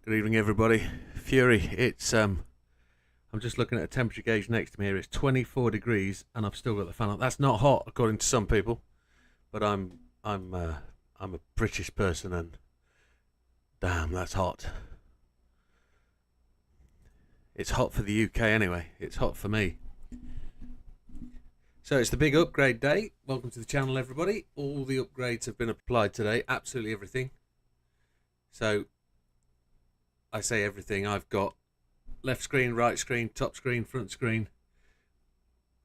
Good evening, everybody. Fury, it's I'm just looking at a temperature gauge next to me here. It's 24 degrees, and I've still got the fan on. That's not hot, according to some people, but I'm a British person, and damn, that's hot. It's hot for the UK anyway. It's hot for me. So it's the big upgrade day. Welcome to the channel, everybody. All the upgrades have been applied today. Absolutely everything. So I say everything. I've got left screen, right screen, top screen, front screen,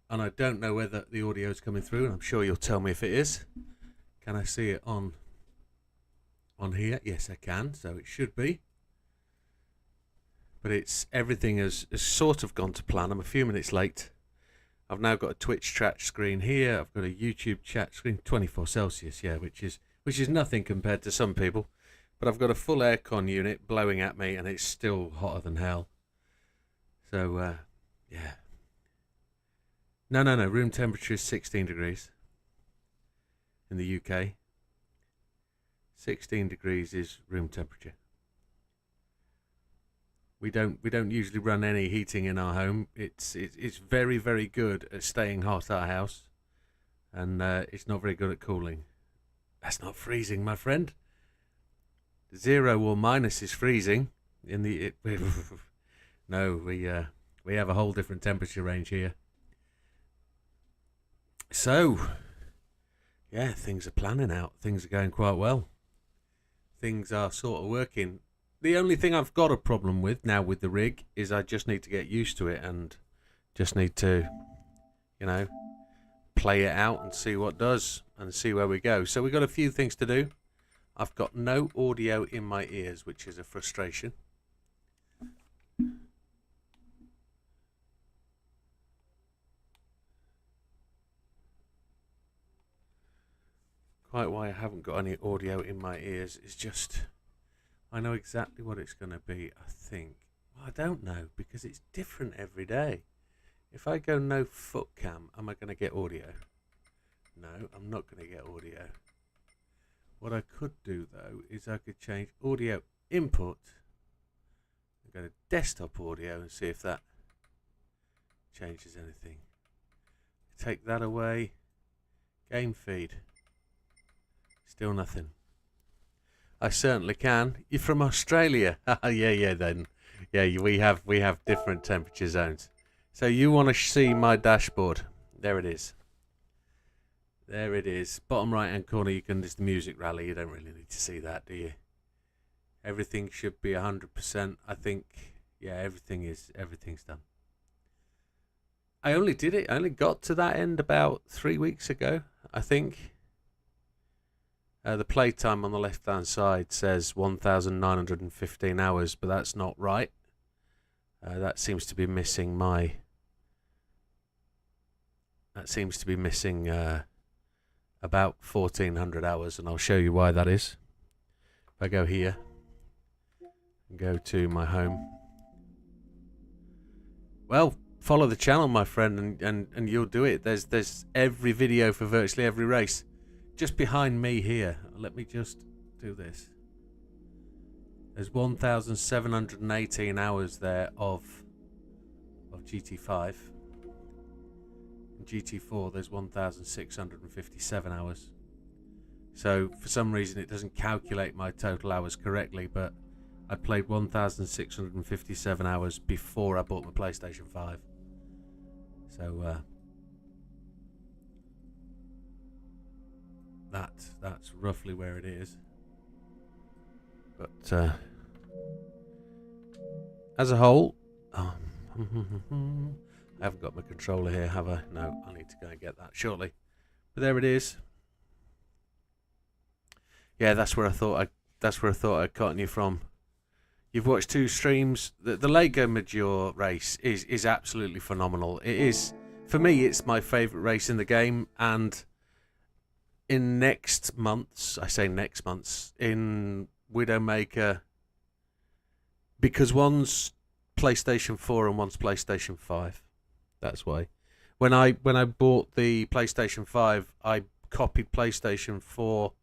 and I don't know whether the audio is coming through, and I'm sure you'll tell me if it is. Can I see it on here? Yes, I can, so it should be. But it's everything has sort of gone to plan. I'm a few minutes late. I've now got a Twitch chat screen here. I've got a YouTube chat screen, 24 Celsius, yeah, which is nothing compared to some people. But I've got a full aircon unit blowing at me, and it's still hotter than hell. So, yeah. No. Room temperature is 16 degrees in the UK. 16 degrees is room temperature. We don't usually run any heating in our home. It's very, very good at staying hot, our house, and it's not very good at cooling. That's not freezing, my friend. 0 or minus is freezing. No, we have a whole different temperature range here. So, yeah, things are planning out. Things are going quite well. Things are sort of working. The only thing I've got a problem with now with the rig is I just need to get used to it and just need to, play it out and see what does and see where we go. So we've got a few things to do. I've got no audio in my ears, which is a frustration. Quite why I haven't got any audio in my ears is just, I know exactly what it's going to be, I think. Well, I don't know, because it's different every day. If I go no foot cam, am I going to get audio? No, I'm not going to get audio. What I could do, though, is I could change audio input and go to desktop audio and see if that changes anything. Take that away. Game feed. Still nothing. I certainly can. You're from Australia. Yeah, then. Yeah, we have different temperature zones. So you want to see my dashboard. There it is. There it is. Bottom right hand corner, it's the music rally. You don't really need to see that, do you? Everything should be 100%. I think, yeah, everything's done. I only did it. I only got to that end about 3 weeks ago, I think. The playtime on the left-hand side says 1,915 hours, but that's not right. That seems to be missing my... That seems to be missing about 1,400 hours, and I'll show you why that is. If I go here, and go to my home. Well, follow the channel, my friend, and you'll do it. There's every video for virtually every race. Just behind me here, let me just do this. There's 1,718 hours there of GT5. In GT4 there's 1,657 hours. So for some reason it doesn't calculate my total hours correctly, but I played 1,657 hours before I bought my PlayStation 5. So that's roughly where it is. But as a whole, I haven't got my controller here, have I? No, I need to go and get that shortly. But there it is. Yeah, that's where I thought I'd gotten you from. You've watched 2 streams. The Lego Major race is absolutely phenomenal. It is, for me, it's my favourite race in the game, and in next month's, I say next month's, in Widdowmaker, because one's PlayStation 4 and one's PlayStation 5. That's why. When I bought the PlayStation 5, I copied PlayStation 4.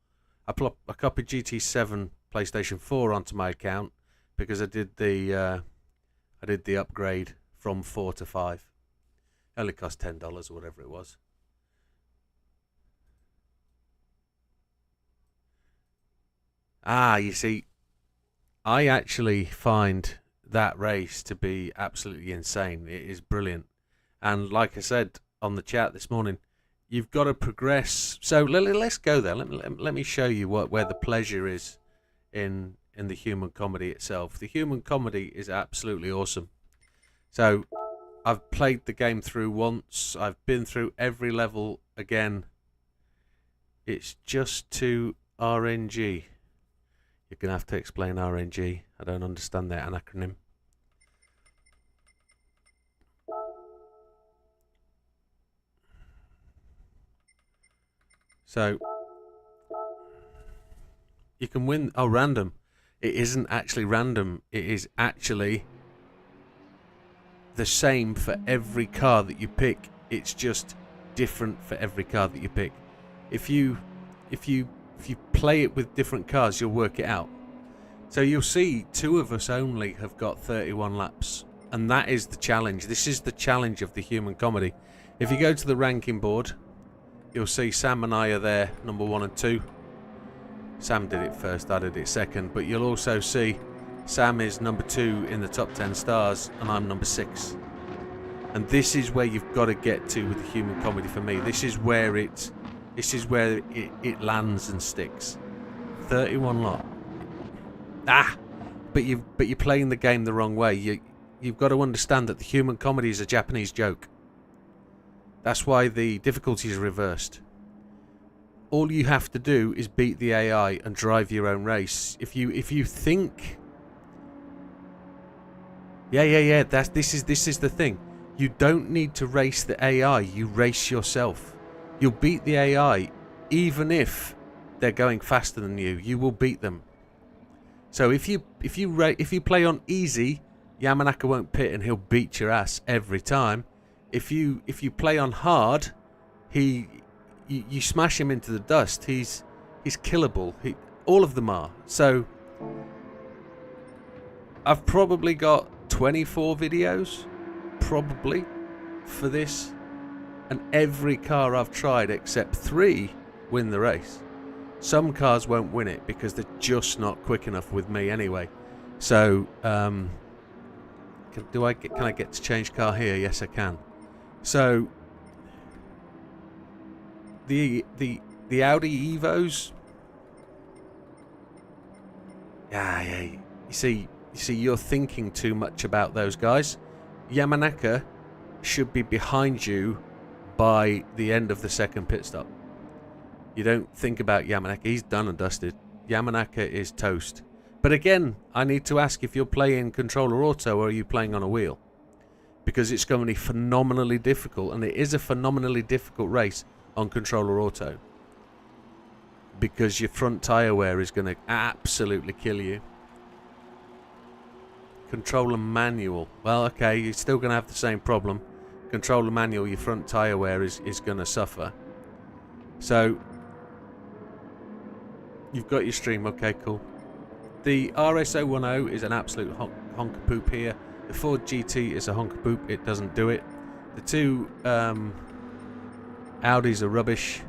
I copied GT7 PlayStation 4 onto my account because I did the upgrade from 4 to 5. It only cost $10 or whatever it was. You see, I actually find that race to be absolutely insane. It is brilliant. And like I said on the chat this morning, you've got to progress. So let's go there. Let me show you where the pleasure is in the human comedy itself. The human comedy is absolutely awesome. So I've played the game through once. I've been through every level again. It's just too RNG. You're going to have to explain RNG. I don't understand that acronym. So, you can win... Oh, random. It isn't actually random. It is actually the same for every car that you pick. It's just different for every car that you pick. If you play it with different cars, you'll work it out. So you'll see 2 of us only have got 31 laps. And that is the challenge. This is the challenge of the human comedy. If you go to the ranking board, you'll see Sam and I are there, number 1 and 2. Sam did it first, I did it second. But you'll also see Sam is number 2 in the top 10 stars, and I'm number 6. And this is where you've got to get to with the human comedy for me. This is where it lands and sticks. 31 lot. But you're playing the game the wrong way. You've got to understand that the human comedy is a Japanese joke. That's why the difficulty is reversed. All you have to do is beat the AI and drive your own race. If you think, this is the thing. You don't need to race the AI. You race yourself. You'll beat the AI, even if they're going faster than you. You will beat them. So if you play on easy, Yamanaka won't pit and he'll beat your ass every time. If you play on hard, you smash him into the dust. He's killable. All of them are. So I've probably got 24 videos, probably, for this, and every car I've tried except 3 win the race. Some cars won't win it because they're just not quick enough with me anyway. So can I get to change car here? Yes, I can. So the Audi Evos, Yeah. You see, you're thinking too much about those guys. Yamanaka should be behind you by the end of the second pit stop. You don't think about Yamanaka. He's done and dusted. Yamanaka is toast. But again, I need to ask if you're playing controller auto or are you playing on a wheel? Because it's going to be phenomenally difficult, and it is a phenomenally difficult race on controller auto. Because your front tyre wear is going to absolutely kill you. Controller manual. Well, okay, you're still going to have the same problem. Controller manual, your front tyre wear is going to suffer. So, you've got your stream. Okay, cool. The RS010 is an absolute honker poop here. The Ford GT is a honker poop. It doesn't do it. The two Audis are rubbish.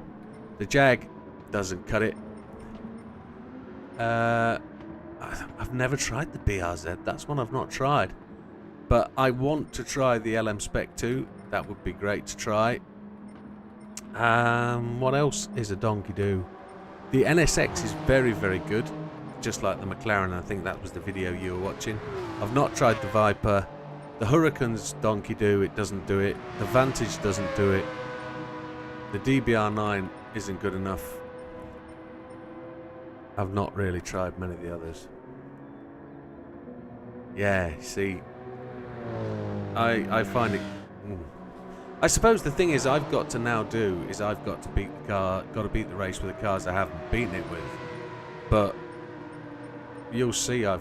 The Jag doesn't cut it. I've never tried the BRZ. That's one I've not tried. But I want to try the LM Spec 2. That would be great to try. What else is a donkey do? The NSX is very, very good. Just like the McLaren. I think that was the video you were watching. I've not tried the Viper. The Huracan's donkey do. It doesn't do it. The Vantage doesn't do it. The DBR9 isn't good enough. I've not really tried many of the others. Yeah, see, I find it. I suppose the thing is, I've got to now do is I've got to beat the car, got to beat the race with the cars I haven't beaten it with. But you'll see, yeah,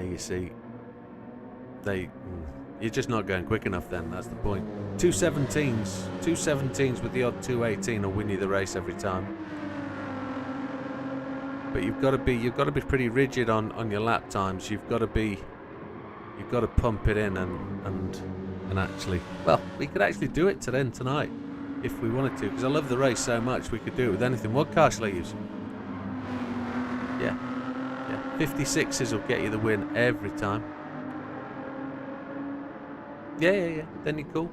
you see, you're just not going quick enough. Then that's the point. 217s with the odd 218 will win you the race every time. But you've got to be pretty rigid on your lap times. You've got to pump it in and actually, well, we could actually do it tonight if we wanted to, because I love the race so much. We could do it with anything. What car shall I use? Yeah, 56s will get you the win every time. Yeah. Then you're cool.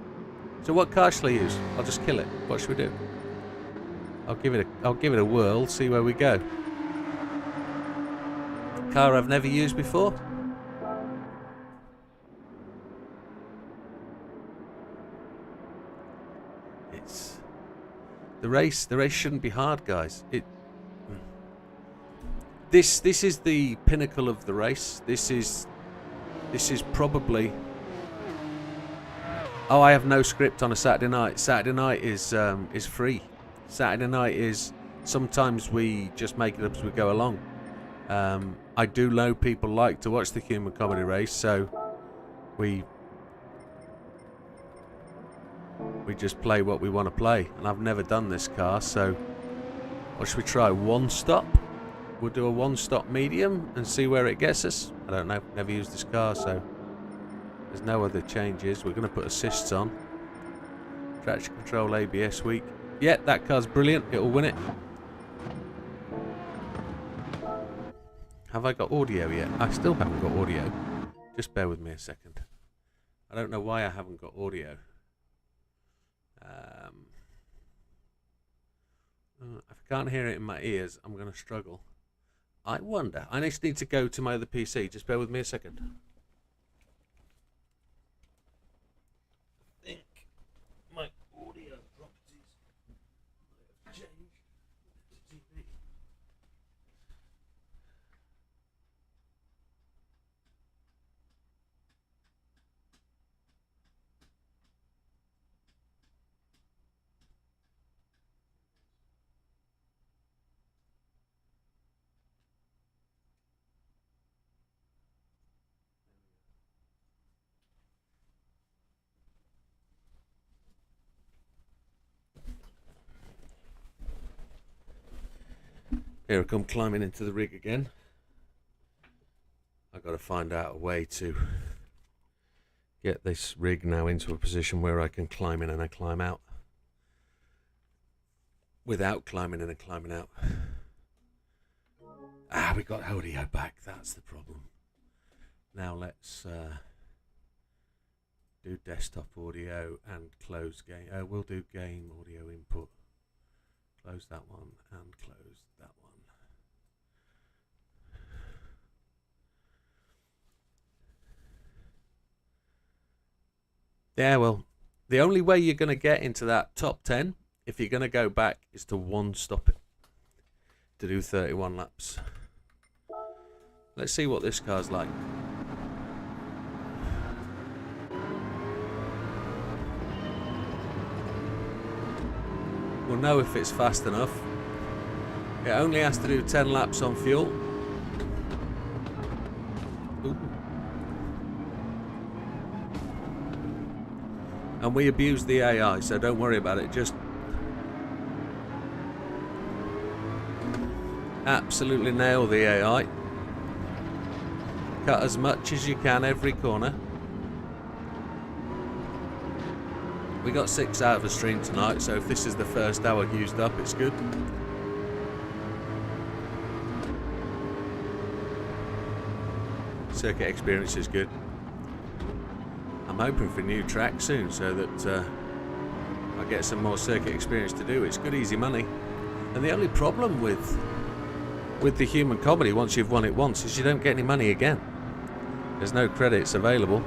So what car shall I use? I'll just kill it. What should we do? I'll give it a whirl. See where we go. Car I've never used before. It's the race shouldn't be hard, guys. This is the pinnacle of the race. This is probably. Oh, I have no script on a Saturday night. Saturday night is free. Saturday night is sometimes we just make it up as we go along. I do know people like to watch the human comedy race, so we just play what we want to play. And I've never done this car, so what should we try? One stop? We'll do a one-stop medium and see where it gets us. I don't know. Never used this car, so there's no other changes. We're going to put assists on. Traction control, ABS weak. Yeah, that car's brilliant. It'll win it. Have I got audio yet? I still haven't got audio. Just bear with me a second. I don't know why I haven't got audio. If I can't hear it in my ears, I'm going to struggle. I wonder. I just need to go to my other PC. Just bear with me a second. I think my audio properties might have changed to TV. Here I come climbing into the rig again. I've got to find out a way to get this rig now into a position where I can climb in and I climb out without climbing in and climbing out. We got audio back. That's the problem. Now let's do desktop audio and close game. We'll do game audio input. Close that one and close that one. Yeah, well, the only way you're going to get into that top 10, if you're going to go back, is to one-stop it. To do 31 laps. Let's see what this car's like. We'll know if it's fast enough. It only has to do 10 laps on fuel. Ooh. And we abuse the AI, so don't worry about it. Just absolutely nail the AI. Cut as much as you can every corner. We got 6 out of the stream tonight, so if this is the first hour used up, it's good. Circuit experience is good. I'm hoping for a new track soon so that I get some more circuit experience to do. It's good easy money. And the only problem with the human comedy, once you've won it once, is you don't get any money again. There's no credits available.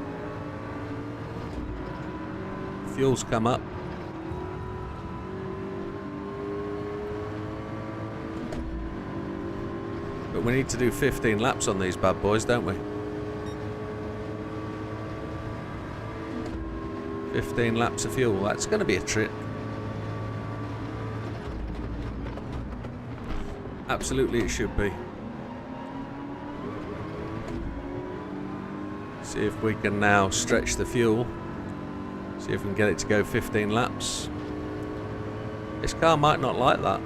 Fuels come up. But we need to do 15 laps on these bad boys, don't we? 15 laps of fuel, that's going to be a trip. Absolutely it should be. See if we can now stretch the fuel. See if we can get it to go 15 laps. This car might not like that.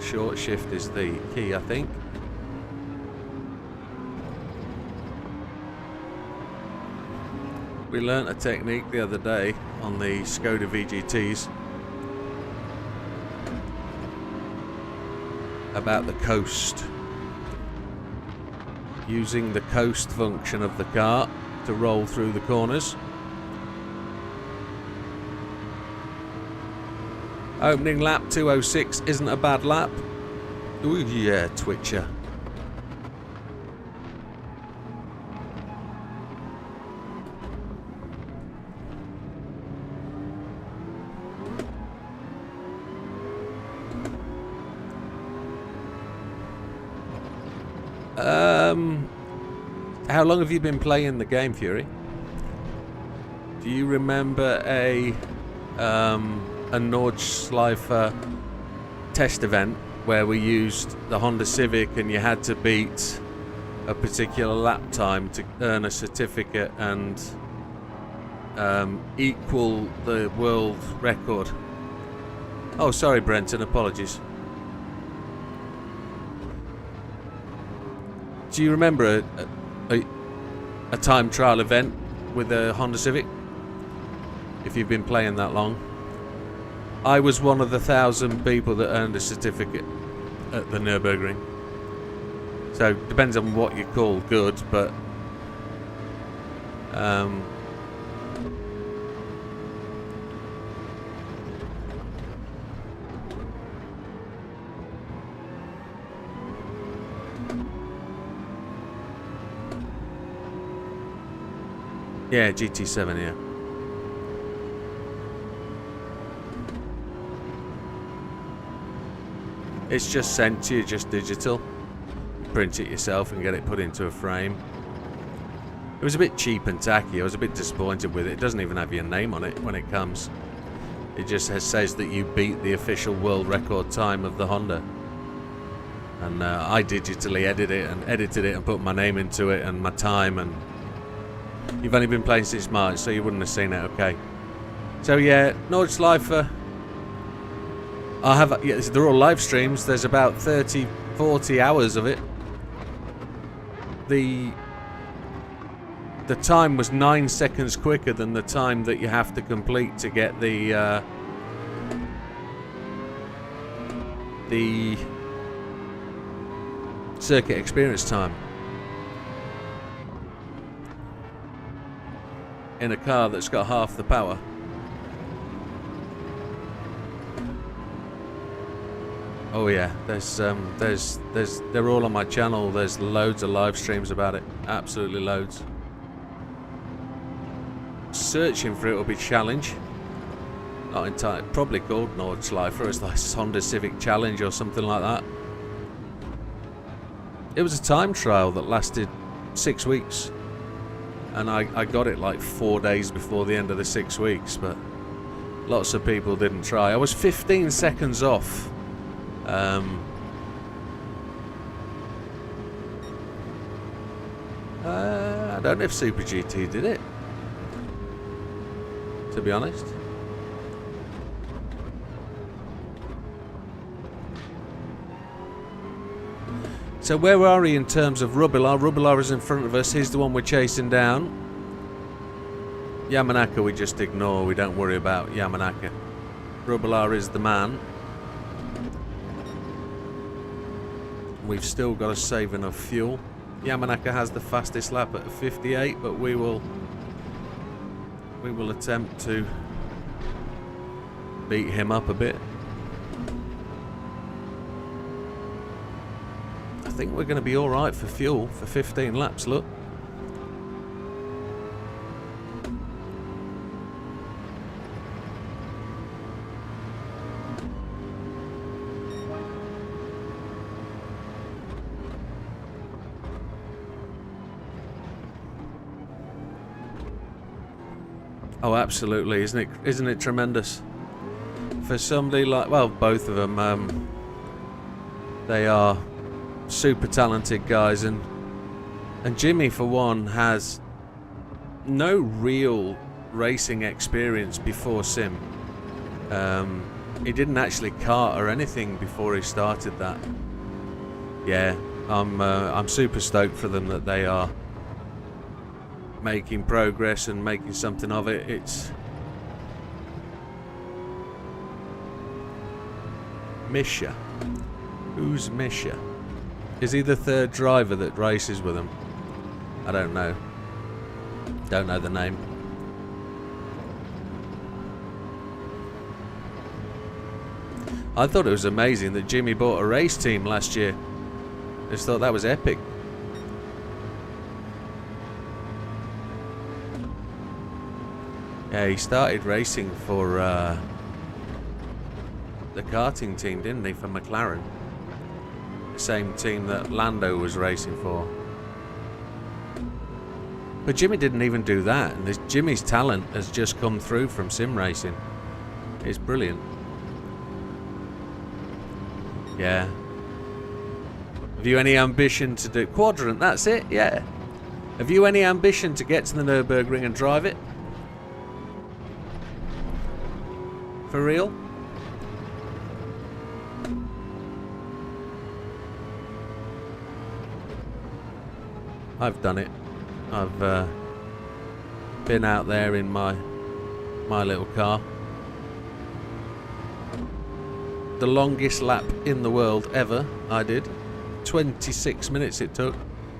Short shift is the key, I think. We learnt a technique the other day on the Skoda VGTs about the coast. Using the coast function of the car to roll through the corners. Opening lap 206 isn't a bad lap. Ooh, yeah, Twitcher. How long have you been playing the game, Fury? Do you remember a Nordschleifer test event where we used the Honda Civic and you had to beat a particular lap time to earn a certificate and equal the world record? Oh, sorry, Brenton, apologies. Do you remember a time trial event with a Honda Civic? If you've been playing that long. I was one of the 1,000 people that earned a certificate at the Nürburgring. So, depends on what you call good, but yeah, GT7, yeah. It's just sent to you, just digital. Print it yourself and get it put into a frame. It was a bit cheap and tacky. I was a bit disappointed with it. It doesn't even have your name on it when it comes. It just says that you beat the official world record time of the Honda. And I digitally edited it and put my name into it and my time. And you've only been playing since March, so you wouldn't have seen it, okay. So yeah, Nordschleifer. Yeah, they're all live streams. There's about 30, 40 hours of it. The time was 9 seconds quicker than the time that you have to complete to get the circuit experience time. In a car that's got half the power. Oh yeah, they're all on my channel. There's loads of live streams about it. Absolutely loads. searching for it will be Challenge. Not entirely, probably called Nordschleifer. It's like Honda Civic Challenge or something like that. It was a time trial that lasted 6 weeks. And I got it like 4 days before the end of the 6 weeks, but lots of people didn't try. I was 15 seconds off. I don't know if Super GT did it, to be honest. So where are we in terms of Rubilar? Rubilar is in front of us. He's the one we're chasing down. Yamanaka we just ignore. We don't worry about Yamanaka. Rubilar is the man. We've still got to save enough fuel. Yamanaka has the fastest lap at 58, but we will attempt to beat him up a bit. I think we're going to be alright for fuel for 15 laps, look. Oh, absolutely, isn't it tremendous? For somebody like, well, both of them, they are super talented guys, and Jimmy for one has no real racing experience before sim. He didn't actually kart or anything before he started that. Yeah, I'm super stoked for them that they are making progress and making something of it. It's Misha. Who's Misha? Is he the third driver that races with him? I don't know. Don't know the name. I thought it was amazing that Jimmy bought a race team last year. I just thought that was epic. Yeah, he started racing for the karting team, didn't he, for McLaren? The same team that Lando was racing for. But Jimmy didn't even do that, and Jimmy's talent has just come through from sim racing. It's brilliant. Yeah. Have you any ambition to do Quadrant? That's it, yeah. Have you any ambition to get to the Nürburgring and drive it? For real? I've done it. I've been out there in my little car. The longest lap in the world ever, I did. 26 minutes it took.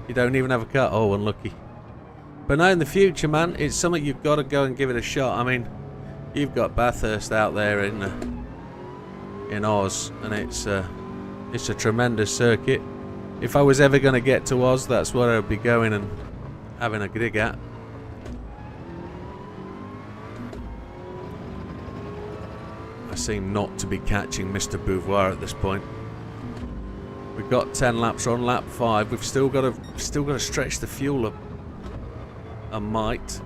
You don't even have a car. Oh, unlucky. But no, in the future, man, it's something you've got to go and give it a shot. I mean, you've got Bathurst out there in Oz, and it's a tremendous circuit. If I was ever going to get to Oz, that's where I'd be going and having a dig at. I seem not to be catching Mr. Beauvoir at this point. We've got 10 laps on lap 5. We've still got to stretch the fuel a mite.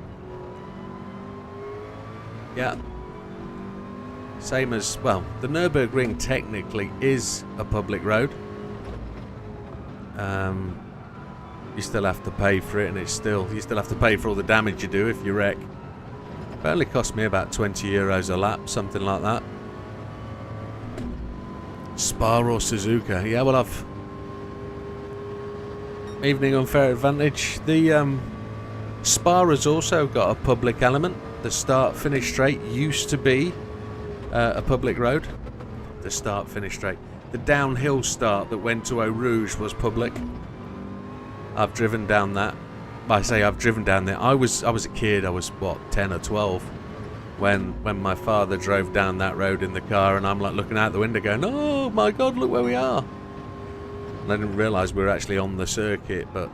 Yeah. Same as, well, the Nürburgring technically is a public road. You still have to pay for it, and you still have to pay for all the damage you do if you wreck. It only cost me about €20 a lap, something like that. Spa or Suzuka? Yeah, well, I've evening unfair advantage. The Spa has also got a public element. The start-finish straight used to be a public road. The start-finish straight. The downhill start that went to Eau Rouge was public. I've driven down that. I say I've driven down there. I was a kid. I was what, 10 or 12 when my father drove down that road in the car, and I'm like looking out the window going, "Oh my God, look where we are!" And I didn't realise we were actually on the circuit. But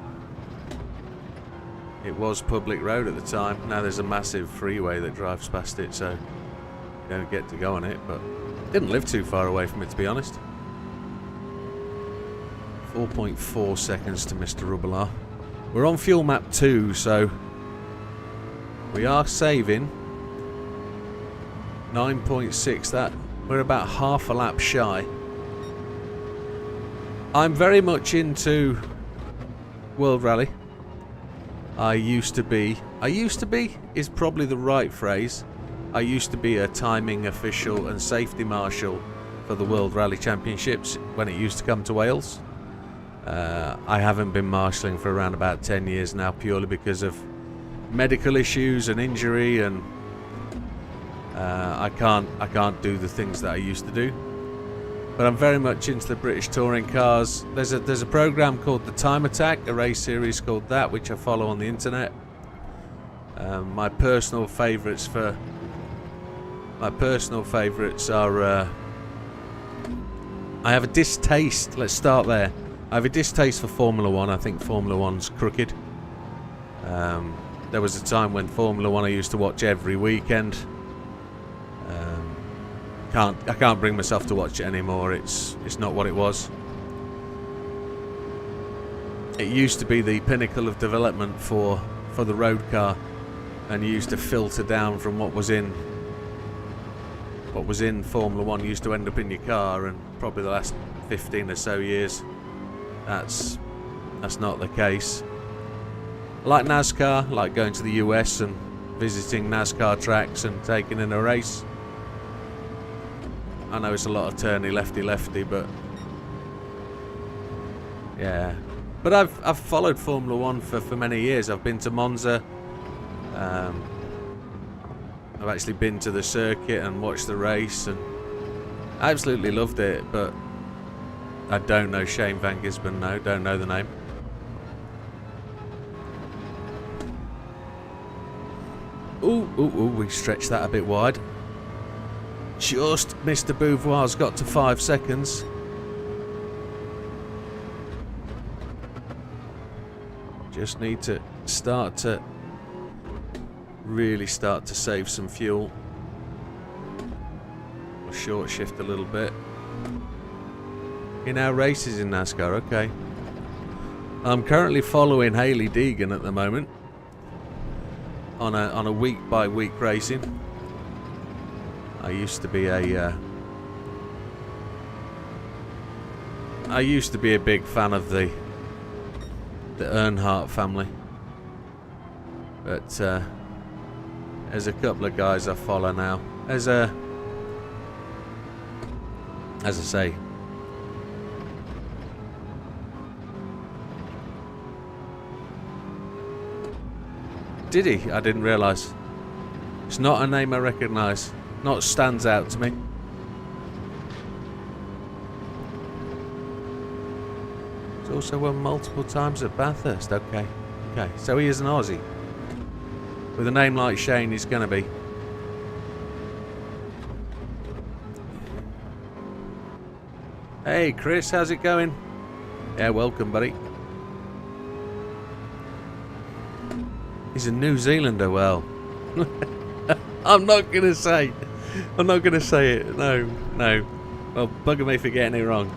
It was public road at the time. Now there's a massive freeway that drives past it, so you don't get to go on it, but didn't live too far away from it, to be honest. 4.4 seconds to Mr. Rubelar. We're on fuel map 2, so we are saving 9.6. That we're about half a lap shy. I'm very much into World Rally. I used to be is probably the right phrase. I used to be a timing official and safety marshal for the World Rally Championships when it used to come to Wales. I haven't been marshalling for around about 10 years now, purely because of medical issues and injury, and I can't do the things that I used to do. But I'm very much into the British touring cars. There's a program called the Time Attack, a race series called that, which I follow on the internet. My personal favourites are I have a distaste. Let's start there. I have a distaste for Formula 1. I think Formula 1's crooked. There was a time when Formula 1 I used to watch every weekend. I can't bring myself to watch it anymore. It's not what it was. It used to be the pinnacle of development for the road car, and you used to filter down from what was in Formula 1 used to end up in your car, and probably the last 15 or so years that's not the case. I like NASCAR, I like going to the US and visiting NASCAR tracks and taking in a race. I know it's a lot of turny lefty, but yeah. But I've followed Formula 1 for many years. I've been to Monza. I've actually been to the circuit and watched the race, and I absolutely loved it. But I don't know Shane Van Gisbergen. No, don't know the name. Ooh, we stretched that a bit wide. Just Mr. Beauvoir's got to 5 seconds. Just need to really start to save some fuel. We'll short shift a little bit. In our races in NASCAR, okay. I'm currently following Hailie Deegan at the moment on a week by week racing. I used to be a big fan of the Earnhardt family, but there's a couple of guys I follow now. As I say, did he? I didn't realise. It's not a name I recognise. Not stands out to me. He's also won multiple times at Bathurst. Okay, so he is an Aussie. With a name like Shane, he's going to be. Hey Chris, how's it going? Yeah, welcome buddy. He's a New Zealander. Well, I'm not going to say it. No. Well, bugger me for getting it wrong.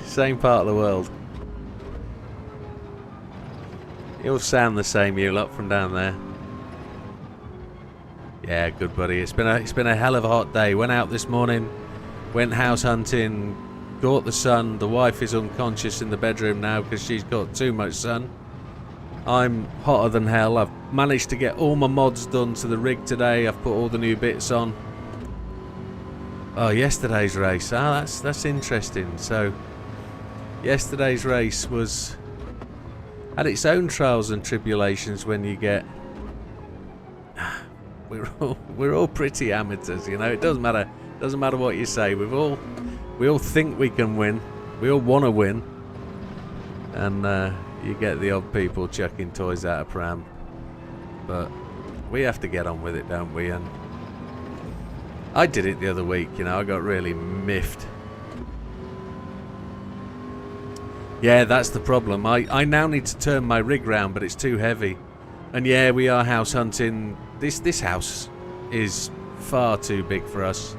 Same part of the world. You all sound the same, you lot, from down there. Yeah, good buddy. It's been a hell of a hot day. Went out this morning, went house hunting, caught the sun. The wife is unconscious in the bedroom now because she's got too much sun. I'm hotter than hell. I've managed to get all my mods done to the rig today. I've put all the new bits on. Oh, yesterday's race. That's interesting. So, yesterday's race had its own trials and tribulations. When you get, we're all pretty amateurs, you know. It doesn't matter what you say. We all think we can win. We all want to win, and you get the odd people chucking toys out of pram. But we have to get on with it, don't we? And I did it the other week, you know. I got really miffed. Yeah, that's the problem. I now need to turn my rig round, but it's too heavy. And yeah, we are house hunting. This house is far too big for us.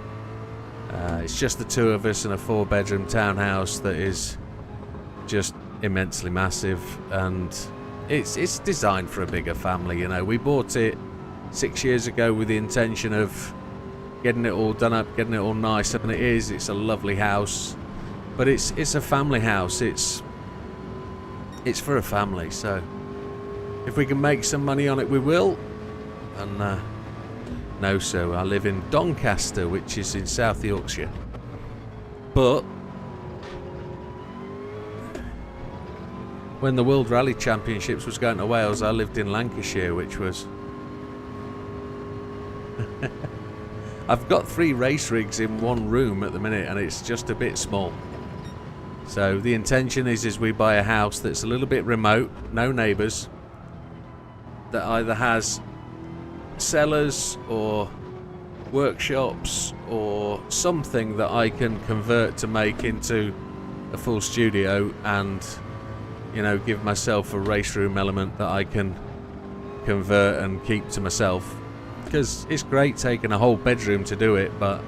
It's just the two of us in a 4-bedroom townhouse that is just immensely massive, and it's designed for a bigger family. You know, we bought it 6 years ago with the intention of getting it all done up, getting it all nice, and it's a lovely house, but it's a family house. It's for a family, so if we can make some money on it, we will. And no, so I live in Doncaster, which is in South Yorkshire. But when the World Rally Championships was going to Wales, I lived in Lancashire, which was... I've got 3 race rigs in one room at the minute, and it's just a bit small. So the intention is we buy a house that's a little bit remote, no neighbours, that either has cellars or workshops or something that I can convert to make into a full studio, and, you know, give myself a race room element that I can convert and keep to myself, because it's great taking a whole bedroom to do it. But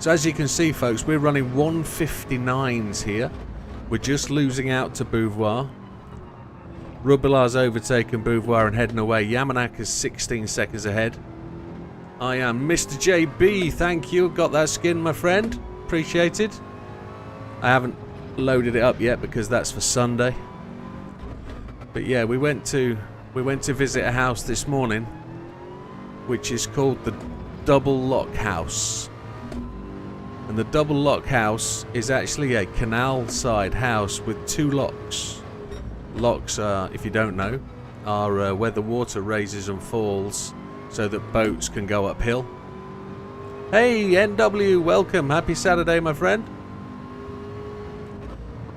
so as you can see, folks, we're running 159s here. We're just losing out to Beauvoir. Rubilar's overtaken Beauvoir and heading away. Yamanaka's 16 seconds ahead. I am Mr. JB, thank you. Got that skin, my friend. Appreciated. I haven't loaded it up yet because that's for Sunday. But yeah, we went to visit a house this morning, which is called the Double Lock House. And the Double Lock House is actually a canal side house with 2 locks. Locks are, if you don't know, are where the water raises and falls so that boats can go uphill. Hey NW, welcome, happy Saturday, my friend.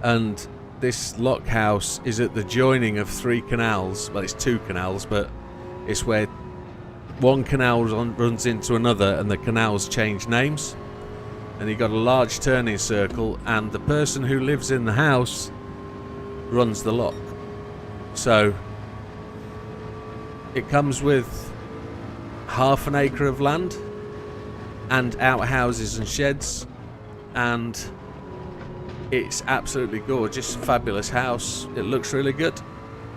And this lock house is at the joining of 3 canals. Well, it's 2 canals, but it's where one canal runs into another and the canals change names. And you've got a large turning circle, and the person who lives in the house runs the lock. So it comes with half an acre of land and outhouses and sheds, and it's absolutely gorgeous, fabulous house. It looks really good,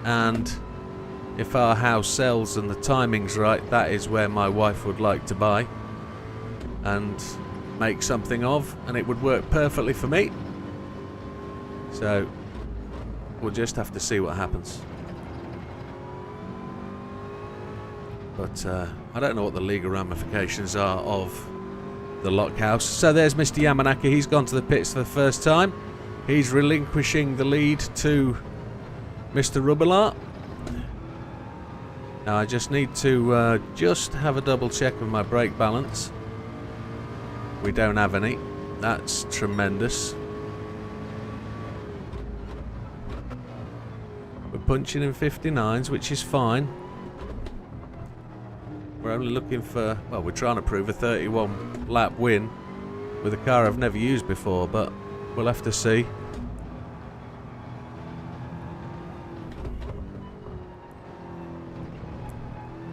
and if our house sells and the timing's right, that is where my wife would like to buy and make something of, and it would work perfectly for me. So we'll just have to see what happens. But I don't know what the legal ramifications are of the lock house. So there's Mr. Yamanaka. He's gone to the pits for the first time. He's relinquishing the lead to Mr. Rubilar. Now I just need to just have a double check of my brake balance. We don't have any. That's tremendous. We're punching in 59s, which is fine. We're only looking for, well, we're trying to prove a 31 lap win with a car I've never used before, but we'll have to see.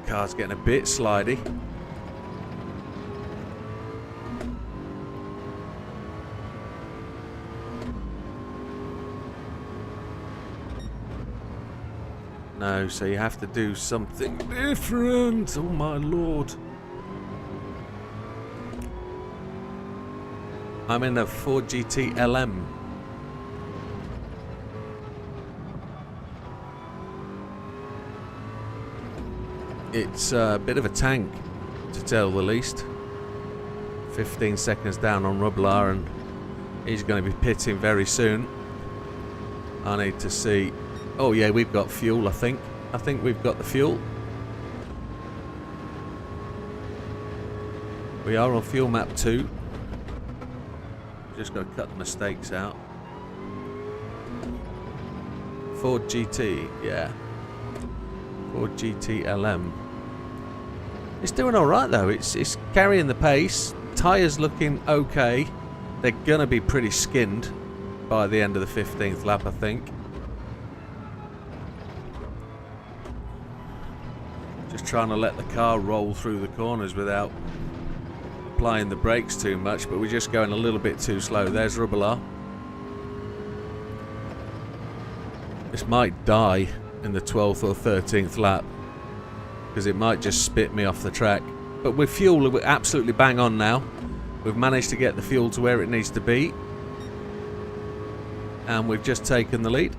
Car's getting a bit slidey. No, so you have to do something different. Oh my lord. I'm in a Ford GT LM. It's a bit of a tank, to tell the least. 15 seconds down on Rubilar, and he's going to be pitting very soon. I need to see. Oh yeah, we've got fuel, I think. I think we've got the fuel. We are on fuel map 2. Just got to cut the mistakes out. Ford GT, yeah. Ford GT LM. It's doing alright though, it's carrying the pace. Tyres looking okay. They're going to be pretty skinned by the end of the 15th lap, I think. trying to let the car roll through the corners without applying the brakes too much, but we're just going a little bit too slow. There's Rubbelar. This might die in the 12th or 13th lap because it might just spit me off the track. But with fuel, we're absolutely bang on now. We've managed to get the fuel to where it needs to be, and we've just taken the lead.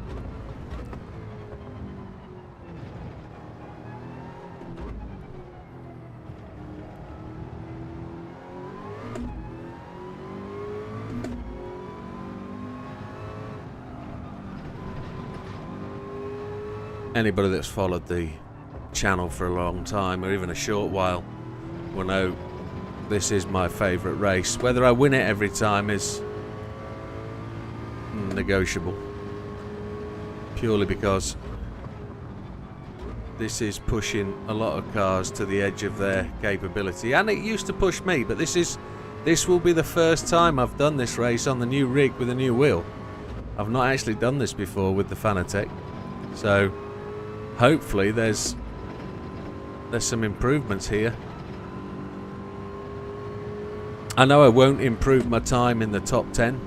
Anybody that's followed the channel for a long time, or even a short while, will know this is my favourite race. Whether I win it every time is negotiable, purely because this is pushing a lot of cars to the edge of their capability, and it used to push me, but this will be the first time I've done this race on the new rig with a new wheel. I've not actually done this before with the Fanatec, so hopefully there's some improvements here. I know I won't improve my time in the top 10.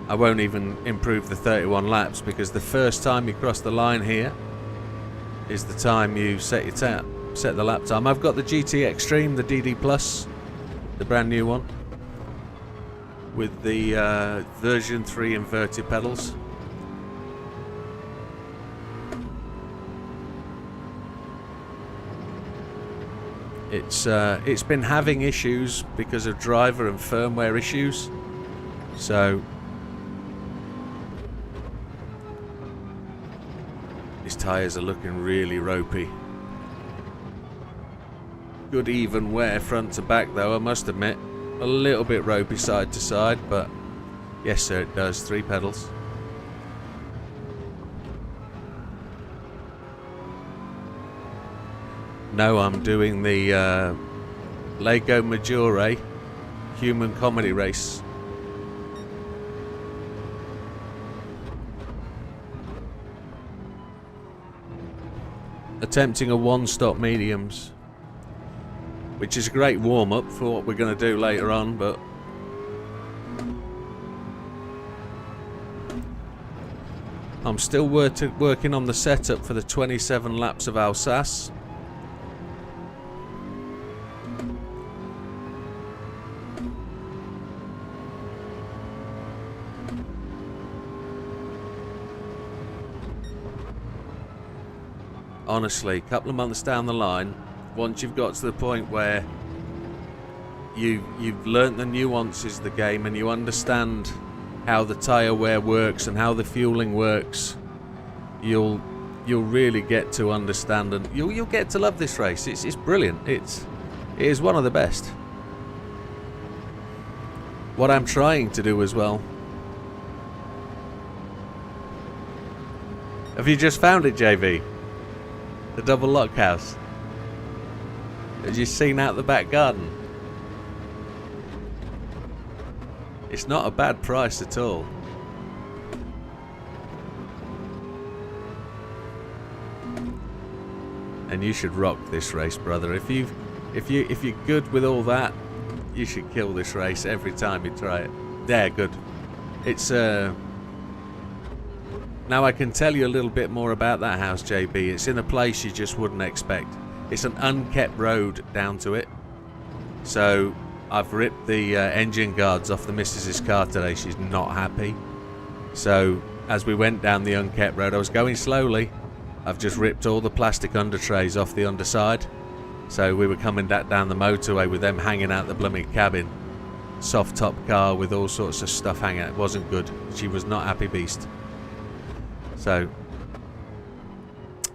I won't even improve the 31 laps, because the first time you cross the line here is the time you set the lap time. I've got the GT Extreme, the DD Plus, the brand new one, with the version 3 inverted pedals. It's been having issues because of driver and firmware issues, so these tyres are looking really ropey. Good even wear front to back though, I must admit. A little bit ropey side to side, but yes sir, it does. 3 pedals. No, I'm doing the Lego Maggiore human comedy race. Attempting a 1-stop mediums, which is a great warm-up for what we're going to do later on, but I'm still working on the setup for the 27 laps of Alsace. Honestly, a couple of months down the line, once you've got to the point where you've learnt the nuances of the game and you understand how the tyre wear works and how the fueling works, you'll really get to understand, and you'll get to love this race. It's brilliant. It is one of the best. What I'm trying to do as well. Have you just found it, JV? The double lock house. Have you seen out the back garden? It's not a bad price at all. And you should rock this race, brother. If you're good with all that, you should kill this race every time you try it. Yeah, good. It's now I can tell you a little bit more about that house, JB. It's in a place you just wouldn't expect. It's an unkept road down to it. So I've ripped the engine guards off the missus's car today. She's not happy. So as we went down the unkept road, I was going slowly. I've just ripped all the plastic under trays off the underside. So we were coming down the motorway with them hanging out the blooming cabin. Soft top car with all sorts of stuff hanging out. It wasn't good. She was not happy beast. So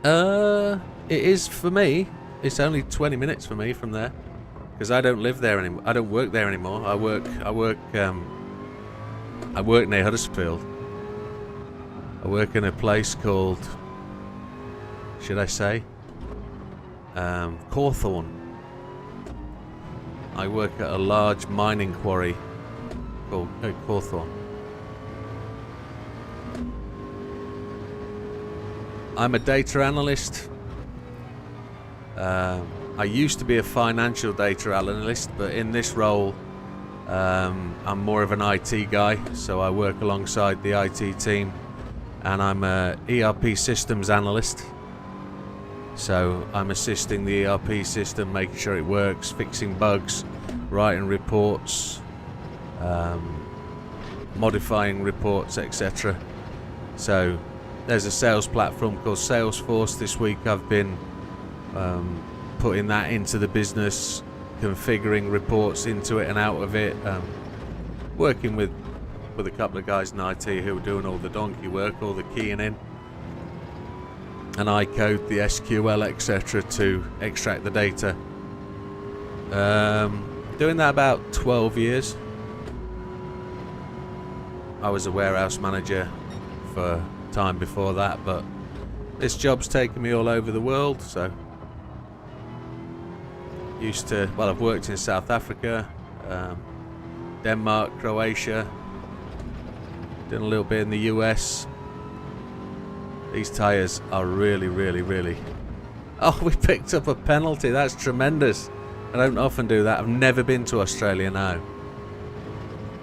it is for me. It's only 20 minutes for me from there, because I don't live there anymore. I don't work there anymore. I work near Huddersfield. I work in a place called, should I say, Cawthorne. I work at a large mining quarry called Cawthorne. I'm a data analyst I used to be a financial data analyst, but in this role I'm more of an IT guy, so I work alongside the IT team, and I'm a ERP systems analyst. So I'm assisting the ERP system, making sure it works, fixing bugs, writing reports, modifying reports, etc. So there's a sales platform called Salesforce. This week I've been putting that into the business, configuring reports into it and out of it, working with a couple of guys in IT who are doing all the donkey work, all the keying in, and I code the SQL, etc. to extract the data. Doing that about 12 years. I was a warehouse manager for time before that, but this job's taken me all over the world. So I've worked in South Africa, Denmark, Croatia, done a little bit in the US. These tyres are really, really, really... Oh, we picked up a penalty. That's tremendous. I don't often do that. I've never been to Australia now.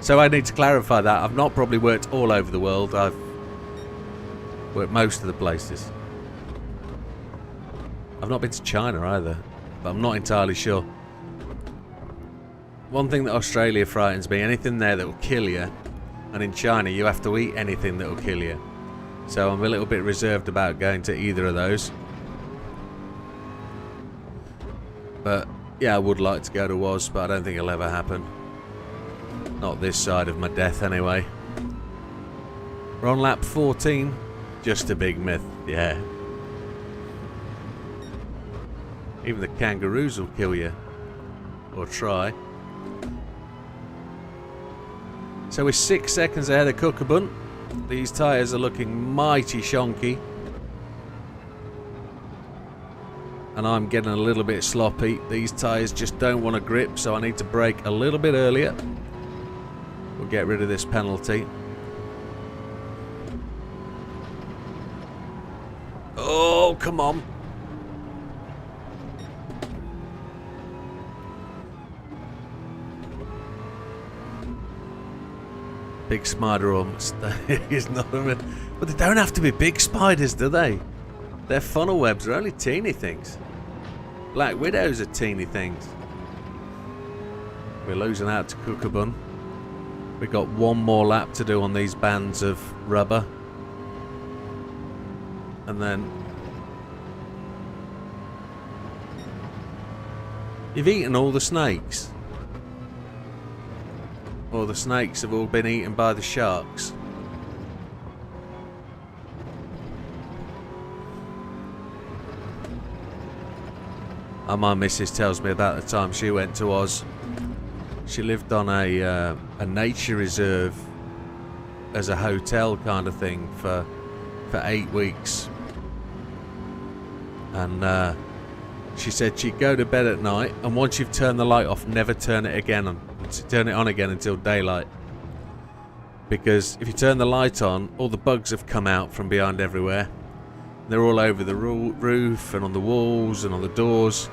So I need to clarify that. I've not probably worked all over the world. I've worked most of the places. I've not been to China either, but I'm not entirely sure. One thing that Australia frightens me, anything there that will kill you, and in China you have to eat anything that will kill you. So I'm a little bit reserved about going to either of those. But yeah, I would like to go to Oz, but I don't think it'll ever happen. Not this side of my death anyway. We're on lap 14. Just a big myth, yeah. Even the kangaroos will kill you. Or try. So we're 6 seconds ahead of Kukabun. These tyres are looking mighty shonky. And I'm getting a little bit sloppy. These tyres just don't want to grip, so I need to brake a little bit earlier. We'll get rid of this penalty. Oh, come on. Big spider almost. He's not a bit. But they don't have to be big spiders, do they? Their funnel webs are only teeny things. Black widows are teeny things. We're losing out to Kukabun. We've got one more lap to do on these bands of rubber. And then... You've eaten all the snakes. Or the snakes have all been eaten by the sharks. And my missus tells me about the time she went to Oz. She lived on a nature reserve as a hotel kind of thing for 8 weeks. And she said she'd go to bed at night, and once you've turned the light off, never turn it on again until daylight. Because if you turn the light on, all the bugs have come out from behind everywhere. They're all over the roof and on the walls and on the doors.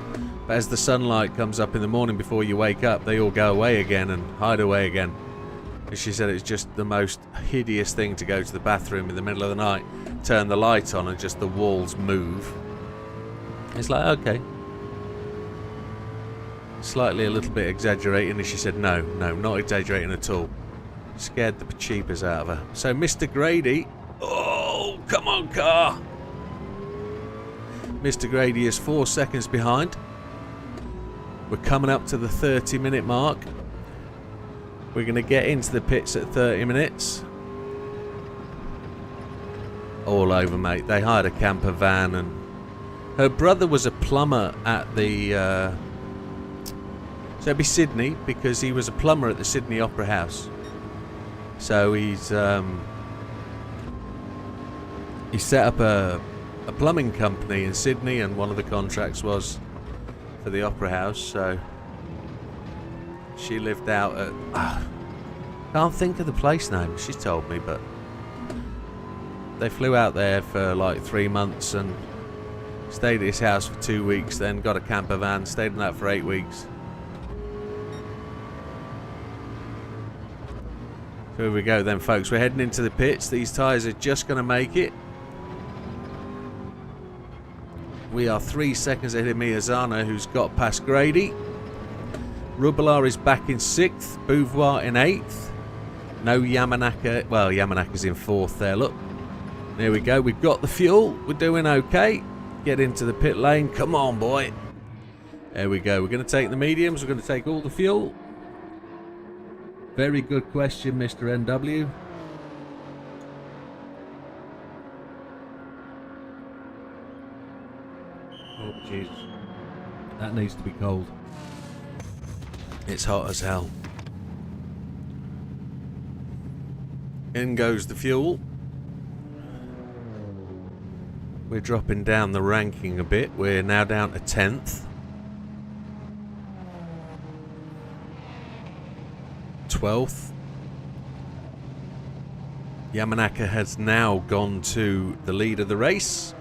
But as the sunlight comes up in the morning before you wake up, they all go away again and hide away again. And she said it's just the most hideous thing to go to the bathroom in the middle of the night, turn the light on, and just the walls move. It's like, okay. Slightly a little bit exaggerating, and she said no, not exaggerating at all. Scared the cheapers out of her. So Mr. Grady, oh, come on car. Mr. Grady is 4 seconds behind. We're coming up to the 30-minute mark. We're going to get into the pits at 30 minutes. All over, mate. They hired a camper van, and her brother was a plumber at the... So it'd be Sydney, because he was a plumber at the Sydney Opera House. So he set up a plumbing company in Sydney, and one of the contracts was for the Opera House. So she lived out at... can't think of the place name, she's told me, but they flew out there for like 3 months, and Stayed at his house for 2 weeks, then got a camper van, stayed in that for 8 weeks. So here we go then, folks. We're heading into the pits. These tyres are just going to make it. We are 3 seconds ahead of Miyazano, who's got past Grady. Rubelar is back in 6th. Beauvoir in 8th. No Yamanaka. Well, Yamanaka's in 4th there, look. There we go. We've got the fuel. We're doing okay. Get into the pit lane. Come on, boy. There we go. We're going to take the mediums. We're going to take all the fuel. Very good question, Mr. NW. Oh, Jesus. That needs to be cold. It's hot as hell. In goes the fuel. We're dropping down the ranking a bit. We're now down to 10th. 12th. Yamanaka has now gone to the lead of the race.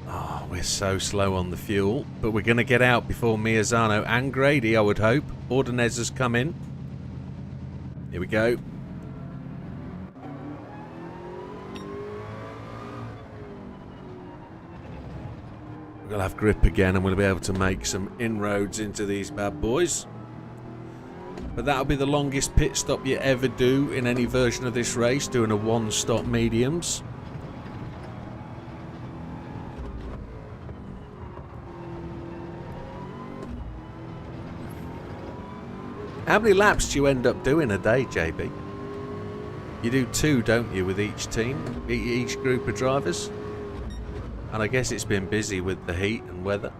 Oh, we're so slow on the fuel, but we're going to get out before Miyazano and Grady, I would hope. Ordonez has come in. Here we go. We'll have grip again and we'll be able to make some inroads into these bad boys. But that'll be the longest pit stop you ever do in any version of this race, doing a one-stop mediums. How many laps do you end up doing a day, JB? You do 2, don't you, with each team, each group of drivers? And I guess it's been busy with the heat and weather.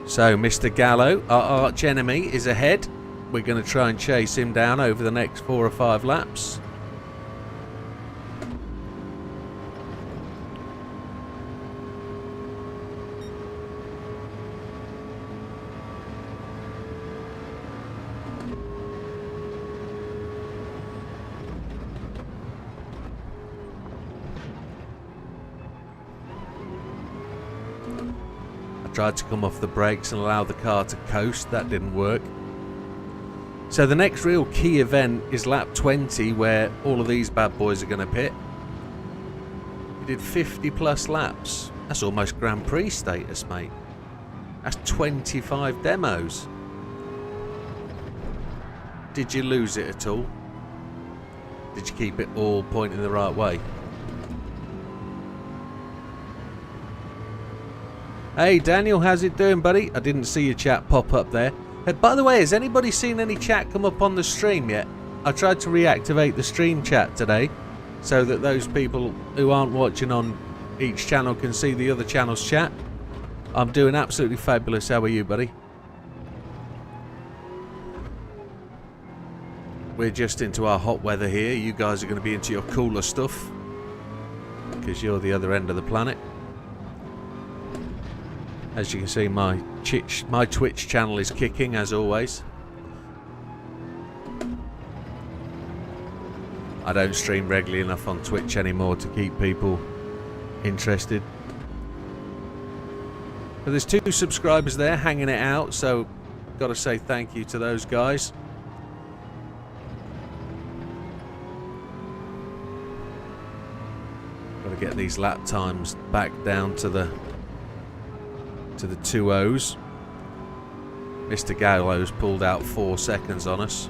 So Mr. Gallo, our arch enemy, is ahead. We're going to try and chase him down over the next 4 or 5 laps. Tried to come off the brakes and allow the car to coast. That didn't work. So the next real key event is lap 20, where all of these bad boys are going to pit. We did 50 plus laps. That's almost Grand Prix status, mate. That's 25 demos. Did you lose it at all? Did you keep it all pointing the right way? Hey Daniel, how's it doing, buddy? I didn't see your chat pop up there. By the way, has anybody seen any chat come up on the stream yet? I tried to reactivate the stream chat today so that those people who aren't watching on each channel can see the other channel's chat. I'm doing absolutely fabulous. How are you, buddy? We're just into our hot weather here. You guys are going to be into your cooler stuff because you're the other end of the planet. As you can see, my Twitch channel is kicking, as always. I don't stream regularly enough on Twitch anymore to keep people interested. But there's 2 subscribers there hanging it out, so got to say thank you to those guys. Got to get these lap times back down to the 2.0s. Mr. Gallo's pulled out 4 seconds on us.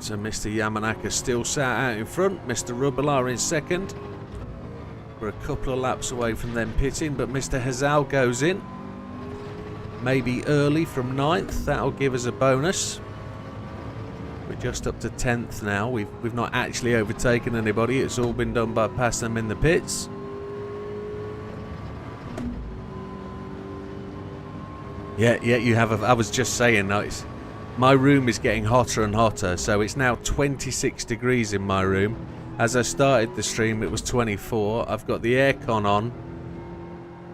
So Mr. Yamanaka still sat out in front. Mr. Rubelar in second. We're a couple of laps away from them pitting, but Mr. Hazal goes in. Maybe early from 9th. That'll give us a bonus. We're just up to 10th now. We've not actually overtaken anybody. It's all been done by passing them in the pits. Yeah, you have. I was just saying, my room is getting hotter and hotter, so it's now 26 degrees in my room. As I started the stream, it was 24. I've got the aircon on.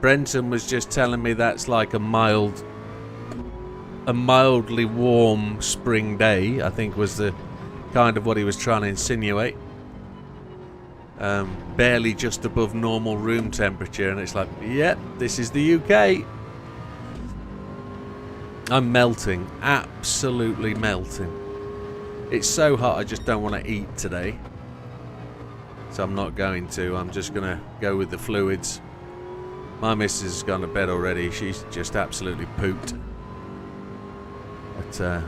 Brenton was just telling me that's like a mildly warm spring day, I think was the kind of what he was trying to insinuate. Barely just above normal room temperature, and it's like, yep, this is the UK. I'm melting, absolutely melting. It's so hot I just don't want to eat today. So I'm not going to, I'm just going to go with the fluids. My missus has gone to bed already, she's just absolutely pooped. But,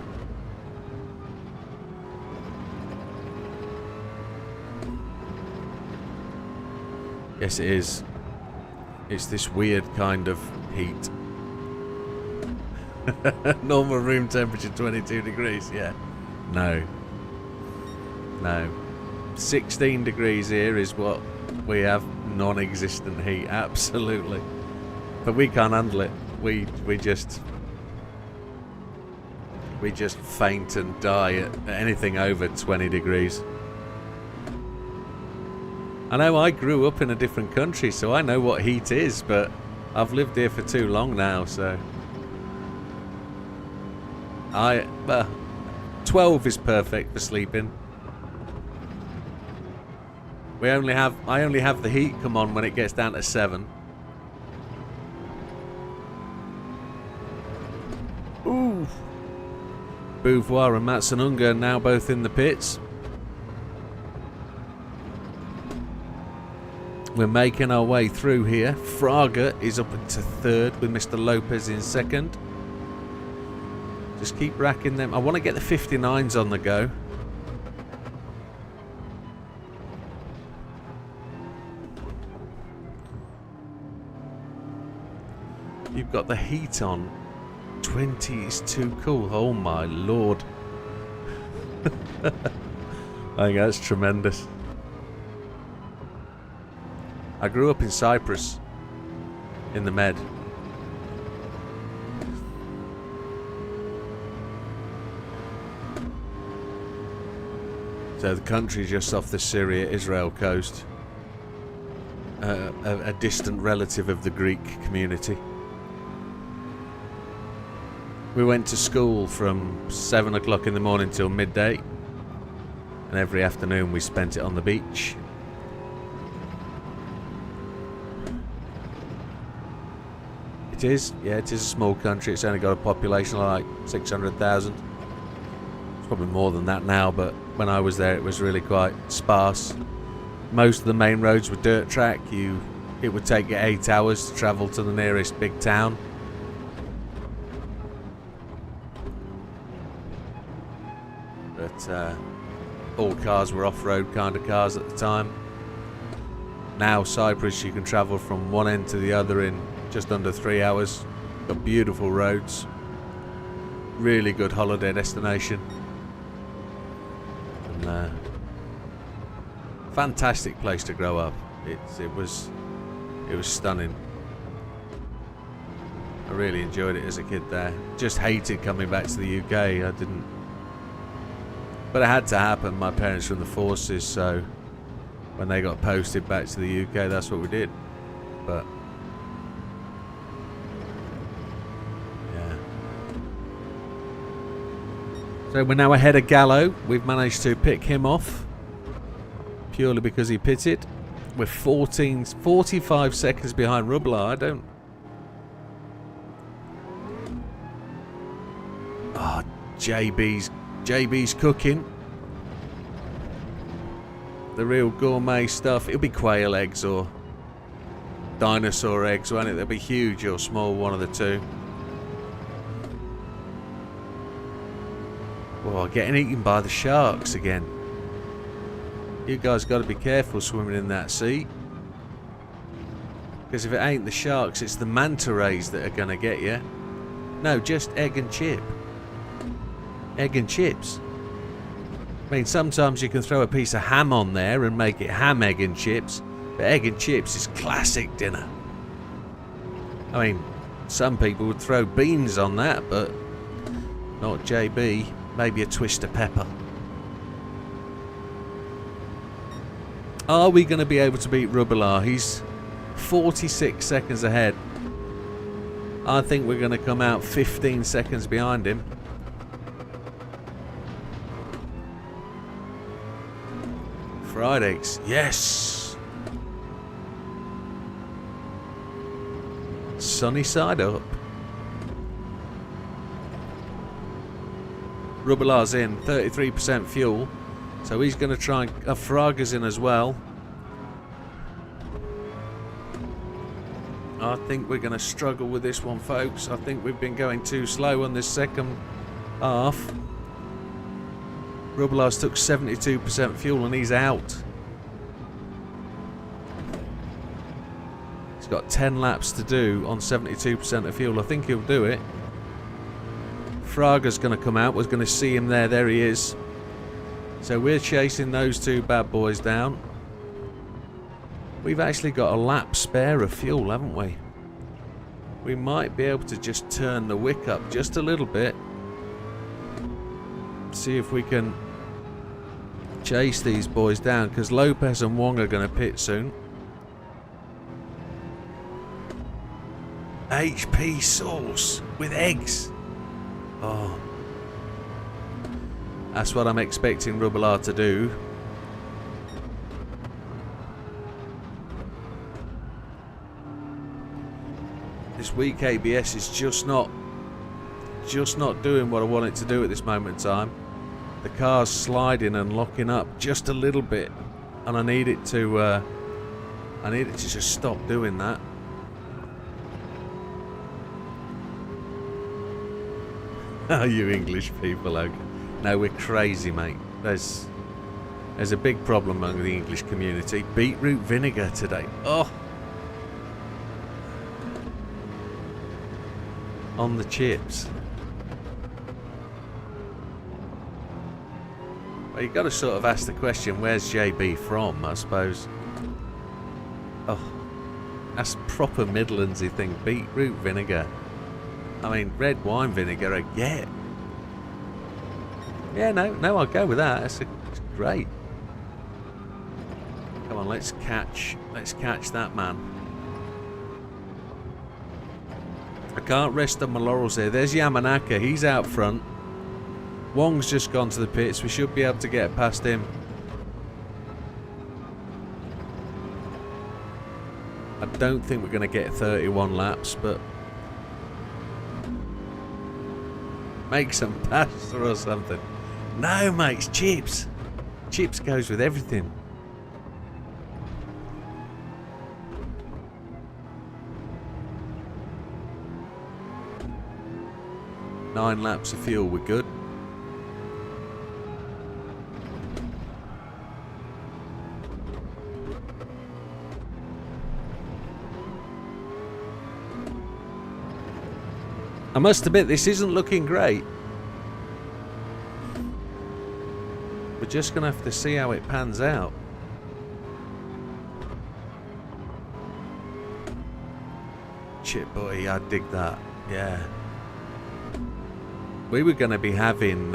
yes it is. It's this weird kind of heat. Normal room temperature 22 degrees, yeah. No. 16 degrees here is what we have, non-existent heat, absolutely. But we can't handle it. We just faint and die at anything over 20 degrees. I know I grew up in a different country, so I know what heat is, but I've lived here for too long now, so 12 is perfect for sleeping. I only have the heat come on when it gets down to 7. Ooh. Beauvoir and Matsununga are now both in the pits. We're making our way through here. Fraga is up into 3rd with Mr. Lopez in 2nd. Just keep racking them. I want to get the 59s on the go. You've got the heat on. 20 is too cool. Oh my lord. I think that's tremendous. I grew up in Cyprus, in the Med. So the country just off the Syria-Israel coast. A distant relative of the Greek community. We went to school from 7 o'clock in the morning till midday, and every afternoon we spent it on the beach. It is, yeah, it is a small country. It's only got a population of like 600,000. It's probably more than that now, but when I was there it was really quite sparse. Most of the main roads were dirt track. It would take you 8 hours to travel to the nearest big town. But all cars were off-road kind of cars at the time. Now Cyprus, you can travel from one end to the other in just under 3 hours. Got beautiful roads. Really good holiday destination. And fantastic place to grow up. It was stunning. I really enjoyed it as a kid there. Just hated coming back to the UK. I didn't. But it had to happen. My parents were in the forces, so when they got posted back to the UK, that's what we did. But yeah. So we're now ahead of Gallo. We've managed to pick him off purely because he pitted. We're 45 seconds behind Rubla. I don't. Oh, JB's cooking. The real gourmet stuff. It'll be quail eggs or dinosaur eggs, won't it? They'll be huge or small, one of the two. Whoa, getting eaten by the sharks again. You guys got to be careful swimming in that sea. Because if it ain't the sharks, it's the manta rays that are going to get you. No, just egg and chip. Egg and chips. I mean, sometimes you can throw a piece of ham on there and make it ham, egg and chips. But egg and chips is classic dinner. I mean, some people would throw beans on that, but not JB. Maybe a twist of pepper. Are we going to be able to beat Rubilar? He's 46 seconds ahead. I think we're going to come out 15 seconds behind him. Fried eggs. Yes! Sunny side up. Rubilar's in, 33% fuel. So he's going to try and... Fraga's in as well. I think we're going to struggle with this one, folks. I think we've been going too slow on this second half. Rubilar's took 72% fuel and he's out. He's got 10 laps to do on 72% of fuel. I think he'll do it. Fraga's going to come out. We're going to see him there. There he is. So we're chasing those two bad boys down. We've actually got a lap spare of fuel, haven't we? We might be able to just turn the wick up just a little bit. See if we can chase these boys down, because Lopez and Wong are going to pit soon. HP sauce with eggs. Oh. That's what I'm expecting Rubilar to do. This weak ABS is just not doing what I want it to do at this moment in time. The car's sliding and locking up just a little bit, and I need it to just stop doing that. Oh, you English people, okay. No, we're crazy, mate. There's a big problem among the English community. Beetroot vinegar today. Oh. On the chips. Well, you've got to sort of ask the question, where's JB from, I suppose. Oh, that's proper Midlandsy thing. Beetroot vinegar. I mean, red wine vinegar, I get. Yeah, no, I'll go with that. It's great. Come on, let's catch that man. I can't rest on my laurels here. There's Yamanaka, he's out front. Wong's just gone to the pits. We should be able to get past him. I don't think we're going to get 31 laps, but make some pasta or something. No, mate, it's chips. Chips goes with everything. Nine laps of fuel, we're good. I must admit, this isn't looking great. We're just going to have to see how it pans out. Chip boy, I dig that. Yeah. We were going to be having,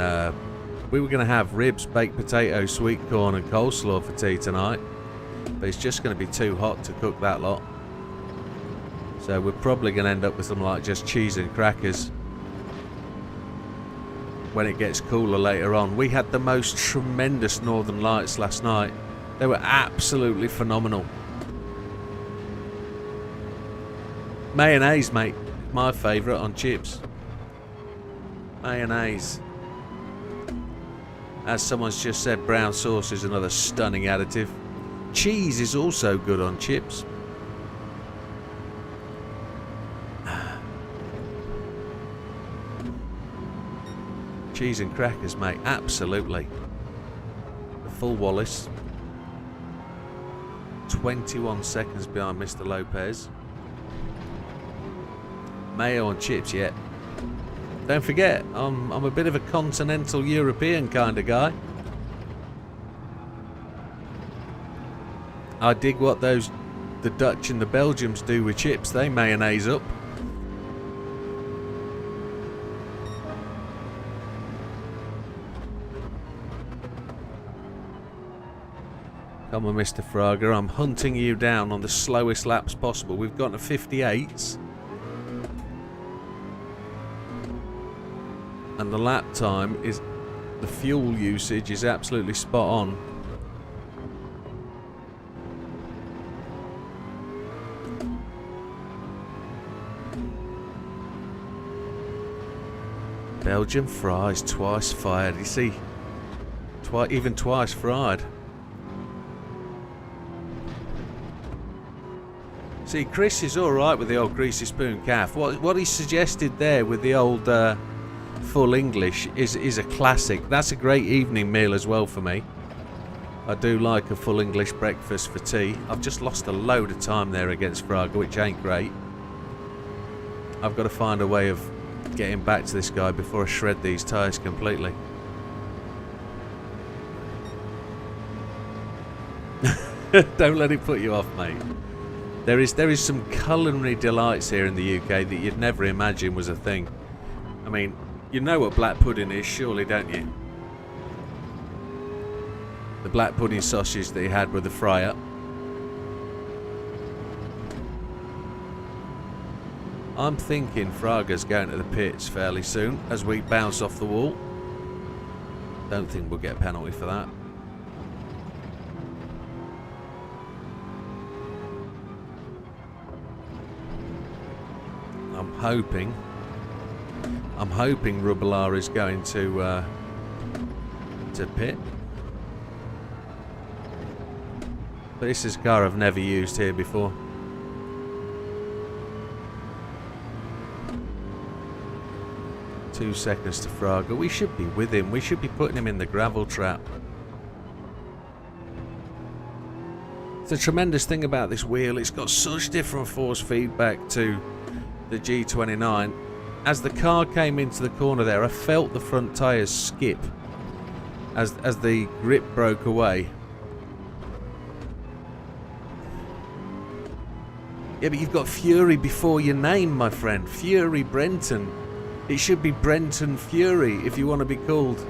we were going to have ribs, baked potato, sweet corn and coleslaw for tea tonight. But it's just going to be too hot to cook that lot. So we're probably going to end up with some like just cheese and crackers when it gets cooler later on. We had the most tremendous northern lights last night. They were absolutely phenomenal. Mayonnaise, mate, my favourite on chips. Mayonnaise. As someone's just said, brown sauce is another stunning additive. Cheese is also good on chips. Cheese and crackers, mate. Absolutely. The full Wallace. 21 seconds behind Mr. Lopez. Mayo and chips, yeah. Don't forget, I'm a bit of a continental European kind of guy. I dig what the Dutch and the Belgians do with chips. They mayonnaise up. Come on, Mr. Frager. I'm hunting you down on the slowest laps possible. We've got to 58s. And the lap time is... the fuel usage is absolutely spot on. Belgian fries twice fired. You see, even twice fried. See, Chris is all right with the old greasy spoon calf. What he suggested there with the old full English is a classic. That's a great evening meal as well for me. I do like a full English breakfast for tea. I've just lost a load of time there against Fraga, which ain't great. I've got to find a way of getting back to this guy before I shred these tyres completely. Don't let it put you off, mate. There is some culinary delights here in the UK that you'd never imagine was a thing. I mean, you know what black pudding is, surely, don't you? The black pudding sausage that he had with the fry-up. I'm thinking Fraga's going to the pits fairly soon as we bounce off the wall. Don't think we'll get a penalty for that. I'm hoping Rubelar is going to pit. But this is a car I've never used here before. Two seconds to Fraga. We should be with him. We should be putting him in the gravel trap. The tremendous thing about this wheel, it's got such different force feedback to the G29. As the car came into the corner there, I felt the front tyres skip as the grip broke away. Yeah, but you've got Fury before your name, my friend. Fury Brenton. It should be Brenton Fury if you want to be called.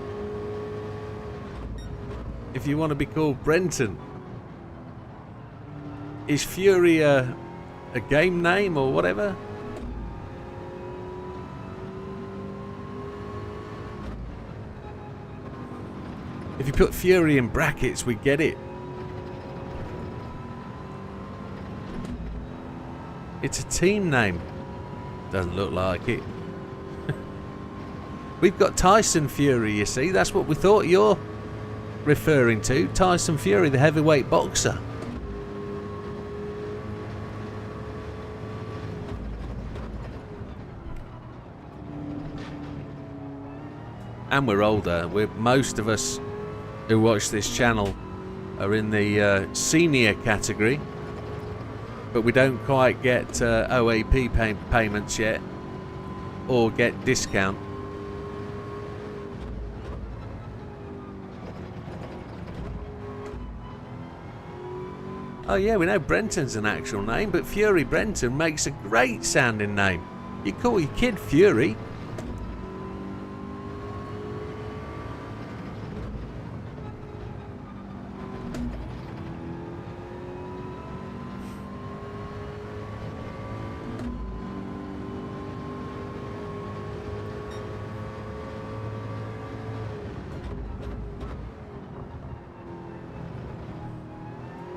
If you want to be called Brenton. Is Fury a game name or whatever? If you put Fury in brackets, we get it. It's a team name. Doesn't look like it. We've got Tyson Fury, you see. That's what we thought you're referring to. Tyson Fury, the heavyweight boxer. And we're older. Most of us who watch this channel are in the senior category, but we don't quite get OAP payments yet or get discount. Oh yeah, we know Brenton's an actual name, but Fury Brenton makes a great sounding name. You call your kid Fury.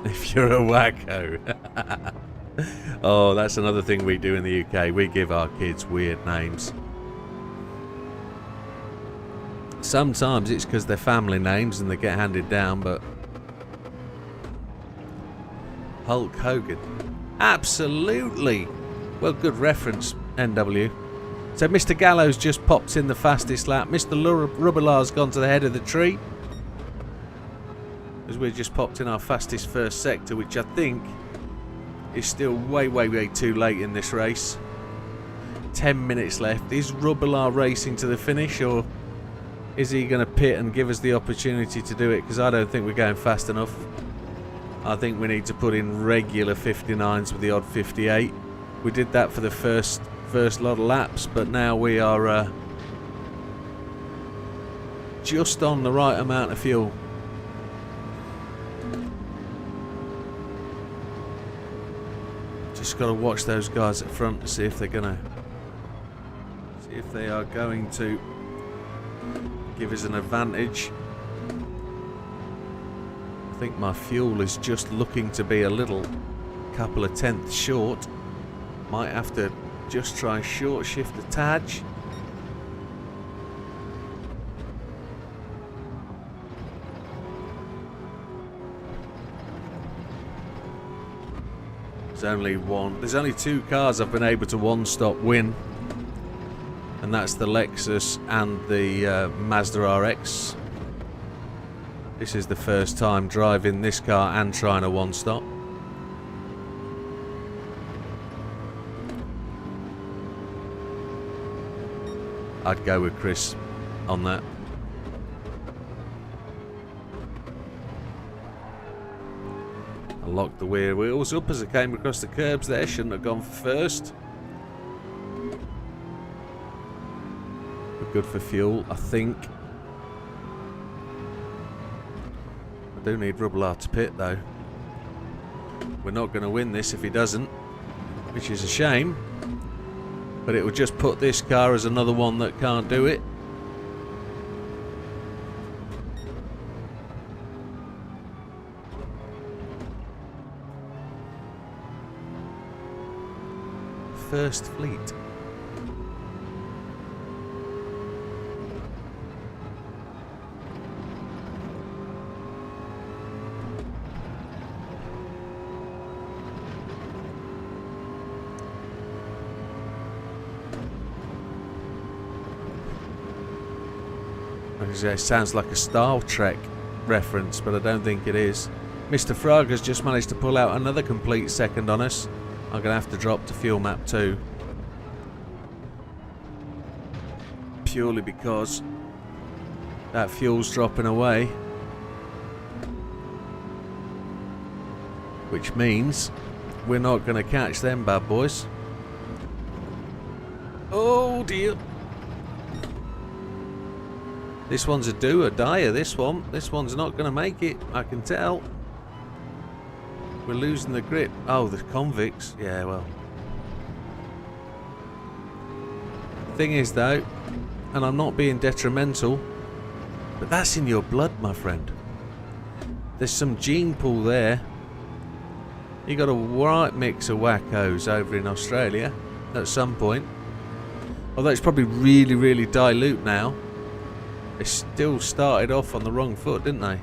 If you're a wacko. Oh, that's another thing we do in the UK. We give our kids weird names. Sometimes it's because they're family names and they get handed down, but... Hulk Hogan. Absolutely! Well, good reference, NW. So Mr. Gallows just pops in the fastest lap. Mr. Rubilar's gone to the head of the tree, as we just popped in our fastest first sector, which I think is still way, way, way too late in this race. 10 minutes left. Is Rubilar racing to the finish, or is he going to pit and give us the opportunity to do it? Because I don't think we're going fast enough. I think we need to put in regular 59s with the odd 58. We did that for the first lot of laps, but now we are just on the right amount of fuel. Just got to watch those guys at front to see if they're gonna they are going to give us an advantage. I think my fuel is just looking to be a little couple of tenths short. Might have to just try and short shift a tad. There's only two cars I've been able to one-stop win, and that's the Lexus and the Mazda RX. This is the first time driving this car and trying a one-stop. I'd go with Chris on that. I locked the rear wheels up as I came across the curbs there. Shouldn't have gone first. We're good for fuel, I think. I do need Rubilar to pit though. We're not going to win this if he doesn't, which is a shame. But it will just put this car as another one that can't do it. First fleet. It sounds like a Star Trek reference, but I don't think it is. Mr. Frog has just managed to pull out another complete second on us. I'm going to have to drop to fuel map 2. Purely because that fuel's dropping away. Which means we're not going to catch them bad boys. Oh dear. This one's a do-or-dyer, this one. This one's not going to make it, I can tell. We're losing the grip. Oh, the convicts. Yeah, well. Thing is, though, and I'm not being detrimental, but that's in your blood, my friend. There's some gene pool there. You got a right mix of wackos over in Australia at some point. Although it's probably really, really dilute now. They still started off on the wrong foot, didn't they?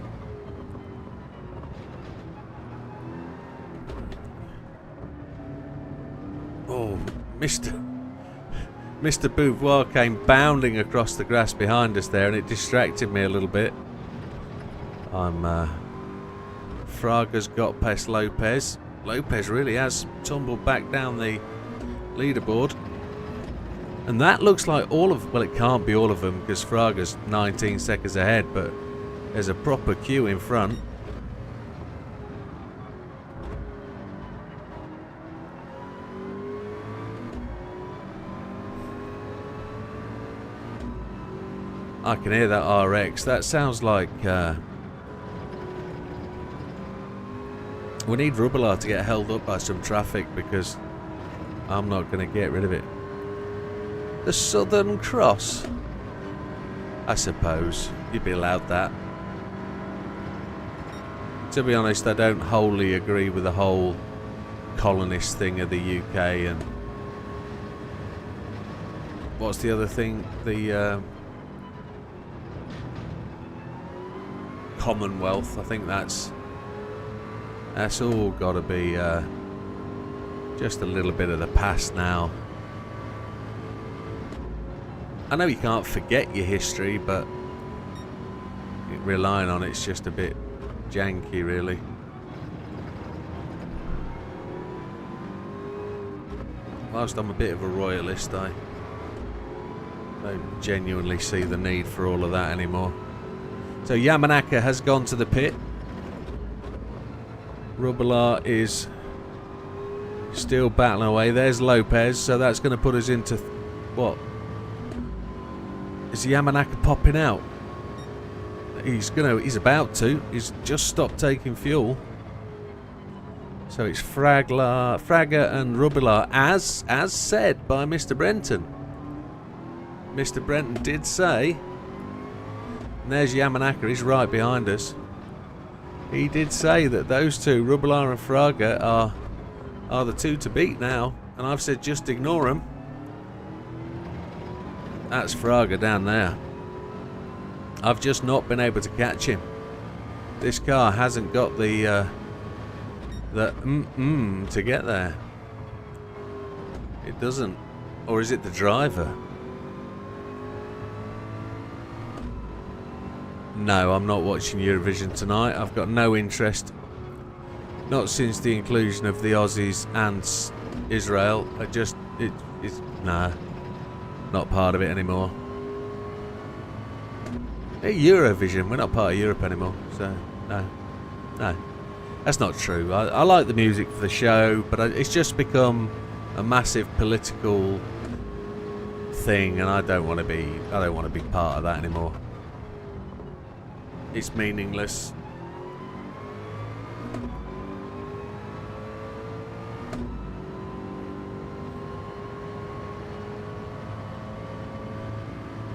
Oh, Mr. Beauvoir came bounding across the grass behind us there, and it distracted me a little bit. Fraga's got past Lopez. Lopez really has tumbled back down the leaderboard. And that looks like all of... Well, it can't be all of them because Fraga's 19 seconds ahead, but there's a proper queue in front. I can hear that RX. That sounds like... we need Rubilar to get held up by some traffic because I'm not going to get rid of it. The Southern Cross? I suppose you'd be allowed that. To be honest, I don't wholly agree with the whole colonist thing of the UK and... What's the other thing? The Commonwealth. I think that's all got to be just a little bit of the past now. I know you can't forget your history, but relying on it's just a bit janky, really. Whilst I'm a bit of a royalist, I don't genuinely see the need for all of that anymore. So Yamanaka has gone to the pit. Rubilar is still battling away. There's Lopez, so that's going to put us into what? Is Yamanaka popping out? He's about to. He's just stopped taking fuel. So it's Fragger and Rubilar, as said by Mr. Brenton. Mr. Brenton did say, and there's Yamanaka, he's right behind us. He did say that those two, Rubilar and Fragger, are the two to beat now. And I've said just ignore them. That's Fragger down there. I've just not been able to catch him. This car hasn't got the to get there. It doesn't. Or is it the driver? No, I'm not watching Eurovision tonight. I've got no interest. Not since the inclusion of the Aussies and Israel. It's nah, not part of it anymore. Hey, Eurovision, we're not part of Europe anymore, so no. That's not true. I like the music for the show, but it's just become a massive political thing, and I don't want to be part of that anymore. It's meaningless.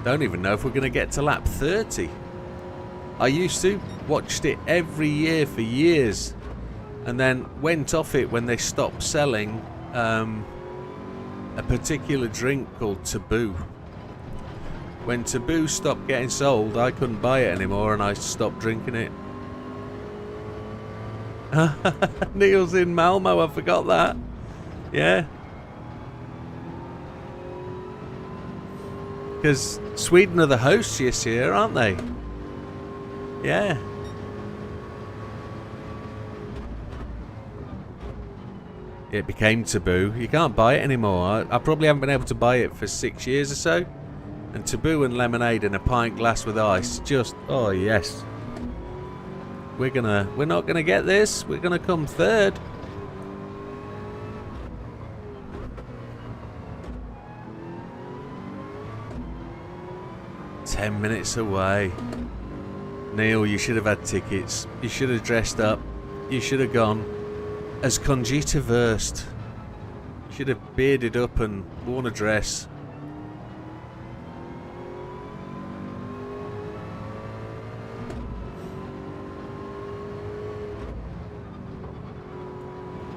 Don't even know if we're going to get to lap 30. I used to watched it every year for years, and then went off it when they stopped selling a particular drink called Taboo. When Taboo stopped getting sold, I couldn't buy it anymore, and I stopped drinking it. Neil's in Malmo, I forgot that. Yeah. Because Sweden are the hosts this year, aren't they? Yeah. It became Taboo. You can't buy it anymore. I probably haven't been able to buy it for 6 years or so. And Taboo and lemonade in a pint glass with ice. Just, oh yes. We're not gonna get this. We're gonna come third. "10 minutes away. Neil, you should have had tickets. You should have dressed up. You should have gone as Conchita Wurst. You should have bearded up and worn a dress."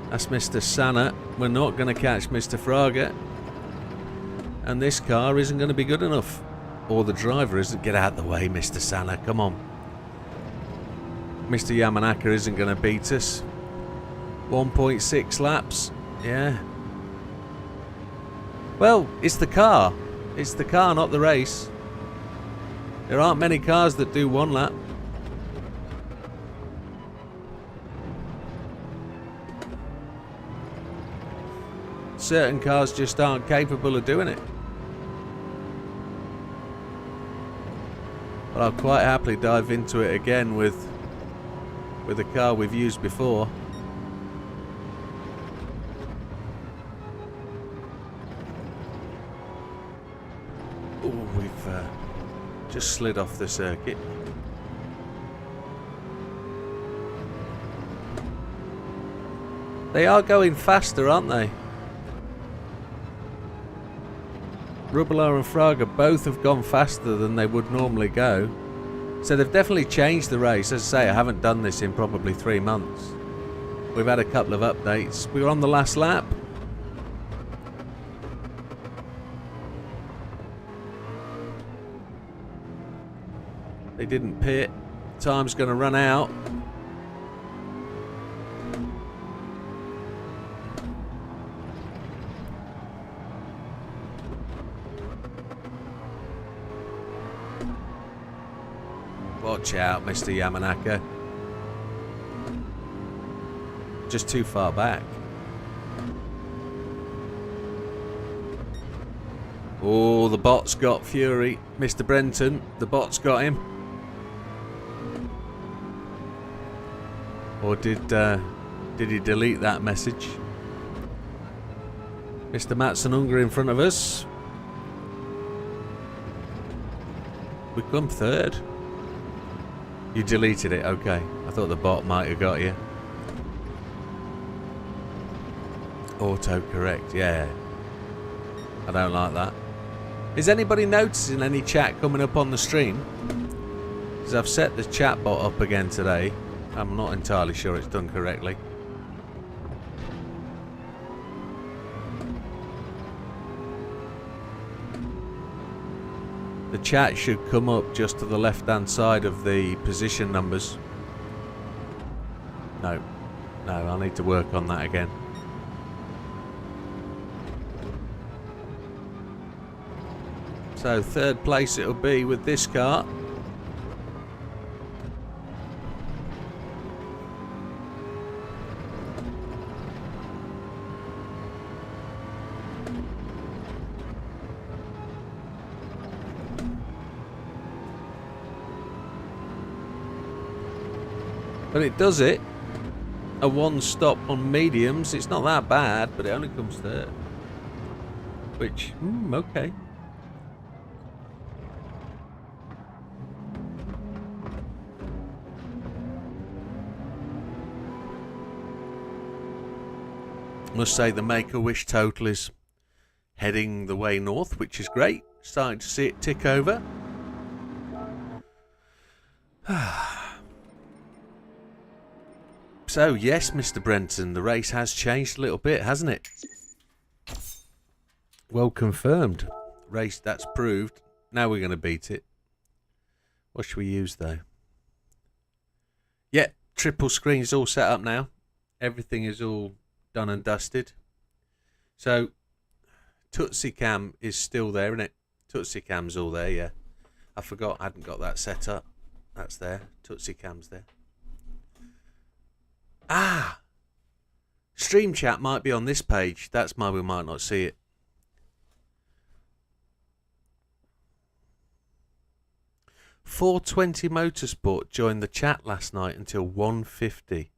That's Mr. Sana. We're not going to catch Mr. Fragger. And this car isn't going to be good enough. Or the driver isn't. Get out of the way, Mr. Sana. Come on. Mr. Yamanaka isn't going to beat us. 1.6 laps. Yeah. Well, it's the car. It's the car, not the race. There aren't many cars that do 1 lap. Certain cars just aren't capable of doing it. But I'll quite happily dive into it again with a car we've used before. Oh, we've just slid off the circuit. They are going faster, aren't they? Rubilar and Fragger both have gone faster than they would normally go. So they've definitely changed the race. As I say, I haven't done this in probably 3 months. We've had a couple of updates. We were on the last lap. They didn't pit. Time's going to run out. Watch out, Mr. Yamanaka. Just too far back. Oh, the bot's got Fury. Mr. Brenton, the bot's got him. Or did he delete that message? Mr. Matsununger in front of us. We come third. You deleted it, okay. I thought the bot might have got you. Autocorrect, yeah. I don't like that. Is anybody noticing any chat coming up on the stream? Because I've set the chat bot up again today. I'm not entirely sure it's done correctly. The chat should come up just to the left hand side of the position numbers. No, I need to work on that again. So third place it'll be with this car. But it does it. A one stop on mediums. It's not that bad, but it only comes third. Which, okay. Must say the Make-A-Wish total is heading the way north, which is great. Starting to see it tick over. So, yes, Mr. Brenton, the race has changed a little bit, hasn't it? Well confirmed. Race, that's proved. Now we're going to beat it. What should we use, though? Yeah, triple screen's all set up now. Everything is all done and dusted. So, Tootsie Cam is still there, isn't it? Tootsie Cam's all there, yeah. I forgot I hadn't got that set up. That's there. Tootsie Cam's there. Ah! Stream chat might be on this page. That's why we might not see it. .420 Motorsport joined the chat last night until 1:50.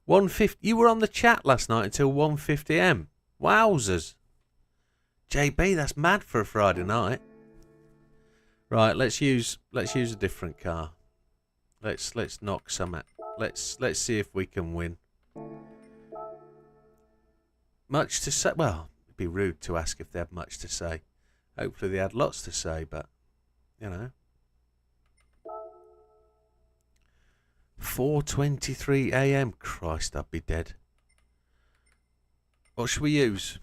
1:50. You were on the chat last night until 1:50 am. Wowzers. JB, that's mad for a Friday night. Right, let's use a different car. Let's knock some at. Let's see if we can win. Much to say? Well, it'd be rude to ask if they had much to say. Hopefully they had lots to say, but you know. 4:23 am. Christ, I'd be dead. What should we use?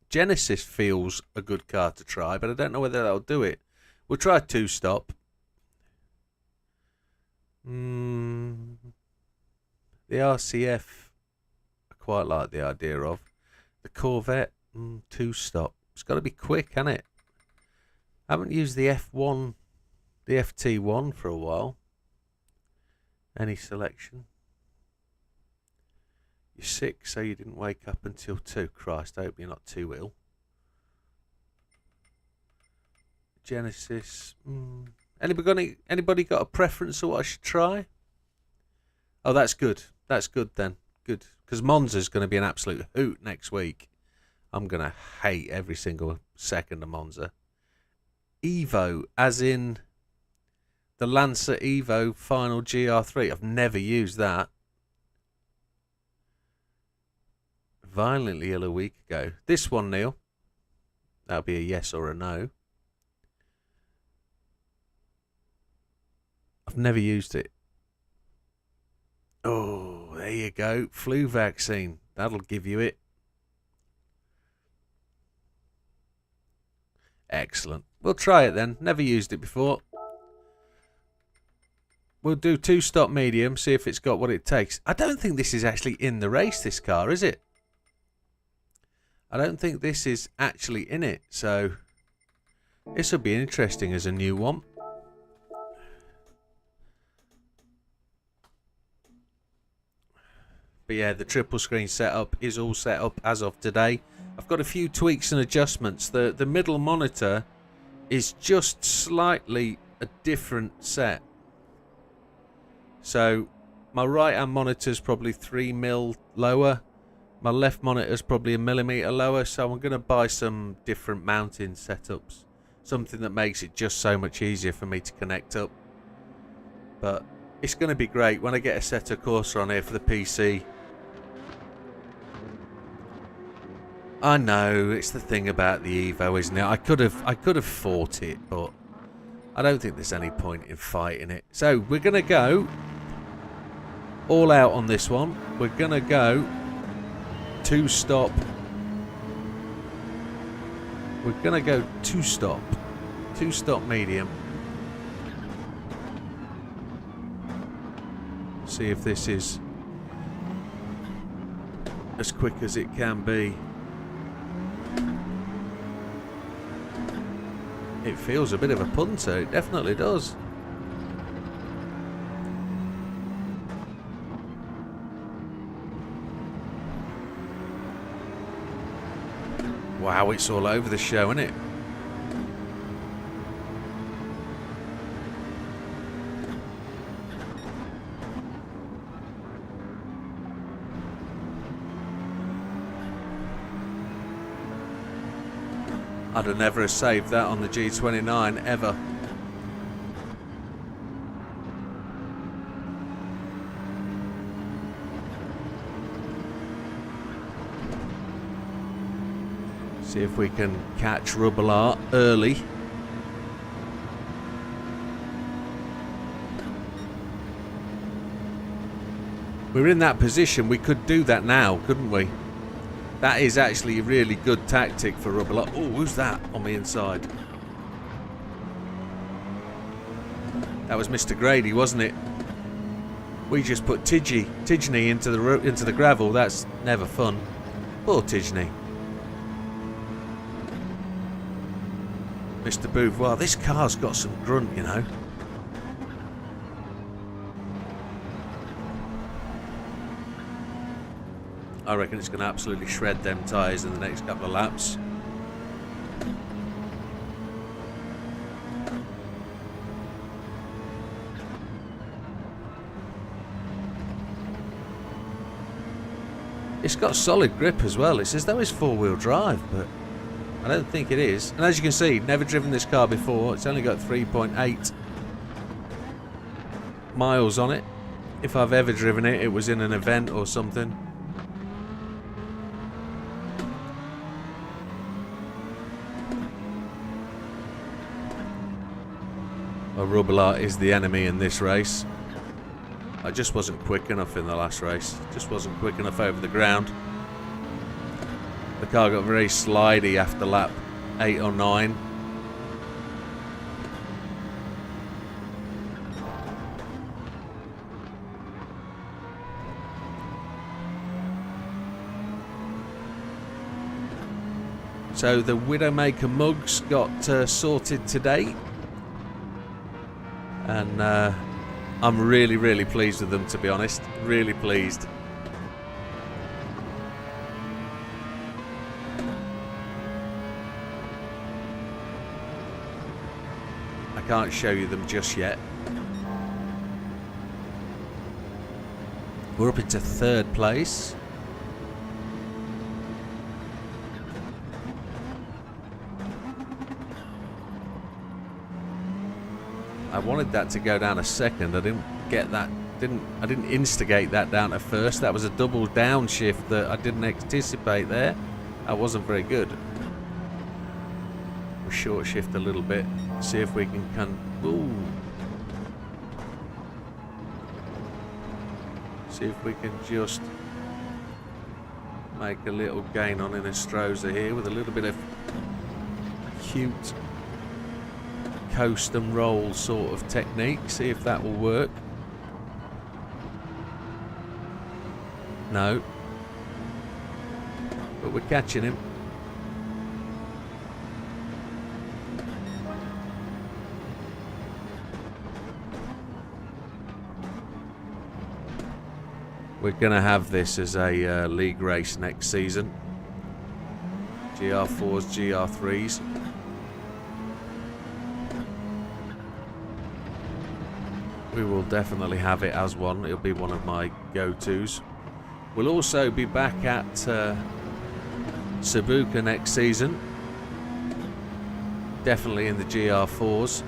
Genesis feels a good car to try, but I don't know whether that'll do it. We'll try two stop. The RCF, I quite like the idea of. The Corvette, two stop. It's got to be quick, hasn't it? I haven't used the F1, the FT1 for a while. Any selection? You're sick, so you didn't wake up until 2. Christ, I hope you're not too ill. Genesis. Anybody got a preference of what I should try? Oh, that's good. That's good then. Good. Because Monza's going to be an absolute hoot next week. I'm going to hate every single second of Monza. Evo, as in the Lancer Evo Final GR3. I've never used that. Violently ill a week ago. This one, Neil. That'll be a yes or a no. I've never used it. Oh, there you go. Flu vaccine. That'll give you it. Excellent. We'll try it then. Never used it before. We'll do two stop medium, see if it's got what it takes. I don't think this is actually in the race, this car, is it? I don't think this is actually in it, so This will be interesting as a new one. But yeah, the triple screen setup is all set up as of today. I've got a few tweaks and adjustments. The middle monitor is just slightly a different set. So my right hand monitor is probably 3mm lower. My left monitor is probably 1mm lower. So I'm going to buy some different mounting setups. Something that makes it just so much easier for me to connect up. But it's going to be great when I get a set of Corsair on here for the PC. I know, it's the thing about the Evo, isn't it? I could have fought it, but I don't think there's any point in fighting it. So we're gonna go all out on this one. We're gonna go two-stop. We're gonna go two-stop medium. See if this is as quick as it can be. It feels a bit of a punter, it definitely does. Wow, it's all over the show, isn't it? I'd have never saved that on the G29 ever. See if we can catch Rubble Art early. We're in that position, we could do that now, couldn't we? That is actually a really good tactic for Rubble Art. Oh, who's that on the inside? That was Mr. Grady, wasn't it? We just put Tidgney into the gravel. That's never fun. Poor Tidgney. Mr. Booth. Well, this car's got some grunt, you know. I reckon it's going to absolutely shred them tyres in the next couple of laps. It's got solid grip as well. It's as though it's four-wheel drive, but I don't think it is. And as you can see, never driven this car before. It's only got 3.8 miles on it. If I've ever driven it, it was in an event or something. Well, Rubble Art is the enemy in this race. I just wasn't quick enough in the last race. Just wasn't quick enough over the ground. The car got very slidey after lap 8 or 9. So the Widdowmaker mugs got sorted today. And I'm really, really pleased with them, to be honest. Really pleased. I can't show you them just yet. We're up into 3rd place. I wanted that to go down a 2nd. I didn't get that. I didn't instigate that down to 1st. That was a double downshift that I didn't anticipate there. That wasn't very good. We'll short shift a little bit. See if we can. Ooh. See if we can just make a little gain on Inestrosa here with a little bit of cute coast and roll sort of technique. See if that will work. No. But we're catching him. We're going to have this as a league race next season. GR4s, GR3s. We will definitely have it as one. It'll be one of my go-tos. We'll also be back at Sabuka next season. Definitely in the GR4s.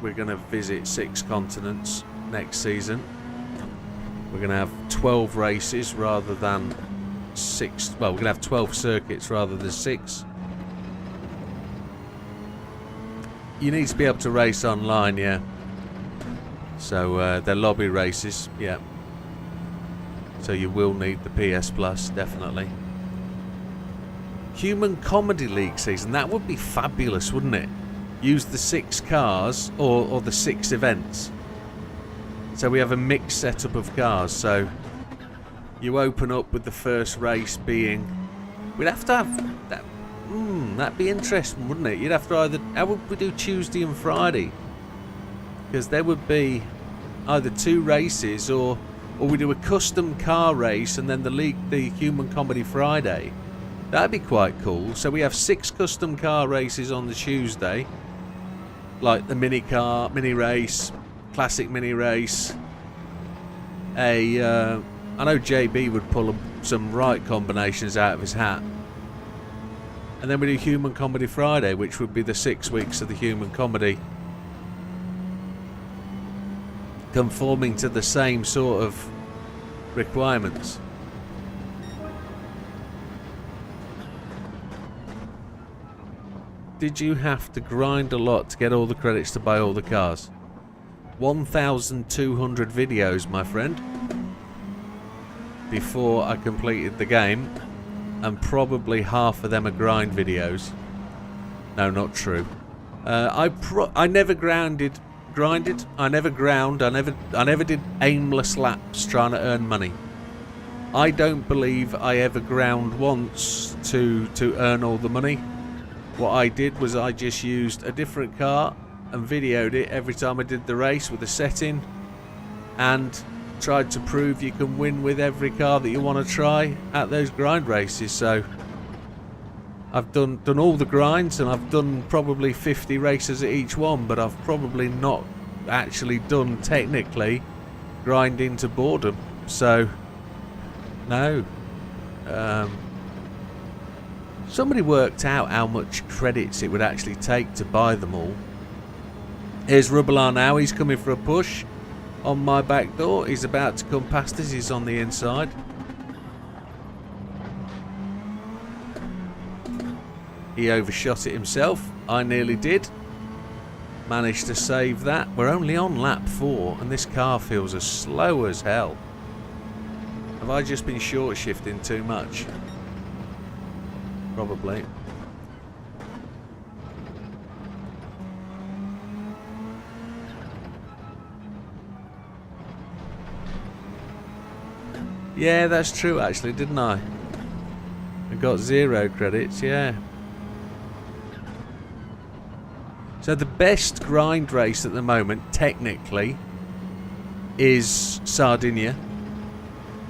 We're going to visit 6 continents next season. We're going to have 12 races rather than 6. Well, we're going to have 12 circuits rather than 6. You need to be able to race online, yeah. So they're lobby races, yeah. So you will need the PS Plus, definitely. Human Comedy League season, that would be fabulous, wouldn't it? Use the 6 cars or the 6 events. So we have a mixed setup of cars. So you open up with the first race being... We'd have to have... that'd be interesting, wouldn't it? You'd have to either... How would we do Tuesday and Friday? Because there would be either 2 races or we do a custom car race and then the Human Comedy Friday. That'd be quite cool. So we have 6 custom car races on the Tuesday. Like the mini race, classic mini race. I know JB would pull some right combinations out of his hat. And then we do Human Comedy Friday, which would be the 6 weeks of the Human Comedy. Conforming to the same sort of requirements. Did you have to grind a lot to get all the credits to buy all the cars? 1,200 videos, my friend, before I completed the game, and probably half of them are grind videos. No, not true. I never grinded. I never ground. I never did aimless laps trying to earn money. I don't believe I ever ground once to earn all the money. What I did was I just used a different car and videoed it every time I did the race with a setting, and tried to prove you can win with every car that you want to try at those grind races. So I've done all the grinds, and I've done probably 50 races at each one, but I've probably not actually done technically grinding to boredom. So no. Somebody worked out how much credits it would actually take to buy them all. Here's Rubelar now. He's coming for a push on my back door. He's about to come past us. He's on the inside. He overshot it himself. I nearly did. Managed to save that. We're only on lap 4 and this car feels as slow as hell. Have I just been short shifting too much? Probably. Yeah, that's true actually, didn't I? I got 0 credits, yeah. So the best grind race at the moment, technically, is Sardinia.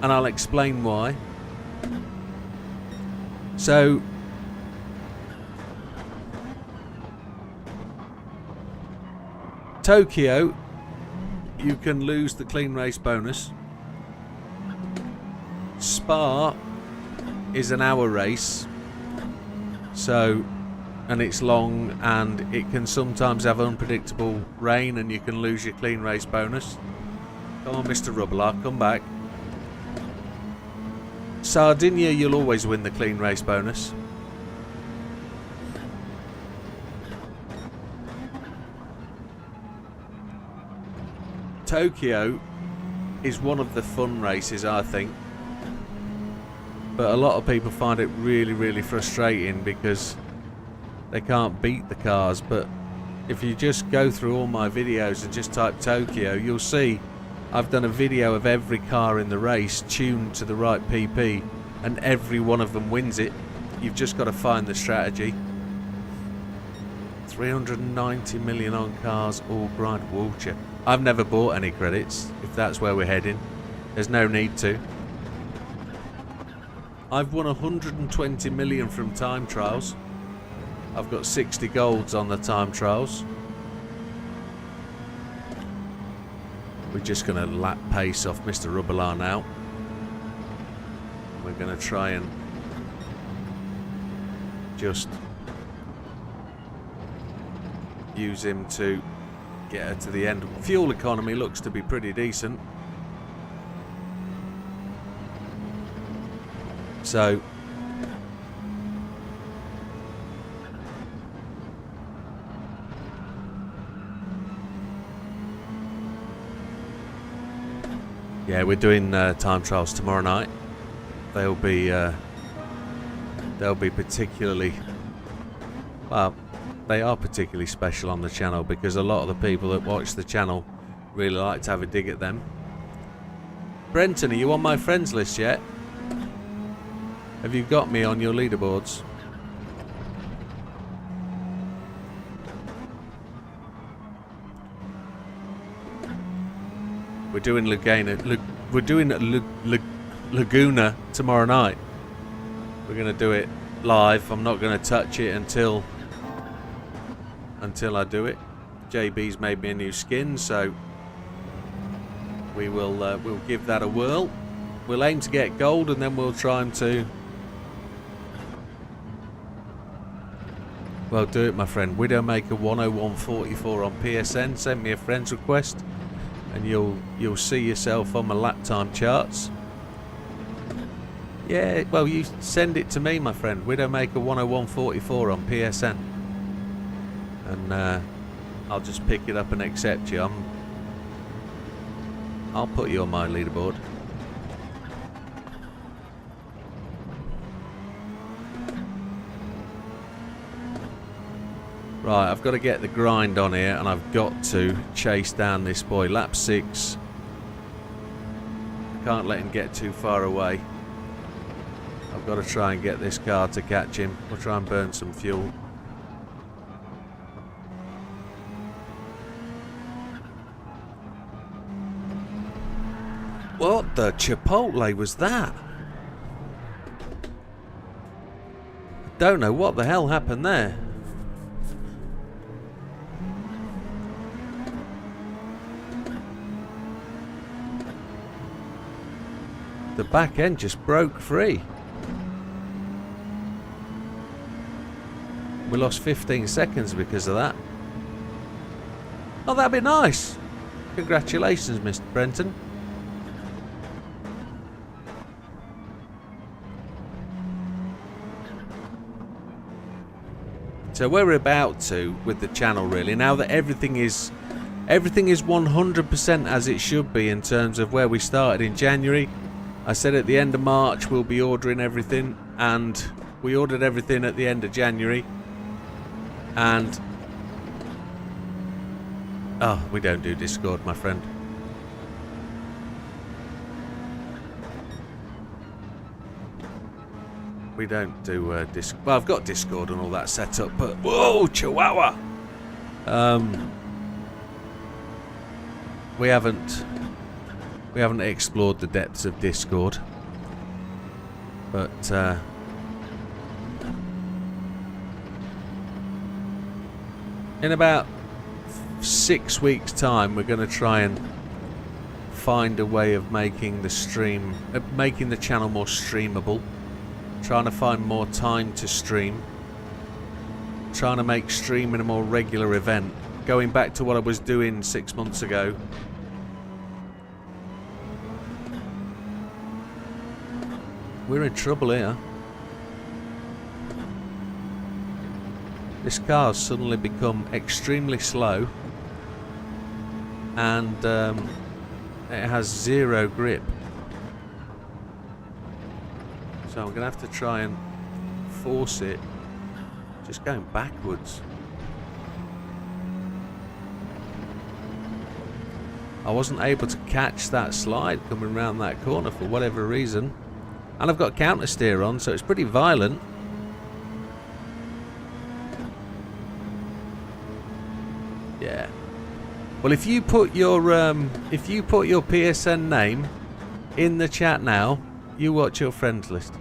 And I'll explain why. So Tokyo, you can lose the clean race bonus. Spa is an hour race, so, and it's long, and it can sometimes have unpredictable rain and you can lose your clean race bonus. Come on, Mr. Rubelar, come back. Sardinia, you'll always win the clean race bonus. Tokyo is one of the fun races, I think, but a lot of people find it really, really frustrating because they can't beat the cars. But if you just go through all my videos and just type Tokyo, you'll see I've done a video of every car in the race tuned to the right PP, and every one of them wins it. You've just got to find the strategy. 3 390 million on cars, all grind Wiltshire. I've never bought any credits, if that's where we're heading. There's no need to. I've won 120 million from time trials. I've got 60 golds on the time trials. We're just going to lap pace off Mr. Rubbelaar now. We're going to try and just use him to get her to the end. Fuel economy looks to be pretty decent. So yeah, we're doing time trials tomorrow night. They'll be particularly, well, they are particularly special on the channel because a lot of the people that watch the channel really like to have a dig at them. Brenton, are you on my friends list yet? Have you got me on your leaderboards? We're doing Laguna tomorrow night. We're going to do it live. I'm not going to touch it until I do it. JB's made me a new skin, so we will we'll give that a whirl. We'll aim to get gold, and then we'll try to. Well, do it, my friend. Widdowmaker 10144 on PSN. Send me a friend's request, and you'll see yourself on my lap time charts. Yeah, well, you send it to me, my friend. Widdowmaker 10144 on PSN, and I'll just pick it up and accept you. I'll put you on my leaderboard. Right, I've got to get the grind on here, and I've got to chase down this boy. Lap 6. I can't let him get too far away. I've got to try and get this car to catch him. We'll try and burn some fuel. What the Chipotle was that? Don't know what the hell happened there. The back end just broke free. We lost 15 seconds because of that. Oh, that'd be nice. Congratulations, Mr. Brenton. So we're about to with the channel, really, now that everything is 100% as it should be in terms of where we started in January. I said at the end of March we'll be ordering everything, and we ordered everything at the end of January. And oh, we don't do Discord, my friend. We don't do Discord. Well, I've got Discord and all that set up, but whoa, Chihuahua! We haven't explored the depths of Discord, but in about 6 weeks' time, we're going to try and find a way of making the channel more streamable. Trying to find more time to stream. Trying to make streaming a more regular event. Going back to what I was doing 6 months ago. We're in trouble here. This car's suddenly become extremely slow, and it has zero grip. So I'm going to have to try and force it, just going backwards. I wasn't able to catch that slide coming around that corner for whatever reason. And I've got counter steer on, so it's pretty violent. Well, if you put your PSN name in the chat now, you watch your friends list.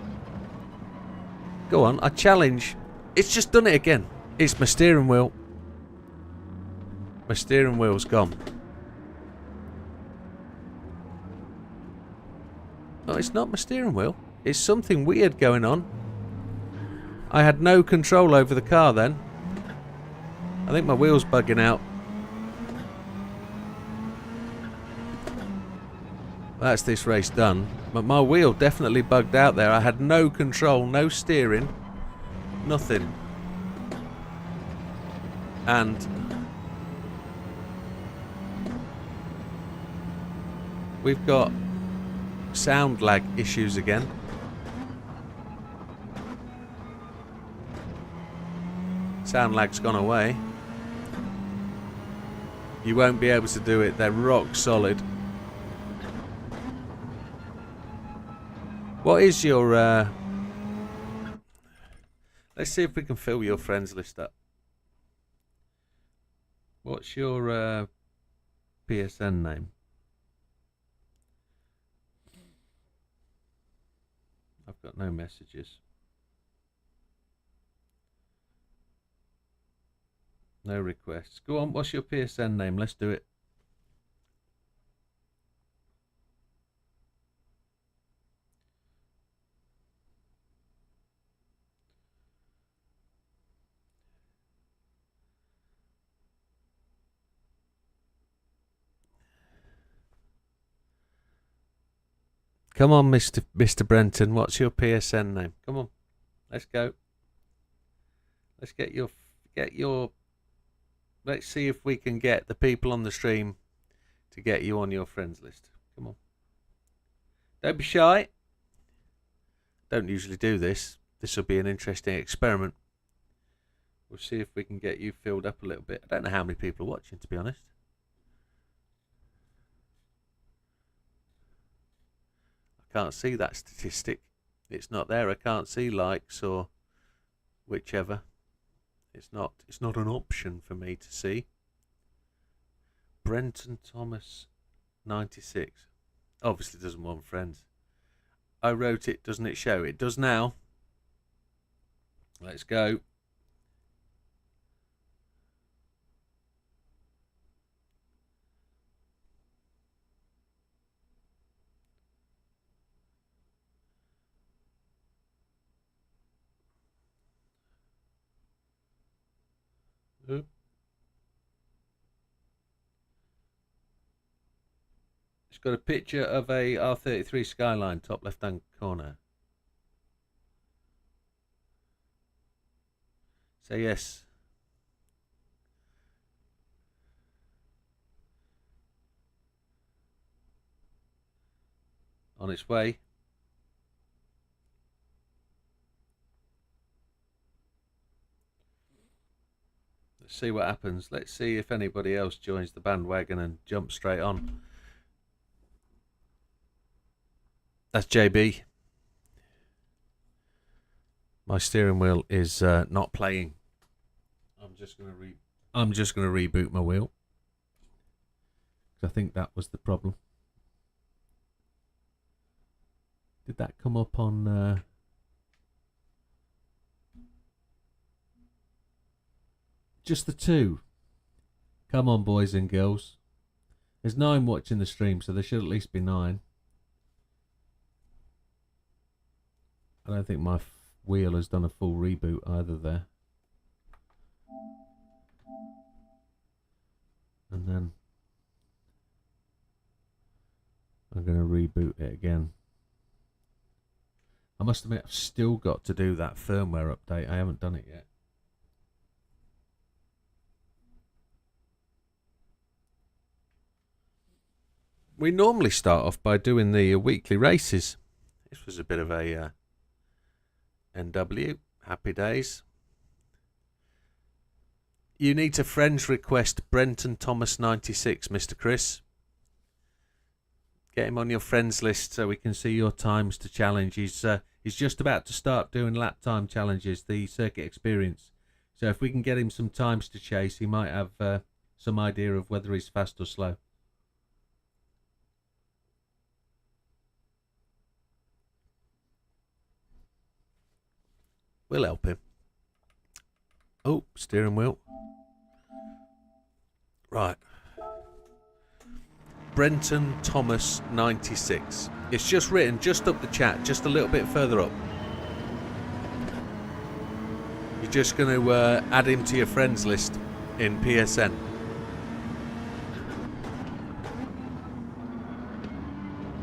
Go on, I challenge. It's just done it again. It's my steering wheel. My steering wheel's gone. No, it's not my steering wheel. It's something weird going on. I had no control over the car then. I think my wheel's bugging out. That's this race done. But my wheel definitely bugged out there. I had no control, no steering, nothing. And we've got sound lag issues again. Sound lag's gone away. You won't be able to do it. They're rock solid. What is your let's see if we can fill your friends list up. What's your PSN name? I've got no messages. No requests. Go on, what's your PSN name? Let's do it. Come on, Mr. Brenton. What's your PSN name? Come on, let's go. Let's get your. Let's see if we can get the people on the stream to get you on your friends list. Come on. Don't be shy. Don't usually do this. This will be an interesting experiment. We'll see if we can get you filled up a little bit. I don't know how many people are watching, to be honest. Can't see that statistic. It's not there. I can't see likes or whichever. It's not an option for me to see. Brenton Thomas 96 obviously doesn't want friends. I wrote it, doesn't it show? It does now. Let's go. It's got a picture of a R33 Skyline, top left hand corner. Say yes. On its way. See what happens. Let's see if anybody else joins the bandwagon and jumps straight on. That's JB. My steering wheel is not playing. I'm just gonna reboot my wheel. I think that was the problem. Did that come up on? Just the two. Come on, boys and girls. There's 9 watching the stream, so there should at least be 9. I don't think my wheel has done a full reboot either there. And then I'm going to reboot it again. I must admit, I've still got to do that firmware update. I haven't done it yet. We normally start off by doing the weekly races. This was a bit of a NW. Happy days. You need to friends request Brenton Thomas 96, Mr. Chris. Get him on your friends list so we can see your times to challenge. He's just about to start doing lap time challenges, the circuit experience. So if we can get him some times to chase, he might have some idea of whether he's fast or slow. We'll help him. Oh, steering wheel. Right. Brenton Thomas 96. It's just written just up the chat, just a little bit further up. You're just going to add him to your friends list in PSN.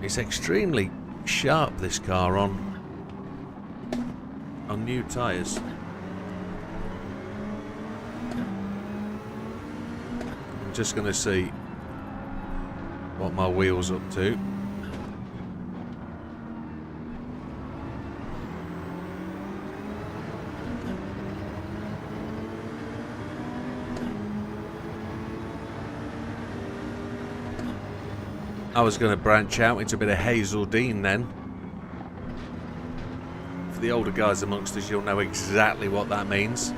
It's extremely sharp, this car, on new tyres. I'm just going to see what my wheel's up to. I was going to branch out into a bit of Hazeldean then. For the older guys amongst us, you'll know exactly what that means.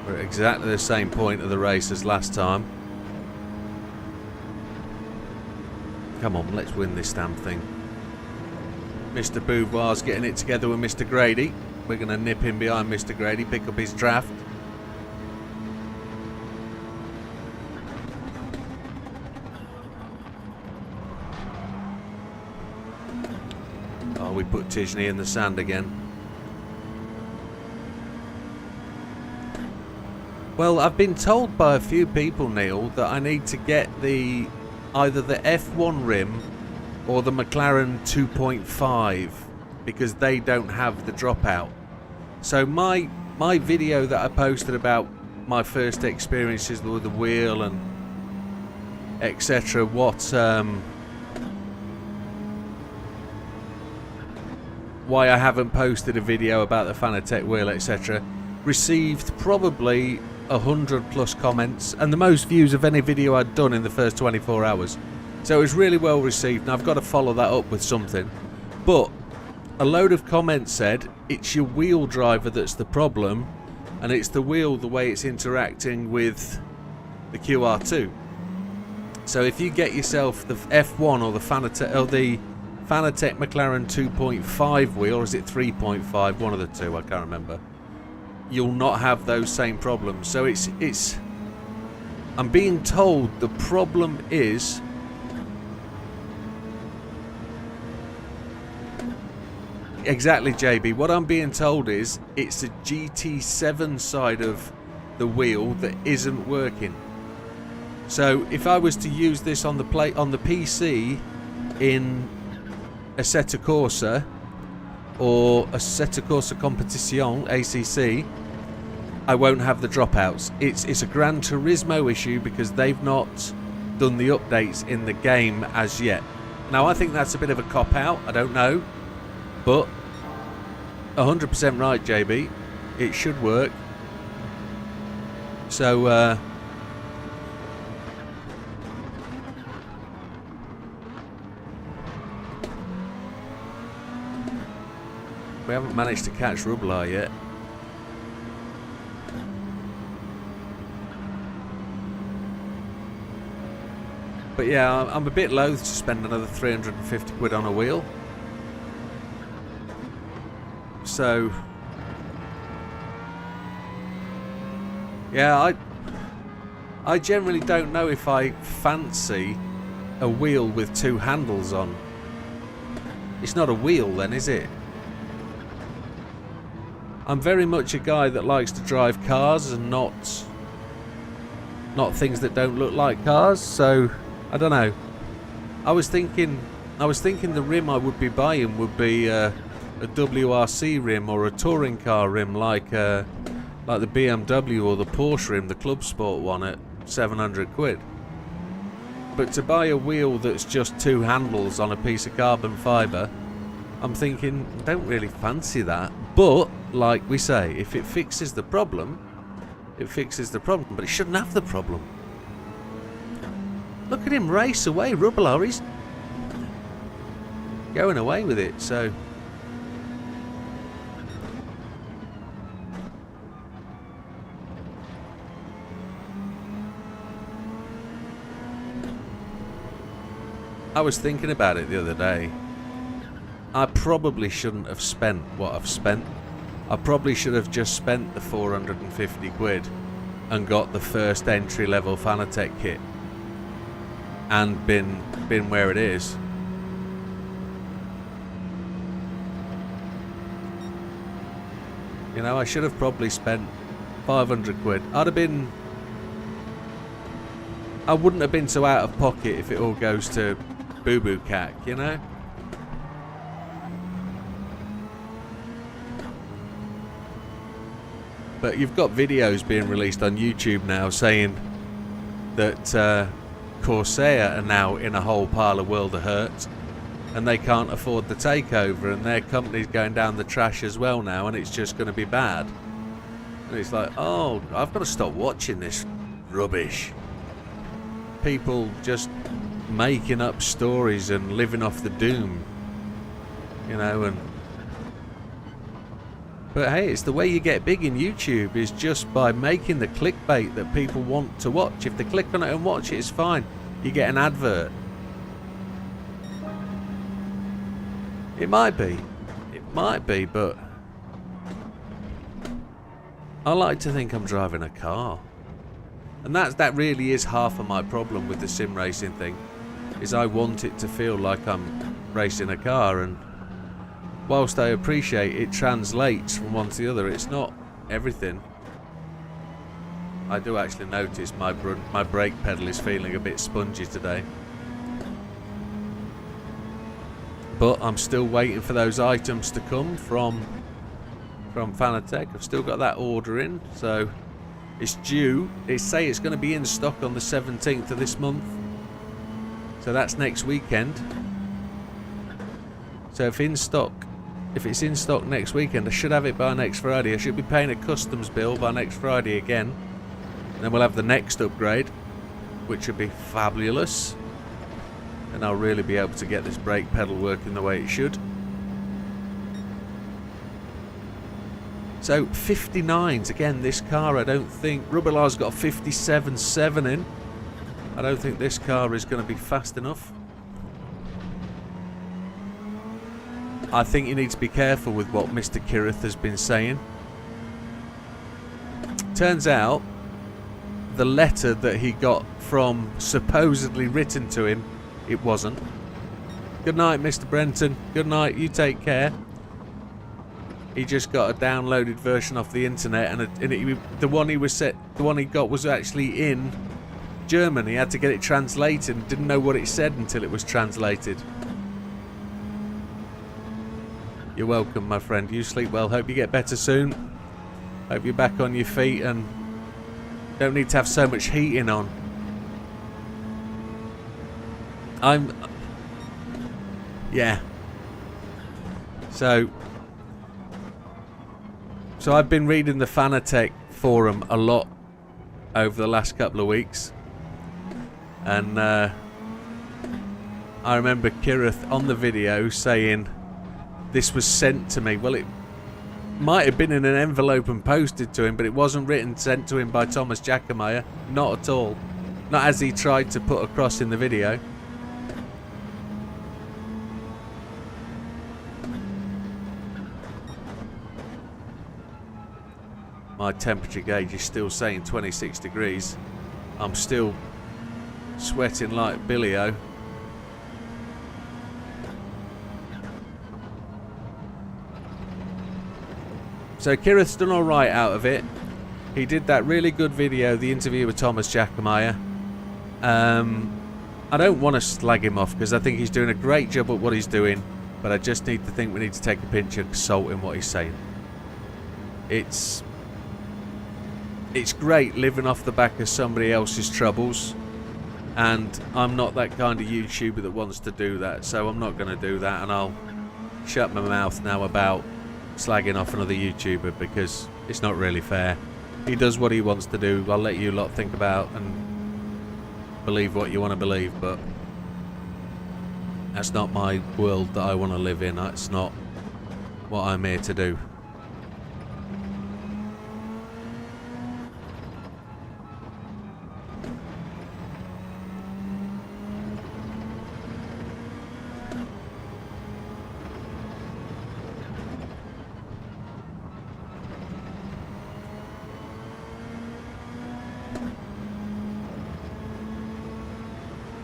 We're at exactly the same point of the race as last time. Come on, let's win this damn thing. Mr. Bouvoir's getting it together with Mr. Grady. We're going to nip in behind Mr. Grady, pick up his draft. Oh, we put Tisney in the sand again. Well, I've been told by a few people, Neil, that I need to get either the F1 rim or the McLaren 2.5 because they don't have the dropout. So my video that I posted about my first experiences with the wheel and etc. Why I haven't posted a video about the Fanatec wheel, etc. received probably 100 plus comments and the most views of any video I'd done in the first 24 hours. So it was really well received, and I've got to follow that up with something. But a load of comments said it's your wheel driver that's the problem, and it's the wheel, the way it's interacting with the QR2. So if you get yourself the F1 or the Fanatec McLaren 2.5 wheel, or is it 3.5? One of the two, I can't remember. You'll not have those same problems. So it's. I'm being told the problem is. Exactly, JB. What I'm being told is it's the GT7 side of the wheel that isn't working. So if I was to use this on the PC in Assetto Corsa or Assetto Corsa Competition ACC, I won't have the dropouts. It's a Gran Turismo issue because they've not done the updates in the game as yet. Now I think that's a bit of a cop out. I don't know. But 100% right, JB. It should work. So we haven't managed to catch Rublar yet. But yeah, I'm a bit loath to spend another 350 quid on a wheel. So, yeah, I generally don't know if I fancy a wheel with two handles on. It's not a wheel then, is it? I'm very much a guy that likes to drive cars and not things that don't look like cars, so I don't know. I was thinking the rim I would be buying would be a WRC rim or a touring car rim like the BMW or the Porsche rim, the Club Sport one at 700 quid. But to buy a wheel that's just two handles on a piece of carbon fibre, I'm thinking, don't really fancy that. But, like we say, if it fixes the problem, it fixes the problem. But it shouldn't have the problem. Look at him race away, Rublar. going away with it, so... I was thinking about it the other day. I probably shouldn't have spent what I've spent. I probably should have just spent the 450 quid and got the first entry level Fanatec kit and been where it is. You know, I should have probably spent 500 quid. I wouldn't have been so out of pocket if it all goes to Boo Boo Cack, you know? But you've got videos being released on YouTube now saying that Corsair are now in a whole pile of world of hurt and they can't afford the takeover and their company's going down the trash as well now and it's just going to be bad. And it's like, oh, I've got to stop watching this rubbish. People just making up stories and living off the doom, you know, and but hey, it's the way you get big in YouTube, is just by making the clickbait that people want to watch. If they click on it and watch it, it's fine. You get an advert. It might be, but I like to think I'm driving a car. And that really is half of my problem with the sim racing thing, is I want it to feel like I'm racing a car, and whilst I appreciate it translates from one to the other, it's not everything. I do actually notice my brake pedal is feeling a bit spongy today. But I'm still waiting for those items to come from Fanatec. I've still got that order in, so it's due. They say it's going to be in stock on the 17th of this month. So that's next weekend. So if it's in stock next weekend, I should have it by next Friday. I should be paying a customs bill by next Friday again. And then we'll have the next upgrade, which would be fabulous. And I'll really be able to get this brake pedal working the way it should. So 59s, again, this car, I don't think... Rubilar's got a 57.7 in. I don't think this car is going to be fast enough. I think you need to be careful with what Mr. Kirith has been saying. Turns out, the letter that he got from supposedly written to him, it wasn't. Good night, Mr. Brenton. Good night. You take care. He just got a downloaded version off the internet, and the one he got was actually in German. He had to get it translated and didn't know what it said until it was translated. You're welcome, my friend. You sleep well. Hope you get better soon. Hope you're back on your feet and don't need to have so much heating on. Yeah. So I've been reading the Fanatec forum a lot over the last couple of weeks. And I remember Kirith on the video saying this was sent to me. Well, it might have been in an envelope and posted to him, but it wasn't sent to him by Thomas Jackemeyer. Not at all. Not as he tried to put across in the video. My temperature gauge is still saying 26 degrees. I'm still sweating like Billy-O. So Kirith's done alright out of it. He did that really good video, the interview with Thomas Jackemeyer. I don't want to slag him off because I think he's doing a great job at what he's doing, but I just need to think we need to take a pinch of salt in what he's saying. It's great living off the back of somebody else's troubles, and I'm not that kind of YouTuber that wants to do that, so I'm not going to do that, and I'll shut my mouth now about slagging off another YouTuber because it's not really fair. He does what he wants to do. I'll let you lot think about and believe what you want to believe, but That's not my world that I want to live in. That's not what I'm here to do.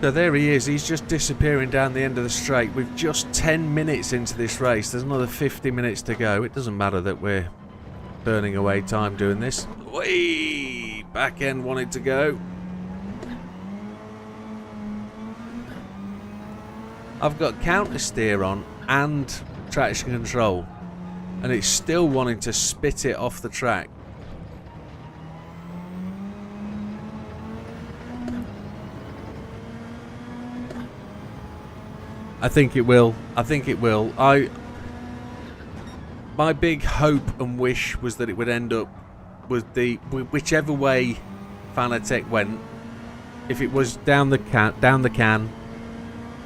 So there he is, he's just disappearing down the end of the straight. We've just 10 minutes into this race. There's another 50 minutes to go. It doesn't matter that we're burning away time doing this. Whee! Back end wanted to go. I've got counter steer on and traction control, and it's still wanting to spit it off the track. I think it will. I think it will. My big hope and wish was that it would end up with whichever way Fanatec went. If it was down the can,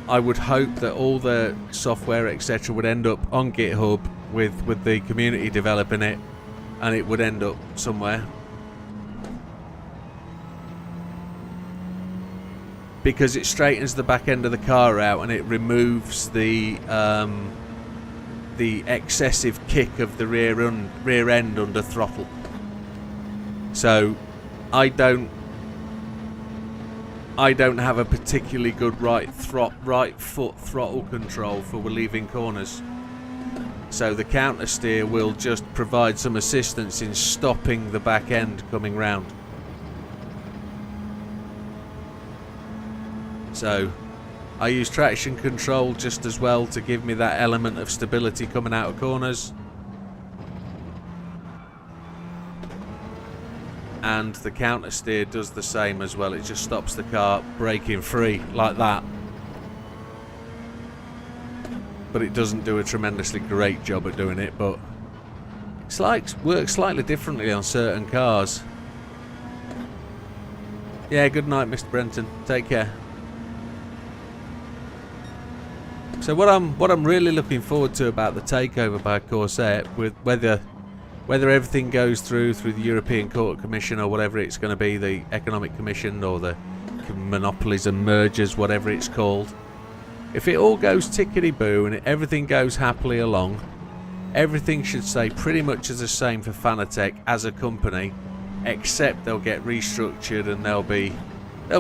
I would hope that all the software etc. would end up on GitHub with the community developing it, and it would end up somewhere. Because it straightens the back end of the car out and it removes the excessive kick of the rear end under throttle. So I don't have a particularly good right foot throttle control for leaving corners. So the counter steer will just provide some assistance in stopping the back end coming round. So I use traction control just as well to give me that element of stability coming out of corners. And the counter steer does the same as well. It just stops the car braking free like that. But it doesn't do a tremendously great job at doing it, but it's like works slightly differently on certain cars. Yeah, good night, Mr. Brenton. Take care. So what I'm really looking forward to about the takeover by Corsair, with whether everything goes through the European Court Commission or whatever it's going to be, the Economic Commission or the Monopolies and Mergers, whatever it's called. If it all goes tickety-boo and everything goes happily along, everything should stay pretty much as the same for Fanatec as a company, except they'll get restructured and there'll be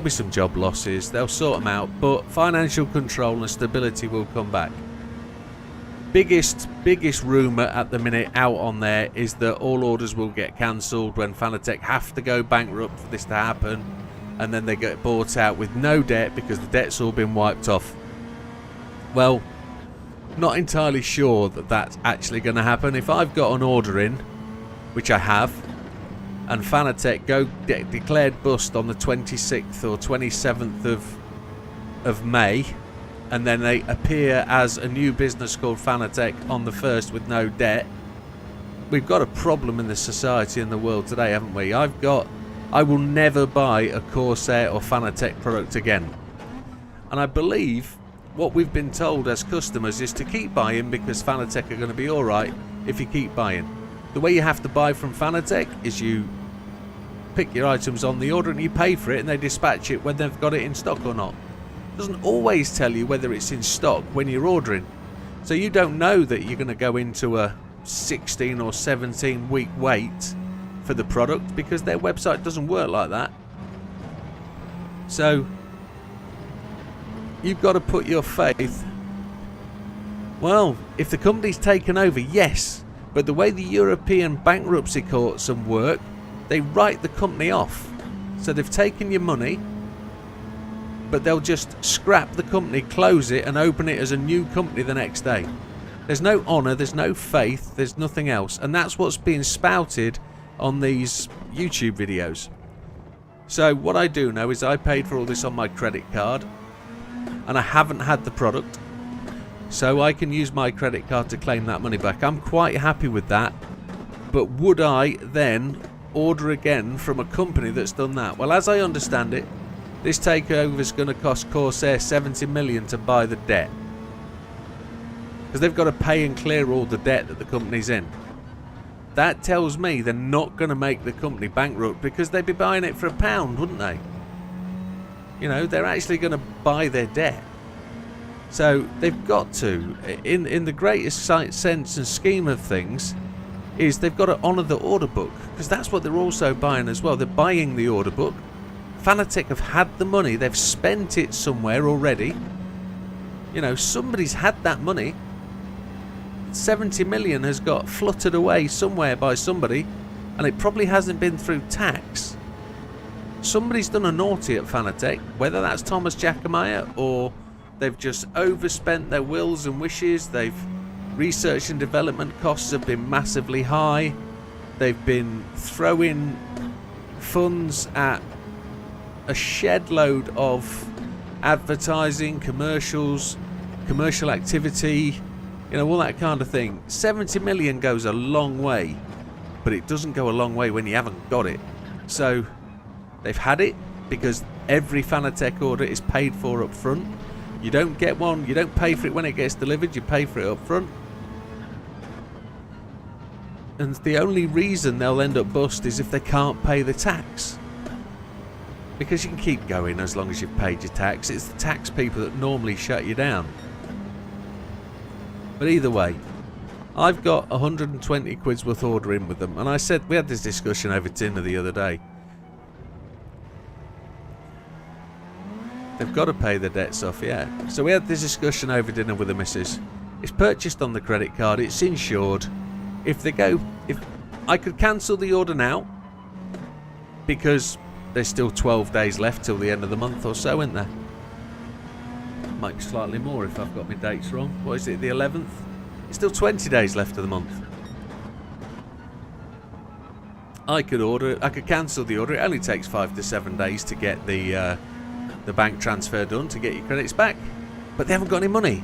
some job losses. They'll sort them out, but financial control and stability will come back. Biggest rumour at the minute out on there is that all orders will get cancelled when Fanatec have to go bankrupt for this to happen, and then they get bought out with no debt because the debt's all been wiped off. Well, not entirely sure that that's actually going to happen. If I've got an order in, which I have, and Fanatec go declared bust on the 26th or 27th of May, and then they appear as a new business called Fanatec on the 1st with no debt, we've got a problem in the society and the world today, haven't we? I will never buy a Corsair or Fanatec product again. And I believe what we've been told as customers is to keep buying because Fanatec are going to be alright if you keep buying. The way you have to buy from Fanatec is you pick your items on the order and you pay for it and they dispatch it when they've got it in stock or not. It doesn't always tell you whether it's in stock when you're ordering. So you don't know that you're going to go into a 16 or 17 week wait for the product because their website doesn't work like that. So you've got to put your faith. Well, if the company's taken over, yes, but the way the European bankruptcy courts work, they write the company off. So they've taken your money, but they'll just scrap the company, close it and open it as a new company the next day. There's no honour, there's no faith, there's nothing else, and that's what's being spouted on these YouTube videos. So what I do know is I paid for all this on my credit card and I haven't had the product, so I can use my credit card to claim that money back. I'm quite happy with that, but would I then order again from a company that's done that? Well, as I understand it, this takeover is going to cost Corsair 70 million to buy the debt. because they've got to pay and clear all the debt that the company's in. That tells me they're not going to make the company bankrupt, because they'd be buying it for £1, wouldn't they? You know, they're actually going to buy their debt. So they've got to, in the greatest sense and scheme of things, is they've got to honour the order book, because that's what they're also buying as well. They're buying the order book. Fanatec have had the money. They've spent it somewhere already. You know, somebody's had that money. 70 million has got fluttered away somewhere by somebody, and it probably hasn't been through tax. Somebody's done a naughty at Fanatec, whether that's Thomas Jackamaya or they've just overspent their wills and wishes. They've research and development costs have been massively high. They've been throwing funds at a shed load of advertising, commercials, commercial activity, you know, all that kind of thing. 70 million goes a long way, but it doesn't go a long way when you haven't got it. So they've had it, because every Fanatec order is paid for up front. You don't get one, you don't pay for it when it gets delivered, you pay for it up front. And the only reason they'll end up bust is if they can't pay the tax. Because you can keep going as long as you've paid your tax. It's the tax people that normally shut you down. But either way, I've got 120 quid's worth order in with them. And I said, we had this discussion over dinner the other day. They've got to pay the debts off, yeah. So we had this discussion over dinner with the missus. It's purchased on the credit card. It's insured. If I could cancel the order now, because there's still 12 days left till the end of the month or so, isn't there? Might be slightly more if I've got my dates wrong. What is it, the 11th? It's still 20 days left of the month. I could cancel the order. It only takes 5 to 7 days to get the bank transfer done to get your credits back. But they haven't got any money.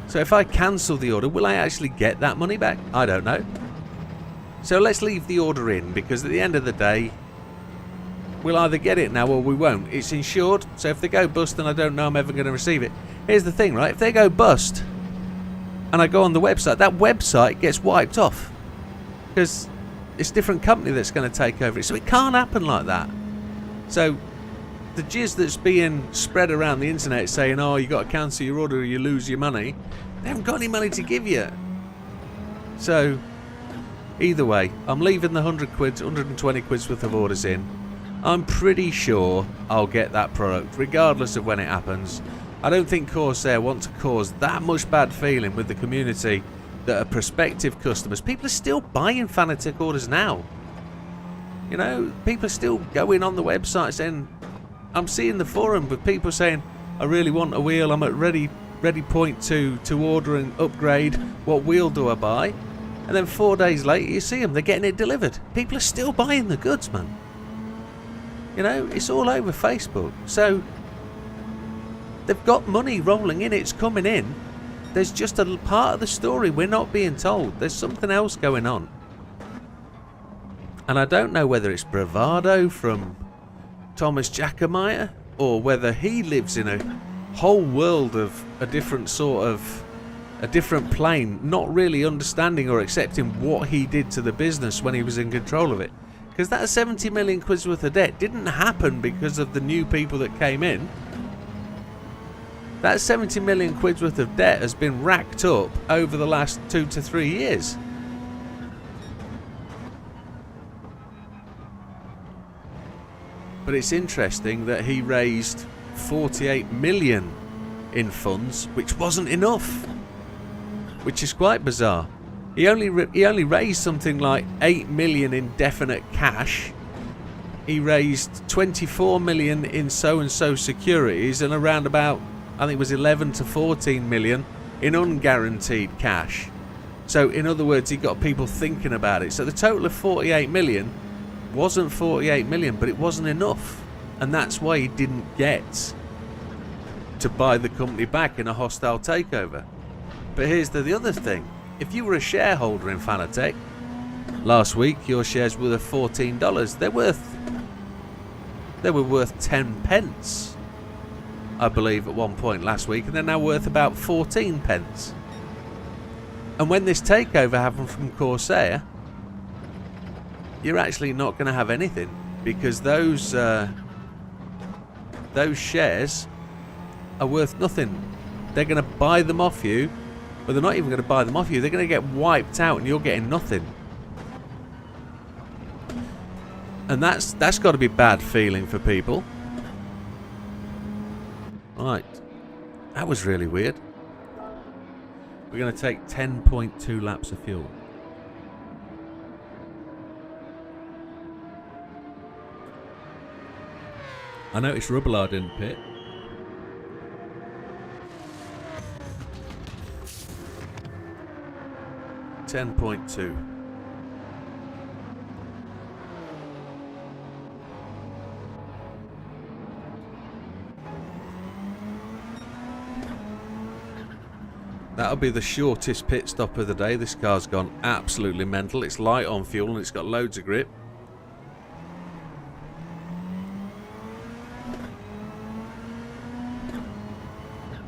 So if I cancel the order, will I actually get that money back? I don't know. So let's leave the order in, because at the end of the day, we'll either get it now or we won't. It's insured, so if they go bust, then I don't know I'm ever going to receive it. Here's the thing, right? If they go bust and I go on the website, that website gets wiped off, because it's a different company that's going to take over it. So it can't happen like that. So the jizz that's being spread around the internet saying, oh, you got to cancel your order or you lose your money, they haven't got any money to give you. So either way, I'm leaving the 120 quid's worth of orders in. I'm pretty sure I'll get that product regardless of when it happens. I don't think Corsair want to cause that much bad feeling with the community that are prospective customers. People are still buying Fanatec orders now. You know, people are still going on the website saying, I'm seeing the forum with people saying, I really want a wheel, I'm at ready point to order and upgrade, what wheel do I buy? And then 4 days later you see them, they're getting it delivered. People are still buying the goods, man. You know, it's all over Facebook. So they've got money rolling in, it's coming in. There's just a part of the story we're not being told. There's something else going on. And I don't know whether it's bravado from Thomas Jackamaya, or whether he lives in a whole world of a different plane, not really understanding or accepting what he did to the business when he was in control of it. Because that 70 million quid's worth of debt didn't happen because of the new people that came in. That 70 million quid's worth of debt has been racked up over the last 2 to 3 years. But it's interesting that he raised 48 million in funds, which wasn't enough, which is quite bizarre. He only raised something like 8 million in definite cash. He raised 24 million in so-and-so securities, and around about, I think it was 11 to 14 million in unguaranteed cash. So in other words, he got people thinking about it. So the total of 48 million wasn't 48 million, but it wasn't enough, and that's why he didn't get to buy the company back in a hostile takeover. But here's the other thing. If you were a shareholder in Fanatec last week, your shares were worth $14. They were worth 10 pence, I believe, at one point last week, and they're now worth about 14 pence. And when this takeover happened from Corsair, you're actually not going to have anything, because those shares are worth nothing. They're going to buy them off you, but they're not even going to buy them off you. They're going to get wiped out, and you're getting nothing. And that's got to be bad feeling for people. Right, that was really weird. We're going to take 10.2 laps of fuel. I noticed Rubbelar didn't pit. $10.2. That'll be the shortest pit stop of the day. This car's gone absolutely mental. It's light on fuel and it's got loads of grip.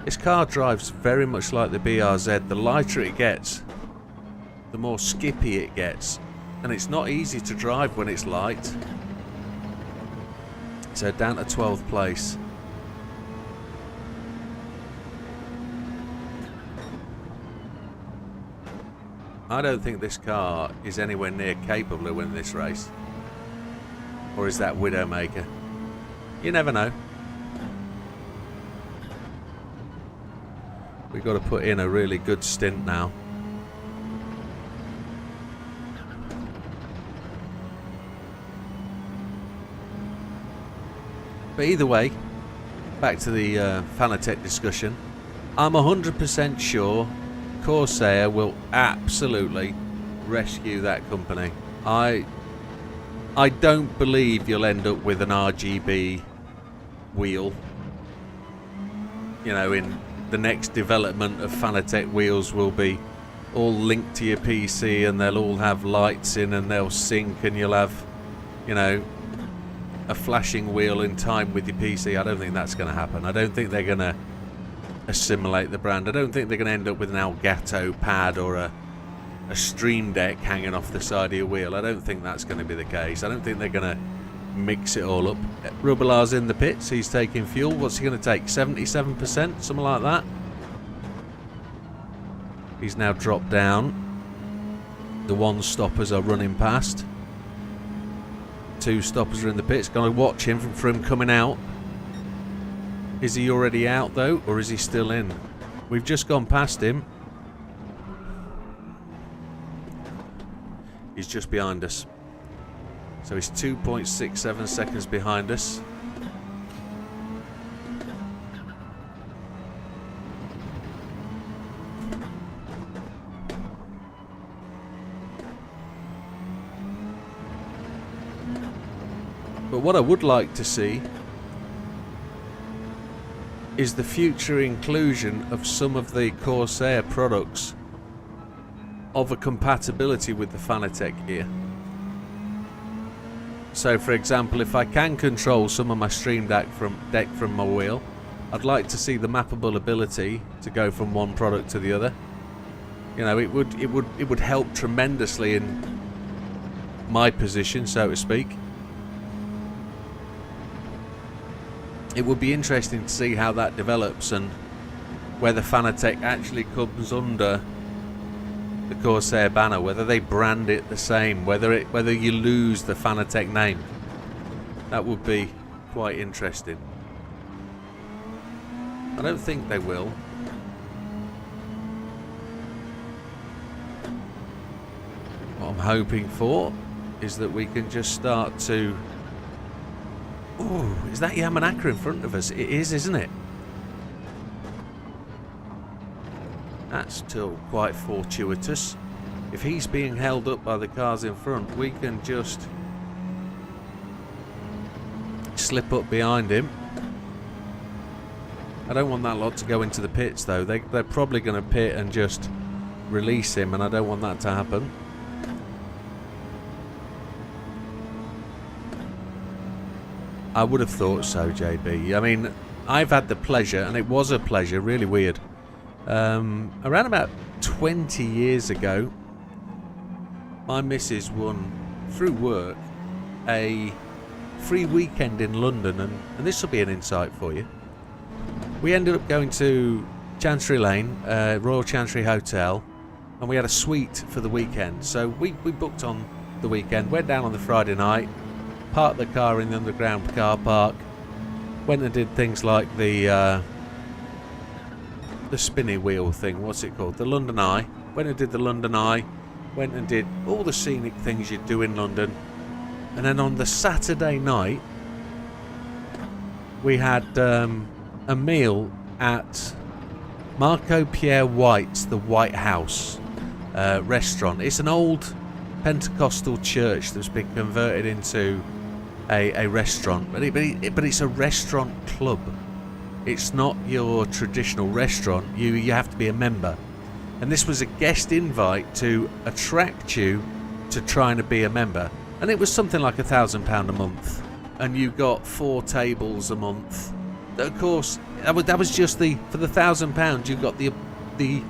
This car drives very much like the BRZ. The lighter it gets, the more skippy it gets. And it's not easy to drive when it's light. So down to 12th place. I don't think this car is anywhere near capable of winning this race. Or is that Widdowmaker? You never know. We've got to put in a really good stint now. But either way, back to the Fanatec discussion. I'm 100% sure Corsair will absolutely rescue that company. I don't believe you'll end up with an RGB wheel. You know, in the next development of Fanatec wheels will be all linked to your PC and they'll all have lights in and they'll sync and you'll have, you know, a flashing wheel in time with your PC. I don't think that's going to happen. I don't think they're going to assimilate the brand. I don't think they're going to end up with an Elgato pad or a Stream Deck hanging off the side of your wheel. I don't think that's going to be the case. I don't think they're going to mix it all up. Rubbelar's in the pits. He's taking fuel. What's he going to take? 77%? Something like that. He's now dropped down. The one stoppers are running past. Two stoppers are in the pits. Going to watch him for him coming out. Is he already out though, or is he still in? We've just gone past him. He's just behind us. So he's 2.67 seconds behind us. But what I would like to see is the future inclusion of some of the Corsair products of a compatibility with the Fanatec gear. So for example, if I can control some of my Stream Deck from my wheel, I'd like to see the mappable ability to go from one product to the other. You know, it would help tremendously in my position, so to speak. It would be interesting to see how that develops and whether Fanatec actually comes under the Corsair banner, whether they brand it the same, whether you lose the Fanatec name. That would be quite interesting. I don't think they will. What I'm hoping for is that we can just start to... Ooh, is that Yamanaka in front of us? It is, isn't it? That's still quite fortuitous. If he's being held up by the cars in front, we can just slip up behind him. I don't want that lot to go into the pits though. They're probably going to pit and just release him, and I don't want that to happen. I would have thought so, JB. I mean, I've had the pleasure, and it was a pleasure, really weird. Around about 20 years ago, my missus won, through work, a free weekend in London, and this will be an insight for you. We ended up going to Chancery Lane, Royal Chancery Hotel, and we had a suite for the weekend. So we booked on the weekend, went down on the Friday night, parked the car in the underground car park, went and did things like the spinny wheel thing, what's it called? The London Eye. Went and did the London Eye, went and did all the scenic things you do in London. And then on the Saturday night, we had a meal at Marco Pierre White's The White House restaurant. It's an old Pentecostal church that's been converted into a restaurant, but it's a restaurant club. It's not your traditional restaurant. You have to be a member, and this was a guest invite to attract you to trying to be a member, and it was something like £1,000 a month, and you got 4 tables a month. Of course, that was just for the £1,000 you got the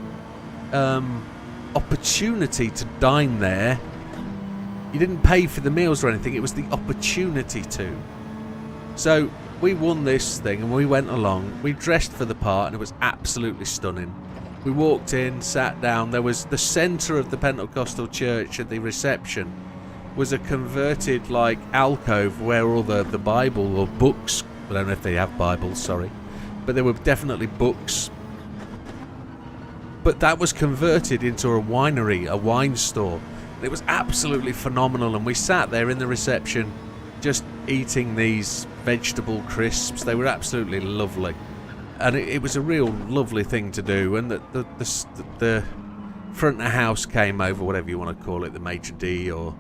opportunity to dine there. You didn't pay for the meals or anything, it was the opportunity to. So we won this thing and we went along. We dressed for the part and it was absolutely stunning. We walked in, sat down. There was the centre of the Pentecostal church at the reception was a converted like alcove where all the Bible or books, I don't know if they have Bibles, sorry, but there were definitely books. But that was converted into a winery, a wine store. It was absolutely phenomenal, and we sat there in the reception just eating these vegetable crisps. They were absolutely lovely, and it was a real lovely thing to do. And the front of house came over, whatever you want to call it, the maitre d' or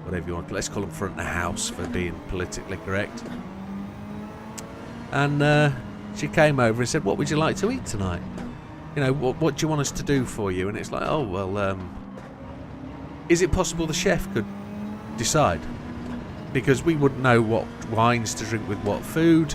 whatever you want. Let's call them front of house for being politically correct. And she came over and said, "What would you like to eat tonight? You know, what do you want us to do for you?" And it's like, oh well. Is it possible the chef could decide? Because we wouldn't know what wines to drink with what food.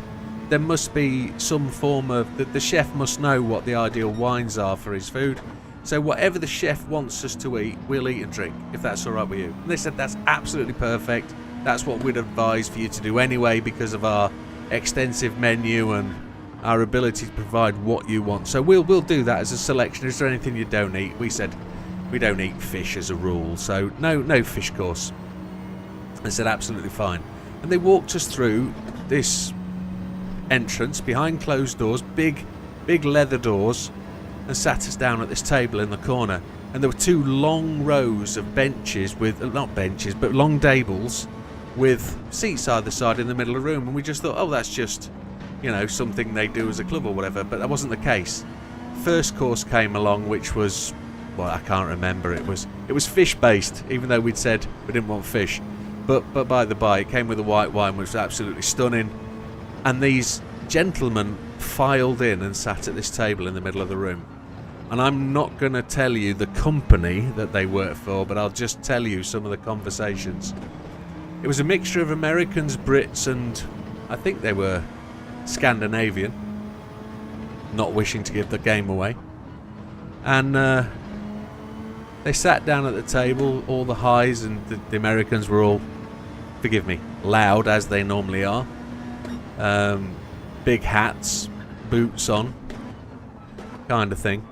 There must be some form of... The chef must know what the ideal wines are for his food. So whatever the chef wants us to eat, we'll eat and drink, if that's all right with you. And they said that's absolutely perfect. That's what we'd advise for you to do anyway, because of our extensive menu and our ability to provide what you want. So we'll do that as a selection. Is there anything you don't eat? We said... we don't eat fish as a rule, so no fish course. I said absolutely fine. And they walked us through this entrance behind closed doors, big leather doors, and sat us down at this table in the corner. And there were 2 long rows of benches with, not benches, but long tables with seats either side in the middle of the room. And we just thought, oh, that's just, you know, something they do as a club or whatever. But that wasn't the case. First course came along, which was... well, I can't remember. It was fish based, even though we'd said we didn't want fish. But by the by, it came with a white wine, which was absolutely stunning. And these gentlemen filed in and sat at this table in the middle of the room. And I'm not going to tell you the company that they work for, but I'll just tell you some of the conversations. It was a mixture of Americans, Brits, and I think they were Scandinavian. Not wishing to give the game away. And they sat down at the table, all the highs, and the Americans were all, forgive me, loud as they normally are. Big hats, boots on, kind of thing.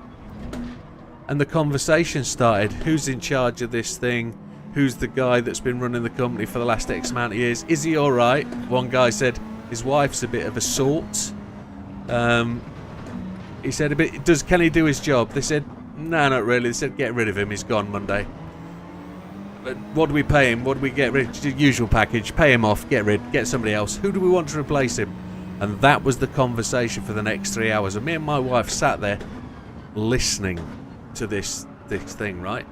And the conversation started. Who's in charge of this thing? Who's the guy that's been running the company for the last X amount of years? Is he alright? One guy said his wife's a bit of a sort. He said, can he do his job? They said, no, not really. They said, get rid of him. He's gone Monday. But what do we pay him? What do we get rid of? Usual package. Pay him off. Get somebody else. Who do we want to replace him? And that was the conversation for the next 3 hours. And me and my wife sat there listening to this thing, right?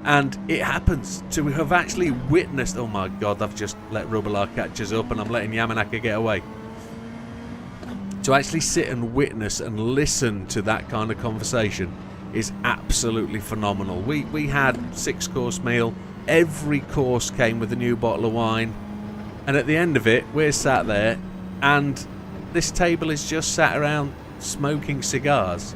And it happens to have actually witnessed... oh my God, I've just let Rubelar catch us up and I'm letting Yamanaka get away. To actually sit and witness and listen to that kind of conversation is absolutely phenomenal. We had 6-course meal. Every course came with a new bottle of wine. And at the end of it, we're sat there and this table is just sat around smoking cigars.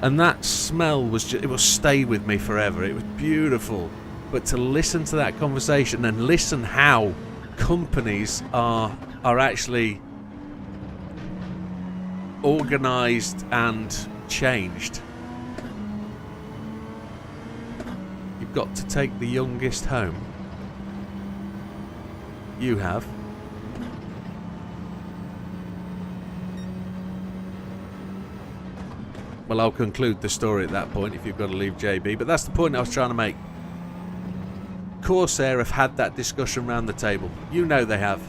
And that smell was just, it will stay with me forever. It was beautiful. But to listen to that conversation and listen how companies are actually organised and changed. You've got to take the youngest home. You have. Well, I'll conclude the story at that point if you've got to leave JB, but that's the point I was trying to make. Corsair have had that discussion round the table. You know they have.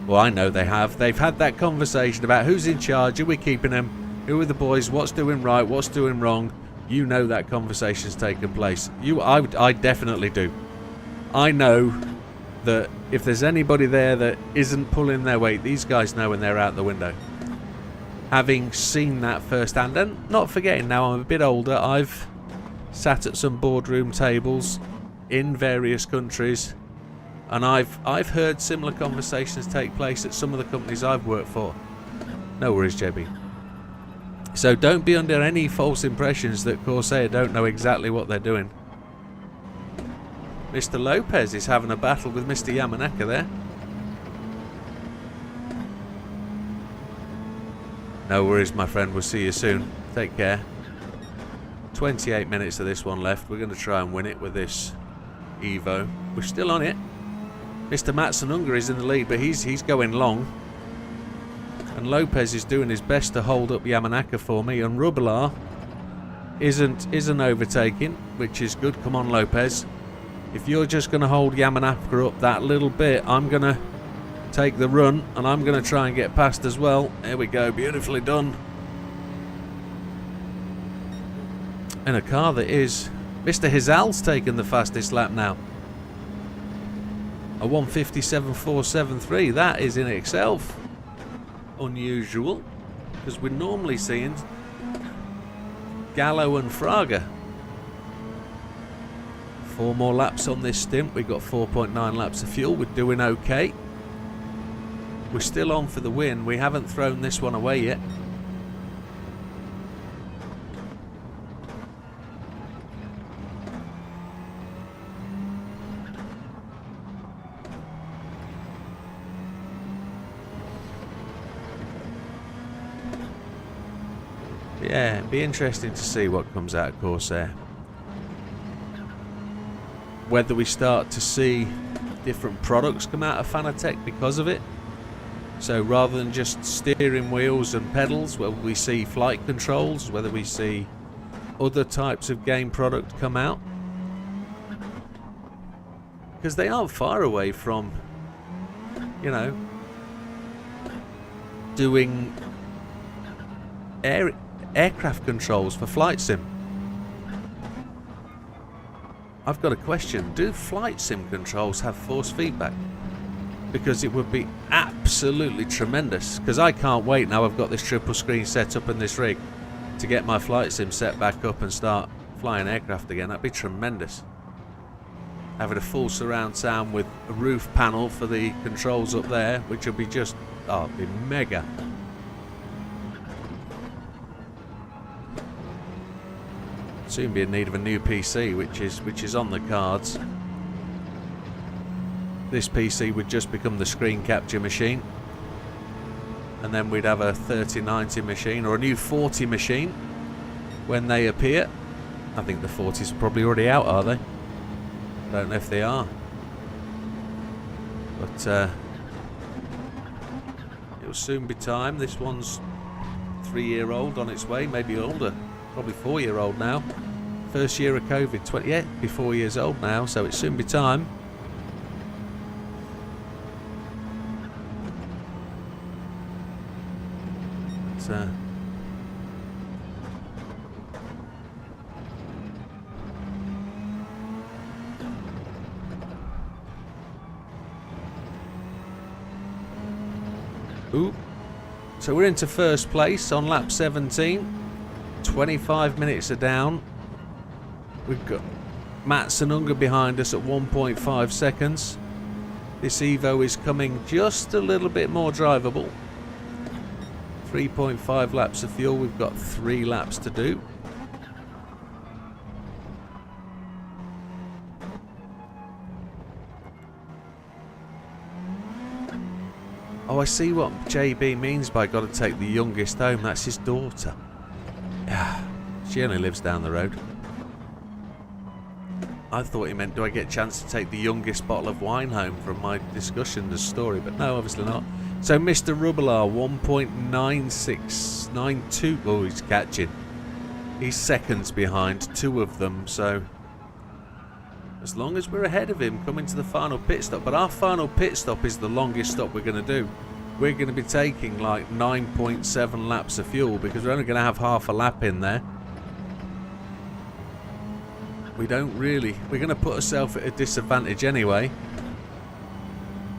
Well, I know they have. They've had that conversation about who's in charge, are we keeping them, who are the boys, what's doing right, what's doing wrong. You know that conversation's taken place. I definitely do. I know that if there's anybody there that isn't pulling their weight, these guys know when they're out the window. Having seen that firsthand, and not forgetting now I'm a bit older, I've sat at some boardroom tables in various countries, and I've heard similar conversations take place at some of the companies I've worked for. No worries, JB. So don't be under any false impressions that Corsair don't know exactly what they're doing. Mr. Lopez is having a battle with Mr. Yamanaka there. No worries, my friend. We'll see you soon. Take care. 28 minutes of this one left. We're going to try and win it with this Evo. We're still on it. Mr. Matsununga is in the lead, but he's going long. And Lopez is doing his best to hold up Yamanaka for me. And Rubilar isn't overtaking, which is good. Come on, Lopez. If you're just going to hold Yamanaka up that little bit, I'm going to take the run, and I'm going to try and get past as well. There we go, beautifully done. In a car that is... Mr. Hizal's taken the fastest lap now. A 1:57.473. That is in itself unusual, because we're normally seeing Gallo and Fraga. 4 more laps on this stint. We've got 4.9 laps of fuel. We're doing okay. We're still on for the win. We haven't thrown this one away yet. Yeah, it'd be interesting to see what comes out of Corsair. Whether we start to see different products come out of Fanatec because of it. So rather than just steering wheels and pedals, whether we see flight controls, whether we see other types of game product come out. Because they aren't far away from, you know, doing aircraft controls for flight sim. I've got a question. Do flight sim controls have force feedback? Because it would be absolutely tremendous. Because I can't wait now I've got this triple screen set up in this rig to get my flight sim set back up and start flying aircraft again. That'd be tremendous. Having a full surround sound with a roof panel for the controls up there, which would be just, oh, it'd be mega. Soon be in need of a new PC, which is on the cards. This PC would just become the screen capture machine, and then we'd have a 3090 machine or a new 40 machine when they appear. I think the 40s are probably already out, are they? Don't know if they are, but it'll soon be time. This one's 3-year-old on its way, maybe older, probably 4-year-old now. First year of COVID, yeah, be 4 years old now, so it'll soon be time. Ooh. So we're into first place on lap 17. 25 minutes are down. We've got Matsununga behind us at 1.5 seconds. This Evo is coming just a little bit more drivable. 3.5 laps of fuel. We've got 3 laps to do. Oh, I see what JB means by got to take the youngest home. That's his daughter. Yeah, she only lives down the road. I thought he meant, do I get a chance to take the youngest bottle of wine home from my discussion, the story, but no, obviously not. So Mr. Rubelar, 1.9692. Oh, he's catching. He's seconds behind, 2 of them, so as long as we're ahead of him coming to the final pit stop. But our final pit stop is the longest stop we're going to do. We're going to be taking like 9.7 laps of fuel because we're only going to have half a lap in there. We're going to put ourselves at a disadvantage anyway.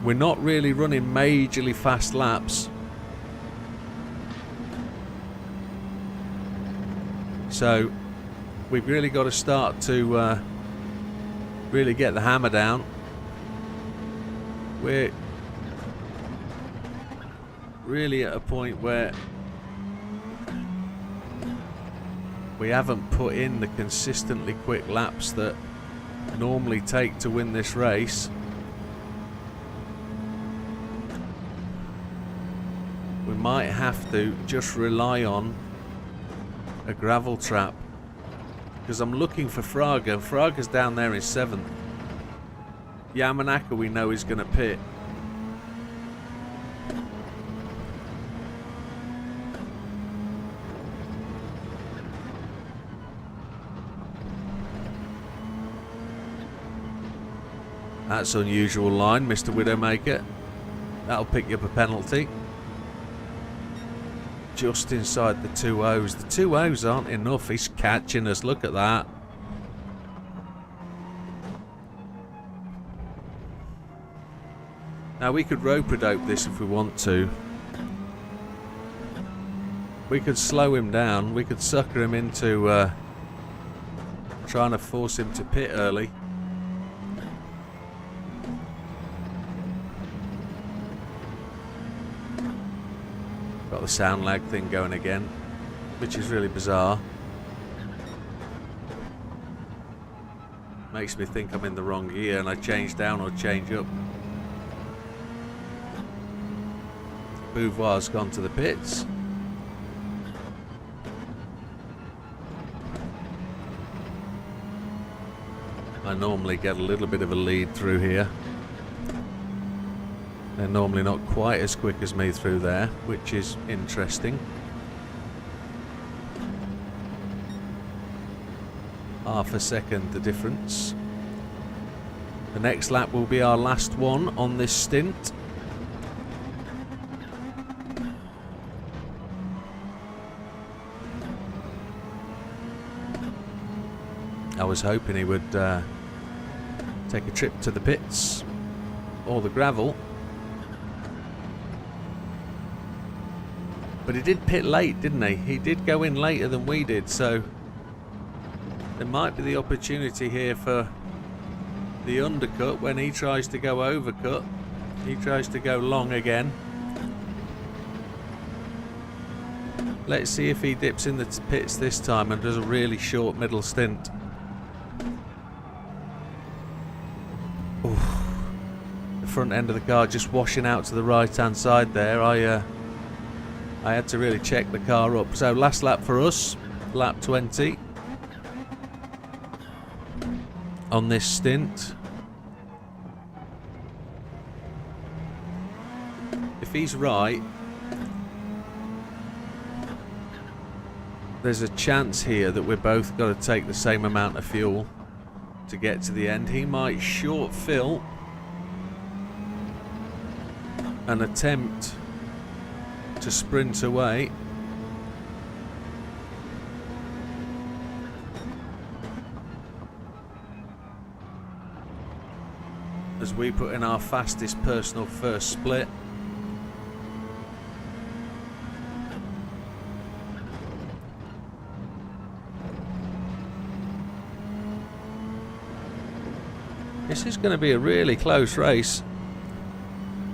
We're not really running majorly fast laps. So we've really got to start to really get the hammer down. We're really at a point where we haven't put in the consistently quick laps that normally take to win this race. We might have to just rely on a gravel trap because I'm looking for Fraga. Fraga's down there in 7th. Yamanaka we know is going to pit. That's unusual line, Mr. Widdowmaker. That'll pick you up a penalty. Just inside the 2 O's. The 2 O's aren't enough. He's catching us. Look at that. Now we could rope-a-dope this if we want to. We could slow him down. We could sucker him into trying to force him to pit early. Got the sound lag thing going again, which is really bizarre. Makes me think I'm in the wrong gear and I change down or change up. Beauvoir's gone to the pits. I normally get a little bit of a lead through here. They're normally not quite as quick as me through there, which is interesting. Half a second the difference. The next lap will be our last one on this stint. I was hoping he would take a trip to the pits or the gravel. But he did pit late, didn't he? He did go in later than we did, so there might be the opportunity here for the undercut when he tries to go overcut. He tries to go long again. Let's see if he dips in the pits this time and does a really short middle stint. Oof. The front end of the car just washing out to the right hand side there. I had to really check the car up. So last lap for us, lap 20 on this stint. If he's right, there's a chance here that we're both got to take the same amount of fuel to get to the end. He might short fill and attempt to sprint away. As we put in our fastest personal first split. This is going to be a really close race.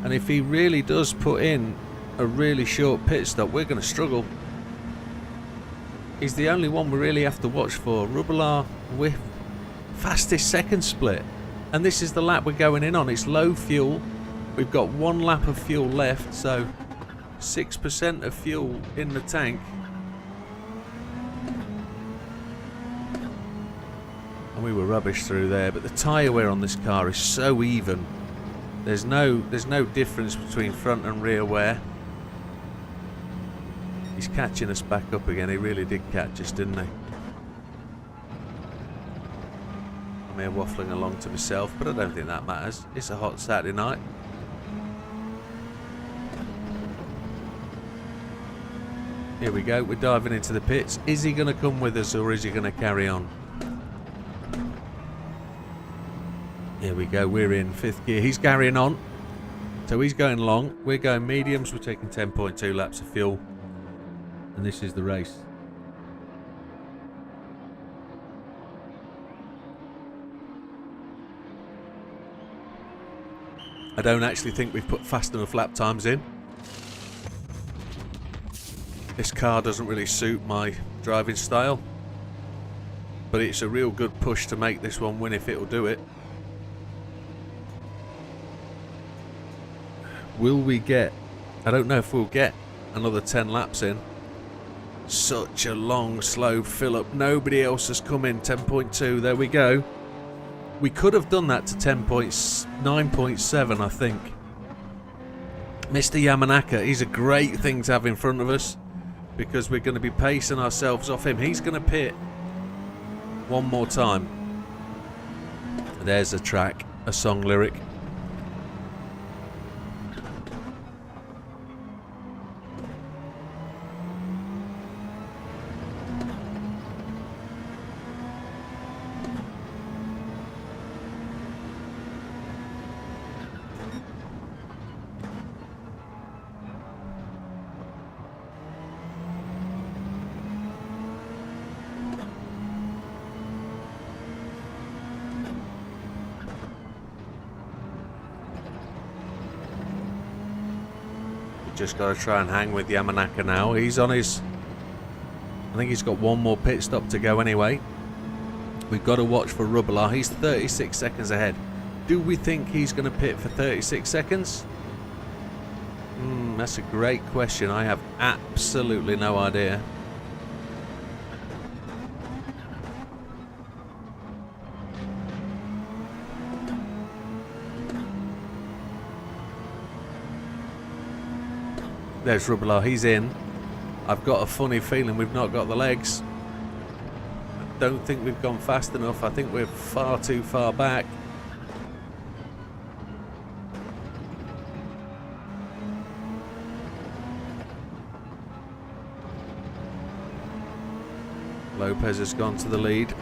And if he really does put in a really short pit stop, we're going to struggle. He's the only one we really have to watch for. Rubelar with fastest second split, and this is the lap we're going in on. It's low fuel, We've got 1 lap of fuel left, so 6% of fuel in the tank. And we were rubbish through there, but the tyre wear on this car is so even. There's no difference between front and rear wear. He's catching us back up again. He really did catch us, didn't he? I'm here waffling along to myself, but I don't think that matters. It's a hot Saturday night. Here we go. We're diving into the pits. Is he going to come with us, or is he going to carry on? Here we go. We're in 5th gear. He's carrying on. So he's going long. We're going mediums. We're taking 10.2 laps of fuel. And this is the race. I don't actually think we've put fast enough lap times in. This car doesn't really suit my driving style. But it's a real good push to make this one win if it'll do it. Will we get... I don't know if we'll get another 10 laps in. Such a long, slow fill-up. Nobody else has come in. 10.2. There we go. We could have done that to 9.7, I think. Mr. Yamanaka, he's a great thing to have in front of us, because we're going to be pacing ourselves off him. He's going to pit one more time. There's a track, a song lyric. Just got to try and hang with Yamanaka now. He's on his... I think he's got one more pit stop to go anyway. We've got to watch for Rubbler. He's 36 seconds ahead. Do we think he's going to pit for 36 seconds? That's a great question. I have absolutely no idea. There's Rubbler, he's in. I've got a funny feeling we've not got the legs. I don't think we've gone fast enough. I think we're far too far back. Lopez has gone to the lead.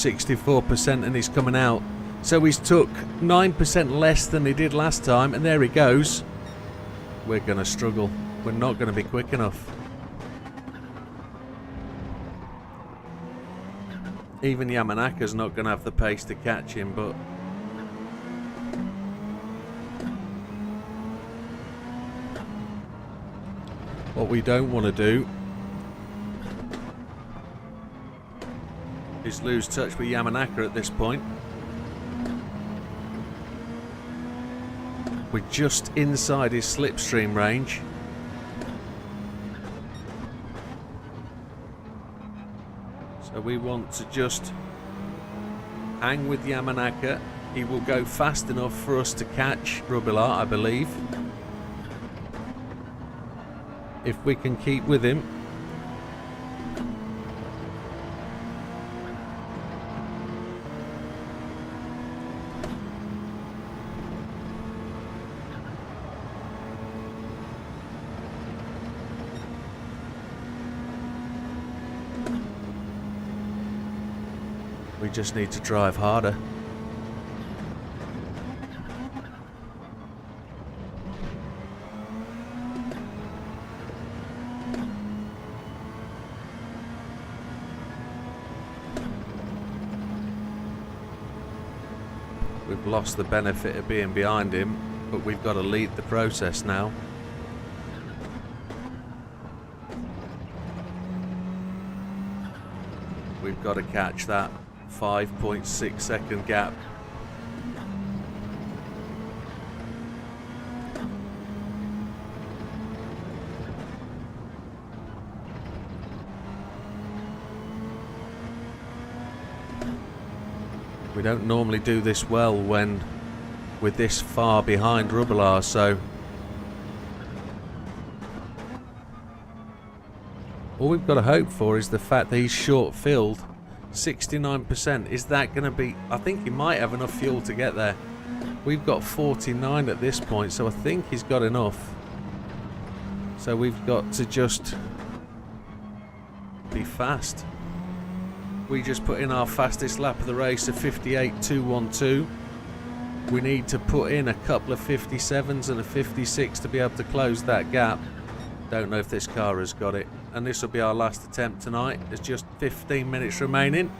%, and he's coming out. So he's took 9% less than he did last time, and there he goes. We're going to struggle. We're not going to be quick enough. Even Yamanaka's not going to have the pace to catch him, but what we don't want to do is lose touch with Yamanaka at this point. We're just inside his slipstream range. So we want to just hang with Yamanaka. He will go fast enough for us to catch Rubbler, I believe. If we can keep with him. We just need to drive harder. We've lost the benefit of being behind him, but we've got to lead the process now. We've got to catch that 5.6 second gap. We don't normally do this well when we're this far behind Rubbelaar, so all we've got to hope for is the fact that he's short filled. 69%. Is that going to be... I think he might have enough fuel to get there. We've got 49 at this point, so I think he's got enough. So we've got to just be fast. We just put in our fastest lap of the race of 58.212. We need to put in a couple of 57s and a 56 to be able to close that gap. Don't know if this car has got it. And this will be our last attempt tonight. There's just 15 minutes remaining.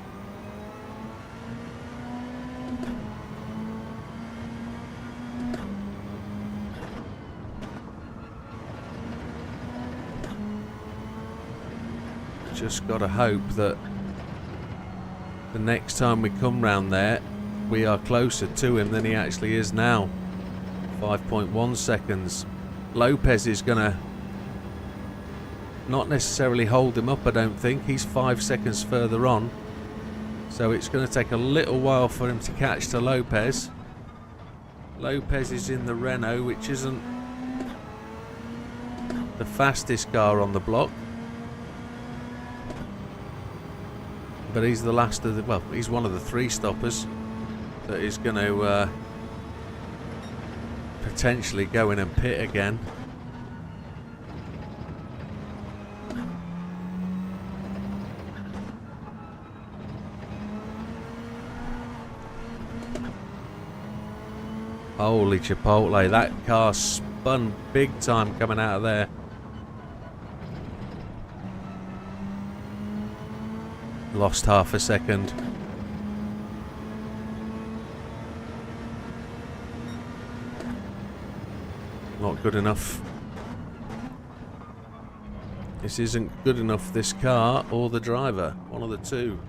Just got to hope that the next time we come round there, we are closer to him than he actually is now. 5.1 seconds. Lopez is going to not necessarily hold him up, I don't think. He's 5 seconds further on. So it's going to take a little while for him to catch to Lopez. Lopez is in the Renault, which isn't the fastest car on the block. But he's the last of the... well, he's one of the 3 stoppers that is going to potentially go in and pit again. Holy Chipotle, that car spun big time coming out of there. Lost half a second. Not good enough. This isn't good enough, this car or the driver. One of the two.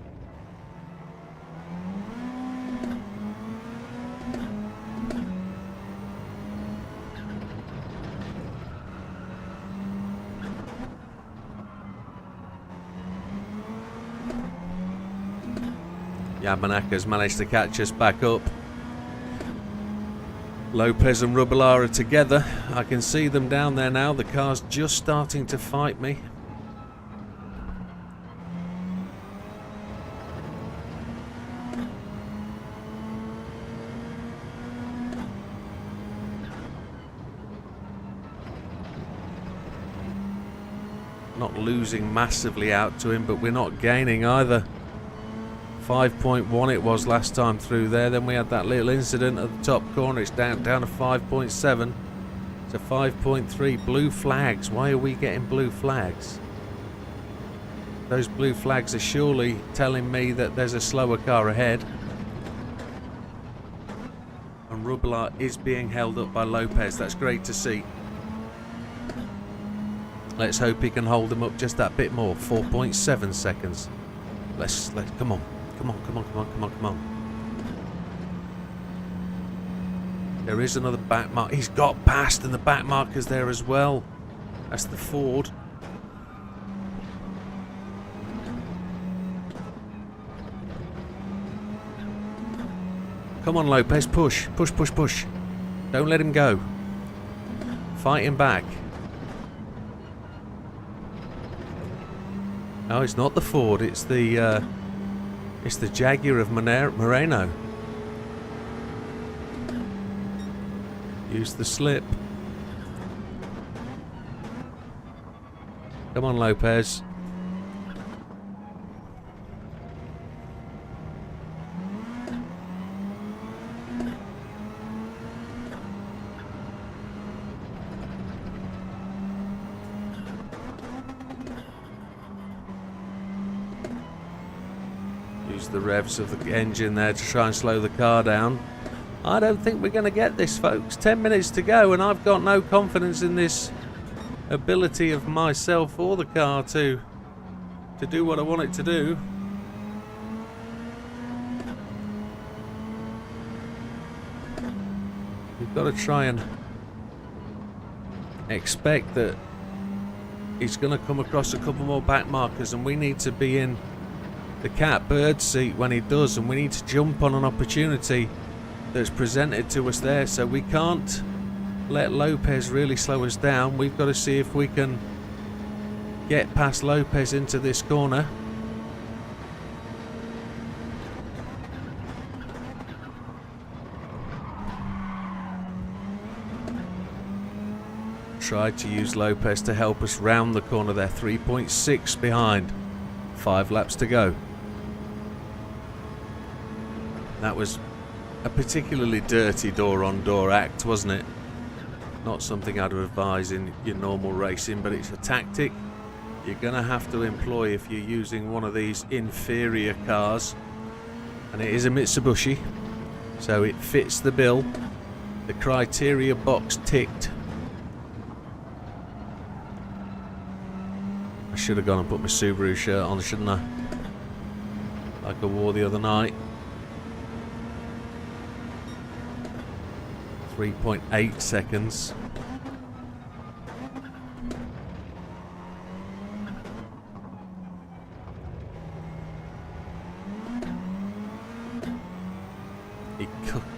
Yamanaka's managed to catch us back up. Lopez and Rubbelaar are together. I can see them down there now. The car's just starting to fight me. Not losing massively out to him, but we're not gaining either. 5.1 it was last time through there. Then we had that little incident at the top corner. It's down to 5.7. to 5.3. Blue flags. Why are we getting blue flags? Those blue flags are surely telling me that there's a slower car ahead. And Rubbelaar is being held up by Lopez. That's great to see. Let's hope he can hold him up just that bit more. 4.7 seconds. Let's come on. Come on. There is another back mark. He's got past, and the back marker's there as well. That's the Ford. Come on, Lopez. Push. Don't let him go. Fight him back. No, it's not the Ford. It's the Jaguar of Moreno. Use the slip. Come on, Lopez. Use the revs of the engine there to try and slow the car down. I don't think we're going to get this, folks. 10 minutes to go, and I've got no confidence in this ability of myself or the car to do what I want it to do. we've got to try and expect that he's going to come across a couple more back markers, and we need to be in the catbird seat when he does, and we need to jump on an opportunity that's presented to us there. So we can't let Lopez really slow us down. We've got to see if we can get past Lopez into this corner. Tried to use Lopez to help us round the corner there. 3.6 behind. 5 laps to go. That was a particularly dirty door-on-door act, wasn't it? Not something I'd advise in your normal racing, but it's a tactic you're going to have to employ if you're using one of these inferior cars. And it is a Mitsubishi, so it fits the bill. The criteria box ticked. I should have gone and put my Subaru shirt on, shouldn't I? Like I wore the other night. 3.8 seconds. He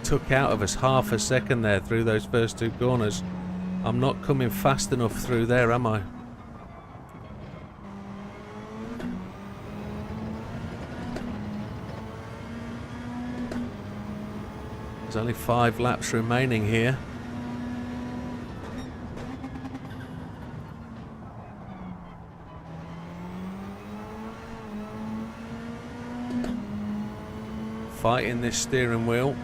took out of us half a second there through those first 2 corners. I'm not coming fast enough through there, am I? There's only 5 laps remaining here. Fighting this steering wheel.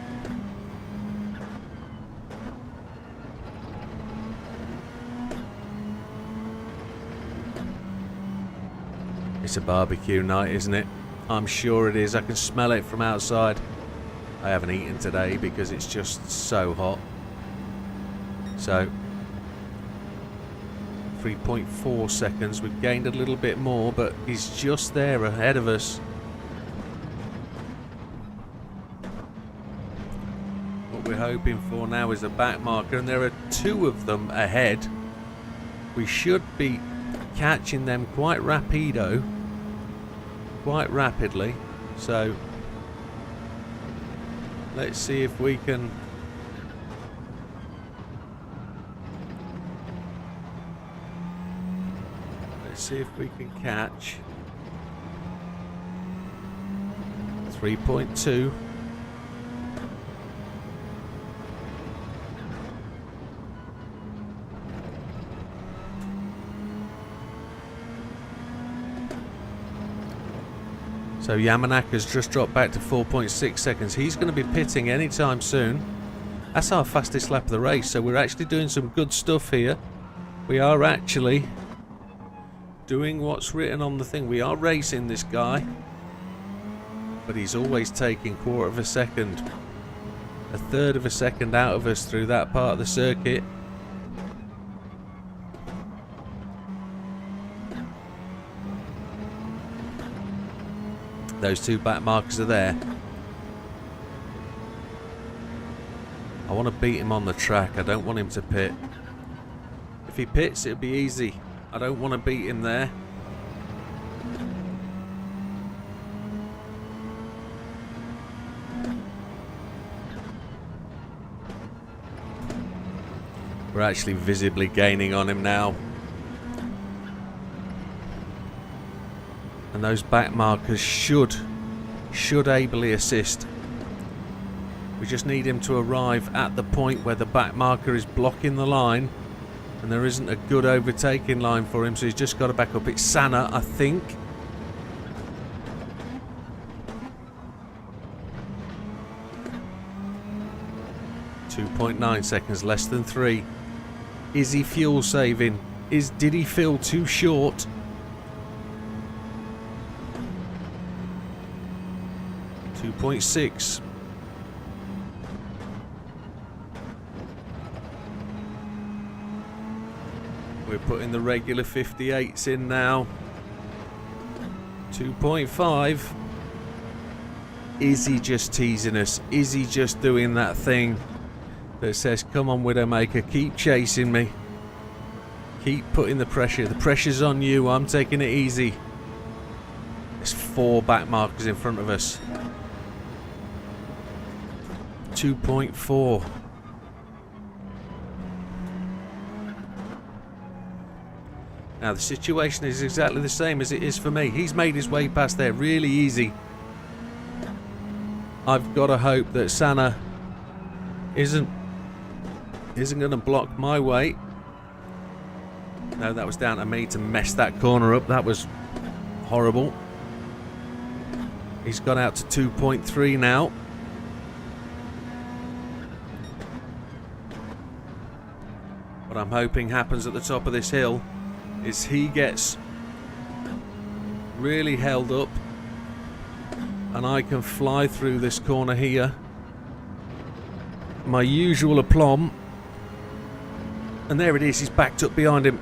It's a barbecue night, isn't it? I'm sure it is. I can smell it from outside. I haven't eaten today because it's just so hot. So 3.4 seconds. We've gained a little bit more, but he's just there ahead of us. What we're hoping for now is a back marker, and there are 2 of them ahead. We should be catching them quite rapidly. So let's see if we can catch 3.2. So Yamanaka's just dropped back to 4.6 seconds. He's going to be pitting anytime soon. That's our fastest lap of the race, so we're actually doing some good stuff here. We are actually doing what's written on the thing. We are racing this guy, but he's always taking 1/4 of a second, 1/3 of a second out of us through that part of the circuit. Those 2 back markers are there. I want to beat him on the track. I don't want him to pit. If he pits, it'll be easy. I don't want to beat him there. We're actually visibly gaining on him now. And those back markers should ably assist. We just need him to arrive at the point where the back marker is blocking the line and there isn't a good overtaking line for him, so he's just got to back up. It's Sana, I think. .9 seconds, less than 3. Is he fuel saving? Did he feel too short? .6. We're putting the regular 58s in now. 2.5. Is he just teasing us? Is he just doing that thing that says, come on, Widdowmaker, keep chasing me. Keep putting the pressure. The pressure's on you. I'm taking it easy. There's 4 back markers in front of us. 2.4. Now the situation is exactly the same as it is for me. He's made his way past there really easy. I've got to hope that Sana isn't going to block my way. No, that was down to me to mess that corner up. That was horrible. He's got out to 2.3 now. What I'm hoping happens at the top of this hill is he gets really held up and I can fly through this corner here. My usual aplomb. And there it is, he's backed up behind him.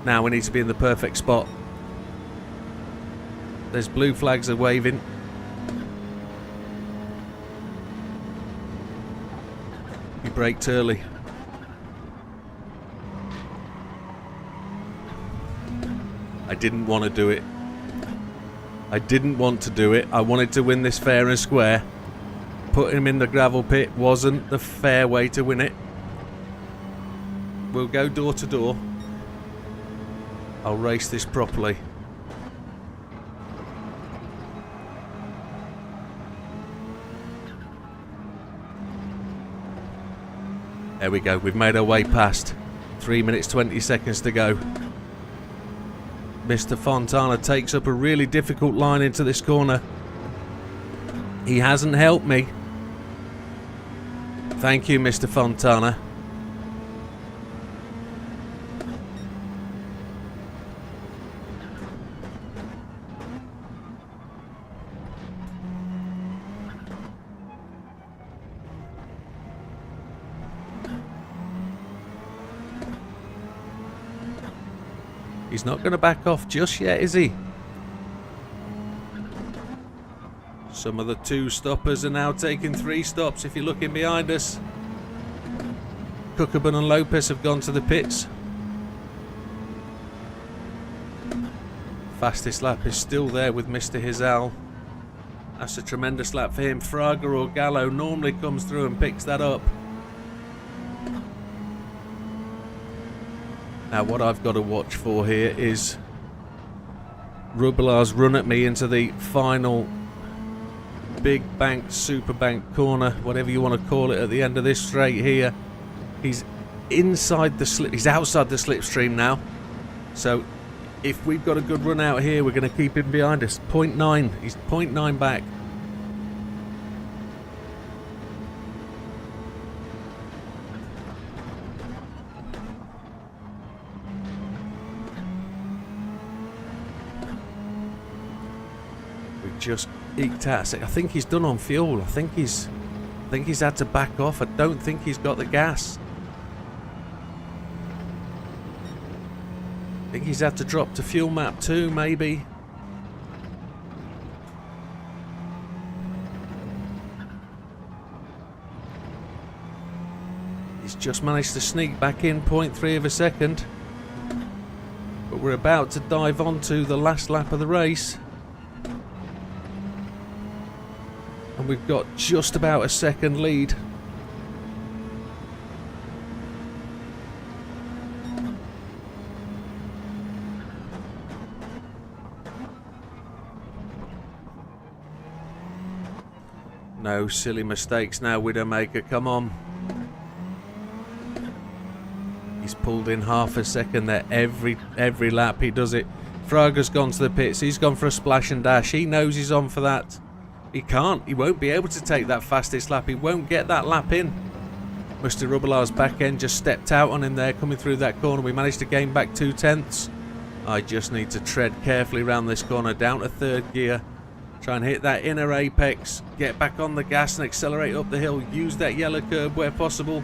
Now we need to be in the perfect spot. There's blue flags are waving. He braked early. I didn't want to do it. I didn't want to do it. I wanted to win this fair and square. Put him in the gravel pit wasn't the fair way to win it. We'll go door to door. I'll race this properly. There we go. We've made our way past. 3 minutes 20 seconds to go. Mr. Fontana takes up a really difficult line into this corner. He hasn't helped me. Thank you, Mr. Fontana. He's not going to back off just yet, is he? Some of the 2 stoppers are now taking 3 stops if you're looking behind us. Cookabun and Lopez have gone to the pits. Fastest lap is still there with Mr. Hizal. That's a tremendous lap for him. Fraga or Gallo normally comes through and picks that up. Now what I've got to watch for here is Rubilar's run at me into the final big bank, super bank corner, whatever you want to call it, at the end of this straight here. He's inside the slip, he's outside the slipstream now. So if we've got a good run out here, we're going to keep him behind us. 0.9, he's 0.9 back. Just eked out. I think he's done on fuel. I think he's had to back off. I don't think he's got the gas. I think he's had to drop to fuel map 2 maybe. He's just managed to sneak back in 0.3 of a second. But we're about to dive onto the last lap of the race. And we've got just about a second lead. No silly mistakes now, Widdowmaker, come on. He's pulled in half a second there. Every lap he does it. Fraga's gone to the pits. He's gone for a splash and dash. He knows he's on for that. He can't. He won't be able to take that fastest lap. He won't get that lap in. Mr. Rubilar's back end just stepped out on him there, coming through that corner. We managed to gain back 2/10. I just need to tread carefully around this corner, down to 3rd gear. Try and hit that inner apex. Get back on the gas and accelerate up the hill. Use that yellow curb where possible.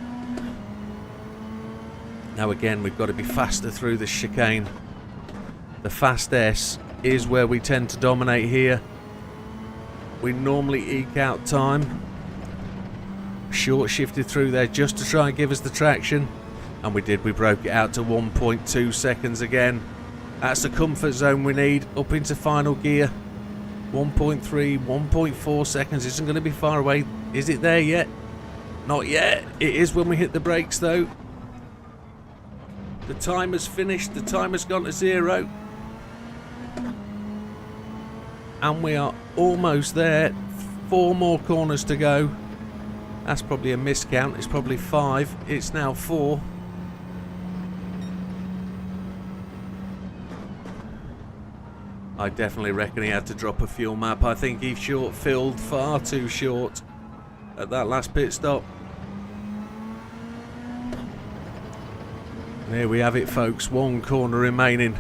Now again, we've got to be faster through this chicane. The fast S is where we tend to dominate here. We normally eke out time. Short shifted through there just to try and give us the traction. And we did. We broke it out to 1.2 seconds again. That's the comfort zone we need. Up into final gear. 1.3, 1.4 seconds. Isn't going to be far away. Is it there yet? Not yet. It is when we hit the brakes though. The timer's finished. The timer's gone to 0. And we are almost there. 4 more corners to go. That's probably a miscount. It's probably 5. It's now 4. I definitely reckon he had to drop a fuel map. I think he filled far too short at that last pit stop. There we have it, folks. 1 corner remaining.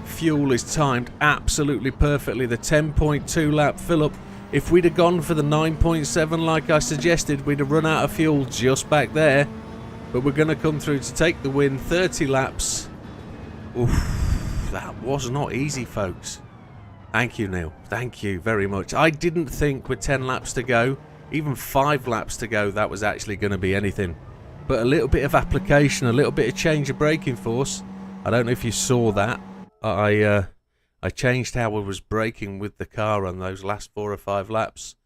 Fuel is timed absolutely perfectly. The 10.2 lap fill up. If we'd have gone for the 9.7 like I suggested, we'd have run out of fuel just back there. But we're going to come through to take the win. 30 laps. Oof, that was not easy, folks. Thank you, Neil. Thank you very much. I didn't think with 10 laps to go, even 5 laps to go, that was actually going to be anything. But a little bit of application, a little bit of change of braking force. I don't know if you saw that. I changed how I was braking with the car on those last 4 or 5 laps.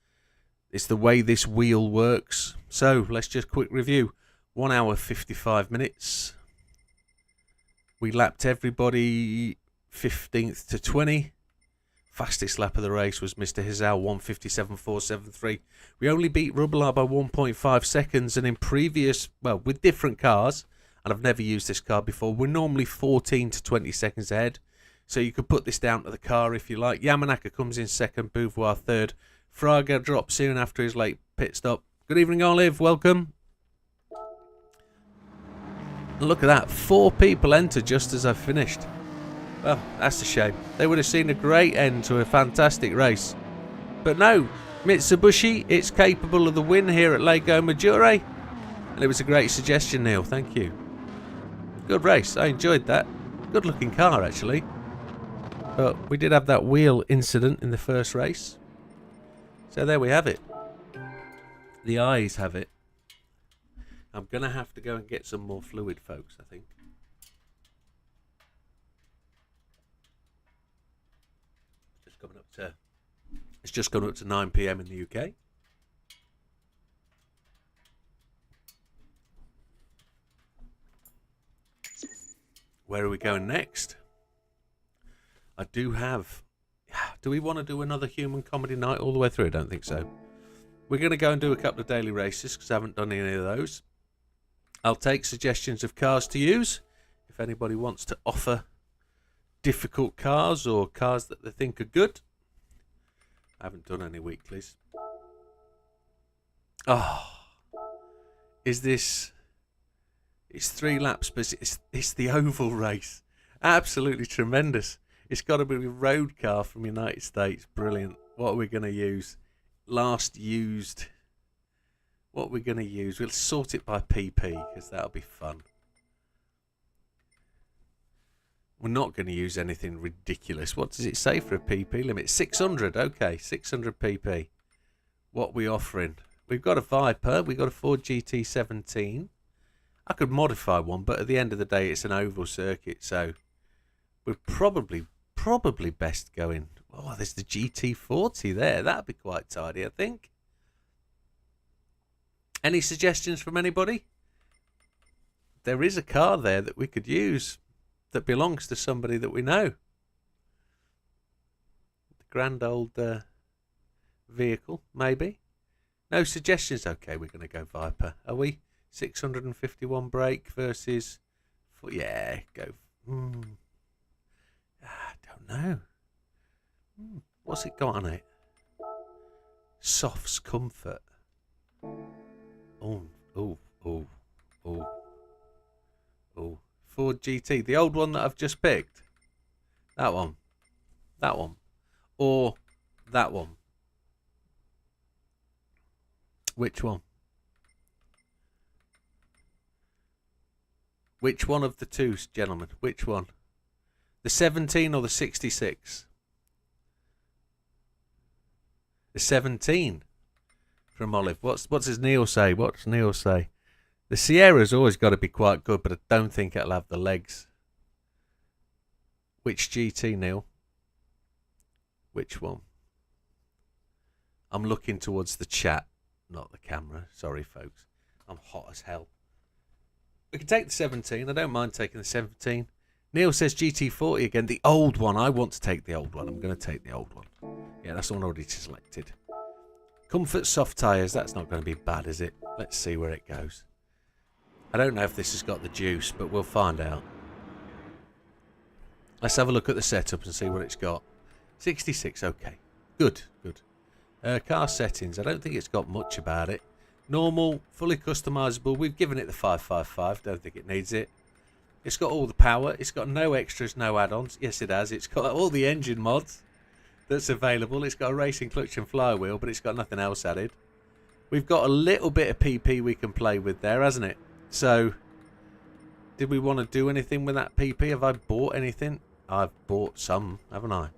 It's the way this wheel works. So let's just quick review. 1 hour 55 minutes. We lapped everybody 15th to 20. Fastest lap of the race was Mr. Hizal, 1:57.473. We only beat Rubbelar by 1.5 seconds, and in previous, well, with different cars, and I've never used this car before, we're normally 14 to 20 seconds ahead. So you could put this down to the car if you like. Yamanaka comes in second, Beauvoir third. Fraga drops soon after his late pit stop. Good evening, Olive. Welcome. And look at that. 4 people entered just as I finished. Well, that's a shame. They would have seen a great end to a fantastic race. But no, Mitsubishi, it's capable of the win here at Lego Maggiore. And it was a great suggestion, Neil. Thank you. Good race. I enjoyed that. Good looking car, actually. But we did have that wheel incident in the first race. So there we have it. The eyes have it. I'm going to have to go and get some more fluid, folks, I think. It's just gone up to 9 PM in the UK. Where are we going next? I do have... Do we want to do another human comedy night all the way through? I don't think so. We're going to go and do a couple of daily races because I haven't done any of those. I'll take suggestions of cars to use. If anybody wants to offer difficult cars or cars that they think are good. I haven't done any weeklies. Oh, is this... It's 3 laps, but it's the oval race. Absolutely tremendous. It's got to be a road car from United States. Brilliant. What are we going to use? Last used. What are we going to use? We'll sort it by PP because that'll be fun. We're not going to use anything ridiculous. What does it say for a PP limit? 600. Okay, 600 PP. What are we offering? We've got a Viper. We've got a Ford GT17. I could modify one, but at the end of the day, it's an oval circuit, so we're probably best going... Oh, there's the GT40 there. That'd be quite tidy, I think. Any suggestions from anybody? There is a car there that we could use that belongs to somebody that we know. The grand old vehicle, maybe. No suggestions? Okay, we're going to go Viper. Are we? 651 brake versus... Yeah, go... I don't know. What's it got on it? Soft's Comfort. Oh. Ford GT, the old one that I've just picked. That one. Or that one. Which one? Which one of the two, gentlemen? Which one? The 17 or the 66? The 17 from Olive. What's does Neil say? What's Neil say? The Sierra's always got to be quite good, but I don't think it'll have the legs. Which GT, Neil? Which one? I'm looking towards the chat, not the camera. Sorry, folks. I'm hot as hell. We can take the 17. I don't mind taking the 17. Neil says GT40 again. The old one. I want to take the old one. I'm going to take the old one. Yeah, that's the one already selected. Comfort soft tyres. That's not going to be bad, is it? Let's see where it goes. I don't know if this has got the juice, but we'll find out. Let's have a look at the setup and see what it's got. 66, okay. Good, good. Car settings, I don't think it's got much about it. Normal, fully customisable. We've given it the 555, don't think it needs it. It's got all the power. It's got no extras, no add-ons. Yes, it has. It's got all the engine mods that's available. It's got a racing clutch and flywheel, but it's got nothing else added. We've got a little bit of PP we can play with there, hasn't it? So, did we want to do anything with that PP? Have I bought anything? I've bought some, haven't I?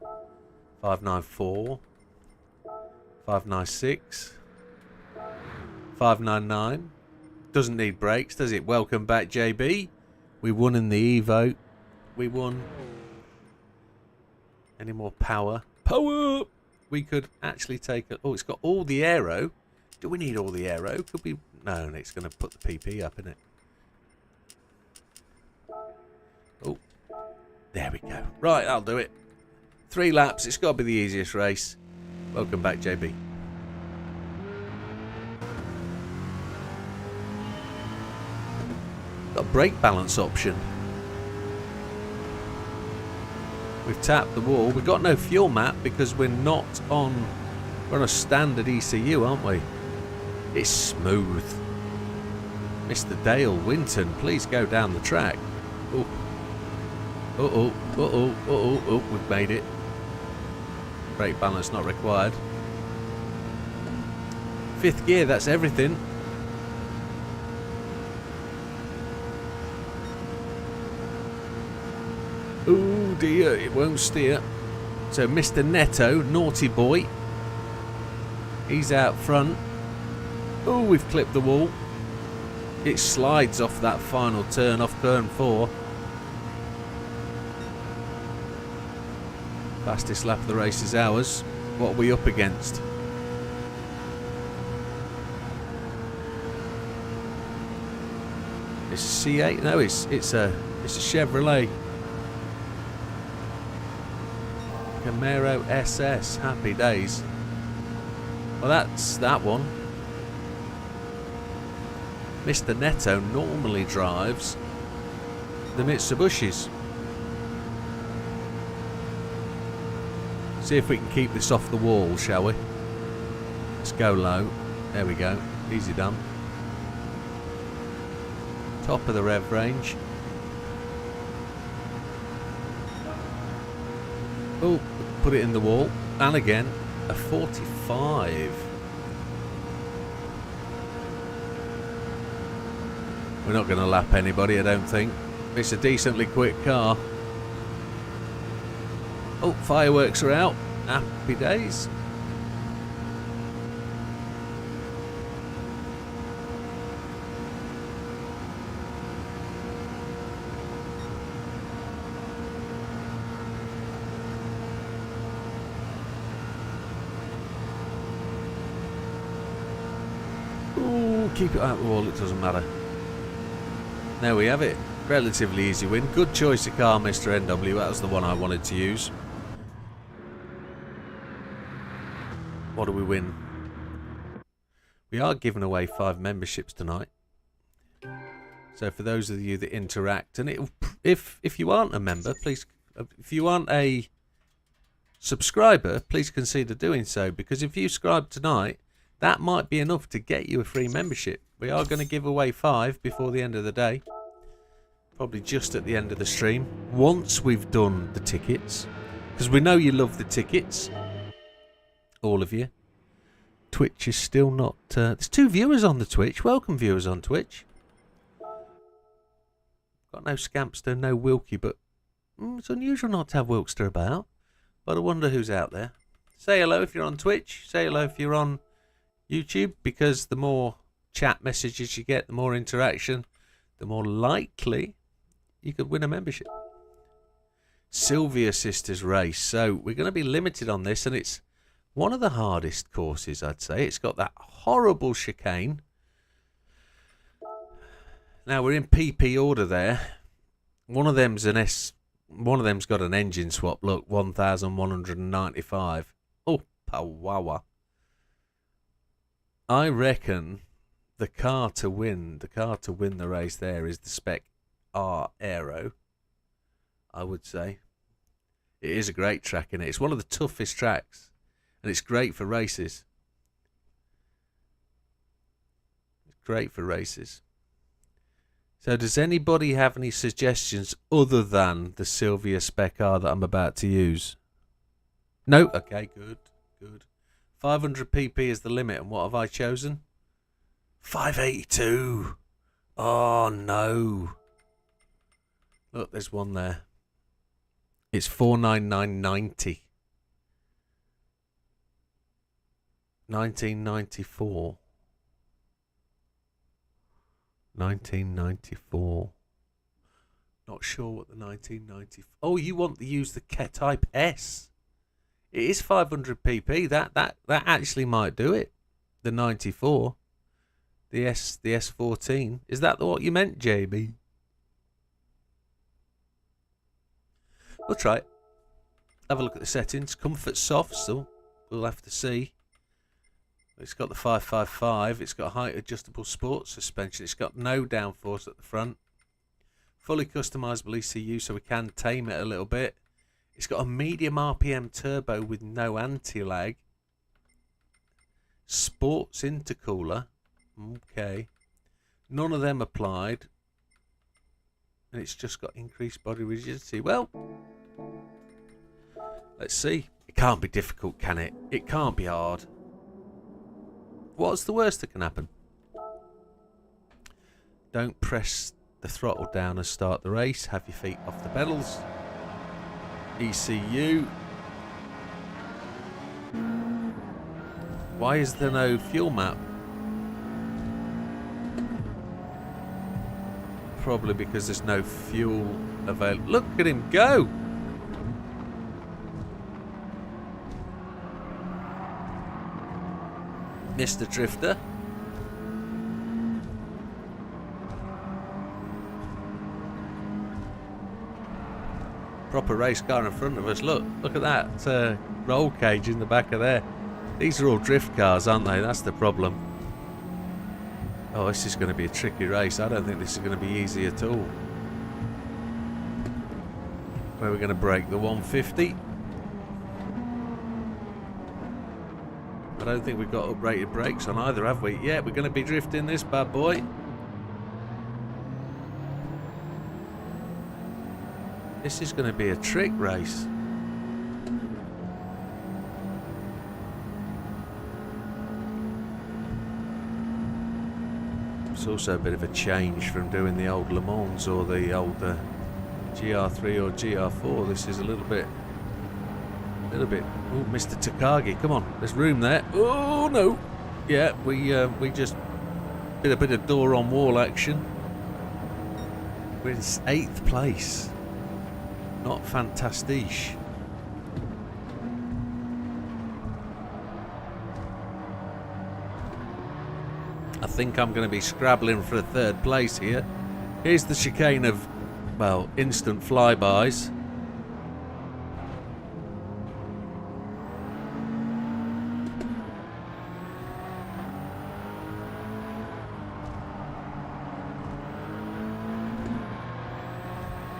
594, 596, 599. Doesn't need brakes, does it? Welcome back, JB. We won in the Evo. We won. Any more power? Power! We could actually take a... Oh, it's got all the aero. Do we need all the aero? Could we... No, it's going to put the PP up, isn't it? Oh. There we go. Right, I'll do it. 3 laps. It's got to be the easiest race. Welcome back, JB. Got a brake balance option. We've tapped the wall. We've got no fuel map because we're not on... We're on a standard ECU, aren't we? It's smooth. Mr. Dale Winton, please go down the track. Oh. Uh-oh, uh-oh, uh-oh, uh-oh, we've made it. Brake balance not required. 5th gear, that's everything. Oh dear, it won't steer. So Mr. Netto, naughty boy. He's out front. Oh, we've clipped the wall. It slides off that final turn, off turn 4. Fastest lap of the race is ours. What are we up against? It's a C8? No, it's a Chevrolet. Camaro SS. Happy days. Well, that's that one. Mr. Netto normally drives the Mitsubishis. See if we can keep this off the wall, shall we? Let's go low. There we go. Easy done. Top of the rev range. Oh, put it in the wall. And again, a 45. We're not going to lap anybody, I don't think. It's a decently quick car. Oh, fireworks are out. Happy days. Ooh, keep it out the wall, it doesn't matter. There we have it. Relatively easy win. Good choice of car, Mr. NW. That was the one I wanted to use. What do we win? We are giving away 5 memberships tonight. So for those of you that interact, and if you aren't a member, please, if you aren't a subscriber, please consider doing so, because if you subscribe tonight, that might be enough to get you a free membership. We are going to give away 5 before the end of the day. Probably just at the end of the stream. Once we've done the tickets. Because we know you love the tickets. All of you. Twitch is still not... there's 2 viewers on the Twitch. Welcome, viewers on Twitch. Got no Scampster, no Wilkie, but It's unusual not to have Wilkster about, but I wonder who's out there. Say hello if you're on Twitch. Say hello if you're on YouTube, because the more chat messages you get, the more interaction, the more likely you could win a membership. Sylvia Sisters race. So we're going to be limited on this, and it's one of the hardest courses, I'd say. It's got that horrible chicane. Now we're in PP order there. One of them's an S. One of them's got an engine swap. Look, 1,195. Oh, pawawa. I reckon the car to win the race there is the Spec R Aero. I would say it is a great track, isn't it? It's one of the toughest tracks, and it's great for races. It's great for races. So does anybody have any suggestions other than the Sylvia Spec R that I'm about to use? No? Okay, good. 500 pp is the limit, and what have I chosen? 582. Oh, no. Look, there's one there. It's 499.90. 1994. 1994. Not sure what the 1994. Oh, you want to use the Type S? It is 500 pp. That actually might do it. The 94. The S14. Is that what you meant, JB? We'll try it. Have a look at the settings. Comfort soft, so we'll have to see. It's got the 555. It's got height adjustable sports suspension. It's got no downforce at the front. Fully customizable ECU, so we can tame it a little bit. It's got a medium RPM turbo with no anti-lag. Sports intercooler. Okay. None of them applied. And it's just got increased body rigidity. Well, let's see. It can't be difficult, can it? It can't be hard. What's the worst that can happen? Don't press the throttle down and start the race. Have your feet off the pedals. ECU. Why is there no fuel map? Probably because there's no fuel available. Look at him go! Mr. Drifter. Proper race car in front of us. Look at that roll cage in the back of there. These are all drift cars, aren't they? That's the problem. Oh, this is going to be a tricky race. I don't think this is going to be easy at all. Where we're going to break the 150. I don't think we've got uprated brakes on either, have we? Yeah, we're going to be drifting this bad boy. This is going to be a trick race. It's also a bit of a change from doing the old Le Mans or the old GR3 or GR4. This is a little bit. Oh, Mr. Takagi, come on, there's room there. Oh no, yeah, we just did a bit of door on wall action. We're in 8th place, not fantastique. I think I'm going to be scrabbling for a 3rd place here. Here's the chicane of, well, instant flybys.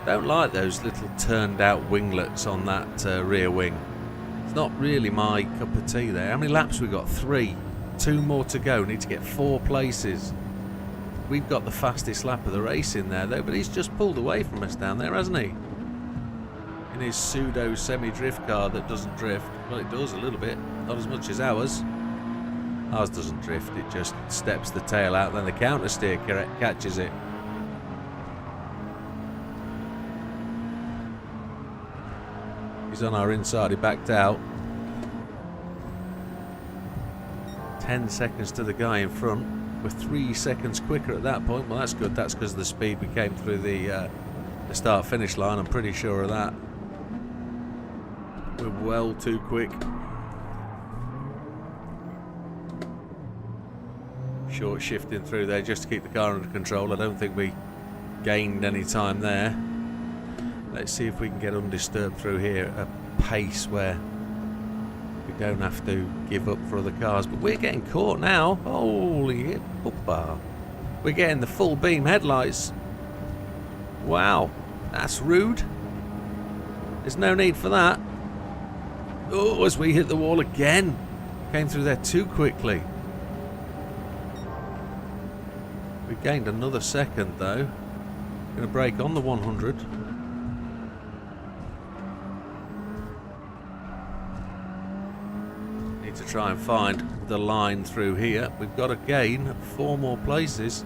Don't like those little turned out winglets on that rear wing. It's not really my cup of tea there. How many laps we got? 3. 2 more to go. Need to get 4 places. We've got the fastest lap of the race in there though, but he's just pulled away from us down there, hasn't he? In his pseudo semi-drift car that doesn't drift. Well, it does a little bit. Not as much as ours. Ours doesn't drift. It just steps the tail out, then the counter steer catches it. He's on our inside. He backed out. 10 seconds to the guy in front. We're 3 seconds quicker at that point. Well, that's good. That's because of the speed we came through the start-finish line. I'm pretty sure of that. We're well too quick. Short shifting through there just to keep the car under control. I don't think we gained any time there. Let's see if we can get undisturbed through here at a pace where we don't have to give up for other cars. But we're getting caught now. Holy poopa. We're getting the full beam headlights. Wow, that's rude. There's no need for that. Oh, as we hit the wall again. Came through there too quickly. We gained another second though. Going to brake on the 100. Need to try and find the line through here. We've got to gain 4 more places.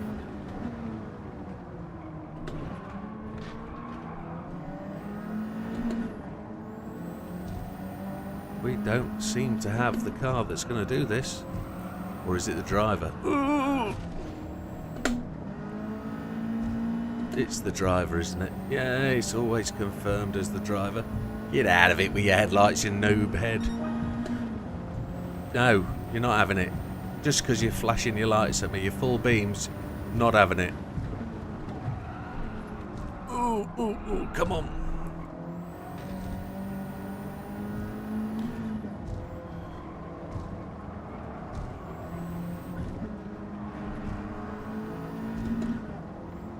We don't seem to have the car that's going to do this. Or is it the driver? Ooh! It's the driver, isn't it? Yeah, it's always confirmed as the driver. Get out of it with your headlights, you noob head. No, you're not having it. Just because you're flashing your lights at me, your full beams, not having it. Ooh, ooh, ooh, come on.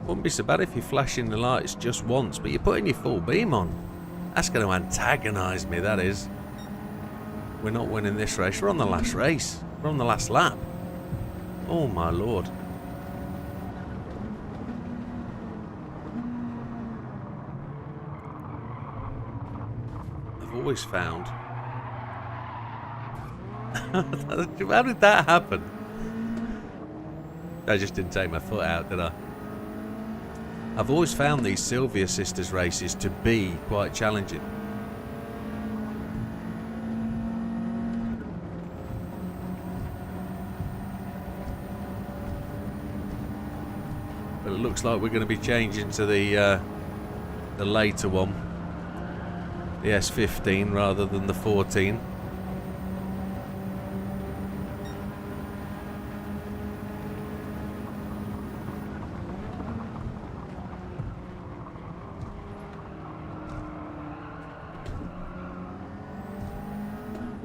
Wouldn't be so bad if you're flashing the lights just once, but you're putting your full beam on. That's going to antagonise me, that is. We're not winning this race. We're on the last race. We're on the last lap. Oh my lord. I've always found... How did that happen? I just didn't take my foot out, did I? I've always found these Sylvia Sisters races to be quite challenging. But it looks like we're going to be changing to the later one, the S15 rather than the 14.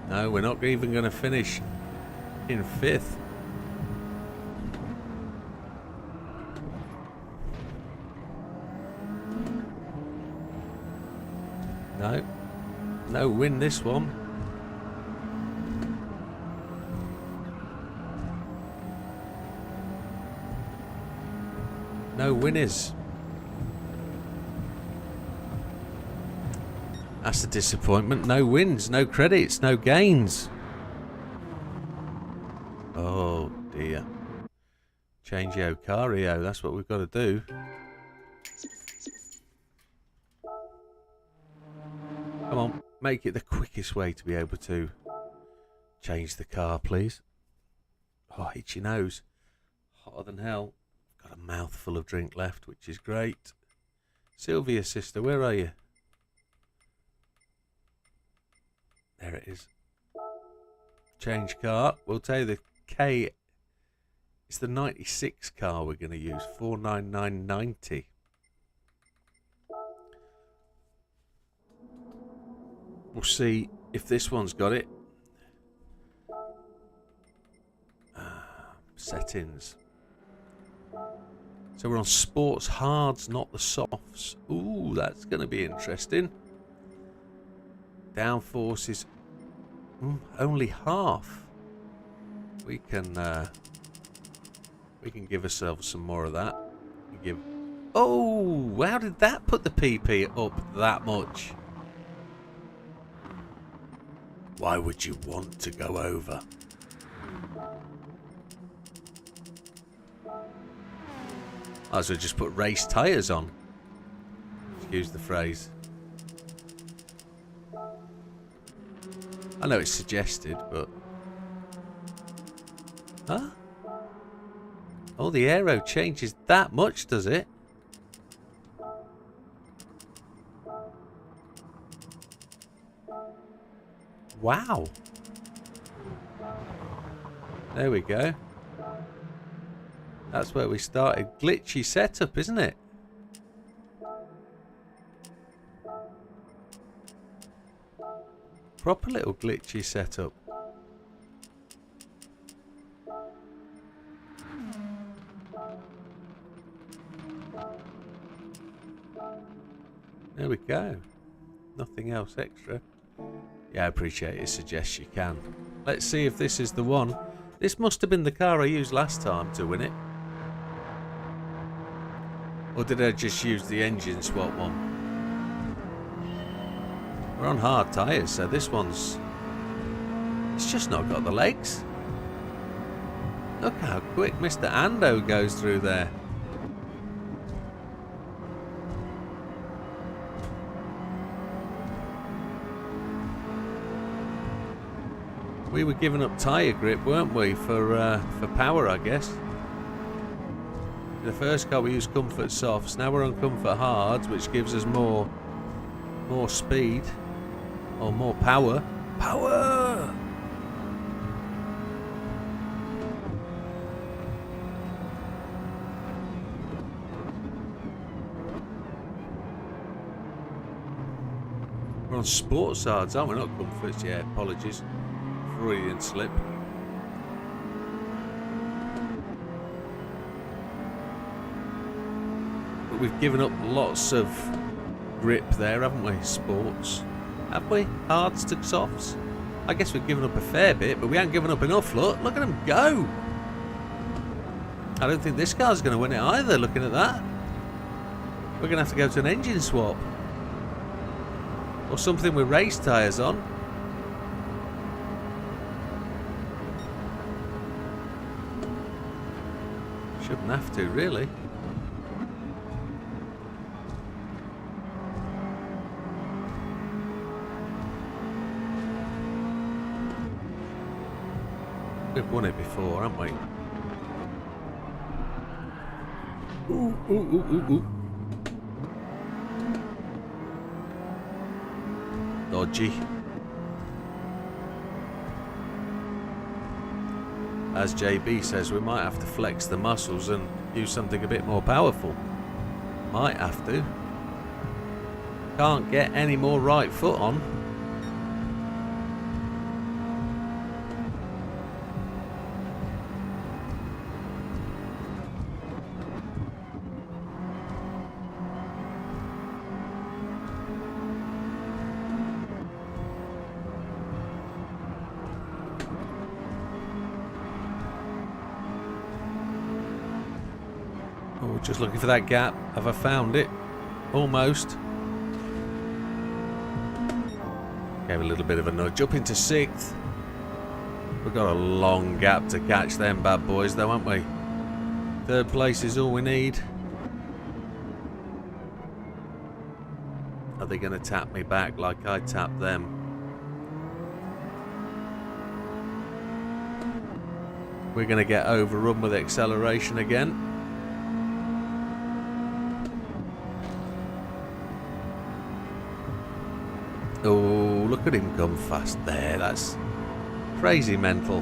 No, we're not even going to finish in 5th. No. No win this one. No winners. That's a disappointment. No wins, no credits, no gains. Oh dear. Change yo cario, that's what we've got to do. Come on, make it the quickest way to be able to change the car, please. Oh, itchy nose. Hotter than hell. Got a mouthful of drink left, which is great. Sylvia, sister, where are you? There it is. Change car. We'll tell you the K. It's the 96 car we're going to use. 49990. We'll see if this one's got it. Settings. So we're on sports hards, not the softs. Ooh, that's going to be interesting. Downforce is only half. We can give ourselves some more of that. Oh, how did that put the PP up that much? Why would you want to go over? I was just put race tyres on. Excuse the phrase. I know it's suggested, but... Huh? Oh, the aero changes that much, does it? Wow. There we go. That's where we started. Glitchy setup, isn't it? Proper little glitchy setup. There we go. Nothing else extra. Yeah, I appreciate it. Suggests you can. Let's see if this is the one. This must have been the car I used last time to win it. Or did I just use the engine swap one? We're on hard tyres, so this one's... It's just not got the legs. Look how quick Mr. Ando goes through there. We were giving up tyre grip, weren't we, for power, I guess. The first car we used comfort softs. Now we're on comfort hards, which gives us more speed or more power. Power! We're on sports hards, aren't we? Not comforts. Yeah, apologies. Freudian slip. But we've given up lots of grip there, haven't we? Sports. Have we? Hards to softs? I guess we've given up a fair bit, but we haven't given up enough. Look at them go. I don't think this car's going to win it either, looking at that. We're going to have to go to an engine swap. Or something with race tyres on. Shouldn't have to, really. We've won it before, haven't we? Ooh, ooh, ooh, ooh, ooh. Dodgy. As JB says, we might have to flex the muscles and use something a bit more powerful. Might have to. Can't get any more right foot on. Oh, just looking for that gap. Have I found it? Almost. Gave a little bit of a nudge. Up into 6th. We've got a long gap to catch them bad boys though, haven't we? 3rd place is all we need. Are they going to tap me back like I tapped them? We're going to get overrun with acceleration again. Oh, look at him come fast there. That's crazy mental.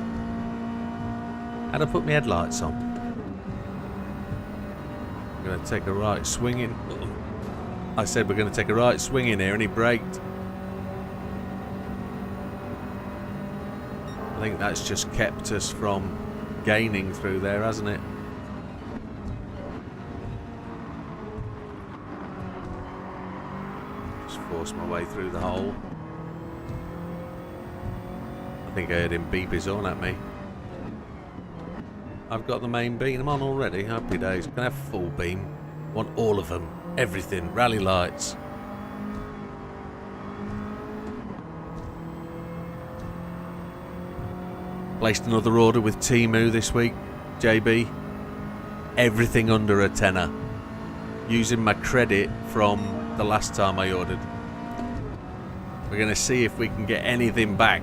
How'd I put my headlights on? I'm going to take a right swing in. I said we're going to take a right swing in here and he braked. I think that's just kept us from gaining through there, hasn't it? Force my way through the hole. I think I heard him beep his horn at me. I've got the main beam on already. Happy days. Can I have full beam? Want all of them. Everything. Rally lights. Placed another order with Temu this week. JB. Everything under a tenner. Using my credit from the last time I ordered. We're going to see if we can get anything back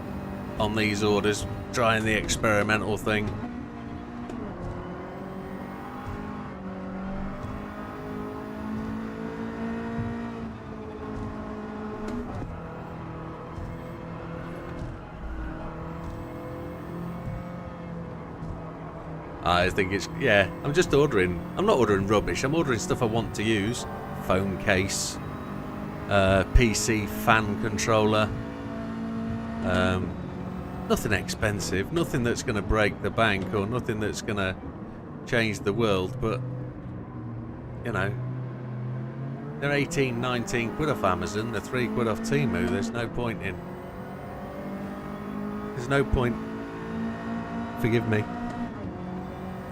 on these orders, trying the experimental thing. I think it's, yeah, I'm just ordering, I'm not ordering rubbish, I'm ordering stuff I want to use. Phone case, PC fan controller, nothing expensive, nothing that's going to break the bank or nothing that's going to change the world, but, you know, they're 18, 19 quid off Amazon, they're 3 quid off Temu, there's no point, forgive me,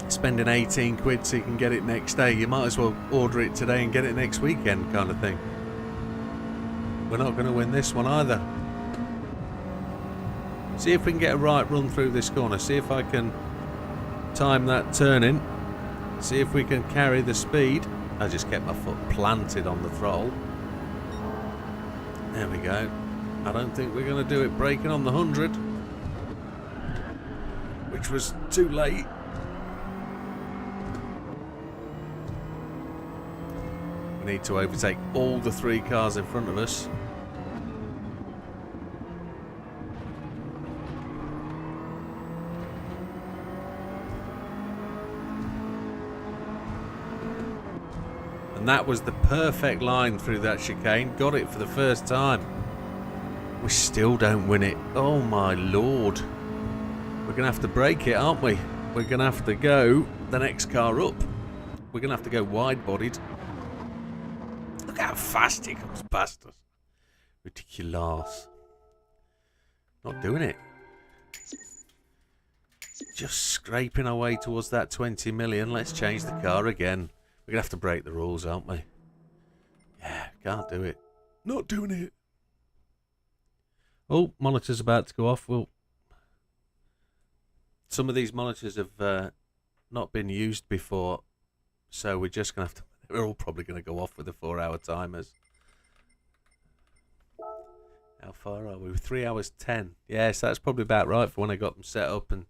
spending 18 quid so you can get it next day. You might as well order it today and get it next weekend, kind of thing. We're not going to win this one either. See if we can get a right run through this corner. See if I can time that turning. See if we can carry the speed. I just kept my foot planted on the throttle. There we go. I don't think we're going to do it braking on the 100, which was too late. We need to overtake all the 3 cars in front of us. And that was the perfect line through that chicane. Got it for the first time. We still don't win it. Oh my lord. We're going to have to break it, aren't we? We're going to have to go the next car up. We're going to have to go wide-bodied. Look how fast he comes past us. Ridiculous. Not doing it. Just scraping our way towards that 20 million. Let's change the car again. We're going to have to break the rules, aren't we? Yeah, can't do it. Not doing it. Oh, monitor's about to go off. Well, some of these monitors have not been used before, so we're just going to have to... We're all probably going to go off with the 4-hour timers. How far are we? 3 hours 10. Yes, that's probably about right for when I got them set up. And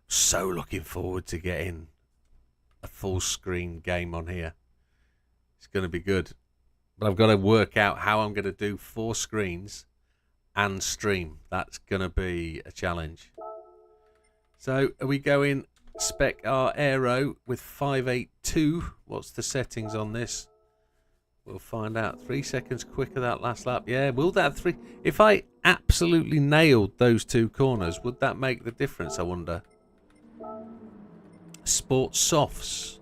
so looking forward to getting a full screen game on here. It's going to be good. But I've got to work out how I'm going to do 4 screens and stream. That's going to be a challenge. So are we going spec our aero with 582? What's the settings on this? We'll find out. 3 seconds quicker that last lap. Yeah, will that 3... If I absolutely nailed those 2 corners, would that make the difference, I wonder? Sport softs.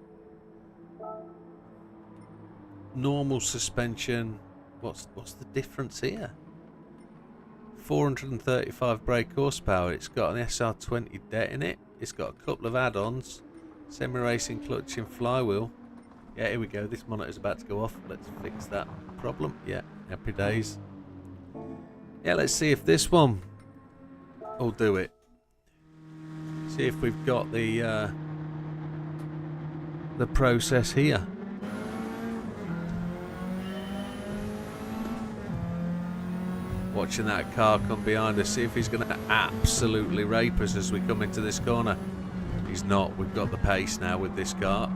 Normal suspension. What's the difference here? 435 brake horsepower. It's got an SR20 det in it. It's got a couple of add-ons. Semi-racing clutch and flywheel. Yeah, here we go. This monitor's about to go off. Let's fix that problem. Yeah, happy days. Yeah, let's see if this one will do it. See if we've got the process here. Watching that car come behind us. See if he's going to absolutely rape us as we come into this corner. He's not. We've got the pace now with this car.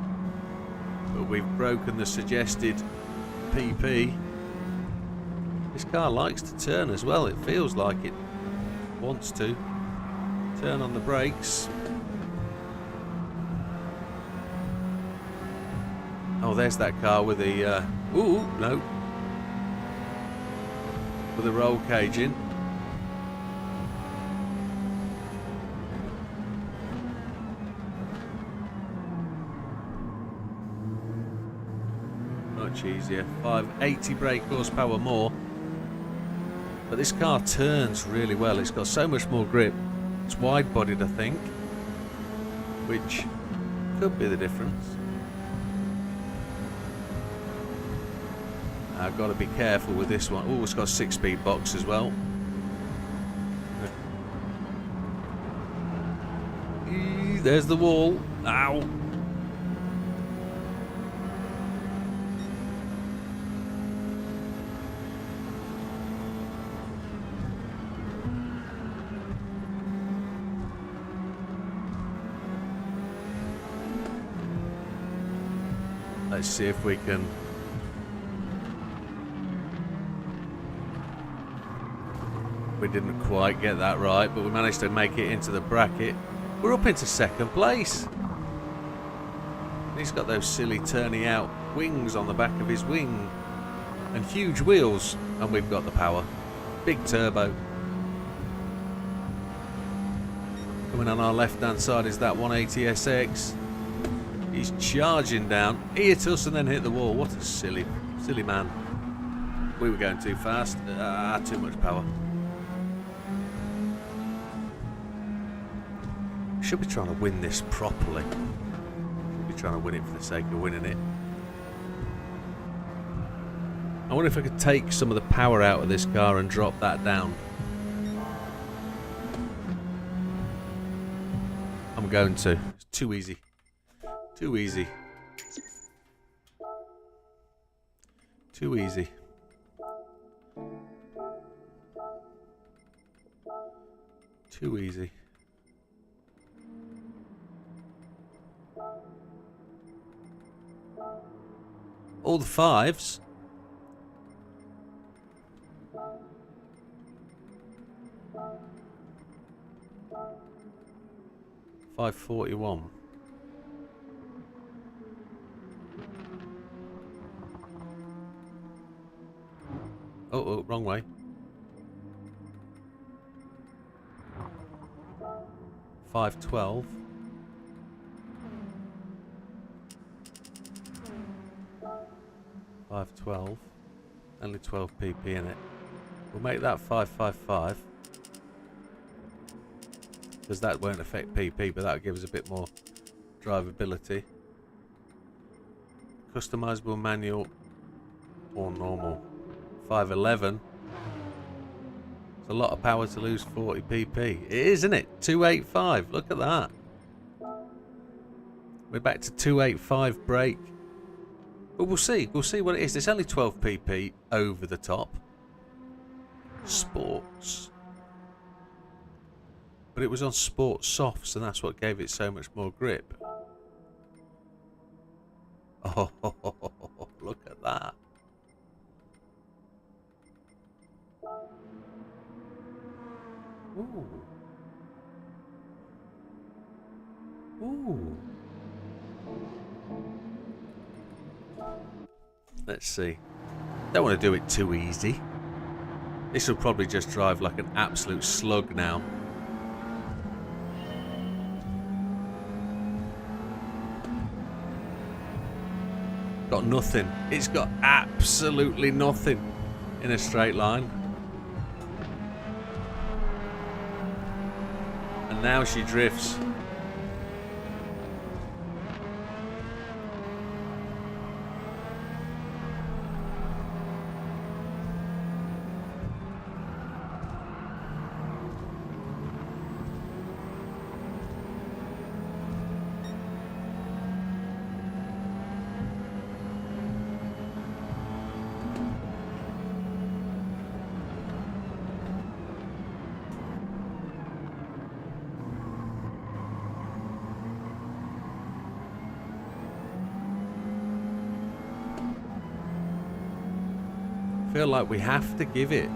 But we've broken the suggested PP. This car likes to turn as well. It feels like it wants to. Turn on the brakes. Oh, there's that car with the... ooh, no. With the roll cage in. Much easier. 580 brake horsepower more. But this car turns really well. It's got so much more grip. It's wide-bodied, I think, which could be the difference. I've got to be careful with this one. Oh, it's got a 6-speed box as well. There's the wall. Ow. Let's see if we can... We didn't quite get that right, but we managed to make it into the bracket. We're up into second place. He's got those silly turning out wings on the back of his wing. And huge wheels. And we've got the power. Big turbo. Coming on our left hand side is that 180SX. He's charging down. He hit us and then hit the wall. What a silly man. We were going too fast. Too much power. Should be trying to win this properly. Should be trying to win it for the sake of winning it. I wonder if I could take some of the power out of this car and drop that down. I'm going to. It's too easy. Too easy. Too easy. Too easy. All the fives. $541. Oh, wrong way. $512. $512. Only 12 pp in it. We'll make that 555. Because that won't affect pp, but that'll give us a bit more drivability. Customizable manual or normal. 511. It's a lot of power to lose 40 pp. It is, isn't it? 285. Look at that. We're back to 285 brake. But we'll see. We'll see what it is. It's only 12 pp over the top. Sports. But it was on sport softs, and that's what gave it so much more grip. Oh, look at that. Ooh. Ooh. Let's see. Don't want to do it too easy. This will probably just drive like an absolute slug now. Got nothing. It's got absolutely nothing in a straight line. And now she drifts. Feel like we have to give it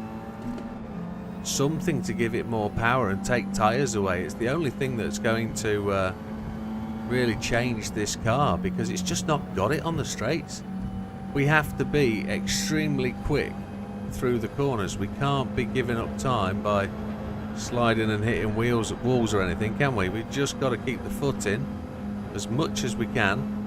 something to give it more power and take tyres away. It's the only thing that's going to really change this car, because it's just not got it on the straights. We have to be extremely quick through the corners. We can't be giving up time by sliding and hitting walls or anything, can we? We've just got to keep the foot in as much as we can.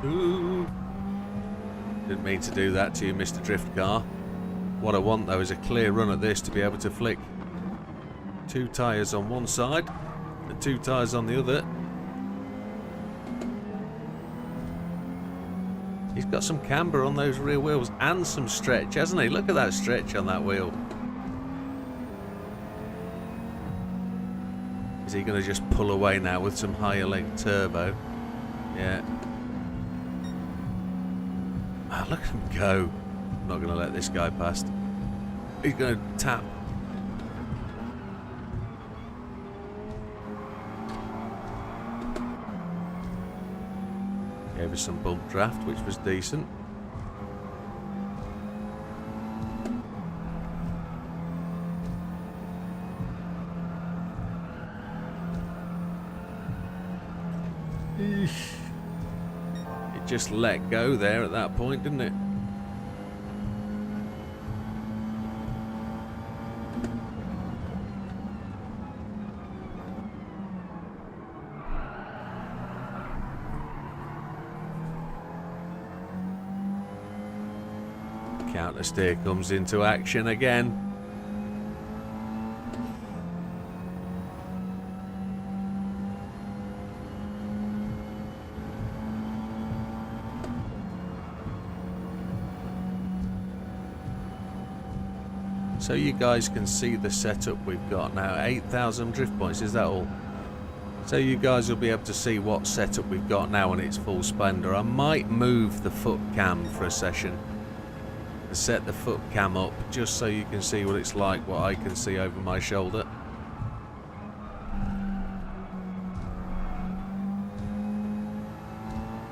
Ooh. Didn't mean to do that to you, Mr. Drift Car. What I want though is a clear run at this to be able to flick 2 tyres on one side and 2 tyres on the other. He's got some camber on those rear wheels and some stretch, hasn't he? Look at that stretch on that wheel. Is he going to just pull away now with some higher leg turbo? Yeah. Ah, look at him go. I'm not going to let this guy past. He's going to tap. Gave us some bump draft, which was decent. It just let go there at that point, didn't it? Counter steer comes into action again. So you guys can see the setup we've got now. 8,000 drift points, is that all? So you guys will be able to see what setup we've got now in its full splendour. I might move the foot cam for a session. Set the foot cam up just so you can see what it's like, what I can see over my shoulder.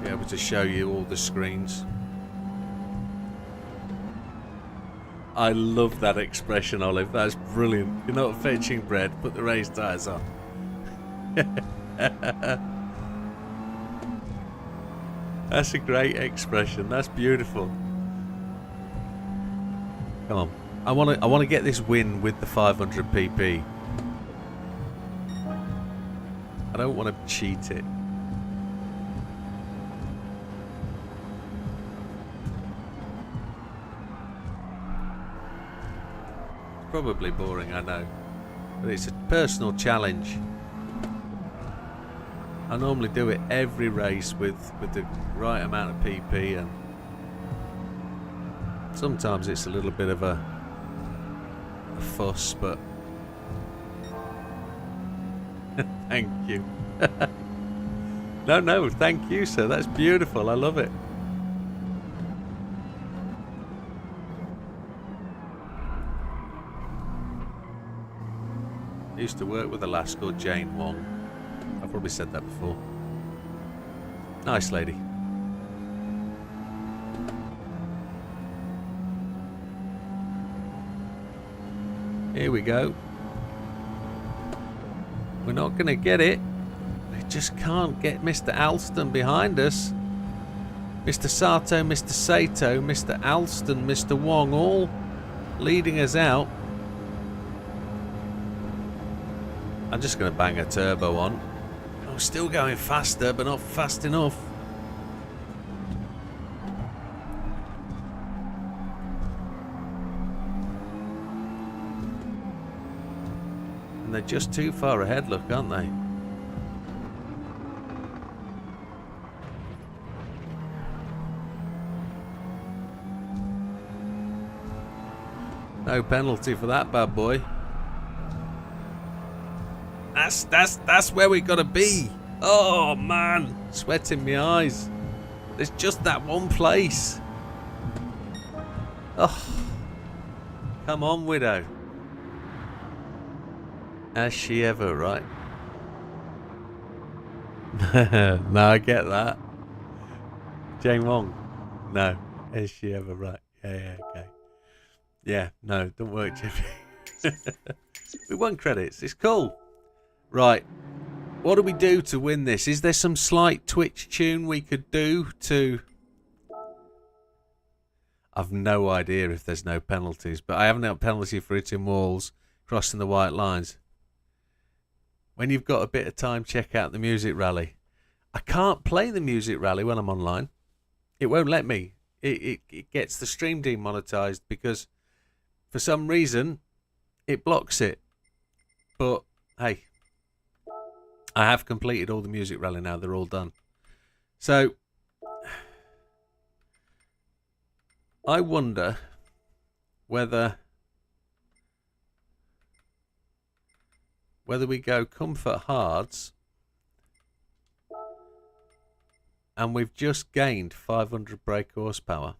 Be able to show you all the screens. I love that expression, Olive. That's brilliant. You're not fetching bread, put the raised tyres on. That's a great expression. That's beautiful. Come on. I want to get this win with the 500 pp. I don't want to cheat it. It's probably boring, I know. But it's a personal challenge. I normally do it every race with the right amount of pp, and sometimes it's a little bit of a fuss, but thank you. No, thank you, sir. That's beautiful. I love it. I used to work with a lass called Jane Wong. I've probably said that before. Nice lady. Here we go. We're not going to get it. We just can't get Mr. Alston behind us. Mr. Sato, Mr. Sato, Mr. Alston, Mr. Wong, all leading us out. I'm just going to bang a turbo on. I'm still going faster, but not fast enough. They're just too far ahead, look, aren't they? No penalty for that bad boy. That's where we gotta be. Oh man, sweat in my eyes. There's just that one place. Oh, come on, Widow. Has she ever, right? No, I get that. Jane Wong. No. Has she ever, right? Yeah, okay. Yeah, no, don't work, Jeffy. We won credits. It's cool. Right. What do we do to win this? Is there some slight Twitch tune we could do to... I've no idea if there's no penalties, but I haven't had a penalty for hitting walls, crossing the white lines. When you've got a bit of time, check out the music rally. I can't play the music rally when I'm online. It won't let me. It gets the stream demonetized because for some reason it blocks it. But hey, I have completed all the music rally now. They're all done. So I wonder whether we go comfort hards and we've just gained 500 brake horsepower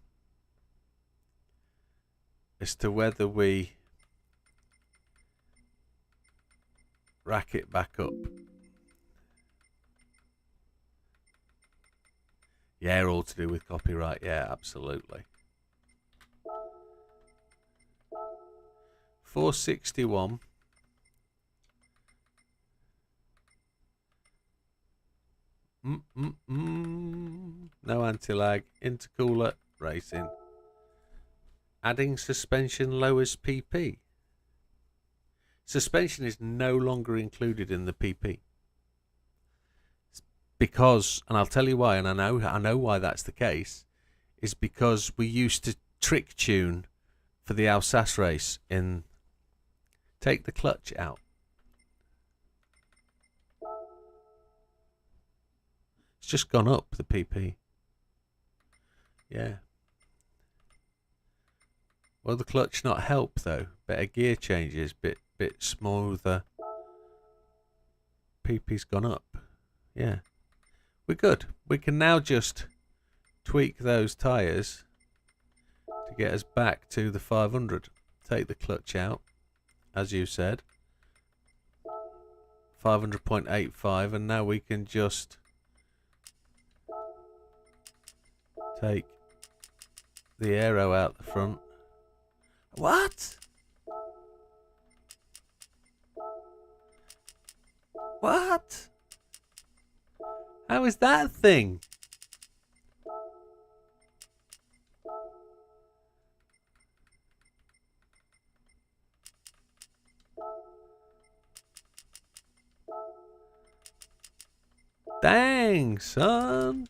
as to whether we rack it back up. Yeah, all to do with copyright. Yeah, absolutely. 461. No anti-lag. Intercooler racing. Adding suspension lowers PP. Suspension is no longer included in the PP. Because, and I'll tell you why, and I know why that's the case, is because we used to trick tune for the Alsace race in take the clutch out. It's just gone up, the PP. Yeah. Will the clutch not help though? Better gear changes, bit smoother. PP's gone up. Yeah. We're good. We can now just tweak those tyres to get us back to the 500. Take the clutch out, as you said. 500.85, and now we can just take the aero out the front. What? What? How is that a thing? Dang, son.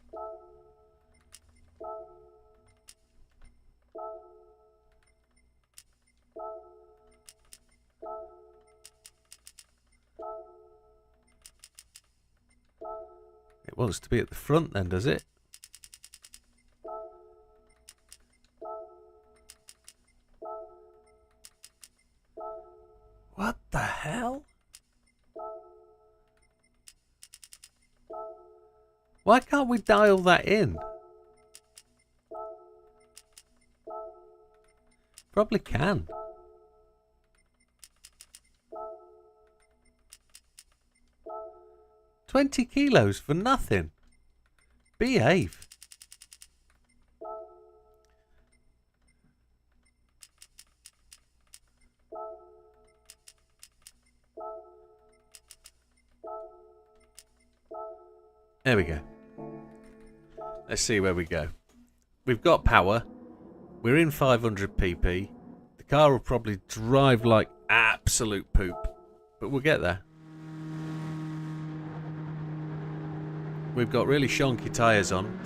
It wants to be at the front then, does it? What the hell? Why can't we dial that in? Probably can. $20 kilos for nothing. Behave. There we go. Let's see where we go. We've got power. We're in 500 pp. The car will probably drive like absolute poop, but we'll get there. We've got really shonky tyres on.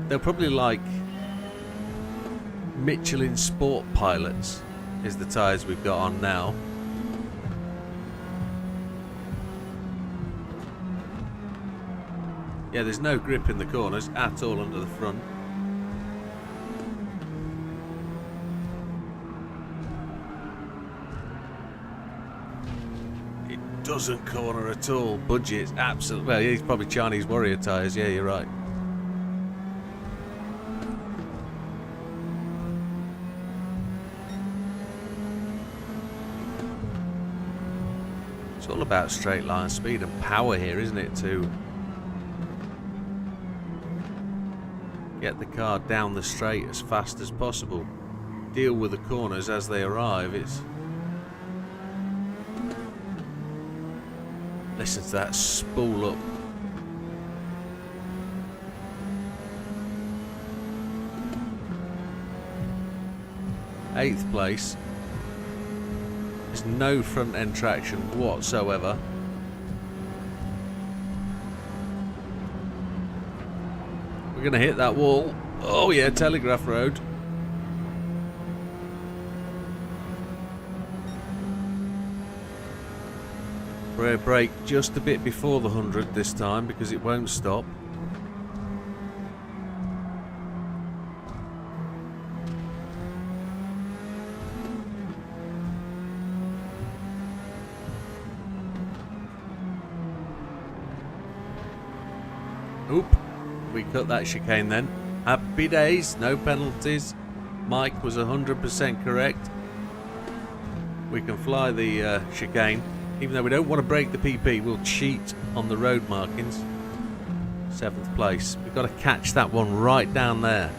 They're probably like Michelin Sport Pilots is the tyres we've got on now. Yeah, there's no grip in the corners at all under the front. It doesn't corner at all. Budget's absolutely... Well, he's probably Chinese Warrior tyres. Yeah, you're right. It's all about straight line speed and power here, isn't it, to get the car down the straight as fast as possible. Deal with the corners as they arrive. It's... Listen to that spool up. Eighth place. There's no front end traction whatsoever. We're going to hit that wall. Oh yeah, Telegraph Road. Rear brake just a bit before the 100 this time because it won't stop. Oop. We cut that chicane then. Happy days, no penalties. Mike was 100% correct. We can fly the chicane. Even though we don't want to break the PP, we'll cheat on the road markings. 7th place. We've got to catch that one right down there.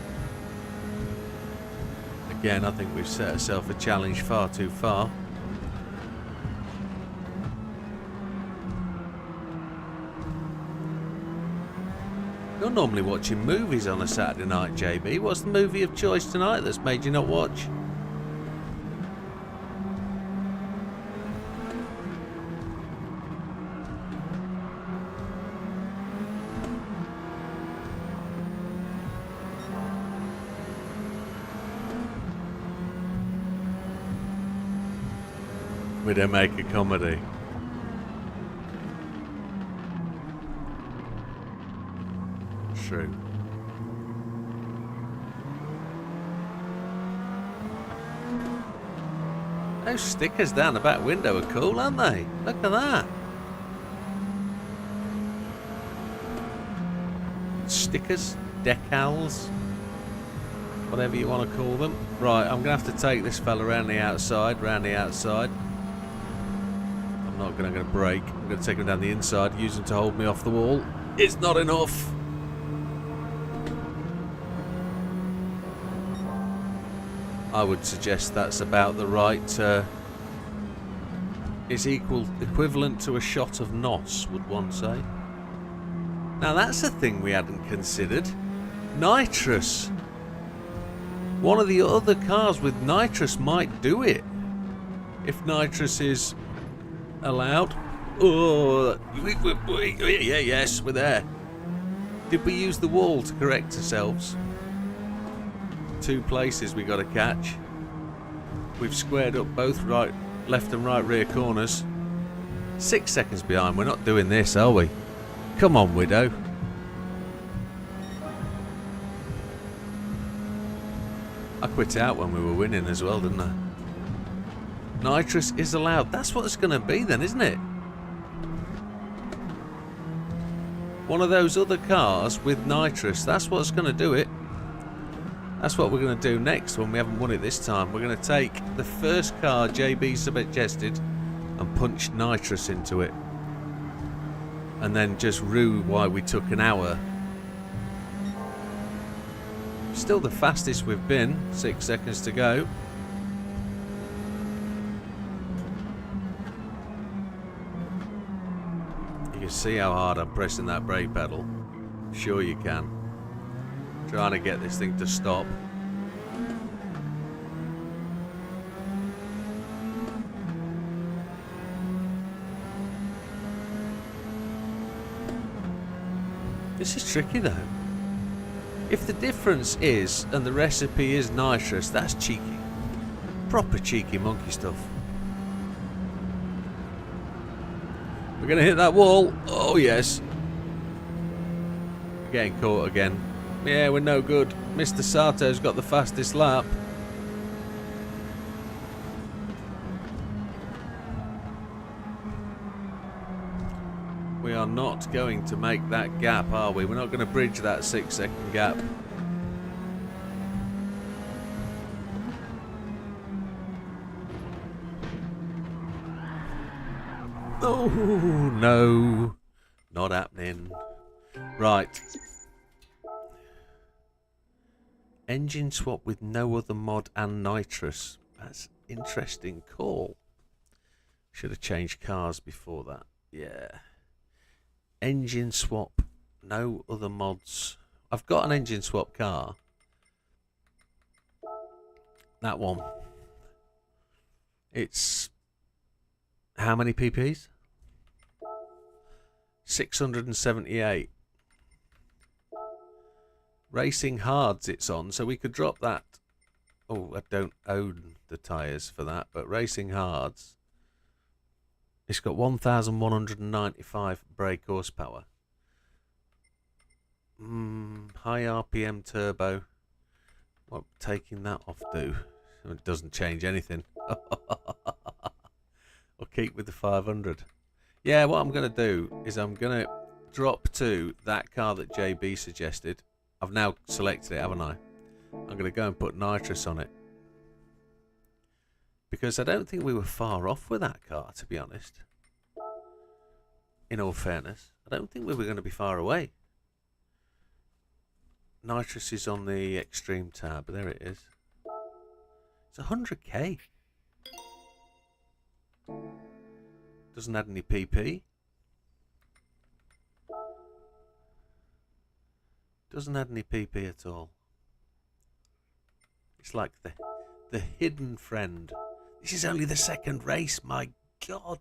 Again, I think we've set ourselves a challenge far too far. You're normally watching movies on a Saturday night, JB. What's the movie of choice tonight that's made you not watch? Widdowmaker comedy. True. Those stickers down the back window are cool, aren't they? Look at that. Stickers, decals, whatever you want to call them. Right, I'm going to have to take this fella around the outside, I'm not going to brake. I'm going to take him down the inside, use him to hold me off the wall. It's not enough. I would suggest that's about the right. It's equivalent to a shot of NOS, would one say. Now that's a thing we hadn't considered. Nitrous. One of the other cars with nitrous might do it. If nitrous is allowed. Oh, yeah, yes, we're there. Did we use the wall to correct ourselves? 2 places we got to catch. We've squared up both left and right rear corners. 6 seconds behind. We're not doing this, are we? Come on, Widow. I quit out when we were winning as well, didn't I? Nitrous is allowed. That's what it's going to be then, isn't it? One of those other cars with nitrous. That's what's going to do it. That's what we're going to do next when we haven't won it this time. We're going to take the first car JB suggested and punch nitrous into it. And then just rue why we took an hour. Still the fastest we've been. 6 seconds to go. You can see how hard I'm pressing that brake pedal. Sure you can. Trying to get this thing to stop. This is tricky though. If the difference is, and the recipe is nitrous, that's cheeky. Proper cheeky monkey stuff. We're going to hit that wall. Oh yes. We're getting caught again. Yeah, we're no good. Mr. Sato's got the fastest lap. We are not going to make that gap, are we? We're not going to bridge that 6-second gap. Oh, no. Not happening. Right. Engine swap with no other mod and nitrous. That's interesting call. Should have changed cars before that. Yeah. Engine swap, no other mods. I've got an engine swap car. That one. It's how many PPs? 678. Racing Hards it's on, so we could drop that. Oh, I don't own the tyres for that, but Racing Hards. It's got 1,195 brake horsepower. High RPM turbo. What taking that off do? It doesn't change anything. I'll keep with the 500. Yeah, what I'm going to do is I'm going to drop to that car that JB suggested. I've now selected it, haven't I? I'm going to go and put nitrous on it. Because I don't think we were far off with that car, to be honest. in all fairness. I don't think we were going to be far away. Nitrous is on the extreme tab. There it is. It's 100k. Doesn't add any PP. Doesn't add any PP at all. It's like the hidden friend. This is only the second race, my God.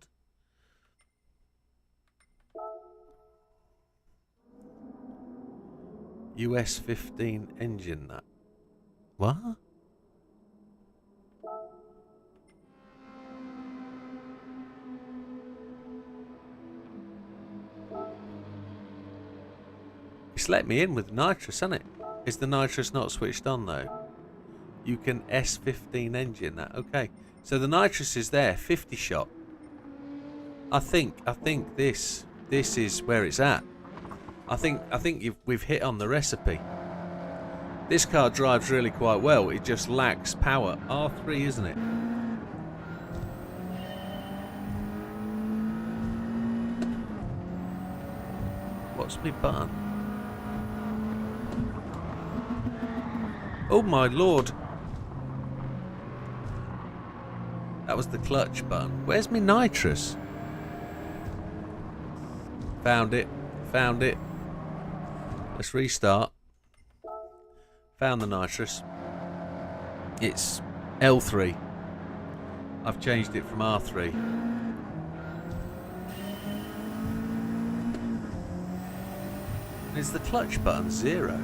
US 15 engine, that. What? It's let me in with nitrous, hasn't it? Is the nitrous not switched on though? You can S15 engine that. Okay. So the nitrous is there, 50 shot. I think this is where it's at. I think we've hit on the recipe. This car drives really quite well. It just lacks power. R3, isn't it? What's my button? Oh my lord. That was the clutch button. Where's my nitrous? Found it. Found it. Let's restart. Found the nitrous. It's L3. I've changed it from R3. Is the clutch button 0?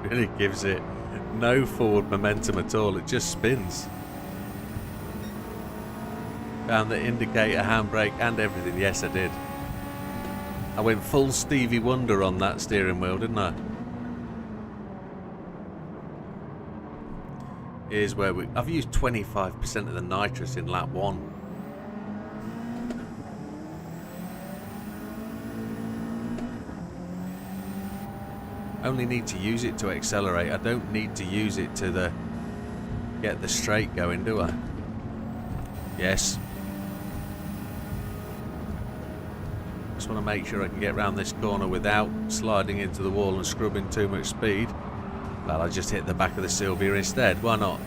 Really gives it no forward momentum at all. It just spins. Found the indicator, handbrake and everything. Yes, I did. I went full Stevie Wonder on that steering wheel, didn't I? Here's where I've used 25% of the nitrous in lap 1. Only need to use it to accelerate. I don't need to use it to get the straight going, do I? Yes. Just want to make sure I can get around this corner without sliding into the wall and scrubbing too much speed. Well, I just hit the back of the Sylvia instead. Why not?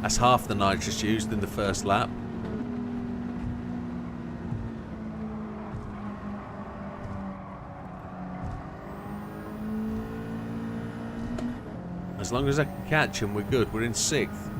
That's half the nitrous used in the first lap. As long as I can catch him, we're good. We're in 6th.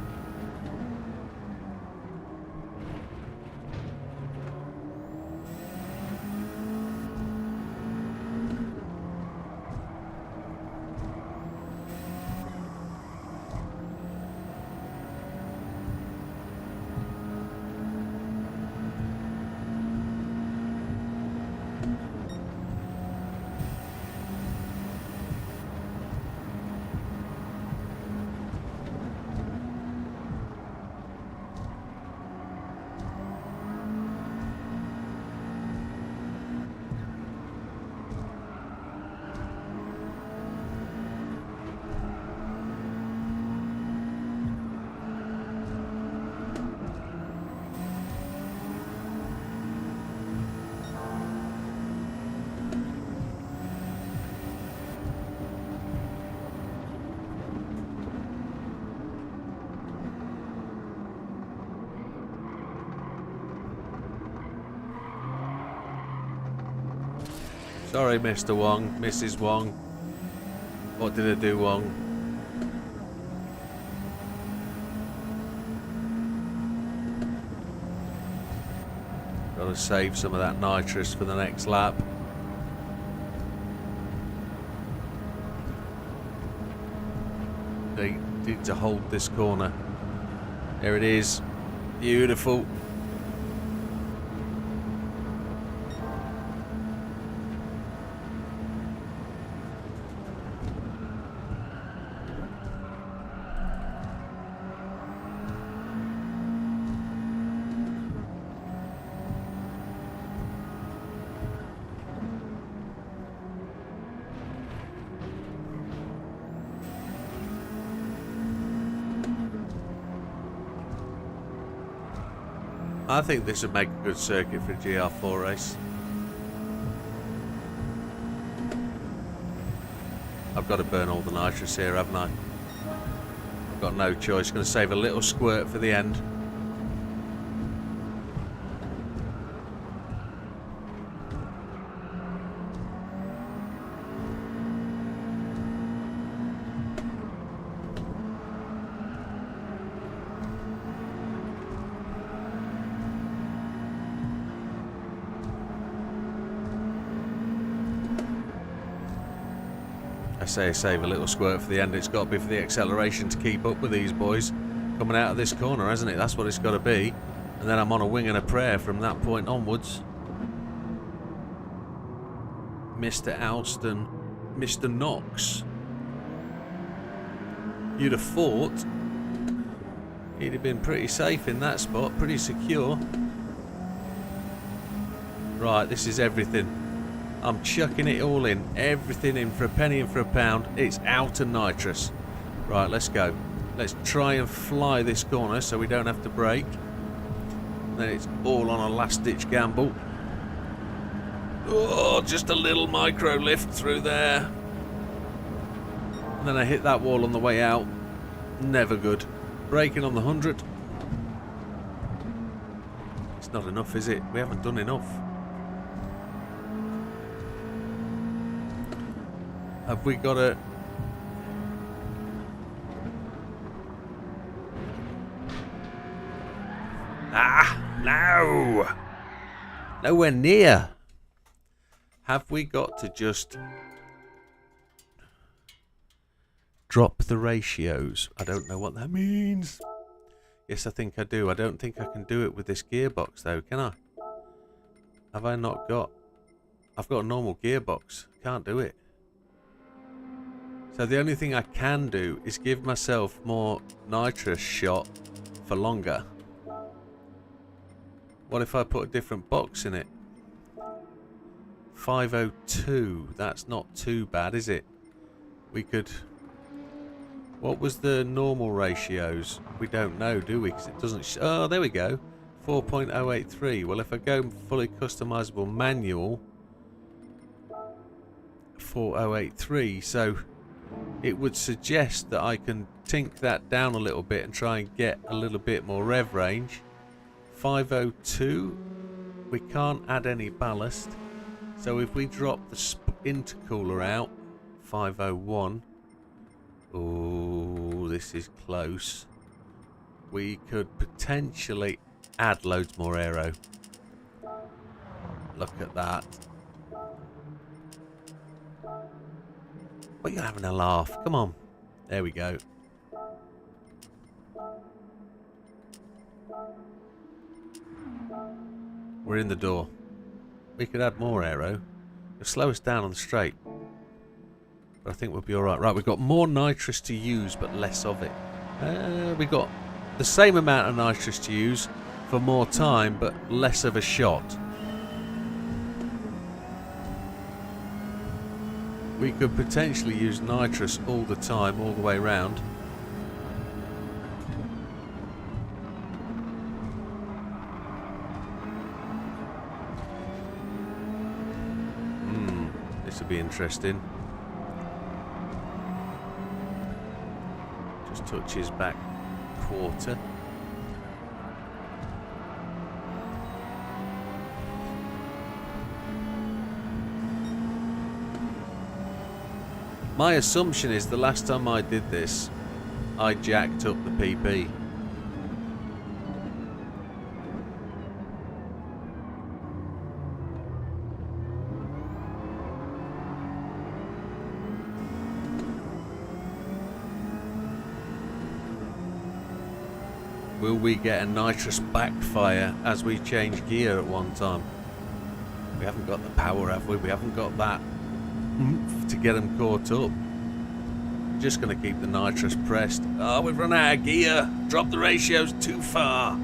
Sorry, Mr. Wong, Mrs. Wong. What did I do, Wong? Gotta save some of that nitrous for the next lap. They need to hold this corner. There it is. Beautiful. I think this would make a good circuit for a GR4 race. I've got to burn all the nitrous here, haven't I? I've got no choice. Going to save a little squirt for the end. I say save a little squirt for the end. It's got to be for the acceleration to keep up with these boys coming out of this corner, hasn't it? That's what it's got to be. And then I'm on a wing and a prayer from that point onwards. Mr. Alston, Mr. Knox. You'd have thought he'd have been pretty safe in that spot, pretty secure. Right, this is everything. I'm chucking it all in, everything in for a penny and for a pound. It's out of nitrous. Right, let's go. Let's try and fly this corner so we don't have to brake. Then it's all on a last-ditch gamble. Oh, just a little micro lift through there. And then I hit that wall on the way out. Never good. Braking on the 100. It's not enough, is it? We haven't done enough. Have we got a... Ah, no! Nowhere near. Have we got to just drop the ratios? I don't know what that means. Yes, I think I do. I don't think I can do it with this gearbox, though, can I? Have I not got... I've got a normal gearbox. Can't do it. So the only thing I can do is give myself more nitrous shot for longer. What if I put a different box in it? 502. That's not too bad, is it? We could... What was the normal ratios? We don't know, do we? Because it doesn't... Oh, there we go. 4.083. Well, if I go fully customizable manual... 4083. So... It would suggest that I can tink that down a little bit and try and get a little bit more rev range. 502, we can't add any ballast. So if we drop the intercooler out, 501, oh, this is close. We could potentially add loads more aero. Look at that. But you're having a laugh. Come on. There we go. We're in the door. We could add more aero. It'll slow us down on the straight. But I think we'll be alright. Right, we've got more nitrous to use, but less of it. We've got the same amount of nitrous to use for more time, but less of a shot. We could potentially use nitrous all the time, all the way around. This will be interesting. Just touches back quarter. My assumption is the last time I did this, I jacked up the PP. Will we get a nitrous backfire as we change gear at one time? We haven't got the power, have we? We haven't got that to get them caught up. Just going to keep the nitrous pressed. Oh, we've run out of gear. Drop the ratios too far.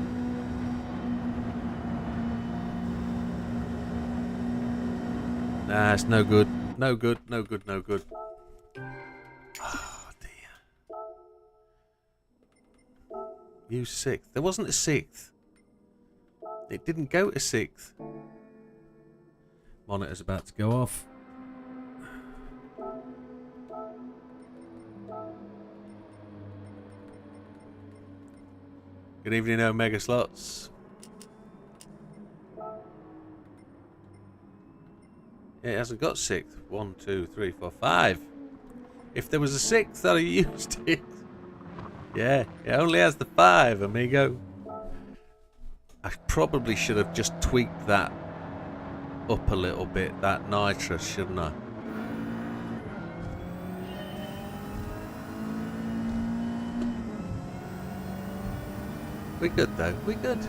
Nah, it's no good. No good, no good, no good. Oh, dear. Use sixth. There wasn't a sixth. It didn't go to 6th. Monitor's about to go off. Good evening, Omega Slots. Yeah, it hasn't got 6th. 1, 2, 3, 4, 5. If there was a 6th, I'd have used it. Yeah, it only has the 5, amigo. I probably should have just tweaked that up a little bit, that nitrous, shouldn't I? We're good though, we're good.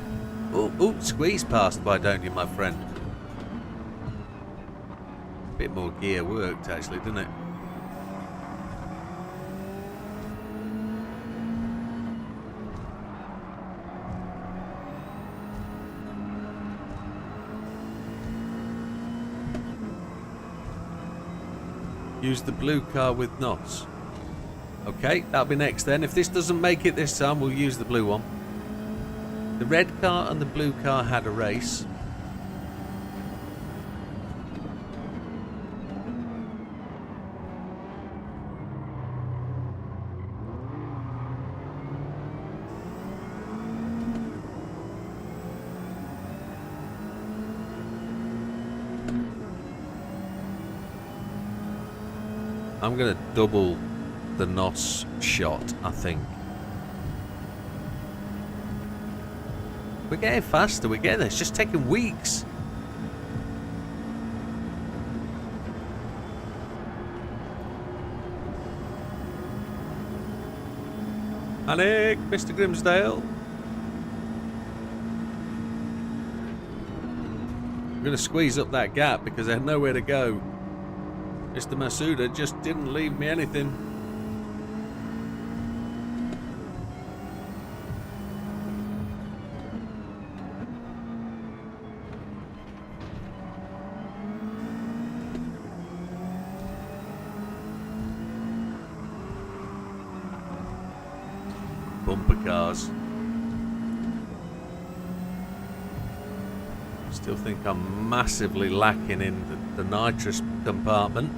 Oh, squeeze past, why don't you, my friend? Bit more gear worked actually, didn't it? Use the blue car with knots. Okay, that'll be next then. If this doesn't make it this time, we'll use the blue one. The red car and the blue car had a race. I'm going to double the NOS shot, I think. We're getting faster, we're getting there. It's just taking weeks. Panic, Mr. Grimsdale. I'm going to squeeze up that gap because I had nowhere to go. Mr. Masuda just didn't leave me anything. Bumper cars. Still think I'm massively lacking in the nitrous compartment.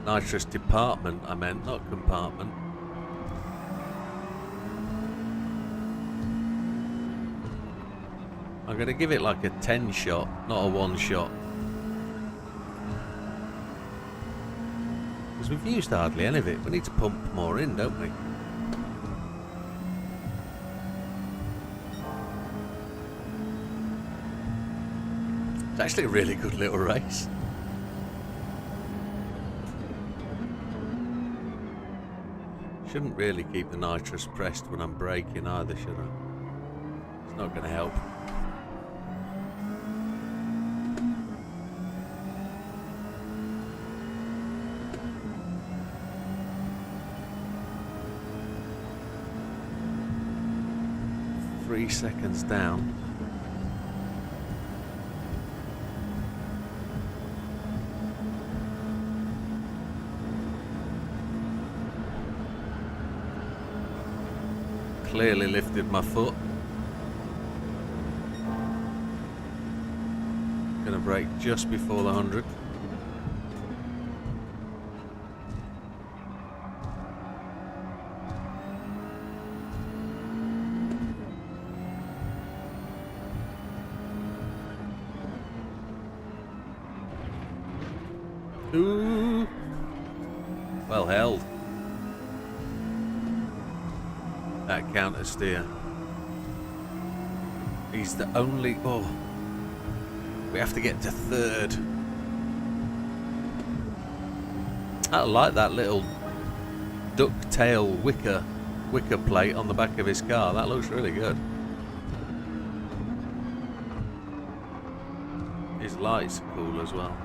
Nitrous department, I meant, not compartment. I'm going to give it like a 10 shot, not a 1 shot. Because we've used hardly any of it. We need to pump more in, don't we? It's actually a really good little race. Shouldn't really keep the nitrous pressed when I'm braking either, should I? It's not going to help. Three seconds down. Clearly lifted my foot. Gonna brake just before the 100. Ooh. Well held. That counter steer. He's the only... Oh. We have to get to 3rd. I like that little ducktail wicker plate on the back of his car. That looks really good. His lights are cool as well.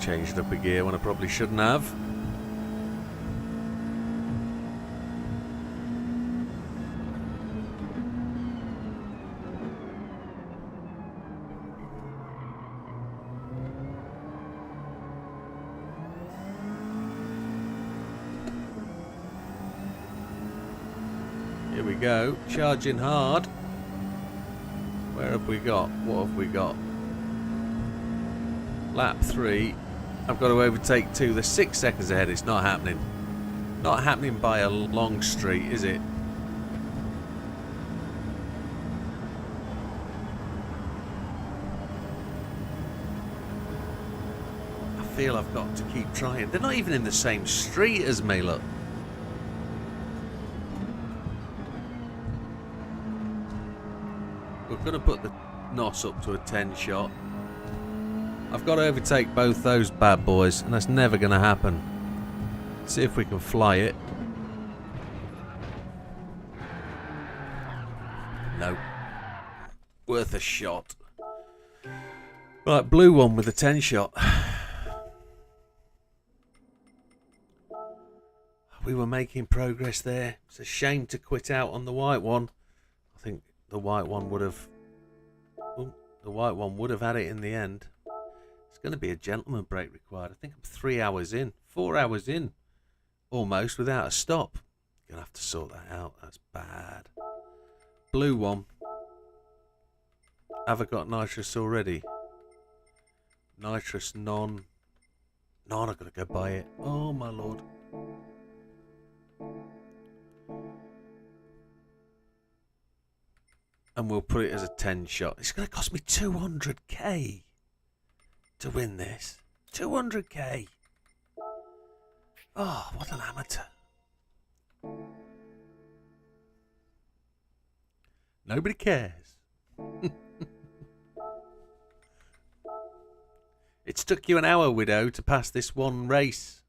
changed up a gear when I probably shouldn't have. Here we go, charging hard. Where have we got? What have we got? Lap 3. I've got to overtake 2. They're 6 seconds ahead. It's not happening. Not happening by a long street, is it? I feel I've got to keep trying. They're not even in the same street as me, look. We're going to put the NOS up to a 10 shot. I've got to overtake both those bad boys, and that's never going to happen. See if we can fly it. No. Worth a shot. Right, blue one with a 10 shot. We were making progress there. It's a shame to quit out on the white one. I think the white one would have... Oh, the white one would have had it in the end. It's going to be a gentleman break required. I think I'm 3 hours in. 4 hours in. Almost without a stop. Going to have to sort that out. That's bad. Blue one. Have I got nitrous already? Nitrous none. None, I've got to go buy it. Oh my lord. And we'll put it as a 10 shot. It's going to cost me 200k to win this. 200k. Oh, what an amateur. Nobody cares. It's took you an hour, Widow, to pass this one race.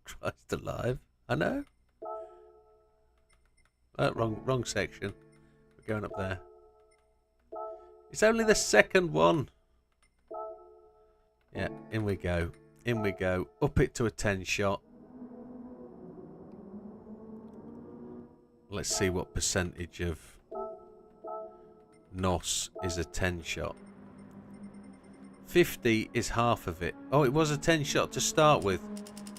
Christ alive. I know. Wrong section. We're going up there. It's only the second one. Yeah, in we go. In we go. Up it to a 10 shot. Let's see what percentage of NOS is a 10 shot. 50 is half of it. Oh, it was a 10 shot to start with.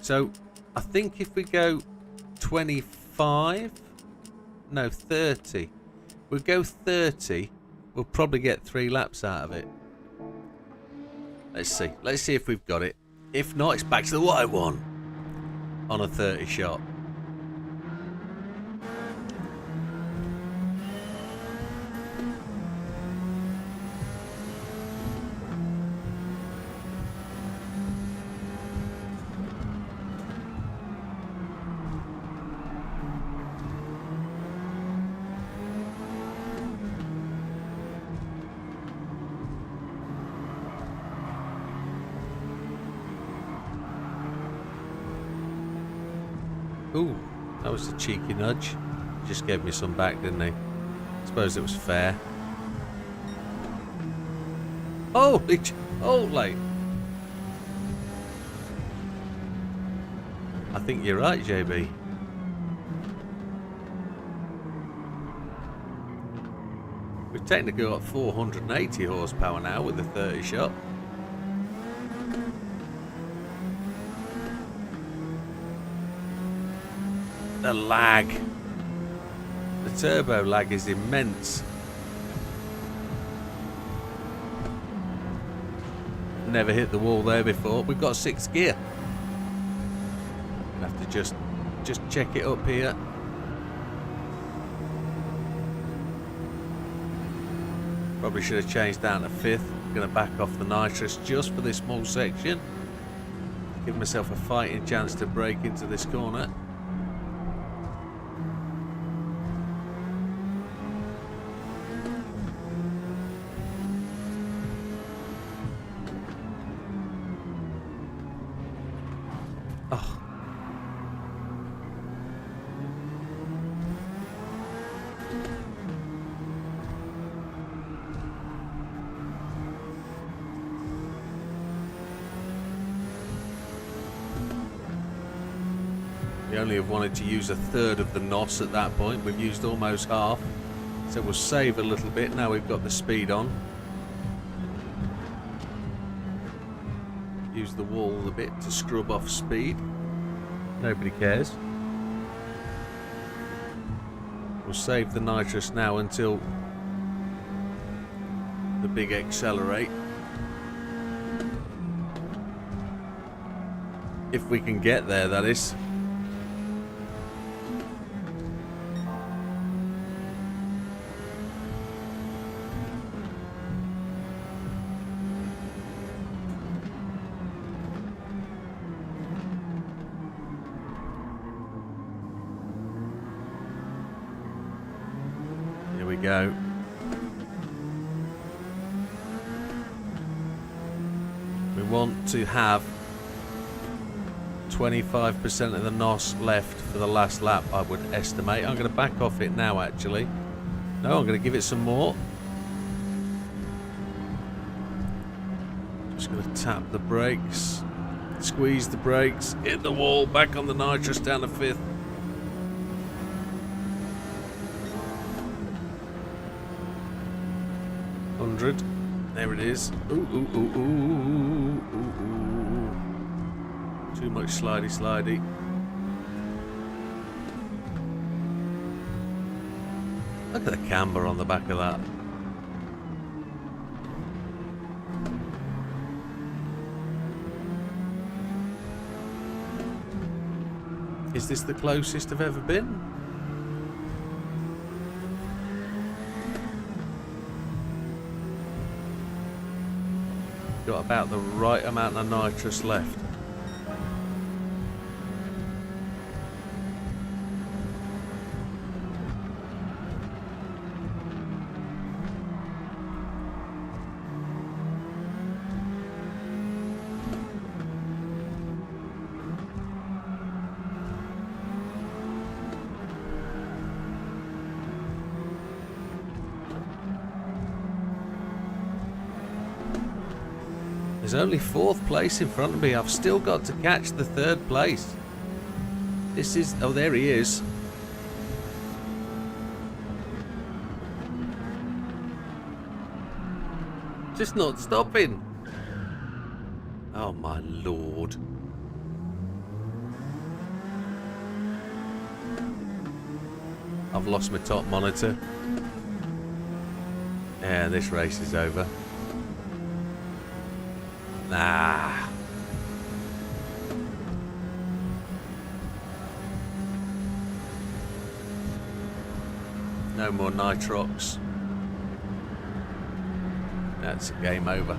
So, I think if we go 25... No, 30. We'll go 30. We'll probably get 3 laps out of it. Let's see. Let's see if we've got it. If not, it's back to the white one. On a 30 shot. Ooh, that was a cheeky nudge. Just gave me some back, didn't he? I suppose it was fair. Holy I think you're right, JB. We've technically got 480 horsepower now with the 30 shot. The lag. The turbo lag is immense. Never hit the wall there before. We've got 6th gear. We'll have to just check it up here. Probably should have changed down to 5th. I'm going to back off the nitrous just for this small section. Give myself a fighting chance to break into this corner. Oh. only have wanted to use a third of the NOS at that point. We've used almost half. So we'll save a little bit. Now we've got the speed on. Use the wall a bit to scrub off speed. Nobody cares. We'll save the nitrous now until the big accelerate. If we can get there, that is. Here we go. We want to have 25% of the NOS left for the last lap, I would estimate. I'm going to back off it now, actually. No, I'm going to give it some more. Just going to tap the brakes. Squeeze the brakes. Hit the wall. Back on the nitrous down to 5th. There it is. Ooh, ooh, ooh, ooh, ooh, ooh. Too much slidey, slidey. Look at the camber on the back of that. Is this the closest I've ever been? Got about the right amount of nitrous left. There's only 4th place in front of me. I've still got to catch the 3rd place. This is... Oh, there he is. Just not stopping. Oh, my lord. I've lost my top monitor. Yeah, this race is over. Nah. No more nitrox. That's a game over.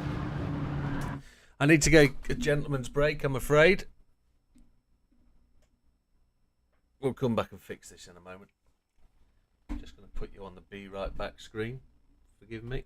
I need to go a gentleman's break, I'm afraid. We'll come back and fix this in a moment. I'm just going to put you on the Be Right Back screen. Forgive me.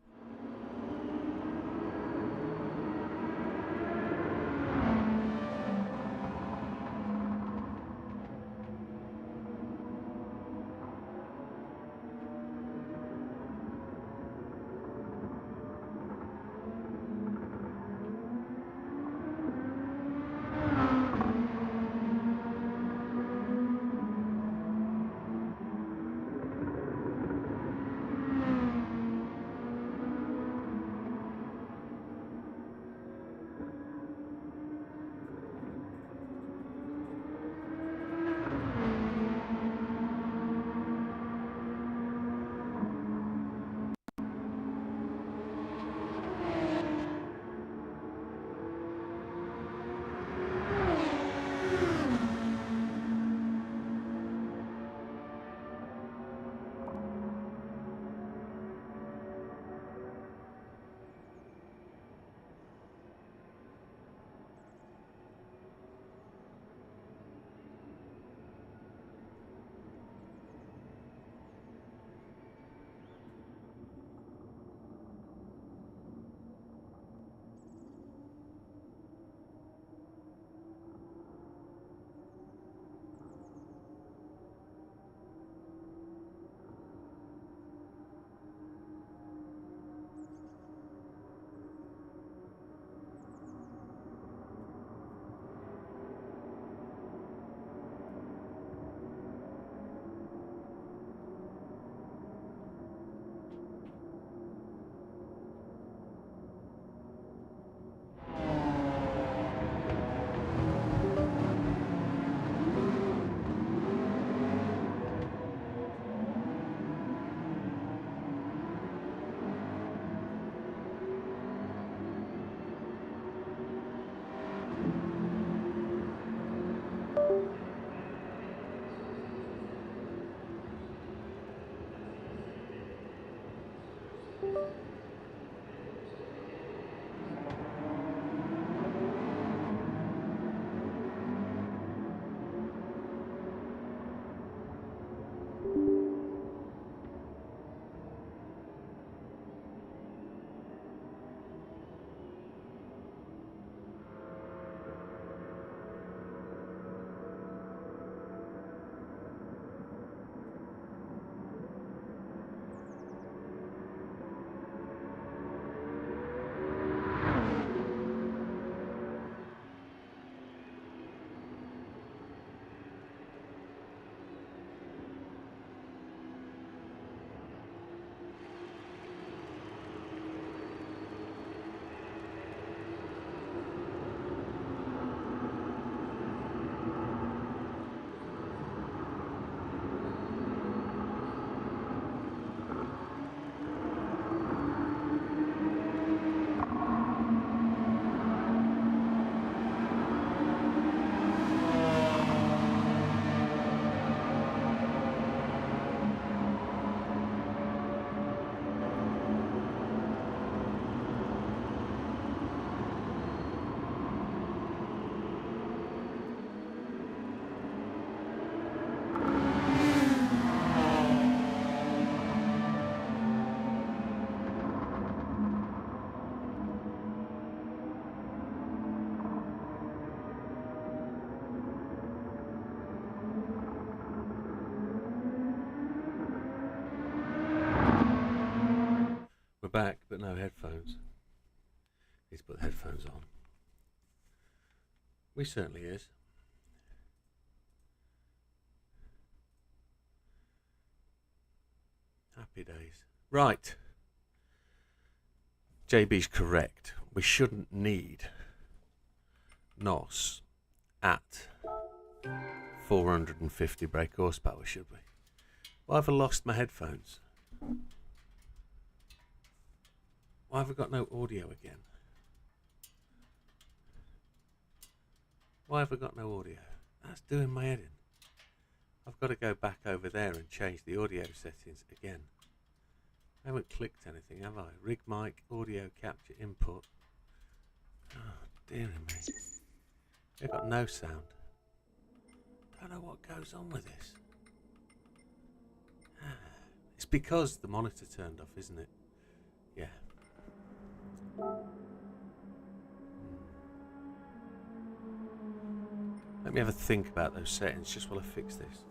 back, but no headphones. Need to put the headphones on. We certainly is. Happy days. Right. JB's correct. We shouldn't need NOS at 450 brake horsepower, should we? Why have I lost my headphones? Why have I got no audio again? Why have I got no audio? That's doing my head in. I've got to go back over there and change the audio settings again. I haven't clicked anything, have I? Rig mic, audio capture, input. Oh, dear me. I've got no sound. Don't know what goes on with this. It's because the monitor turned off, isn't it? Yeah. Let me have a think about those settings just while I fix this.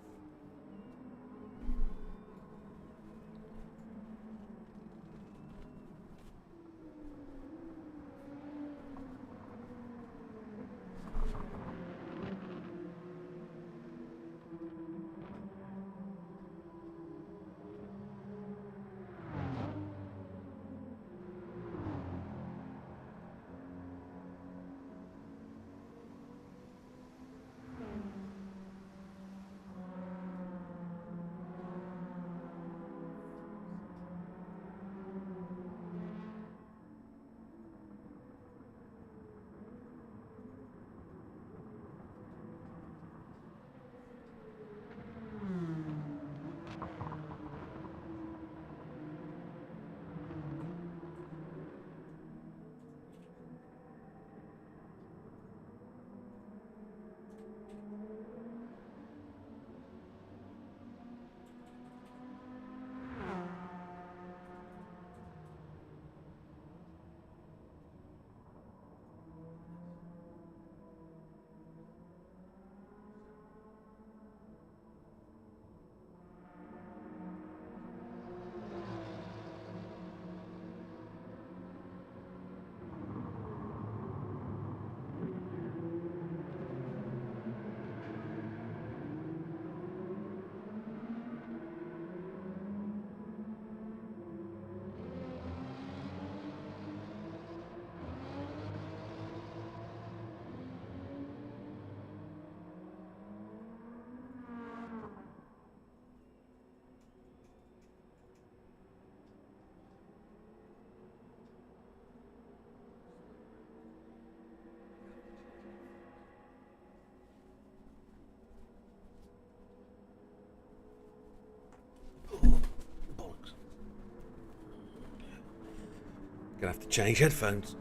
Gonna have to change headphones.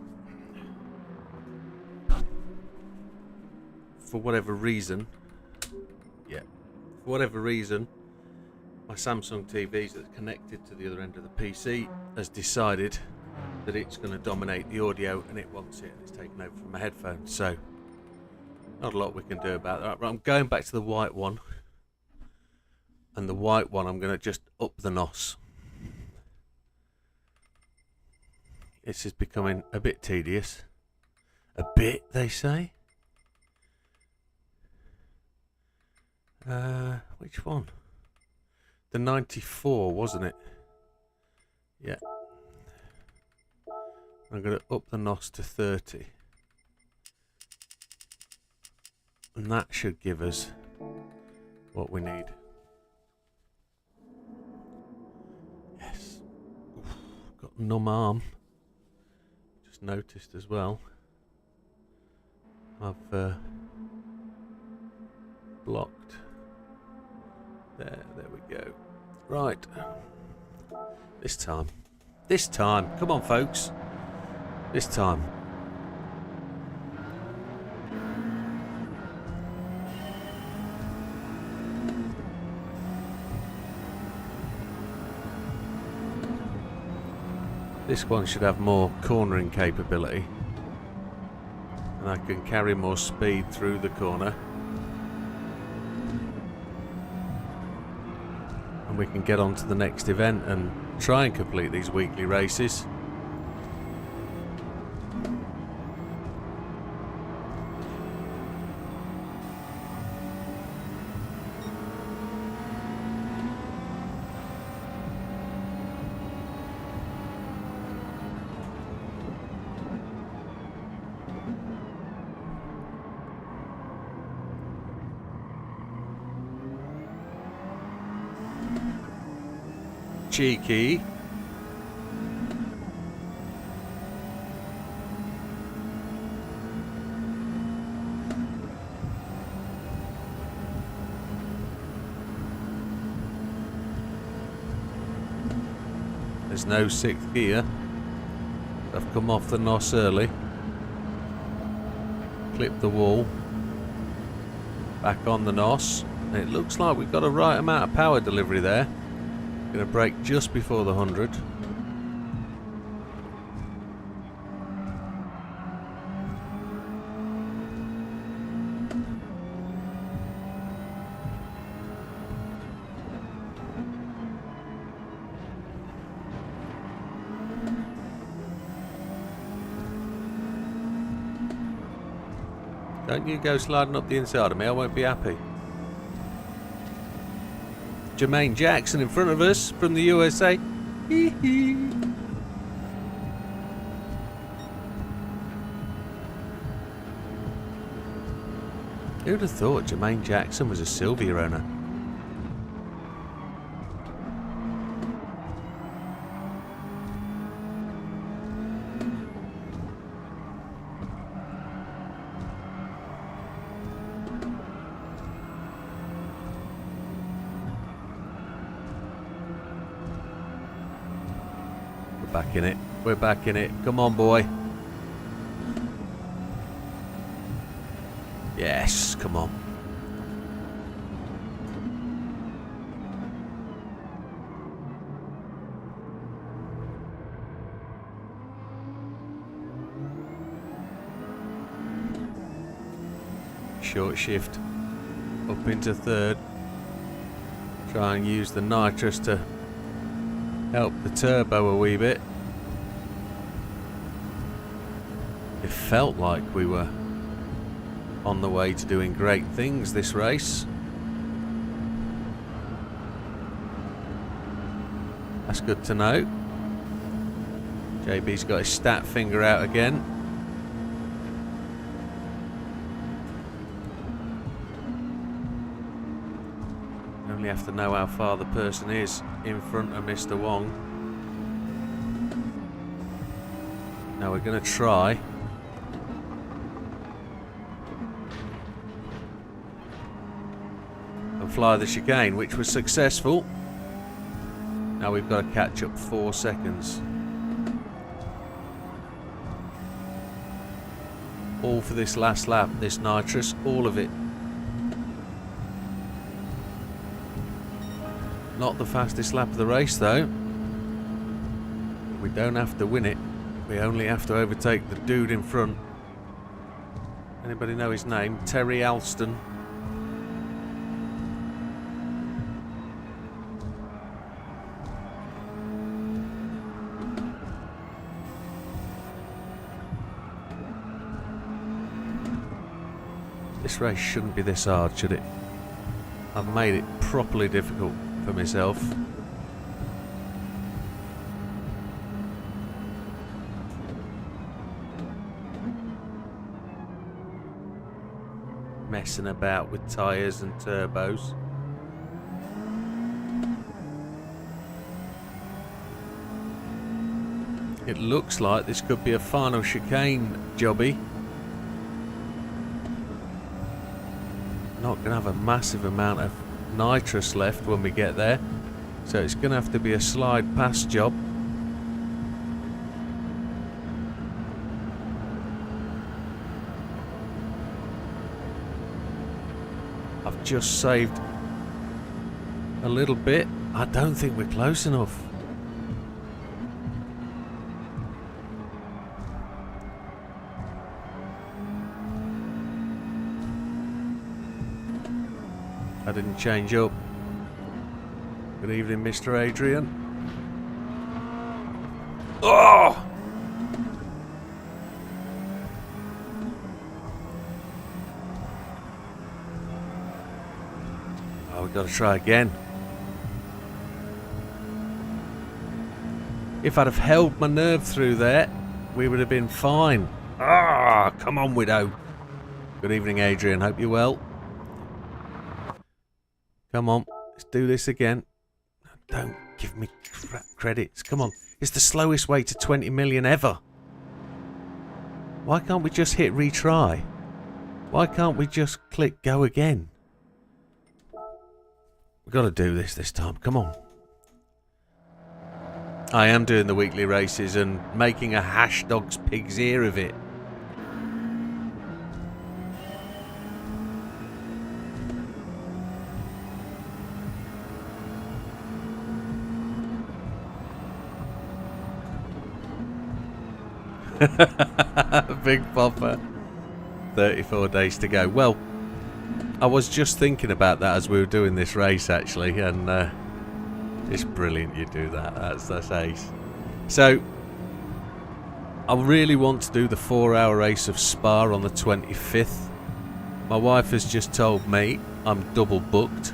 For whatever reason, my Samsung TV that's connected to the other end of the PC has decided that it's going to dominate the audio and it wants it, and it's taken over from my headphones. So, not a lot we can do about that. Right, I'm going back to the white one, and the white one I'm going to just up the NOS. This is becoming a bit tedious. A bit, they say. Which one? The 94, wasn't it? Yeah. I'm going to up the NOS to 30. And that should give us what we need. Yes. Oof, got a numb arm. Just noticed as well. I've blocked. There we go. Right. This time. Come on, folks. This time. This one should have more cornering capability. And I can carry more speed through the corner. And we can get on to the next event and try and complete these weekly races. cheeky. There's no 6th gear. I've come off the NOS early. Clip the wall. Back on the NOS. And it looks like we've got a right amount of power delivery there. Gonna brake just before the 100. Don't you go sliding up the inside of me, I won't be happy. Jermaine Jackson in front of us from the USA. Hee hee. Who'd have thought Jermaine Jackson was a Sylvia owner? Back in it. We're back in it. Come on, boy. Yes, come on. Short shift up into 3rd. Try and use the nitrous to help the turbo a wee bit. It felt like we were on the way to doing great things this race. That's good to know. JB's got his stat finger out again. Only have to know how far the person is in front of Mr. Wong. Now we're going to try and fly the chicane, which was successful. Now we've got to catch up 4 seconds. All for this last lap, this nitrous, all of it. Not the fastest lap of the race though. We don't have to win it. We only have to overtake the dude in front. Anybody know his name? Terry Alston. This race shouldn't be this hard, should it? I've made it properly difficult for myself. Messing about with tyres and turbos. It looks like this could be a final chicane jobby. Not going to have a massive amount of nitrous left when we get there, so it's going to have to be a slide past job. I've just saved a little bit. I don't think we're close enough. I didn't change up. Good evening, Mr. Adrian. Oh! Oh, we've got to try again. If I'd have held my nerve through there, we would have been fine. Ah, come on, Widow. Good evening, Adrian. Hope you're well. Come on, let's do this again. Don't give me crap credits. Come on. It's the slowest way to 20 million ever. Why can't we just hit retry? Why can't we just click go again? We've got to do this time. Come on. I am doing the weekly races and making a hash dog's pig's ear of it. Big popper. 34 days to go. Well, I was just thinking about that as we were doing this race actually, and it's brilliant you do that. That's ace. So I really want to do the 4-hour race of Spa on the 25th. My wife has just told me I'm double booked,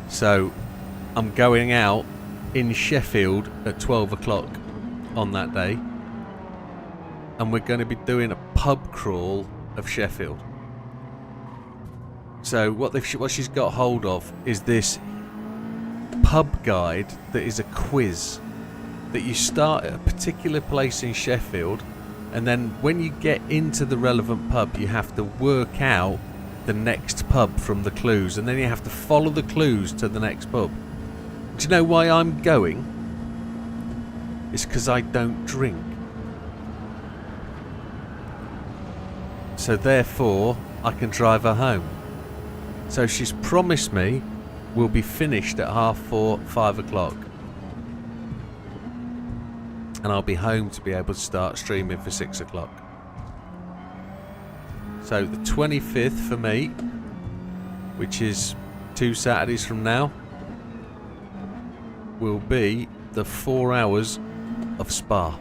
so I'm going out in Sheffield at 12 o'clock on that day. And we're going to be doing a pub crawl of Sheffield. So what she's got hold of is this pub guide that is a quiz that you start at a particular place in Sheffield, and then when you get into the relevant pub you have to work out the next pub from the clues, and then you have to follow the clues to the next pub. Do you know why I'm going? It's because I don't drink. So therefore, I can drive her home. So she's promised me we'll be finished at 4:30, 5 o'clock. And I'll be home to be able to start streaming for 6 o'clock. So the 25th for me, which is 2 Saturdays from now, will be the 4 hours of Spa.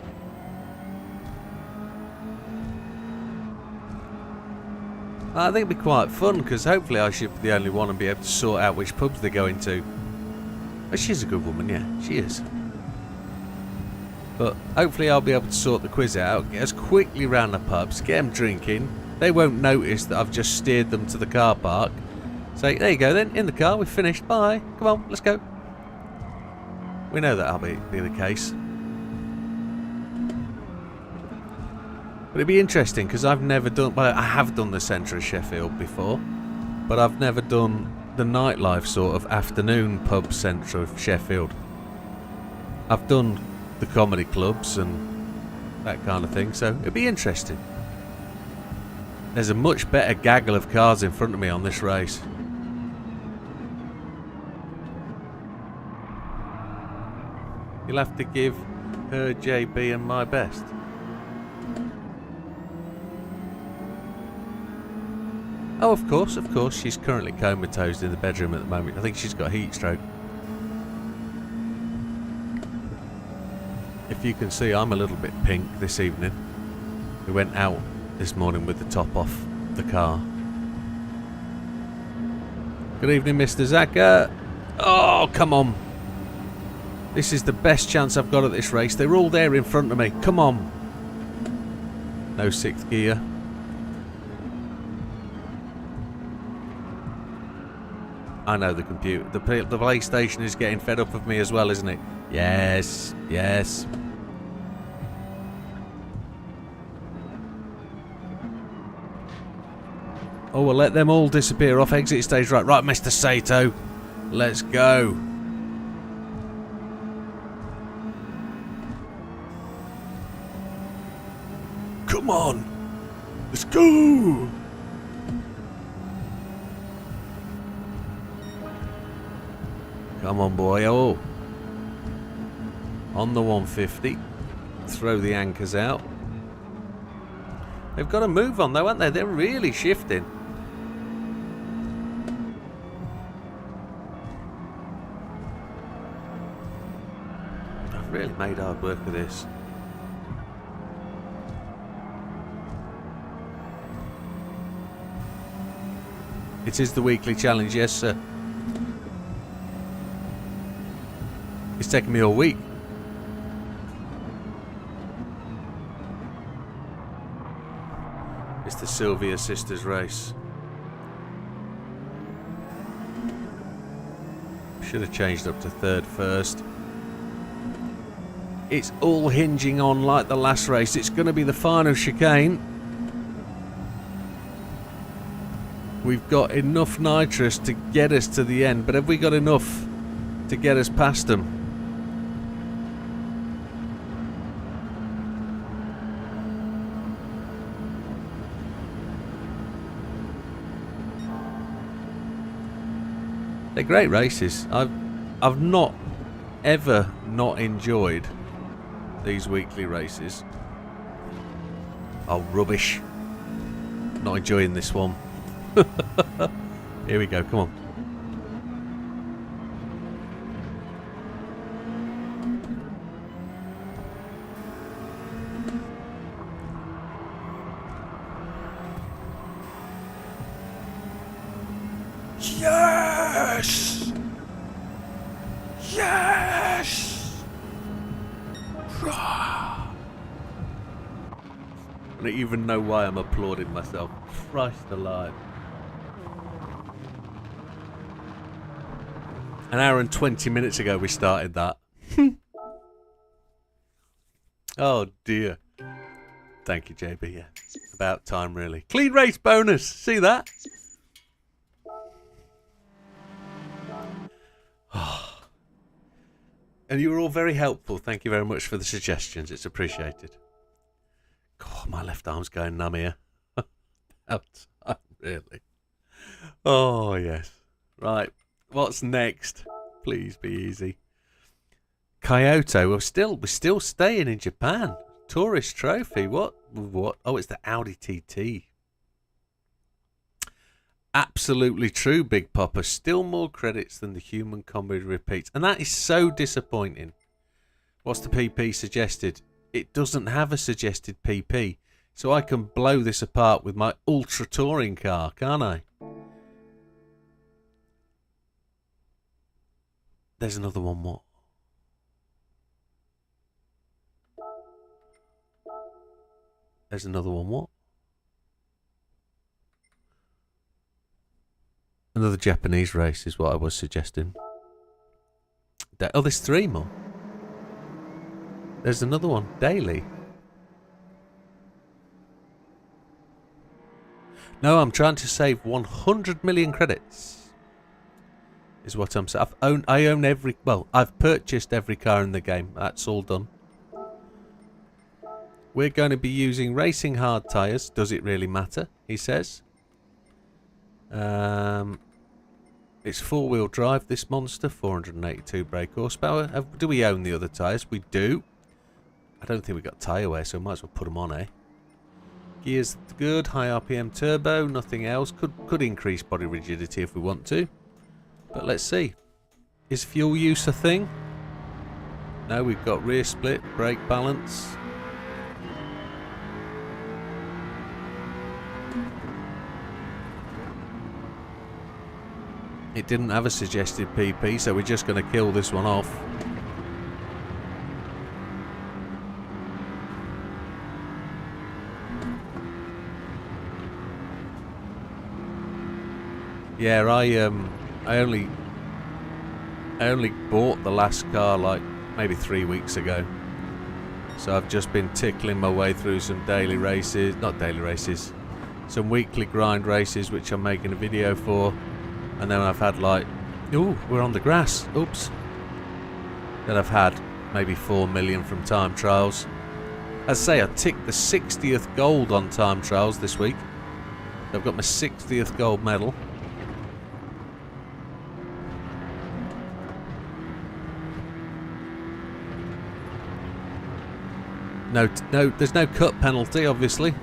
I think it'll be quite fun, because hopefully I should be the only one and be able to sort out which pubs they're going to. Oh, she's a good woman, yeah, she is. But hopefully I'll be able to sort the quiz out, get us quickly round the pubs, get them drinking. They won't notice that I've just steered them to the car park. Say, there you go then, in the car, we've finished, bye, come on, let's go. We know that'll be the case. But it'd be interesting, because I've never done... Well, I have done the centre of Sheffield before, but I've never done the nightlife sort of afternoon pub centre of Sheffield. I've done the comedy clubs and that kind of thing, so it'd be interesting. There's a much better gaggle of cars in front of me on this race. You'll have to give her JB and my best. Oh, of course, she's currently comatose in the bedroom at the moment. I think she's got heat stroke. If you can see, I'm a little bit pink this evening. We went out this morning with the top off the car. Good evening, Mr. Zaka. Oh, come on. This is the best chance I've got at this race. They're all there in front of me. Come on. No 6th gear. I know the computer. The PlayStation is getting fed up of me as well, isn't it? Yes, yes. Oh, we'll let them all disappear off exit stage right. Right, Mr. Sato. Let's go. Come on. Let's go. Come on, boy. Oh. On the 150. Throw the anchors out. They've got to move on, though, haven't they? They're really shifting. I've really made hard work of this. It is the weekly challenge, yes, sir. It's taken me all week. It's the Sylvia Sisters race. Should have changed up to third first. It's all hinging on, like the last race, it's going to be the final chicane. We've got enough nitrous to get us to the end, but have we got enough to get us past them? They're great races. I've not ever not enjoyed these weekly races. Oh, rubbish. Not enjoying this one. Here we go, come on. Yes! Yes! I don't even know why I'm applauding myself. Christ alive. An hour and 20 minutes ago we started that. Oh dear. Thank you, JB. Yeah, about time really. Clean race bonus. See that? And you were all very helpful. Thank you very much for the suggestions. It's appreciated. God, my left arm's going numb here. About time, really. Oh yes. Right. What's next? Please be easy. Kyoto. We're still staying in Japan. Tourist trophy. What? Oh, it's the Audi TT. Absolutely true, Big Papa. Still more credits than the human comedy repeats. And that is so disappointing. What's the PP suggested? It doesn't have a suggested PP. So I can blow this apart with my ultra touring car, can't I? There's another one, what? There's another one, what? Another Japanese race is what I was suggesting. Oh, there's 3 more. There's another one, daily. No, I'm trying to save 100 million credits. Is what I'm saying. I own every... Well, I've purchased every car in the game. That's all done. We're going to be using racing hard tyres. Does it really matter? He says. It's 4-wheel drive, this monster. 482 brake horsepower. Do we own the other tyres? We do. I don't think we've got tyre wear, so we might as well put them on, eh? Gears good. High RPM turbo. Nothing else. Could increase body rigidity if we want to. But let's see. Is fuel use a thing? No, we've got rear split, brake balance. It didn't have a suggested PP, so we're just going to kill this one off. Yeah, I only bought the last car like maybe 3 weeks ago. So I've just been tickling my way through some daily races, not daily races, some weekly grind races which I'm making a video for. And then I've had like, ooh, we're on the grass, oops. Then I've had maybe 4 million from time trials. As I say, I ticked the 60th gold on time trials this week. So I've got my 60th gold medal. No, there's no cut penalty, obviously.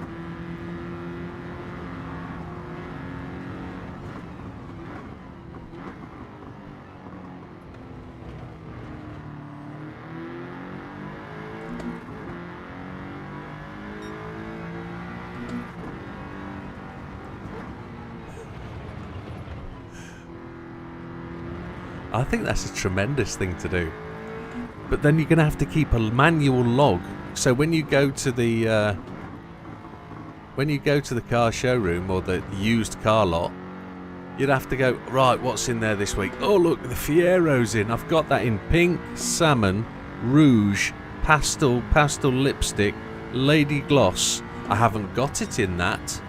I think that's a tremendous thing to do. But then you're going to have to keep a manual log. So when you go to the car showroom or the used car lot, You'd have to go, right, what's in there this week? Oh, look, the Fiero's in. I've got that in pink, salmon, rouge, pastel lipstick, lady gloss. I haven't got it in that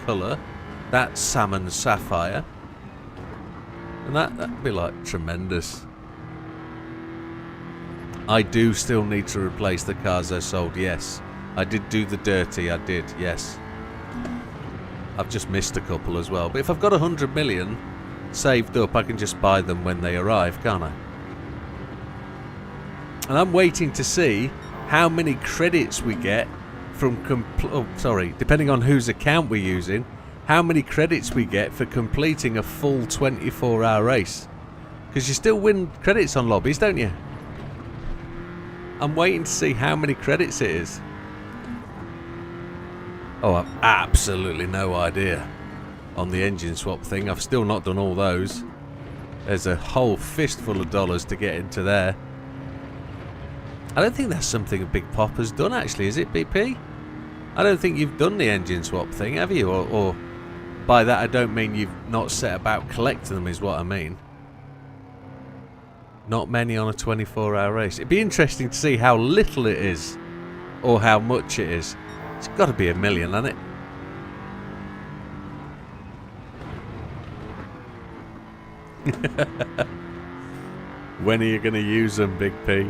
colour. That's salmon sapphire. And that'd be like tremendous. I do still need to replace the cars I sold, yes. I did do the dirty, I did, yes. I've just missed a couple as well. But if I've got 100 million saved up, I can just buy them when they arrive, can't I? And I'm waiting to see how many credits we get from... depending on whose account we're using, how many credits we get for completing a full 24-hour race. Because you still win credits on lobbies, don't you? I'm waiting to see how many credits it is. Oh, I've absolutely no idea on the engine swap thing. I've still not done all those. There's a whole fistful of dollars to get into there. I don't think that's something Big Pop has done, actually, is it, BP? I don't think you've done the engine swap thing, have you? Or by that I don't mean you've not set about collecting them, is what I mean. Not many on a 24-hour race. It'd be interesting to see how little it is, or how much it is. It's got to be 1 million, hasn't it? When are you going to use them, Big P?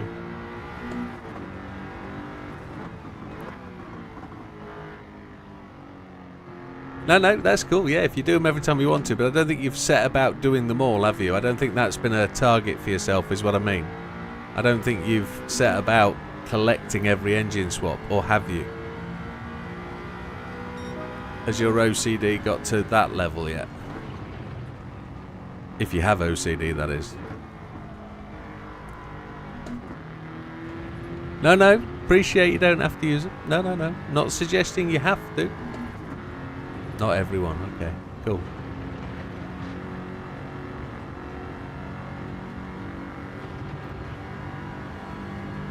No, that's cool. Yeah, if you do them every time you want to, but I don't think you've set about doing them all, have you? I don't think that's been a target for yourself, is what I mean. I don't think you've set about collecting every engine swap, or have you? Has your OCD got to that level yet? If you have OCD, that is. No, appreciate you don't have to use it. No, not suggesting you have to. Not everyone, okay, cool.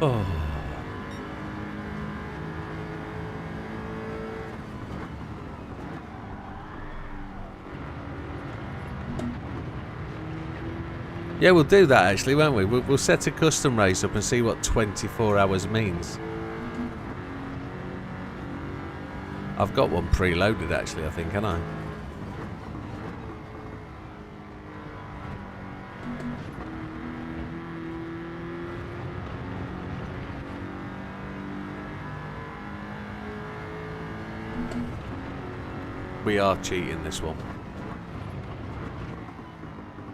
Oh. Yeah, we'll do that actually, won't we? We'll set a custom race up and see what 24 hours means. I've got one preloaded actually, I think, haven't I? We are cheating this one.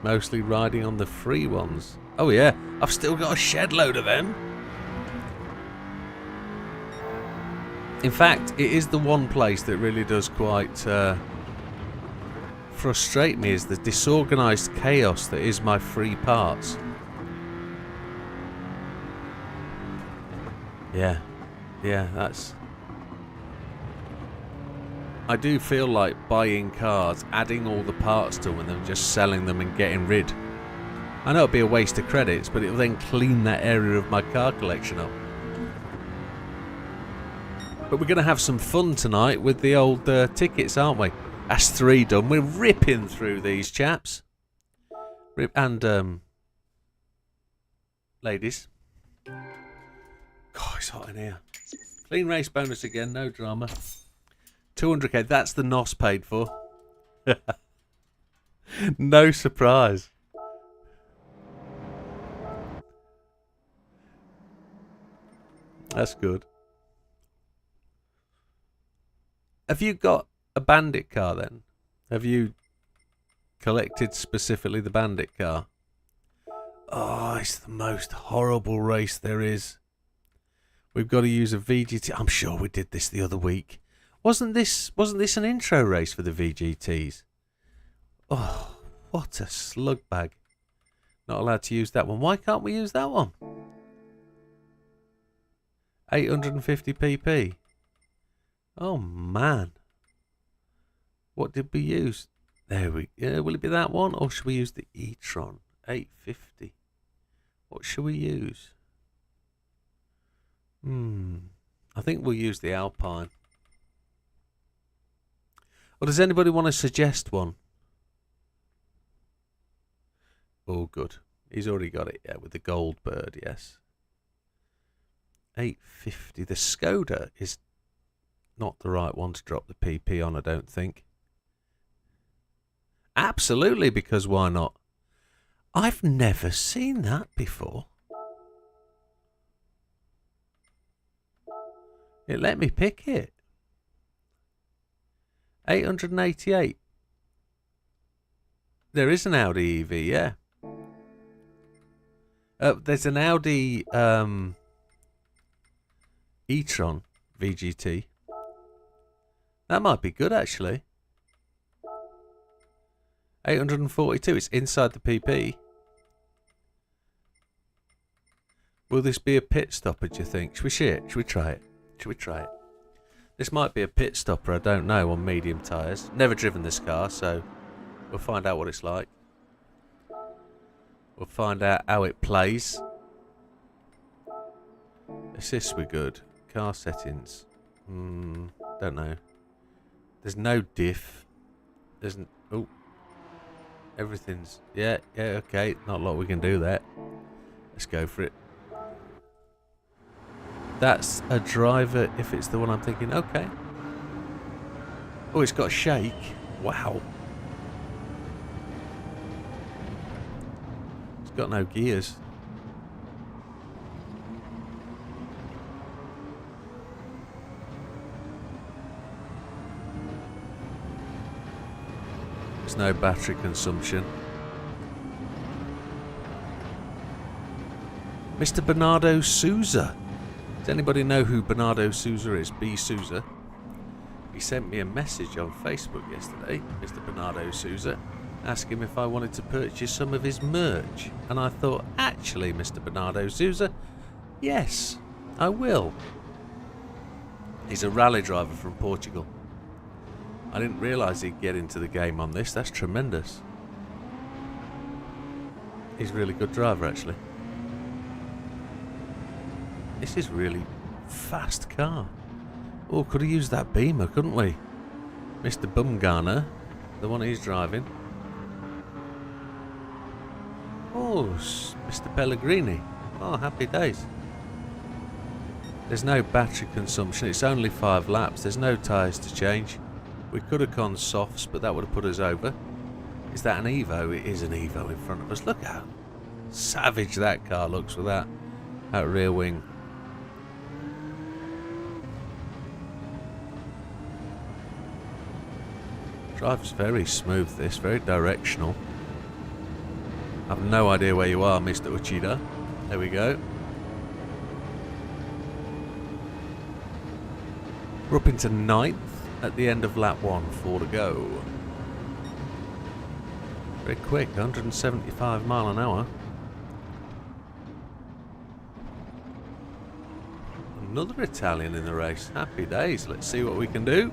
Mostly riding on the free ones. Oh yeah, I've still got a shed load of them. In fact, it is the one place that really does quite frustrate me, is the disorganised chaos that is my free parts. Yeah, that's... I do feel like buying cars, adding all the parts to them and then just selling them and getting rid. I know it'll be a waste of credits, but it'll then clean that area of my car collection up. But we're going to have some fun tonight with the old tickets, aren't we? That's 3 done. We're ripping through these chaps. And, ladies. God, it's hot in here. Clean race bonus again, no drama. 200k, that's the NOS paid for. No surprise. That's good. Have you got a bandit car then? Have you collected specifically the bandit car? Oh, it's the most horrible race there is. We've got to use a VGT. I'm sure we did this the other week. Wasn't this an intro race for the VGTs? Oh, what a slug bag. Not allowed to use that one. Why can't we use that one? 850 pp. Oh man. What did we use? There we go. Will it be that one? Or should we use the e-tron? 850. What should we use? I think we'll use the Alpine. Or does anybody want to suggest one? All good. He's already got it, yeah, with the gold bird, yes. 850. The Skoda is not the right one to drop the PP on, I don't think. Absolutely, because why not? I've never seen that before. It let me pick it. 888. There is an Audi EV, yeah. There's an Audi e-tron VGT. That might be good, actually. 842. It's inside the PP. Will this be a pit stopper, do you think? Should we see it? Should we try it? Should we try it? This might be a pit stopper, I don't know, on medium tyres. Never driven this car, so we'll find out what it's like. We'll find out how it plays. Assists were good. Car settings. Don't know. There's no diff. There's oh. Everything's yeah, okay. Not a lot we can do there. Let's go for it. That's a driver if it's the one I'm thinking. Okay. Oh, it's got a shake. Wow. It's got no gears. There's no battery consumption. Mr. Bernardo Souza. Does anybody know who Bernardo Souza is? B. Souza. He sent me a message on Facebook yesterday, Mr. Bernardo Souza, asking if I wanted to purchase some of his merch. And I thought, actually, Mr. Bernardo Souza, yes, I will. He's a rally driver from Portugal. I didn't realise he'd get into the game on this. That's tremendous. He's a really good driver, actually. This is really fast car. Oh, could have used that Beamer, couldn't we? Mr. Bumgarner, the one he's driving. Oh, Mr. Pellegrini. Oh, happy days. There's no battery consumption. It's only 5 laps. There's no tyres to change. We could have gone softs, but that would have put us over. Is that an Evo? It is an Evo in front of us. Look how savage that car looks with that rear wing. Drives very smooth, this, very directional. I have no idea where you are, Mr. Uchida. There we go. We're up into 9th at the end of lap 1, 4 to go. Very quick, 175 mile an hour. Another Italian in the race. Happy days. Let's see what we can do.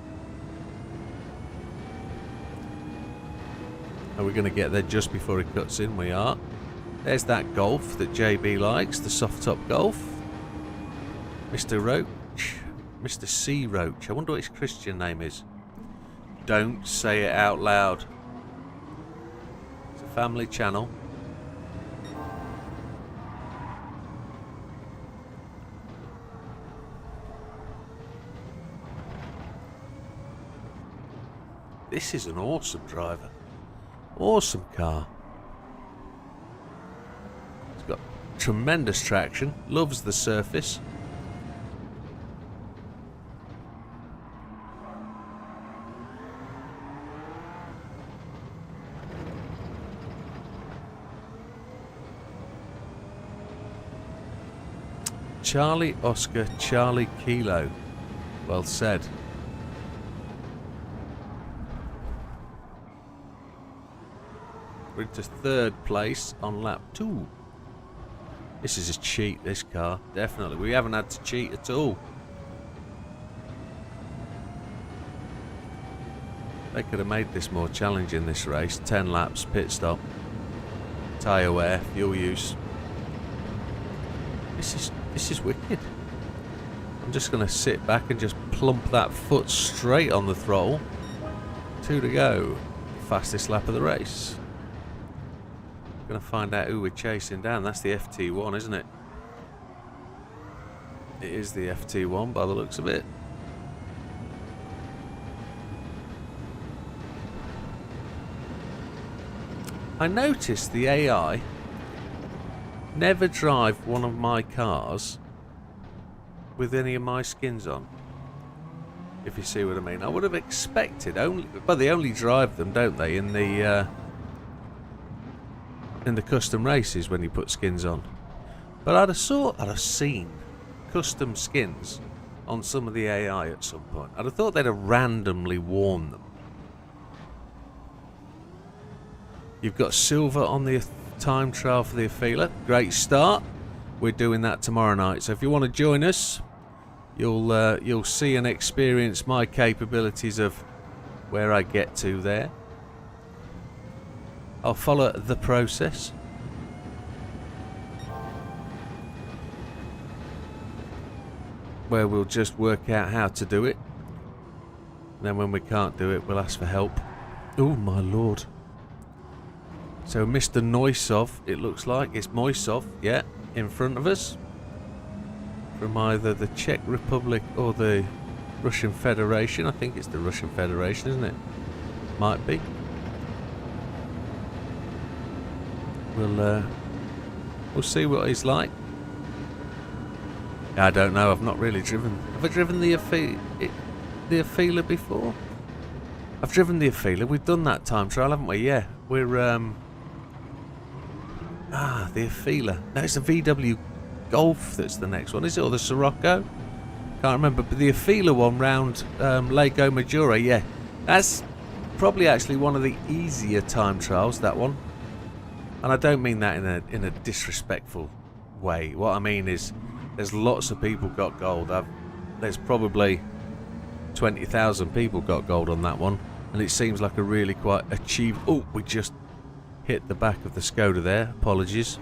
Are we going to get there just before he cuts in? We are. There's that Golf that JB likes, the soft top Golf. Mr. Roach. Mr. C. Roach. I wonder what his Christian name is. Don't say it out loud. It's a family channel. This is an awesome driver. Awesome car. It's got tremendous traction. Loves the surface. Charlie Oscar Charlie Kilo. Well said. We're into 3rd place on lap 2. This is a cheat, this car. Definitely. We haven't had to cheat at all. They could have made this more challenging, this race. 10 laps, pit stop. Tyre wear, fuel use. This is wicked. I'm just going to sit back and just plump that foot straight on the throttle. 2 to go. Fastest lap of the race. Gonna find out who we're chasing down. That's the FT1, isn't it? It is the FT1 by the looks of it. I noticed the AI never drive one of my cars with any of my skins on. If you see what I mean. I would have expected only, but they only drive them, don't they, in the custom races when you put skins on. But I'd have seen custom skins on some of the AI at some point. I'd have thought they'd have randomly worn them. You've got silver on the time trial for the Afila. Great start. We're doing that tomorrow night. So if you want to join us, you'll see and experience my capabilities of where I get to there. I'll follow the process. Where we'll just work out how to do it. And then when we can't do it, we'll ask for help. Oh my lord. So Mr. Noisov, it looks like. It's Moisov, yeah, in front of us. From either the Czech Republic or the Russian Federation. I think it's the Russian Federation, isn't it? Might be. We'll see what he's like. I don't know. I've not really driven. Have I driven the Afila before? I've driven the Afila. We've done that time trial, haven't we? Yeah. We're the Afila. No, it's the VW Golf that's the next one, is it? Or the Sirocco? Can't remember. But the Afila one round Lago Maggiore, yeah. That's probably actually one of the easier time trials, that one. And I don't mean that in a disrespectful way. What I mean is there's lots of people got gold. There's probably 20,000 people got gold on that one. And it seems like a really quite achievable... Oh, we just hit the back of the Skoda there. Apologies.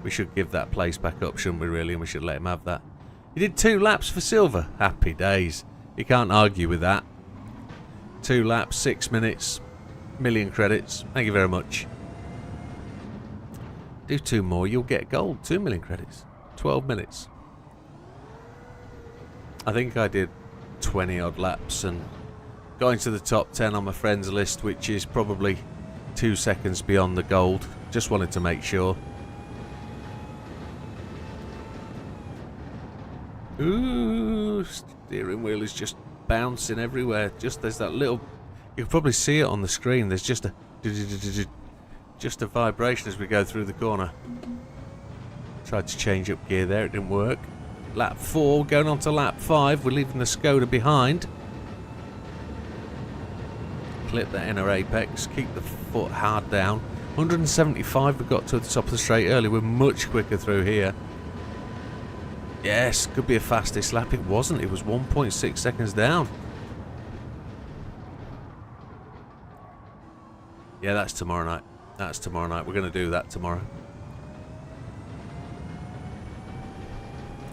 We should give that place back up, shouldn't we, really? And we should let him have that. He did 2 laps for silver. Happy days. You can't argue with that. 2 laps, 6 minutes, million credits. Thank you very much. Do 2 more, you'll get gold. 2 million credits. 12 minutes. I think I did 20 odd laps and got into the top 10 on my friends list, which is probably 2 seconds beyond the gold. Just wanted to make sure. Ooh, steering wheel is just bouncing everywhere. Just there's that little, you can probably see it on the screen. There's just a vibration as we go through the corner. Tried to change up gear there, it didn't work. Lap 4, going on to lap 5. We're leaving the Skoda behind. Clip that inner apex, keep the foot hard down. 175 we got to the top of the straight early. We're much quicker through here. Yes, could be a fastest lap. It wasn't, it was 1.6 seconds down. Yeah, that's tomorrow night. That's tomorrow night. We're going to do that tomorrow.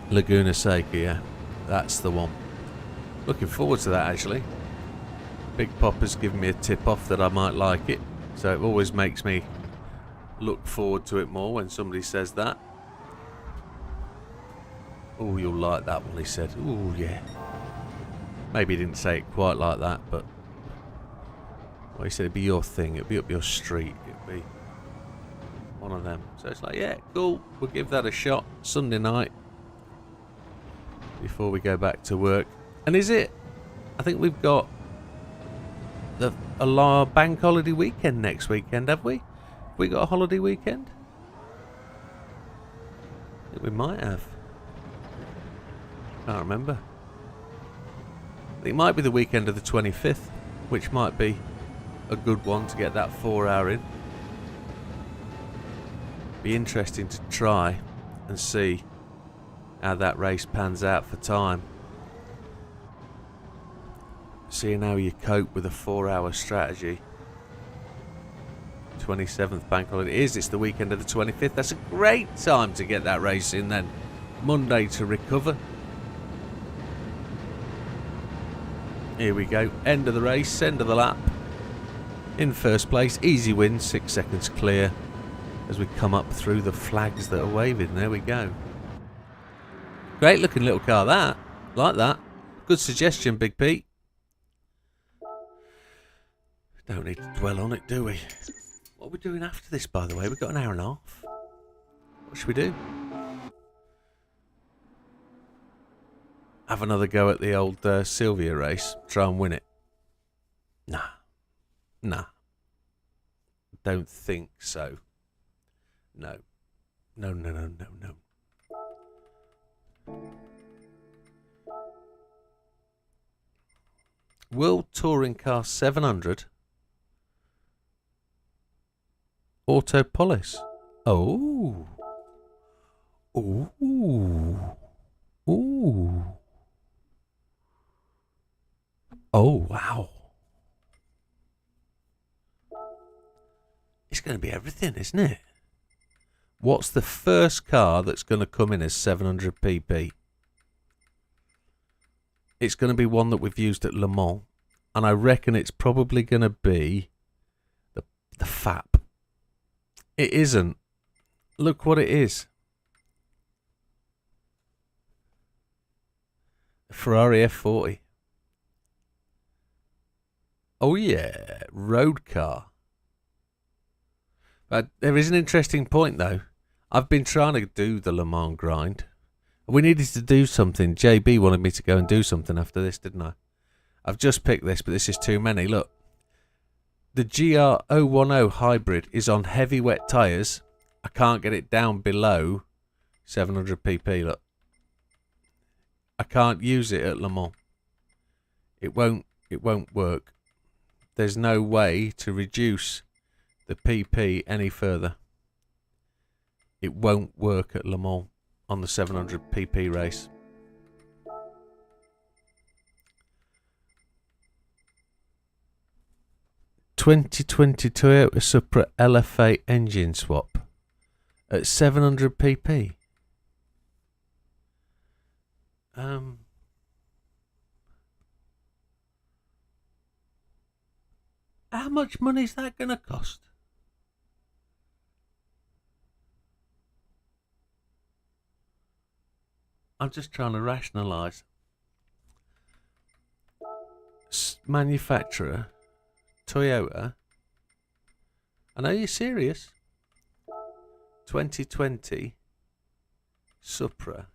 Laguna Seca, yeah. That's the one. Looking forward to that, actually. Big Popper's given me a tip off that I might like it. So it always makes me look forward to it more when somebody says that. Oh, you'll like that one, he said. Oh, yeah. Maybe he didn't say it quite like that, but... Well, he said it'd be your thing. It'd be up your street. It'd be one of them. So it's like, yeah, cool. We'll give that a shot Sunday night before we go back to work. And is it? I think we've got a bank holiday weekend next weekend, have we? Have we got a holiday weekend? I think we might have. Can't remember. I think it might be the weekend of the 25th, which might be a good one to get that 4 hour in. Be interesting to try and see how that race pans out for time. Seeing how you cope with a 4 hour strategy. 27th bank holiday is. It's the weekend of the 25th. That's a great time to get that race in then. Monday to recover. Here we go. End of the race. End of the lap. In first place. Easy win. 6 seconds clear. as we come up through the flags that are waving. There we go. Great looking little car, that. Like that. Good suggestion, Big Pete. Don't need to dwell on it, do we? What are we doing after this, by the way? We've got an hour and a half. What should we do? Have another go at the old Sylvia race. Try and win it. Nah. Don't think so. No. No. World Touring Car 700. Auto Police. Oh. Ooh. Oh, wow. It's going to be everything, isn't it? What's the first car that's going to come in as 700 pp? It's going to be one that we've used at Le Mans. And I reckon it's probably going to be the FAP. It isn't. Look what it is. A Ferrari F40. Oh yeah, road car. But there is an interesting point though. I've been trying to do the Le Mans grind. We needed to do something. JB wanted me to go and do something after this, didn't I? I've just picked this, but this is too many. Look. The GR010 hybrid is on heavy wet tyres. I can't get it down below 700 pp. Look. I can't use it at Le Mans. It won't work. There's no way to reduce the PP any further. It won't work at Le Mans on the 700 pp race. ...2020 Toyota Supra LFA engine swap at 700 pp. How much money is that going to cost? I'm just trying to rationalise. Manufacturer, Toyota. I know you're serious. 2020 Supra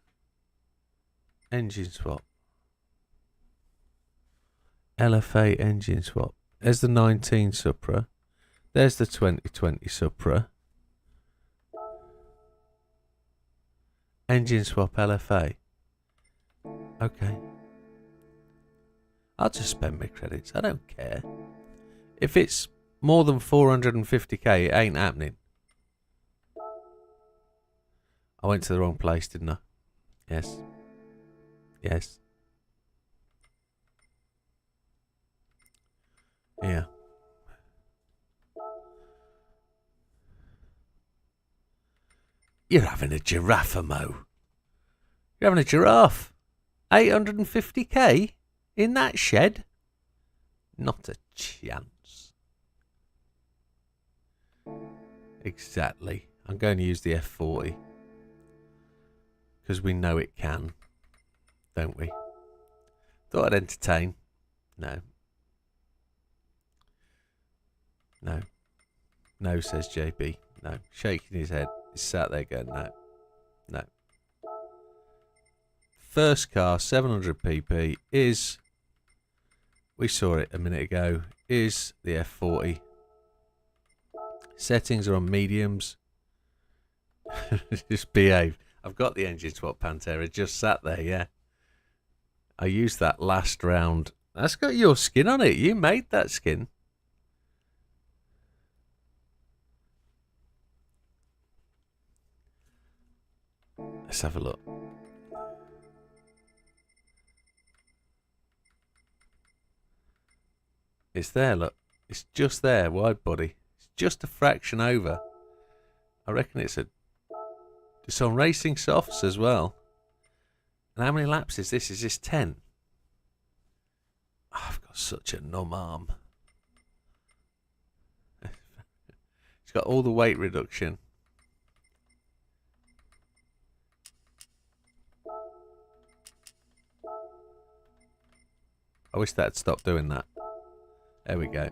engine swap. LFA engine swap. There's the 19 Supra. There's the 2020 Supra. Engine swap LFA. Okay. I'll just spend my credits. I don't care. If it's more than 450k, it ain't happening. I went to the wrong place, didn't I? Yes. Yes. Yeah. You're having a giraffe, Mo. You're having a giraffe. 850k in that shed? Not a chance. Exactly. I'm going to use the F40. Because we know it can. Don't we? Thought I'd entertain. No. No. No, says JB. No. Shaking his head. He's sat there going, no. No. First car, 700 pp, is, we saw it a minute ago, is the F40. Settings are on mediums. Just behave. I've got the engine swap Pantera, just sat there, yeah. I used that last round. That's got your skin on it. You made that skin. Let's have a look. It's there, look. It's just there, wide body. It's just a fraction over. I reckon it's on racing softs as well. And how many laps is this? Is this 10? Oh, I've got such a numb arm. It's got all the weight reduction. I wish that had stopped doing that. There we go.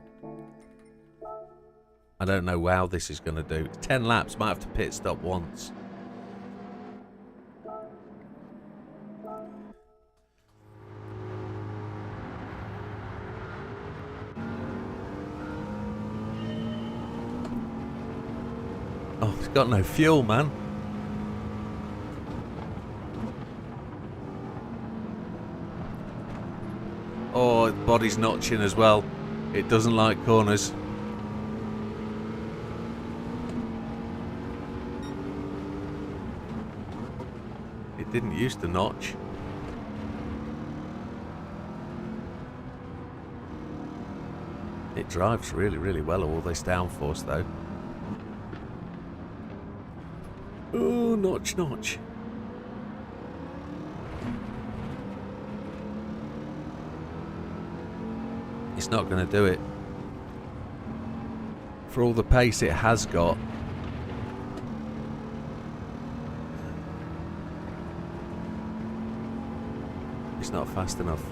I don't know how this is going to do. 10 laps, might have to pit stop once. Oh, it's got no fuel, man. Oh, the body's notching as well. It doesn't like corners. It didn't used to notch. It drives really, really well, all this downforce though. Oh, notch, notch. It's not going to do it. For all the pace it has got. It's not fast enough.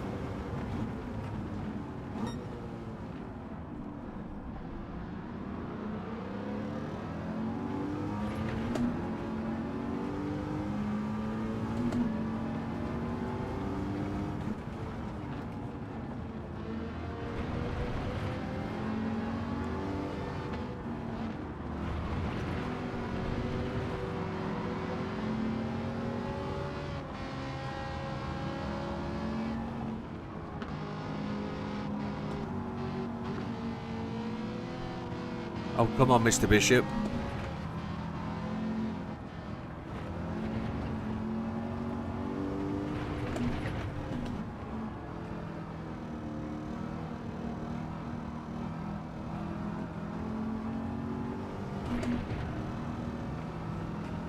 Oh, come on, Mr. Bishop.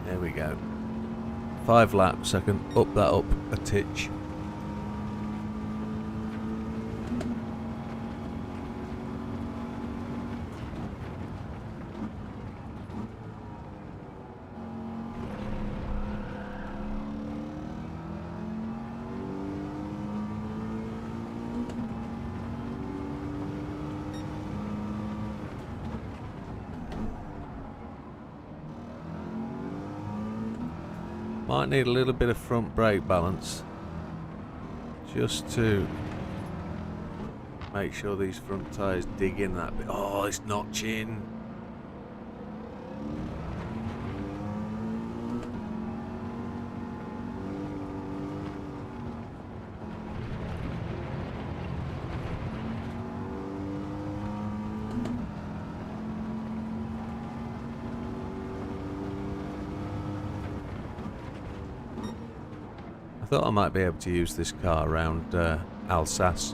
There we go. 5 laps, I can up that up a titch. Might need a little bit of front brake balance just to make sure these front tyres dig in that bit. Oh, it's notching. I thought I might be able to use this car around Alsace.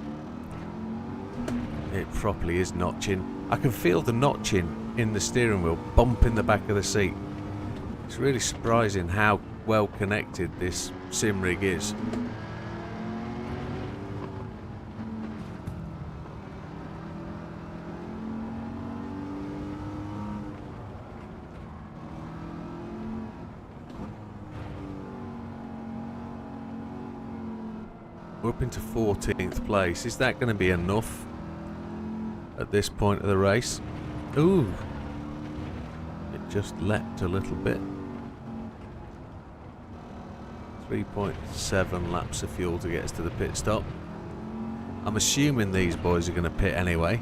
It properly is notching. I can feel the notching in the steering wheel bumping the back of the seat. It's really surprising how well connected this sim rig is. We're up into 14th place. Is that going to be enough at this point of the race? Ooh. It just leapt a little bit. 3.7 laps of fuel to get us to the pit stop. I'm assuming these boys are going to pit anyway.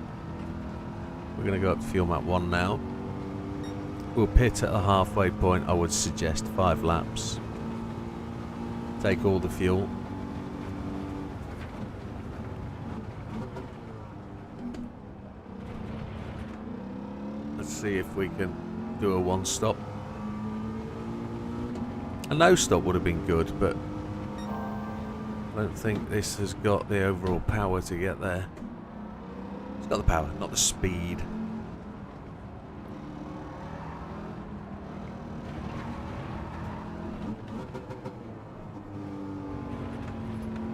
We're going to go up to fuel map 1 now. We'll pit at a halfway point. I would suggest 5 laps. Take all the fuel. See if we can do a 1 stop. A no stop would have been good, but I don't think this has got the overall power to get there. It's got the power, not the speed.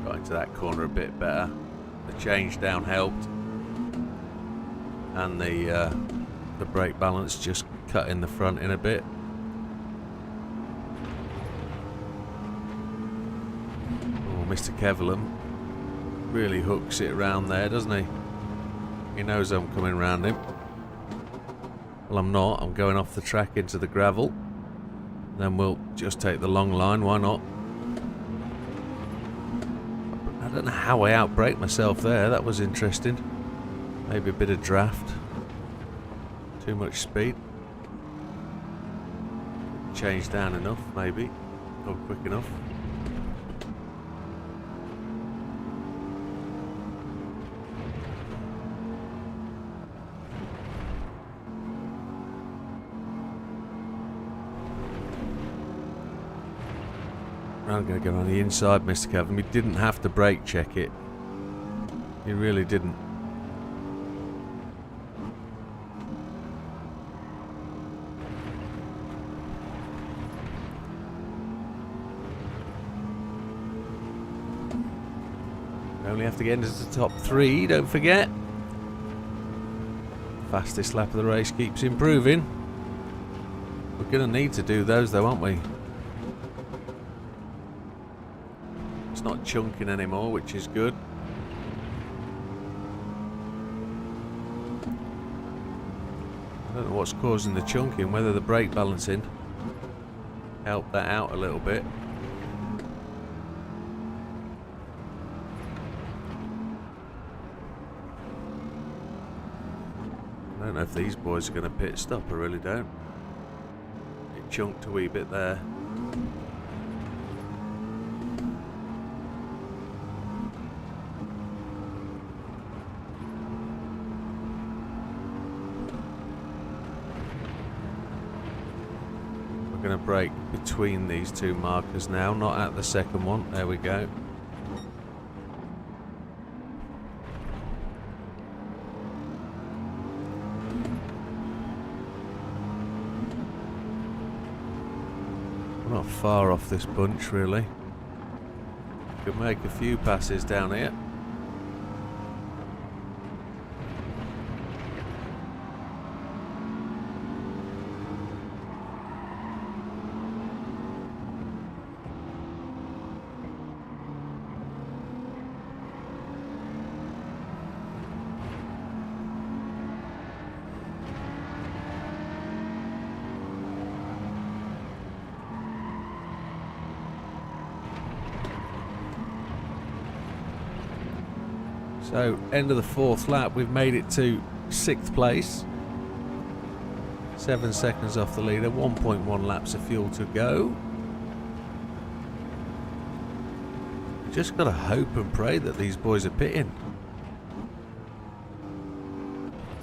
Got into that corner a bit better. The change down helped, and the brake balance just cut in the front in a bit. Oh, Mr. Kevlam. Really hooks it around there, doesn't he? He knows I'm coming round him. Well, I'm not. I'm going off the track into the gravel. Then we'll just take the long line. Why not? I don't know how I outbraked myself there. That was interesting. Maybe a bit of draft. Too much speed. Change down enough, maybe. Or quick enough. I'm going to go on the inside, Mr. Kevin. We didn't have to brake check it. He really didn't. We only have to get into the top 3, don't forget. Fastest lap of the race keeps improving. We're going to need to do those though, aren't we? Not chunking anymore, which is good. I don't know what's causing the chunking, whether the brake balancing helped that out a little bit. I don't know if these boys are going to pit stop, I really don't. It chunked a wee bit there. Going to brake between these two markers now, not at the second one. There we go. We're not far off this bunch, really. Could make a few passes down here. So, end of the 4th lap, we've made it to 6th place. 7 seconds off the leader, 1.1 laps of fuel to go. Just got to hope and pray that these boys are pitting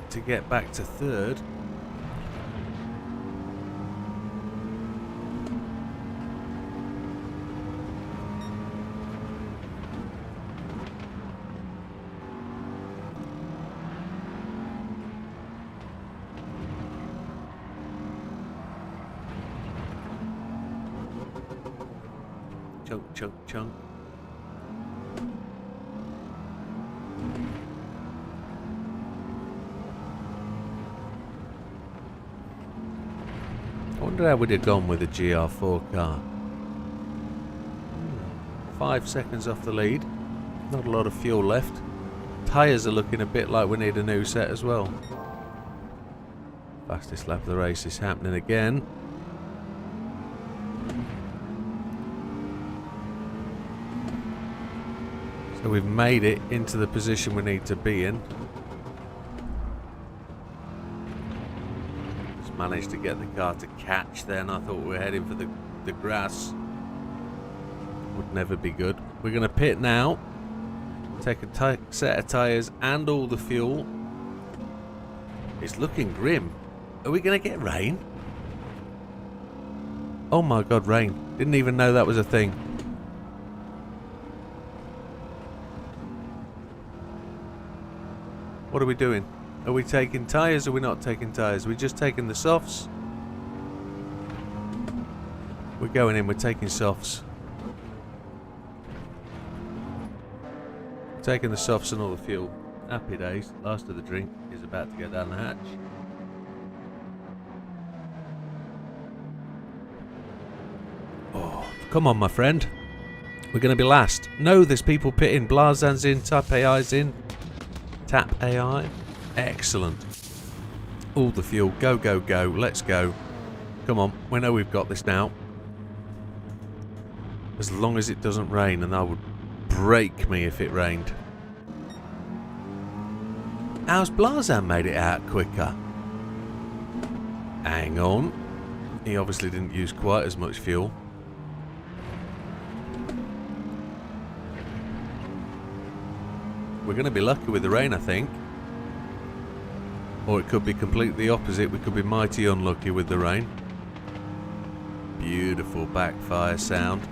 to get back to 3rd. Chunk, chunk, chunk. I wonder how we'd have gone with a GR4 car. 5 seconds off the lead. Not a lot of fuel left. Tyres are looking a bit like we need a new set as well. Fastest lap of the race is happening again. So we've made it into the position we need to be in. Just managed to get the car to catch then. I thought we were heading for the grass. Would never be good. We're going to pit now. Take a set of tyres and all the fuel. It's looking grim. Are we going to get rain? Oh my god, rain. Didn't even know that was a thing. What are we doing? Are we taking tyres or are we not taking tyres? Are we just taking the softs? We're going in, we're taking softs. Taking the softs and all the fuel. Happy days. Last of the drink is about to go down the hatch. Oh, come on, my friend. We're going to be last. No, there's people pitting. Blazan's in. Tap AI's in. Tap AI. Excellent. All the fuel. Go, go, go. Let's go. Come on. We know we've got this now. As long as it doesn't rain, and that would break me if it rained. How's Blazan made it out quicker? Hang on. He obviously didn't use quite as much fuel. We're going to be lucky with the rain, I think. Or it could be completely opposite. We could be mighty unlucky with the rain. Beautiful backfire sound.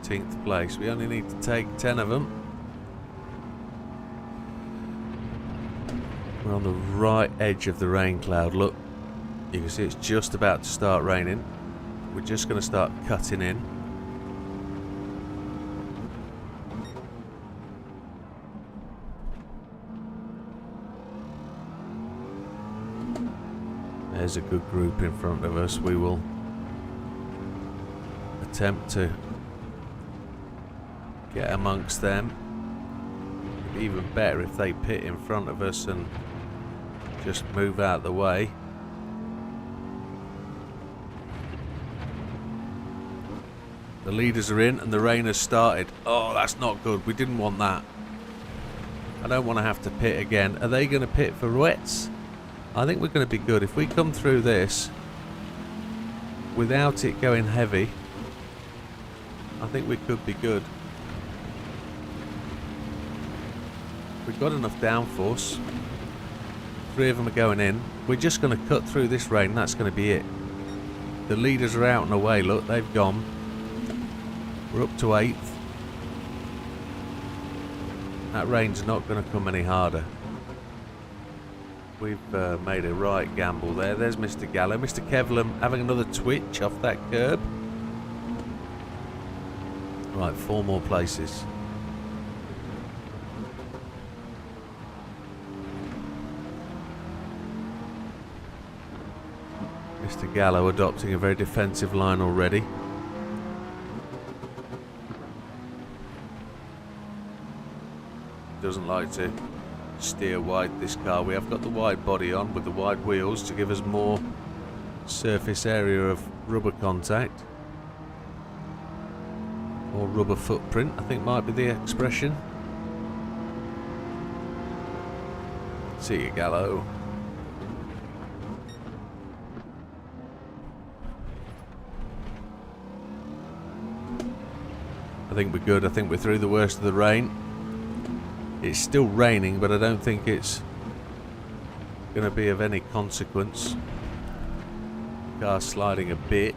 th place. We only need to take 10 of them. We're on the right edge of the rain cloud. Look, you can see it's just about to start raining. We're just going to start cutting in. There's a good group in front of us. We will attempt to get amongst them. It'd be even better if they pit in front of us and just move out the way. The leaders are in and the rain has started. Oh, that's not good. We didn't want that. I don't want to have to pit again. Are they going to pit for wets? I think we're going to be good. If we come through this without it going heavy, I think we could be good. We've got enough downforce. 3 of them are going in. We're just going to cut through this rain. That's going to be it. The leaders are out and away. Look, they've gone. We're up to 8th. That rain's not going to come any harder. We've made a right gamble there. There's Mr. Gallo. Mr. Kevlam having another twitch off that curb. Right, 4 more places. Mr. Gallo adopting a very defensive line already. Doesn't like to steer wide, this car. We have got the wide body on with the wide wheels to give us more surface area of rubber contact. Or rubber footprint, I think might be the expression. See you, Gallo. I think we're good. I think we're through the worst of the rain. It's still raining, but I don't think it's going to be of any consequence. The car's sliding a bit.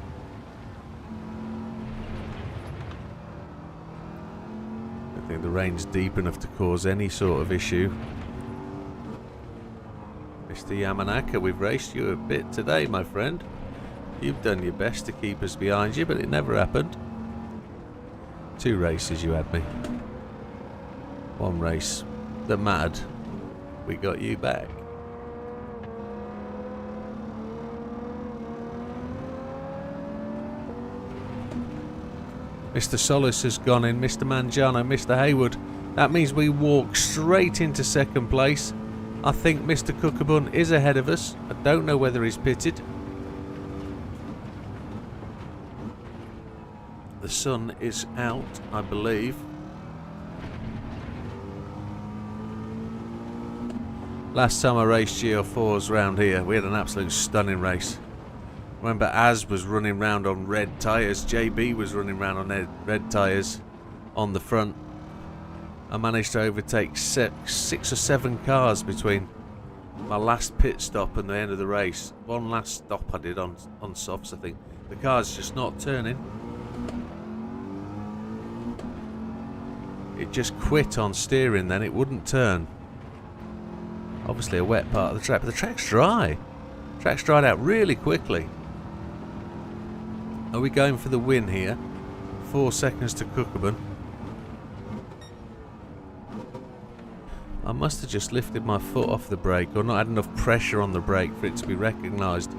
I don't think the rain's deep enough to cause any sort of issue. Mr. Yamanaka, we've raced you a bit today, my friend. You've done your best to keep us behind you, but it never happened. 2 races you had me. 1 race that mattered. We got you back. Mr. Solis has gone in. Mr. Mangiano, Mr. Hayward. That means we walk straight into 2nd place. I think Mr. Cookabun is ahead of us. I don't know whether he's pitted. The sun is out, I believe. Last time I raced GL4s round here, we had an absolute stunning race. Remember, Az was running round on red tyres. JB was running round on red tyres on the front. I managed to overtake 6 or 7 cars between my last pit stop and the end of the race. One last stop I did on softs, I think. The car's just not turning. It just quit on steering then, it wouldn't turn. Obviously a wet part of the track, but the track's dry. The track's dried out really quickly. Are we going for the win here? 4 seconds to Cookabun. I must have just lifted my foot off the brake or not had enough pressure on the brake for it to be recognised.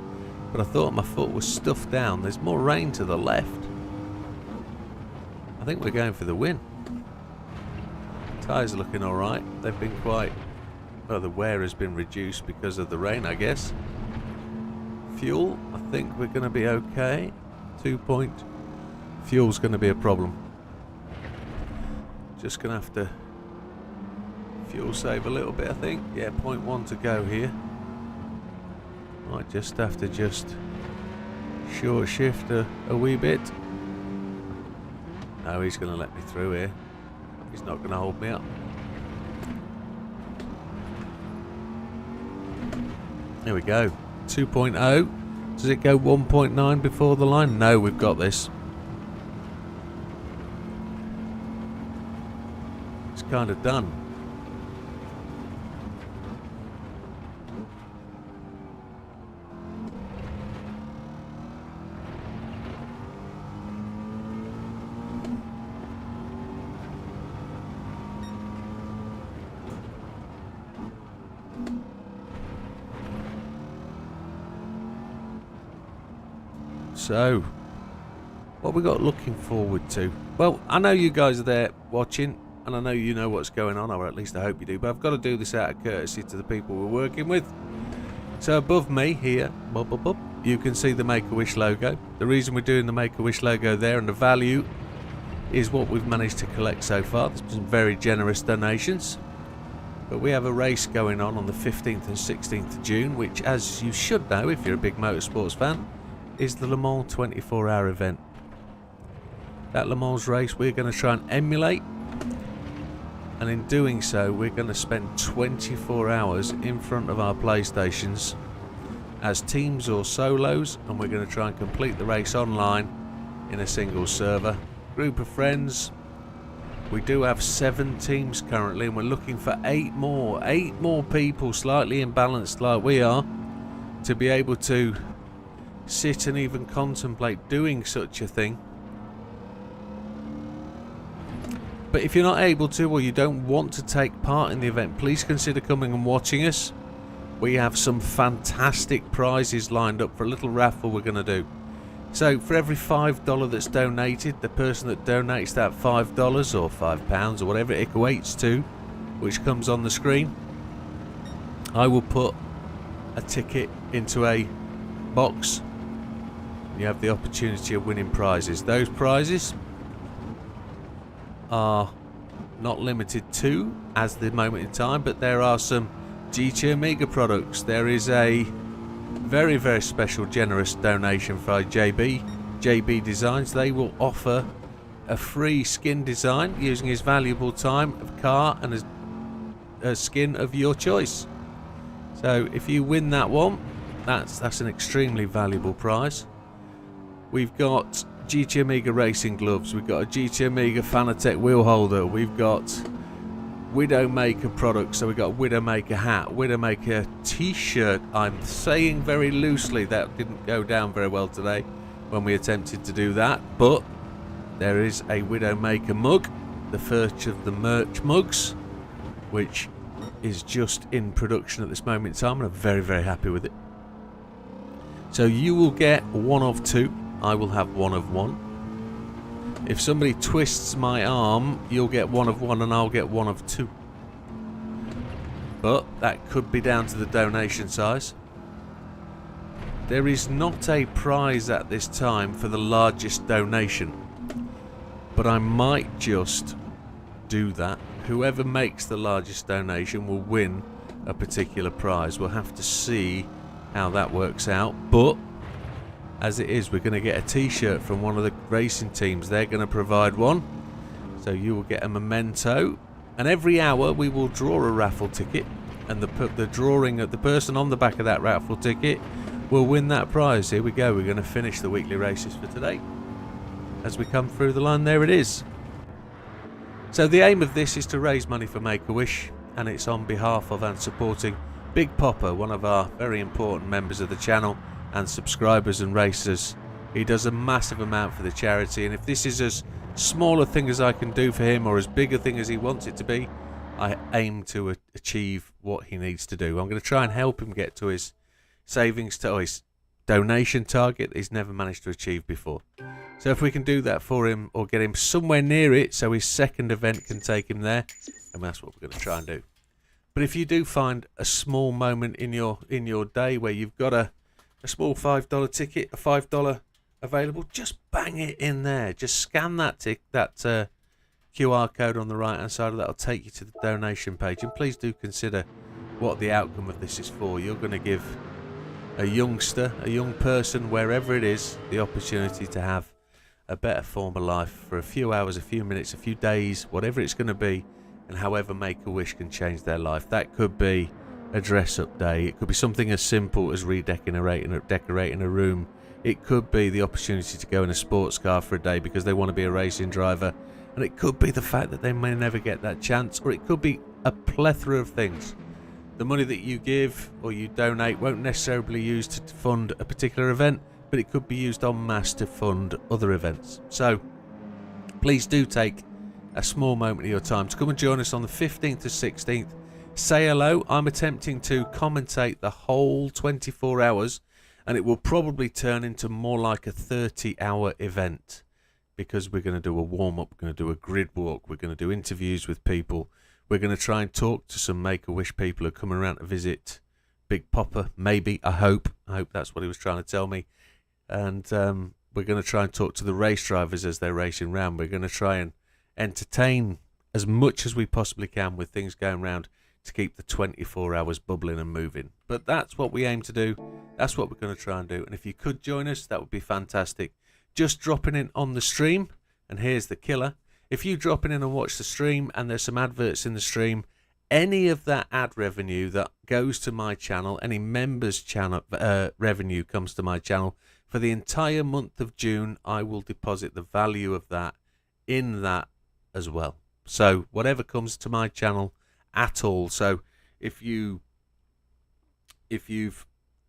But I thought my foot was stuffed down. There's more rain to the left. I think we're going for the win. Tyres are looking alright. They've been quite... well, the wear has been reduced because of the rain, I guess. Fuel, I think we're going to be okay. 2 point. Fuel's going to be a problem. Just going to have to fuel save a little bit, I think. Yeah, 0.1 to go here. Might just have to just short shift a wee bit. No, he's going to let me through here. He's not going to hold me up. Here we go. 2.0. Does it go 1.9 before the line? No, we've got this. It's kind of done. So, what we got looking forward to? Well, I know you guys are there watching, and I know you know what's going on, or at least I hope you do, but I've got to do this out of courtesy to the people we're working with. So above me here, you can see the Make-A-Wish logo. The reason we're doing the Make-A-Wish logo there and the value is what we've managed to collect so far. There's been some very generous donations. But we have a race going on the 15th and 16th of June, which, as you should know if you're a big motorsports fan, is the Le Mans 24-hour event. That Le Mans race we're going to try and emulate, and in doing so we're going to spend 24 hours in front of our PlayStations as teams or solos, and we're going to try and complete the race online in a single server. Group of friends. We do have 7 teams currently, and we're looking for 8 more people slightly imbalanced like we are, to be able to sit and even contemplate doing such a thing. But if you're not able to, or you don't want to take part in the event, please consider coming and watching us. We have some fantastic prizes lined up for a little raffle we're going to do. So for every $5 that's donated, the person that donates that $5 or £5 or whatever it equates to, which comes on the screen, I will put a ticket into a box. You have the opportunity of winning prizes. Those prizes are not limited to as the moment in time, but there are some GT Amiga products. There is a very, very special generous donation for JB Designs. They will offer a free skin design using his valuable time of car and a skin of your choice. So if you win that one, that's an extremely valuable prize. We've got GT Amiga racing gloves, we've got a GT Amiga Fanatec wheel holder, we've got Widdowmaker products, so we've got a Widdowmaker hat, Widdowmaker t-shirt. I'm saying very loosely, that didn't go down very well today when we attempted to do that, but there is a Widdowmaker mug, the first of the merch mugs, which is just in production at this moment in time, and I'm very, very happy with it. So you will get one of 2. I will have one of 1. If somebody twists my arm, you'll get one of 1 and I'll get one of 2. But that could be down to the donation size. There is not a prize at this time for the largest donation, but I might just do that. Whoever makes the largest donation will win a particular prize. We'll have to see how that works out, but as it is, we're going to get a t-shirt from one of the racing teams. They're going to provide one, so you will get a memento, and every hour we will draw a raffle ticket, and the drawing of the person on the back of that raffle ticket will win that prize. Here we go. We're going to finish the weekly races for today. As we come through the line, there it is. So the aim of this is to raise money for Make-A-Wish, and it's on behalf of and supporting Big Popper, one of our very important members of the channel and subscribers and racers. He does a massive amount for the charity, and if this is as small a thing as I can do for him or as big a thing as he wants it to be, I aim to achieve what he needs to do. I'm going to try and help him get to his savings to his donation target that he's never managed to achieve before. So if we can do that for him or get him somewhere near it so his second event can take him there, and that's what we're going to try and do. But if you do find a small moment in your day where you've got a small $5 ticket, a $5 available, just bang it in there. Just scan that QR code on the right hand side of that. Will take you to the donation page, and please do consider what the outcome of this is for. You're going to give a youngster, a young person, wherever it is, the opportunity to have a better form of life for a few hours, a few minutes, a few days, whatever it's going to be, and however Make-A-Wish can change their life. That could be a dress-up day. It could be something as simple as decorating a room. It could be the opportunity to go in a sports car for a day because they want to be a racing driver. And it could be the fact that they may never get that chance, or it could be a plethora of things. The money that you give or you donate won't necessarily be used to fund a particular event, but it could be used en masse to fund other events. So please do take a small moment of your time to come and join us on the 15th to 16th. Say hello. I'm attempting to commentate the whole 24 hours, and it will probably turn into more like a 30-hour event, because we're going to do a warm-up, we're going to do a grid walk, we're going to do interviews with people, we're going to try and talk to some Make-A-Wish people who are coming around to visit Big Popper, maybe, I hope that's what he was trying to tell me, and we're going to try and talk to the race drivers as they're racing around. We're going to try and entertain as much as we possibly can with things going around to keep the 24 hours bubbling and moving. But that's what we aim to do, that's what we're going to try and do, and if you could join us, that would be fantastic. Just dropping in on the stream, and here's the killer. If you drop in and watch the stream and there's some adverts in the stream, any of that ad revenue that goes to my channel, any members channel revenue comes to my channel, for the entire month of June, I will deposit the value of that in that as well. So whatever comes to my channel at all. So if you've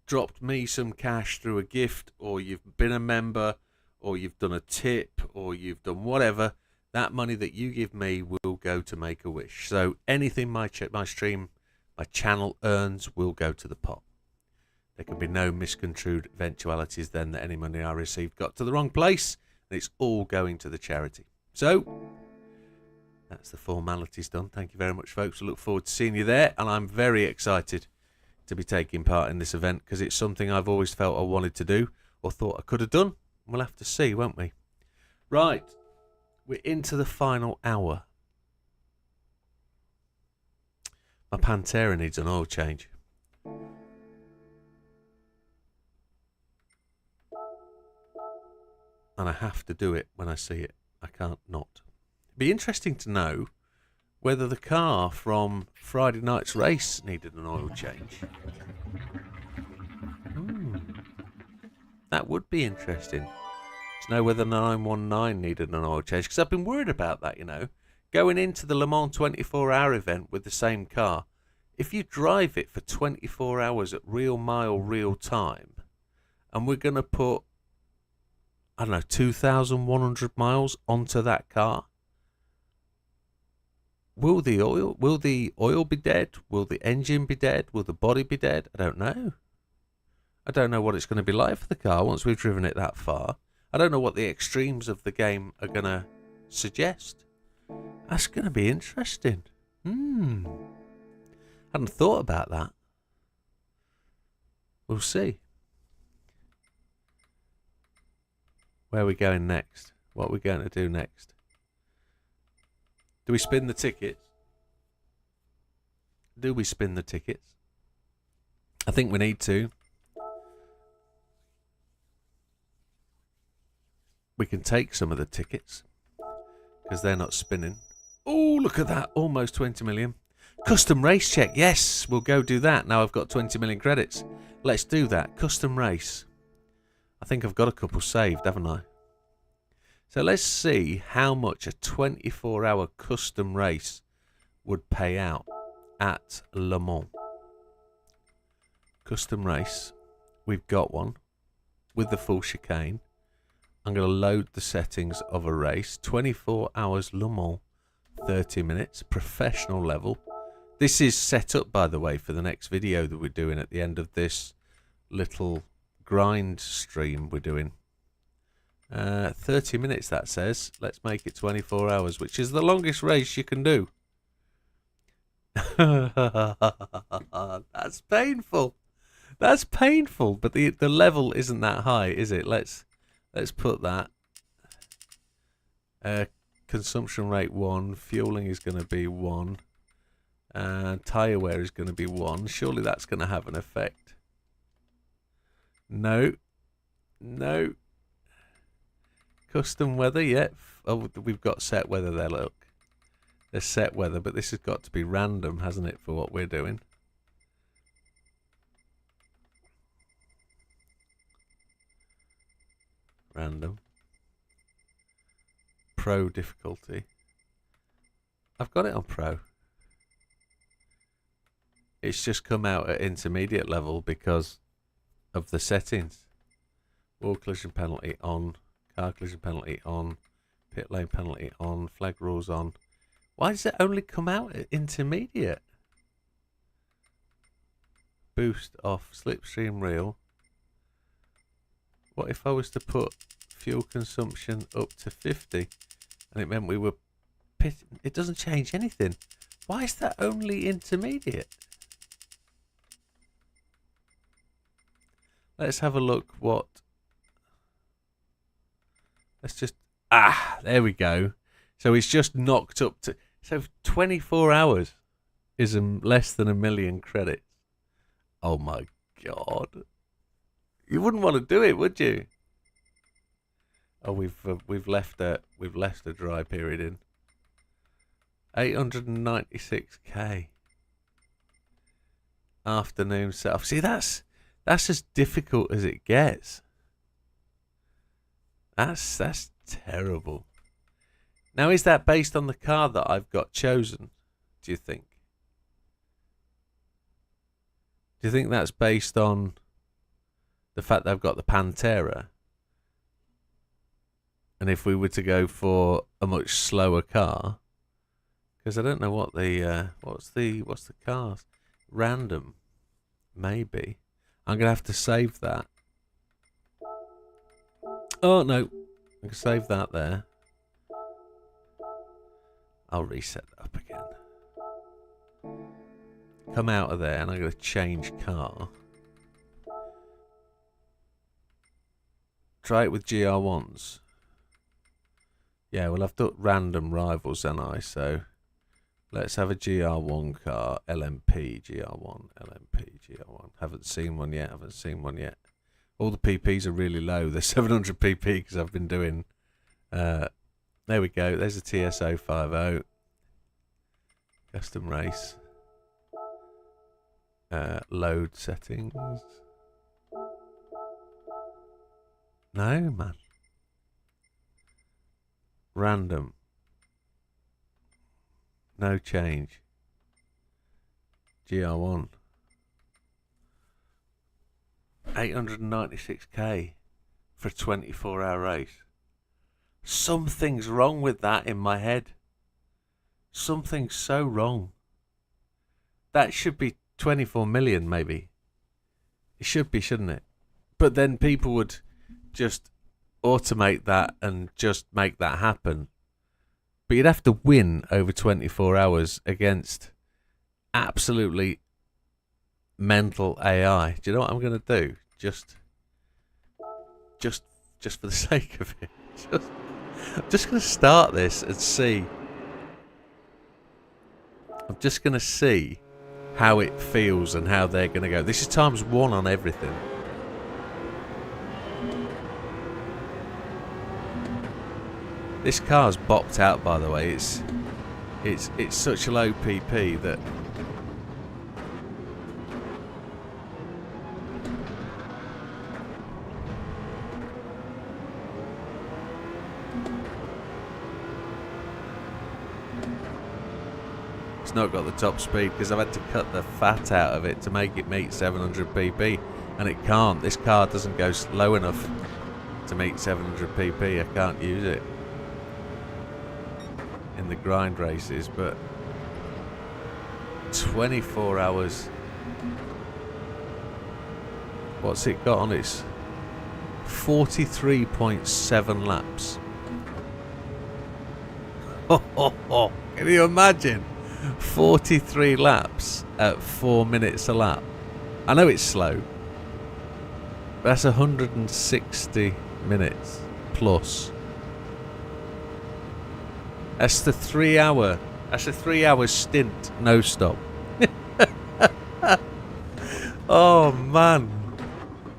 dropped me some cash through a gift, or you've been a member, or you've done a tip, or you've done whatever, that money that you give me will go to Make-A-Wish. So anything my stream, my channel earns will go to the pot. There can be no misconstrued eventualities then that any money I received got to the wrong place, and it's all going to the charity. So that's the formalities done. Thank you very much, folks. I look forward to seeing you there, and I'm very excited to be taking part in this event because it's something I've always felt I wanted to do, or thought I could have done. We'll have to see, won't we? Right, we're into the final hour. My Pantera needs an oil change. And I have to do it when I see it. I can't not. It'd be interesting to know whether the car from Friday night's race needed an oil change. That would be interesting to know whether the 919 needed an oil change, because I've been worried about that, you know. Going into the Le Mans 24-hour event with the same car, if you drive it for 24 hours at real mile, real time, and we're going to put, I don't know, 2,100 miles onto that car, will the oil be dead? Will the engine be dead? Will the body be dead? I don't know. I don't know what it's going to be like for the car once we've driven it that far. I don't know what the extremes of the game are going to suggest. That's going to be interesting. Hadn't thought about that. We'll see. Where are we going next? What are we going to do next? Do we spin the tickets? Do we spin the tickets? I think we need to. We can take some of the tickets because they're not spinning. Oh, look at that. Almost 20 million. Custom race check. Yes, we'll go do that. Now I've got 20 million credits. Let's do that. Custom race. I think I've got a couple saved, haven't I? So let's see how much a 24-hour custom race would pay out at Le Mans. Custom race. We've got one with the full chicane. I'm going to load the settings of a race. 24 hours Le Mans 30 minutes, professional level. This is set up, by the way, for the next video that we're doing at the end of this little grind stream we're doing. 30 minutes, that says. Let's make it 24 hours, which is the longest race you can do. That's painful. That's painful, but the level isn't that high, is it? Let's put that. Consumption rate 1, fueling is going to be 1, and tyre wear is going to be 1. Surely that's going to have an effect. No. No. Custom weather, yeah. Oh, we've got set weather there, look. There's set weather, but this has got to be random, hasn't it, for what we're doing? Random. Pro difficulty. I've got it on pro. It's just come out at intermediate level because of the settings. Wall collision penalty on. Car collision penalty on. Pit lane penalty on. Flag rules on. Why does it only come out at intermediate? Boost off. Slipstream real. What if I was to put fuel consumption up to 50 and it meant we were pitting? It doesn't change anything. Why is that only intermediate? Let's have a look what... Let's just... there we go. So it's just knocked up to... So 24 hours is less than 1 million credits. Oh my god. You wouldn't want to do it, would you? Oh, we've left a dry period in. 896k. Afternoon setup. See, that's as difficult as it gets. That's terrible. Now, is that based on the car that I've got chosen, do you think? Do you think that's based on the fact that I've got the Pantera? And if we were to go for a much slower car, because I don't know what the what's the cars? Random, maybe. I'm gonna have to save that. Oh no, I can save that there. I'll reset that up again. Come out of there, and I'm gonna change car. Try it with GR1s. Yeah, well, I've done random rivals, haven't I? So let's have a GR1 car. LMP GR1. LMP GR1. Haven't seen one yet. All the PPs are really low. They're 700 PP because I've been doing... there we go. There's a TSO 50. Custom race. Load settings. No, man. Random. No change. GR1. 896k for a 24-hour race. Something's wrong with that in my head. Something's so wrong. That should be 24 million, maybe. It should be, shouldn't it? But then people would just automate that and just make that happen. But you'd have to win over 24 hours against absolutely mental AI. Do you know what I'm going to do? Just for the sake of it. I'm just going to start this and see. I'm just going to see how it feels and how they're going to go. This is ×1 on everything. This car's bopped out, by the way. It's such a low PP that it's not got the top speed because I've had to cut the fat out of it to make it meet 700 PP, and it can't. This car doesn't go slow enough to meet 700 PP. I can't use it. in the grind races, but 24 hours. What's it got on its 43.7 laps? Can you imagine 43 laps at 4 minutes a lap? I know it's slow, but that's 160 minutes plus. That's the 3 hour. That's a 3 hour stint, no stop. Oh man,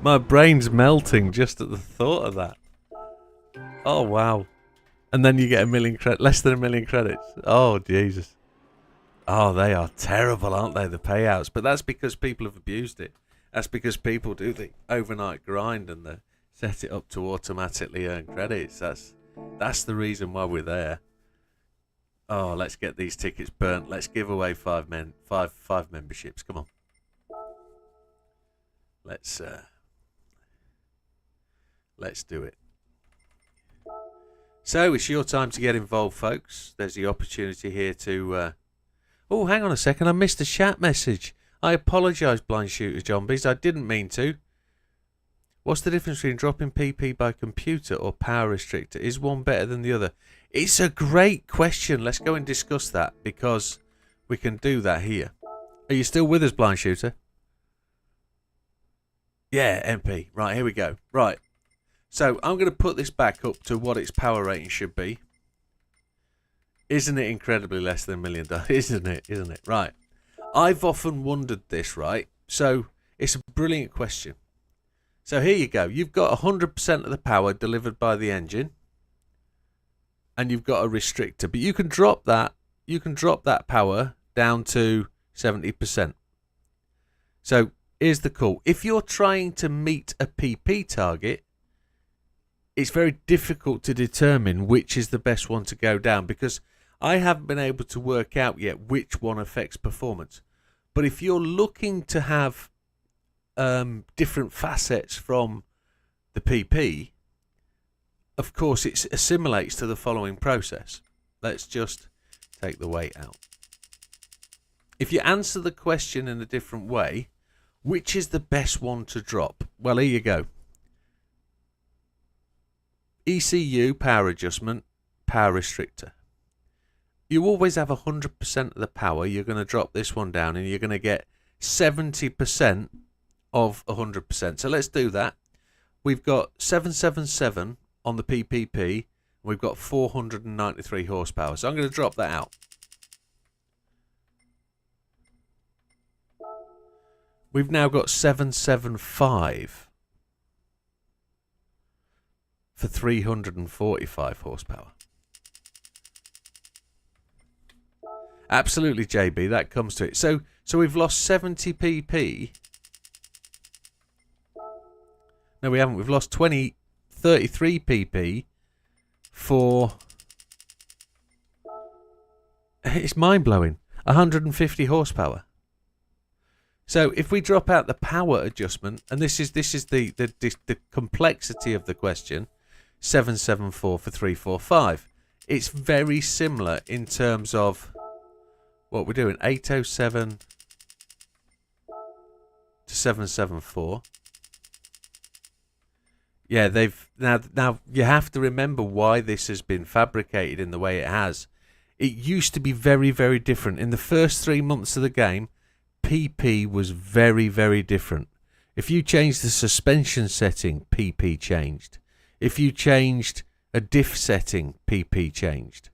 my brain's melting just at the thought of that. Oh wow. And then you get a million less than a million credits. Oh Jesus. Oh, they are terrible, aren't they, the payouts? But that's because people have abused it. That's because people do the overnight grind and they set it up to automatically earn credits. That's the reason why we're there. Oh, let's get these tickets burnt. Let's give away five memberships. Come on. Let's do it. So it's your time to get involved, folks. There's the opportunity here to. Oh, hang on a second. I missed a chat message. I apologise, Blind Shooter Zombies. I didn't mean to. What's the difference between dropping PP by computer or power restrictor? Is one better than the other? It's a great question. Let's go and discuss that because we can do that here. Are you still with us, Blind Shooter? Yeah, MP. Right, here we go. Right. So I'm going to put this back up to what its power rating should be. Isn't it incredibly less than $1 million? Isn't it? Isn't it? Right. I've often wondered this, right? So it's a brilliant question. So here you go. You've got 100% of the power delivered by the engine. And you've got a restrictor. But you can drop that. You can drop that power down to 70%. So here's the call. If you're trying to meet a PP target, it's very difficult to determine which is the best one to go down because I haven't been able to work out yet which one affects performance. But if you're looking to have different facets from the PP, of course it assimilates to the following process. Let's just take the weight out. If you answer the question in a different way, which is the best one to drop? Well, here you go. ECU, power adjustment, power restrictor. You always have 100% of the power. You're going to drop this one down and you're going to get 70% of 100%. So let's do that. We've got 777 on the PPP. We've got 493 horsepower. So I'm going to drop that out. We've now got 775 for 345 horsepower. Absolutely, JB, that comes to it. So we've lost 70 pp. No, we haven't. We've lost 33 pp for... It's mind-blowing. 150 horsepower. So if we drop out the power adjustment, and this is the complexity of the question, 774 for 345. It's very similar in terms of what we're doing. 807 to 774. Yeah, they've now you have to remember why this has been fabricated in the way it has. It used to be very, very different. In the first 3 months of the game, PP was very, very different. If you changed the suspension setting, PP changed. If you changed a diff setting, PP changed.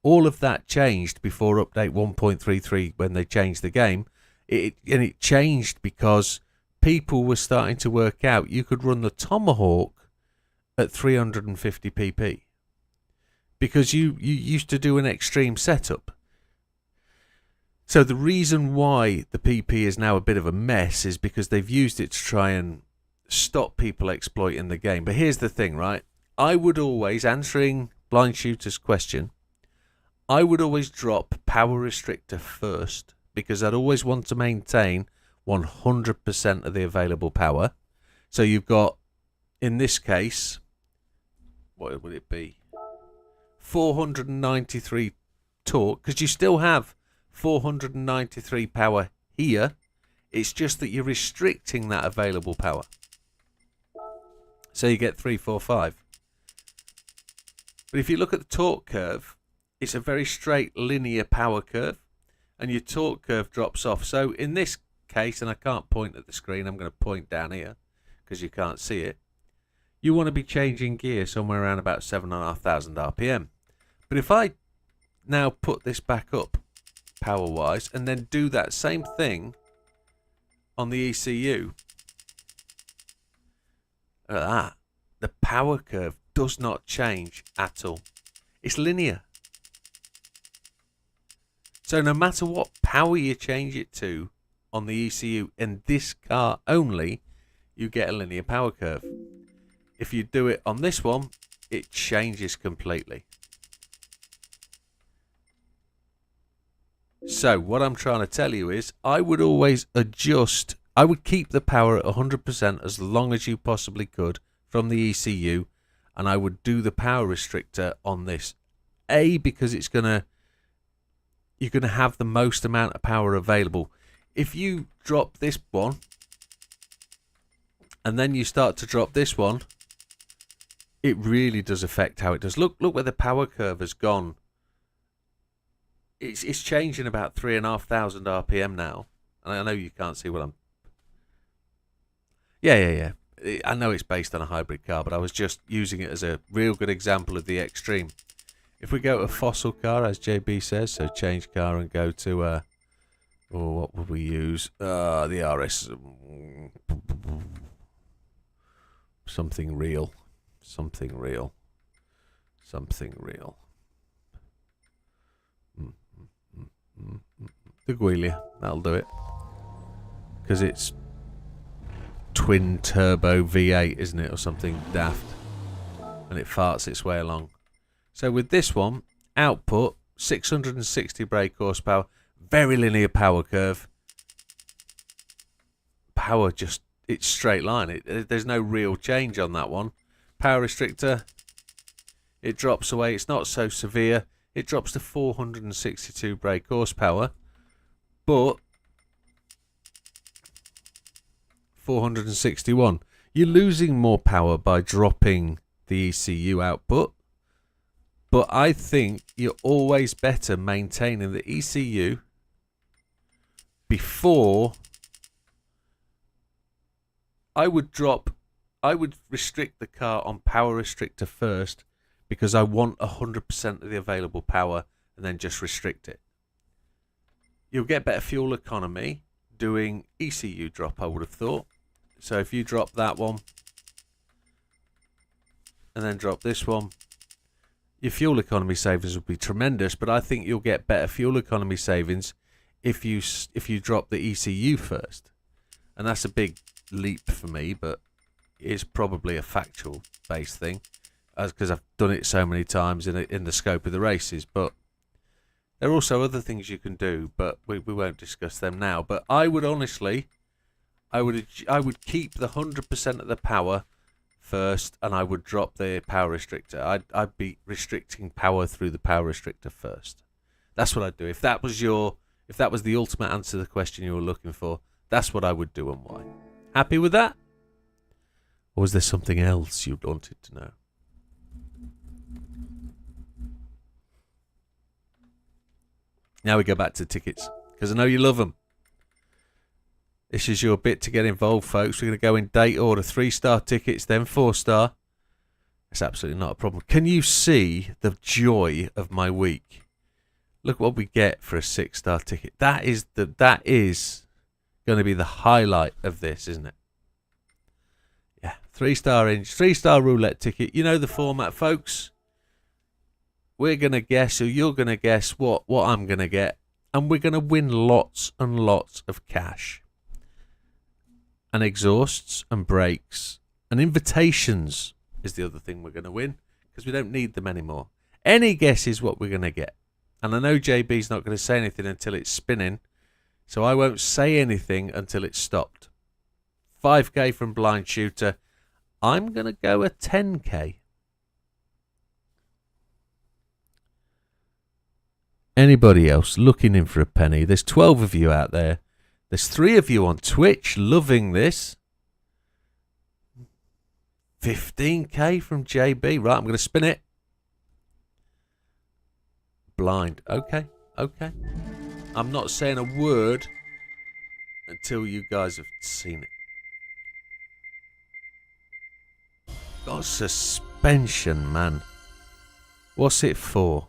All of that changed before update 1.33 when they changed the game. It changed because people were starting to work out you could run the Tomahawk at 350 pp. Because you used to do an extreme setup. So the reason why the PP is now a bit of a mess is because they've used it to try and stop people exploiting the game. But here's the thing, right? I would always, answering Blind Shooter's question, I would always drop power restrictor first because I'd always want to maintain 100% of the available power. So you've got, in this case, what would it be? 493 torque, because you still have 493 power here. It's just that you're restricting that available power. So you get 345. But if you look at the torque curve, it's a very straight linear power curve, and your torque curve drops off. So in this case, and I can't point at the screen, I'm going to point down here because you can't see it. You want to be changing gear somewhere around about 7,500 RPM. But if I now put this back up power wise and then do that same thing on the ECU, look at that. The power curve does not change at all. It's linear. So no matter what power you change it to on the ECU in this car only, you get a linear power curve. If you do it on this one, it changes completely. So what I'm trying to tell you is I would always adjust. I would keep the power at 100% as long as you possibly could from the ECU, and I would do the power restrictor on this. A, because it's you're gonna have the most amount of power available. If you drop this one and then you start to drop this one, it really does affect how it does. Look where the power curve has gone. It's changing about 3,500 RPM now. And I know you can't see what I'm... Yeah. I know it's based on a hybrid car, but I was just using it as a real good example of the extreme. If we go to a fossil car, as JB says, so change car and go to... what would we use? The RS... Something real. The Guilia, that'll do it. Because it's twin turbo V8, isn't it, or something daft, and it farts its way along. So with this one, output 660 brake horsepower, very linear power curve. Power just, it's straight line. There's no real change on that one. Power restrictor, it drops away. It's not so severe. It drops to 462 brake horsepower, but 461. You're losing more power by dropping the ECU output, but I think you're always better maintaining the ECU before. I would restrict the car on power restrictor first, because I want 100% of the available power, and then just restrict it. You'll get better fuel economy doing ECU drop, I would have thought. So if you drop that one and then drop this one, your fuel economy savings will be tremendous, but I think you'll get better fuel economy savings if you drop the ECU first. And that's a big leap for me, but it is probably a factual based thing, because I've done it so many times in the scope of the races. But there are also other things you can do, but we won't discuss them now. But I would honestly, I would keep the 100% of the power first, and I would drop the power restrictor. I'd be restricting power through the power restrictor first. That's what I'd do. If that was the ultimate answer to the question you were looking for, that's what I would do and why. Happy with that? Or was there something else you wanted to know? Now we go back to tickets, because I know you love them. This is your bit to get involved, folks. We're going to go in date order. 3-star tickets, then 4-star. It's absolutely not a problem. Can you see the joy of my week? Look what we get for a 6-star ticket. That is going to be the highlight of this, isn't it? Yeah, 3-star roulette ticket. You know the format, folks. We're going to guess, or you're going to guess what I'm going to get. And we're going to win lots and lots of cash. And exhausts and brakes and invitations is the other thing we're going to win, because we don't need them anymore. Any guess is what we're going to get. And I know JB's not going to say anything until it's spinning, so I won't say anything until it's stopped. 5k from Blind Shooter. I'm going to go a 10k. Anybody else looking in for a penny? There's 12 of you out there. There's 3 of you on Twitch loving this. 15k from JB. Right, I'm going to spin it. Blind. Okay. Okay. I'm not saying a word until you guys have seen it. Got suspension, man. What's it for?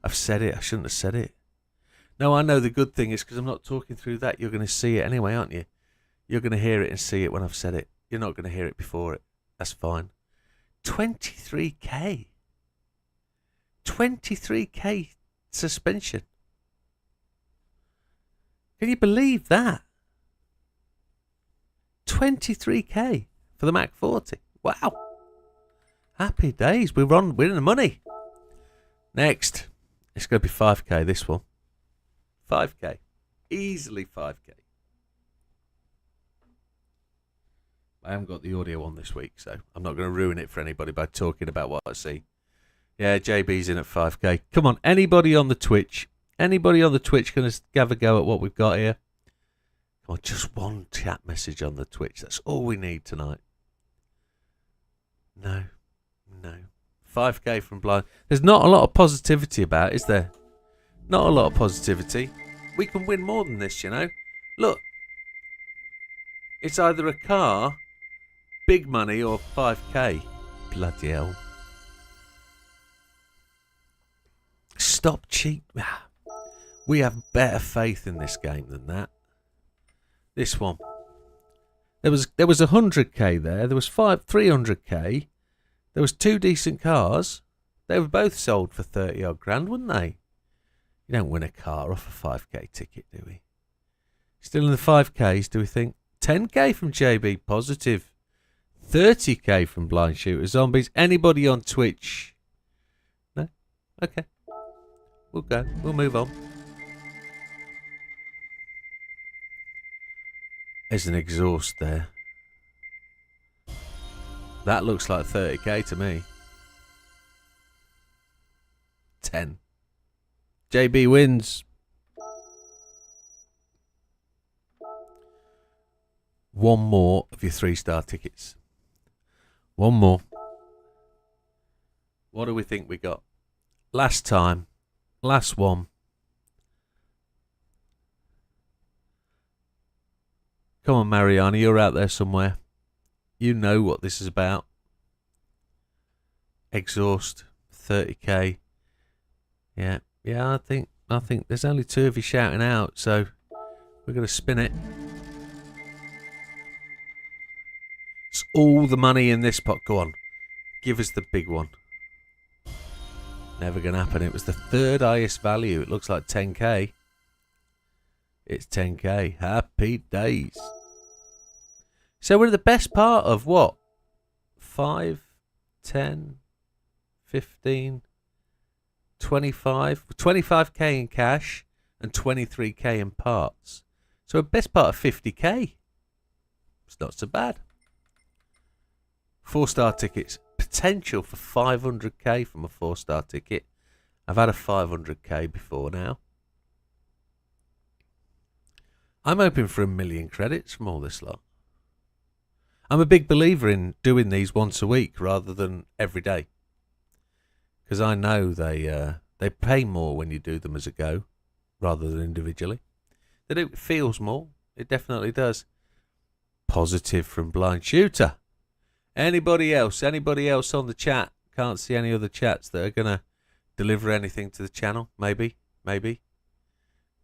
I've said it. I shouldn't have said it. No, I know the good thing is because I'm not talking through that. You're going to see it anyway, aren't you? You're going to hear it and see it when I've said it. You're not going to hear it before it. That's fine. 23k. 23k suspension. Can you believe that? 23k for the Mac 40. Wow. Happy days. We're in the money. Next. It's going to be 5k, this one. 5k. Easily 5k. I haven't got the audio on this week, so I'm not going to ruin it for anybody by talking about what I see. Yeah, JB's in at 5k. Come on, anybody on the Twitch? Anybody on the Twitch going to have a go at what we've got here? Come on, just one chat message on the Twitch. That's all we need tonight. No. 5k from Blind. There's not a lot of positivity about it, is there? Not a lot of positivity. We can win more than this, you know. Look. It's either a car, big money, or 5k. Bloody hell. Stop cheat. We have better faith in this game than that. This one. There was 100k there. There was 300k. There was 2 decent cars. They were both sold for 30 odd grand, wouldn't they? You don't win a car off a 5k ticket, do we? Still in the 5ks, do we think? 10k from JB, positive. 30k from Blind Shooter Zombies. Anybody on Twitch? No? Okay. We'll go. We'll move on. There's an exhaust there. That looks like 30k to me. 10. JB wins. One more of your 3-star tickets. One more. What do we think we got? Last time. Last one. Come on, Mariana, you're out there somewhere. You know what this is about. Exhaust, 30k. Yeah, I think there's only 2 of you shouting out, so we're going to spin it. It's all the money in this pot. Go on, give us the big one. Never going to happen. It was the 3rd highest value. It looks like 10k. It's 10k. Happy days. So we're at the best part of what? 5, 10, 15, 25. 25k in cash and 23k in parts. So a best part of 50k. It's not so bad. 4-star tickets. Potential for 500k from a 4-star ticket. I've had a 500k before now. I'm hoping for 1 million credits from all this lot. I'm a big believer in doing these once a week rather than every day. Because I know they pay more when you do them as a go rather than individually. It feels more. It definitely does. Positive from Blind Shooter. Anybody else? Anybody else on the chat? Can't see any other chats that are going to deliver anything to the channel. Maybe.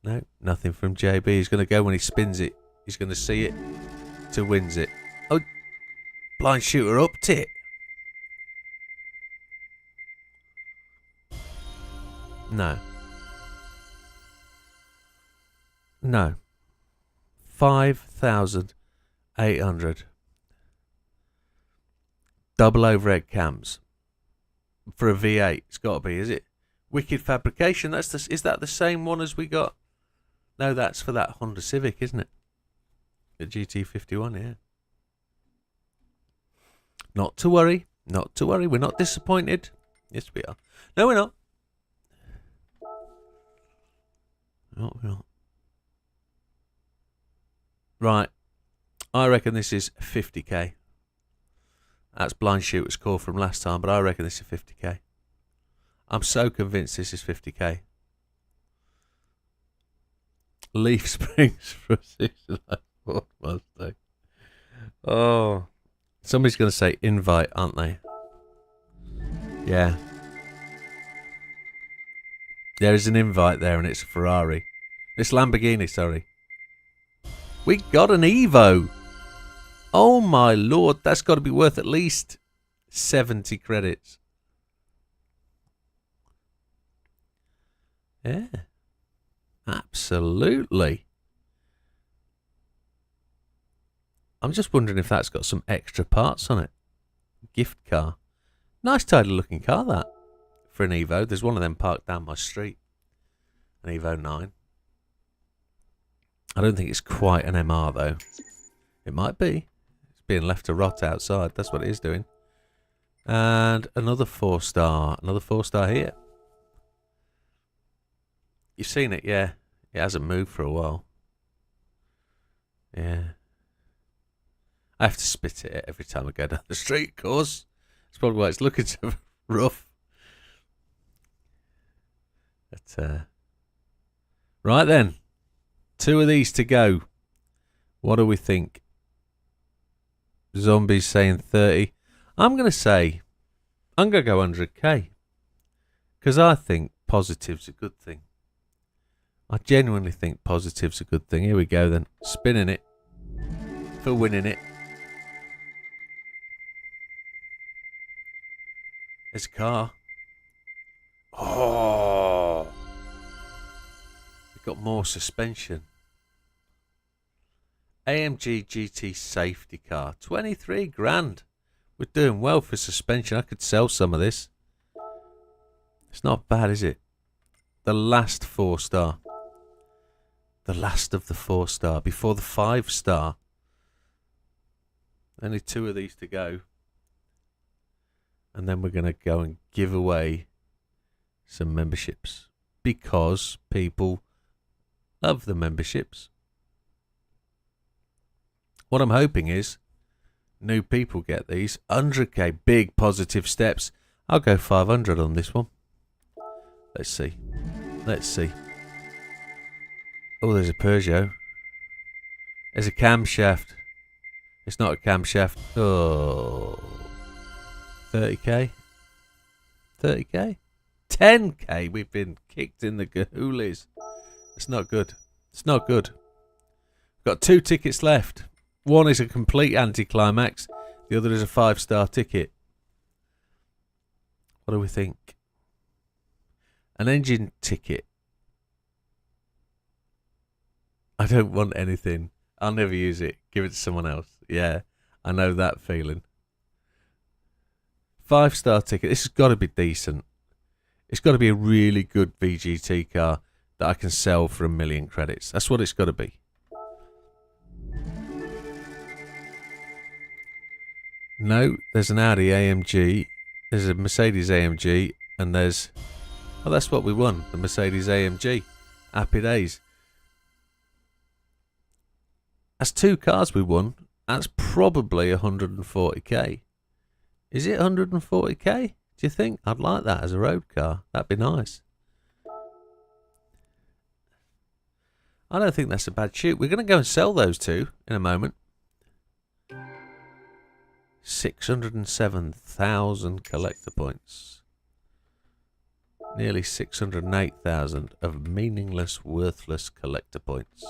No, nothing from JB. He's going to go when he spins it. He's going to see it to wins it. Oh, Blind Shooter upped it. No. 5,800. Double overhead cams for a V8. It's got to be, is it? Wicked Fabrication. Is that the same one as we got? No, that's for that Honda Civic, isn't it? The GT51, yeah. Not to worry. We're not disappointed. Yes, we are. No, we're not. What have we got? Right. I reckon this is 50k. That's Blind Shooter's call from last time, but I reckon this is 50k. I'm so convinced this is 50k. Leaf Springs for a 694 Mustang. Oh. Somebody's going to say invite, aren't they? Yeah. There is an invite there, and it's a Ferrari. It's Lamborghini, sorry. We got an Evo. Oh my lord, that's got to be worth at least 70 credits. Yeah. Absolutely. I'm just wondering if that's got some extra parts on it. Gift car. Nice tidy looking car, that. For an Evo. There's one of them parked down my street. An Evo 9. I don't think it's quite an MR though. It might be. It's being left to rot outside. That's what it is doing. And another 4-star. Another 4-star here. You've seen it, yeah. It hasn't moved for a while. Yeah. I have to spit it every time I go down the street, of course. It's probably why it's looking so rough. But, right then. 2 of these to go. What do we think? Zombies saying 30. I'm going to go 100k. Because I think positive's a good thing. I genuinely think positive's a good thing. Here we go then. Spinning it. For winning it. There's a car. Oh. We've got more suspension. AMG GT safety car. 23 grand. We're doing well for suspension. I could sell some of this. It's not bad, is it? The last 4-star. The last of the 4-star. Before the 5-star. Only 2 of these to go. And then we're going to go and give away some memberships. Because people love the memberships. What I'm hoping is new people get these. 100k, big positive steps. I'll go 500 on this one. Let's see. Let's see. Oh, there's a Peugeot. There's a camshaft. It's not a camshaft. Oh. 30k? 30k? 10k? We've been kicked in the gahoolies. It's not good. It's not good. We've got 2 tickets left. One is a complete anticlimax. The other is a 5-star ticket. What do we think? An engine ticket. I don't want anything. I'll never use it. Give it to someone else. Yeah, I know that feeling. 5-star ticket. This has got to be decent. It's got to be a really good VGT car that I can sell for 1 million credits. That's what it's got to be. No, there's an Audi AMG. There's a Mercedes AMG. And there's... Oh, that's what we won. The Mercedes AMG. Happy days. That's 2 cars we won. That's probably 140k. Is it 140k? Do you think? I'd like that as a road car. That'd be nice. I don't think that's a bad shoot. We're going to go and sell those 2 in a moment. 607,000 collector points. Nearly 608,000 of meaningless, worthless collector points.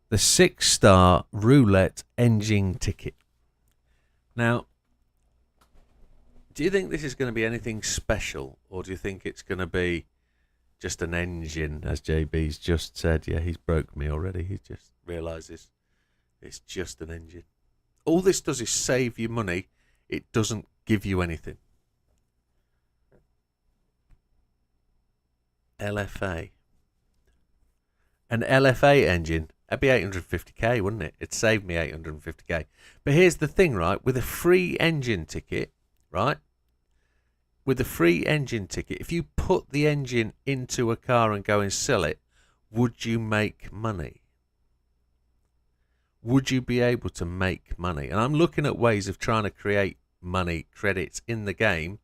The 6-star roulette engine ticket. Now, do you think this is going to be anything special, or do you think it's going to be just an engine, as JB's just said? Yeah, he's broke me already. He just realises it's just an engine. All this does is save you money. It doesn't give you anything. LFA. An LFA engine. That'd be 850k, wouldn't it? It'd save me 850k. But here's the thing, right? With a free engine ticket, right? With a free engine ticket, if you put the engine into a car and go and sell it, would you make money? Would you be able to make money? And I'm looking at ways of trying to create money credits in the game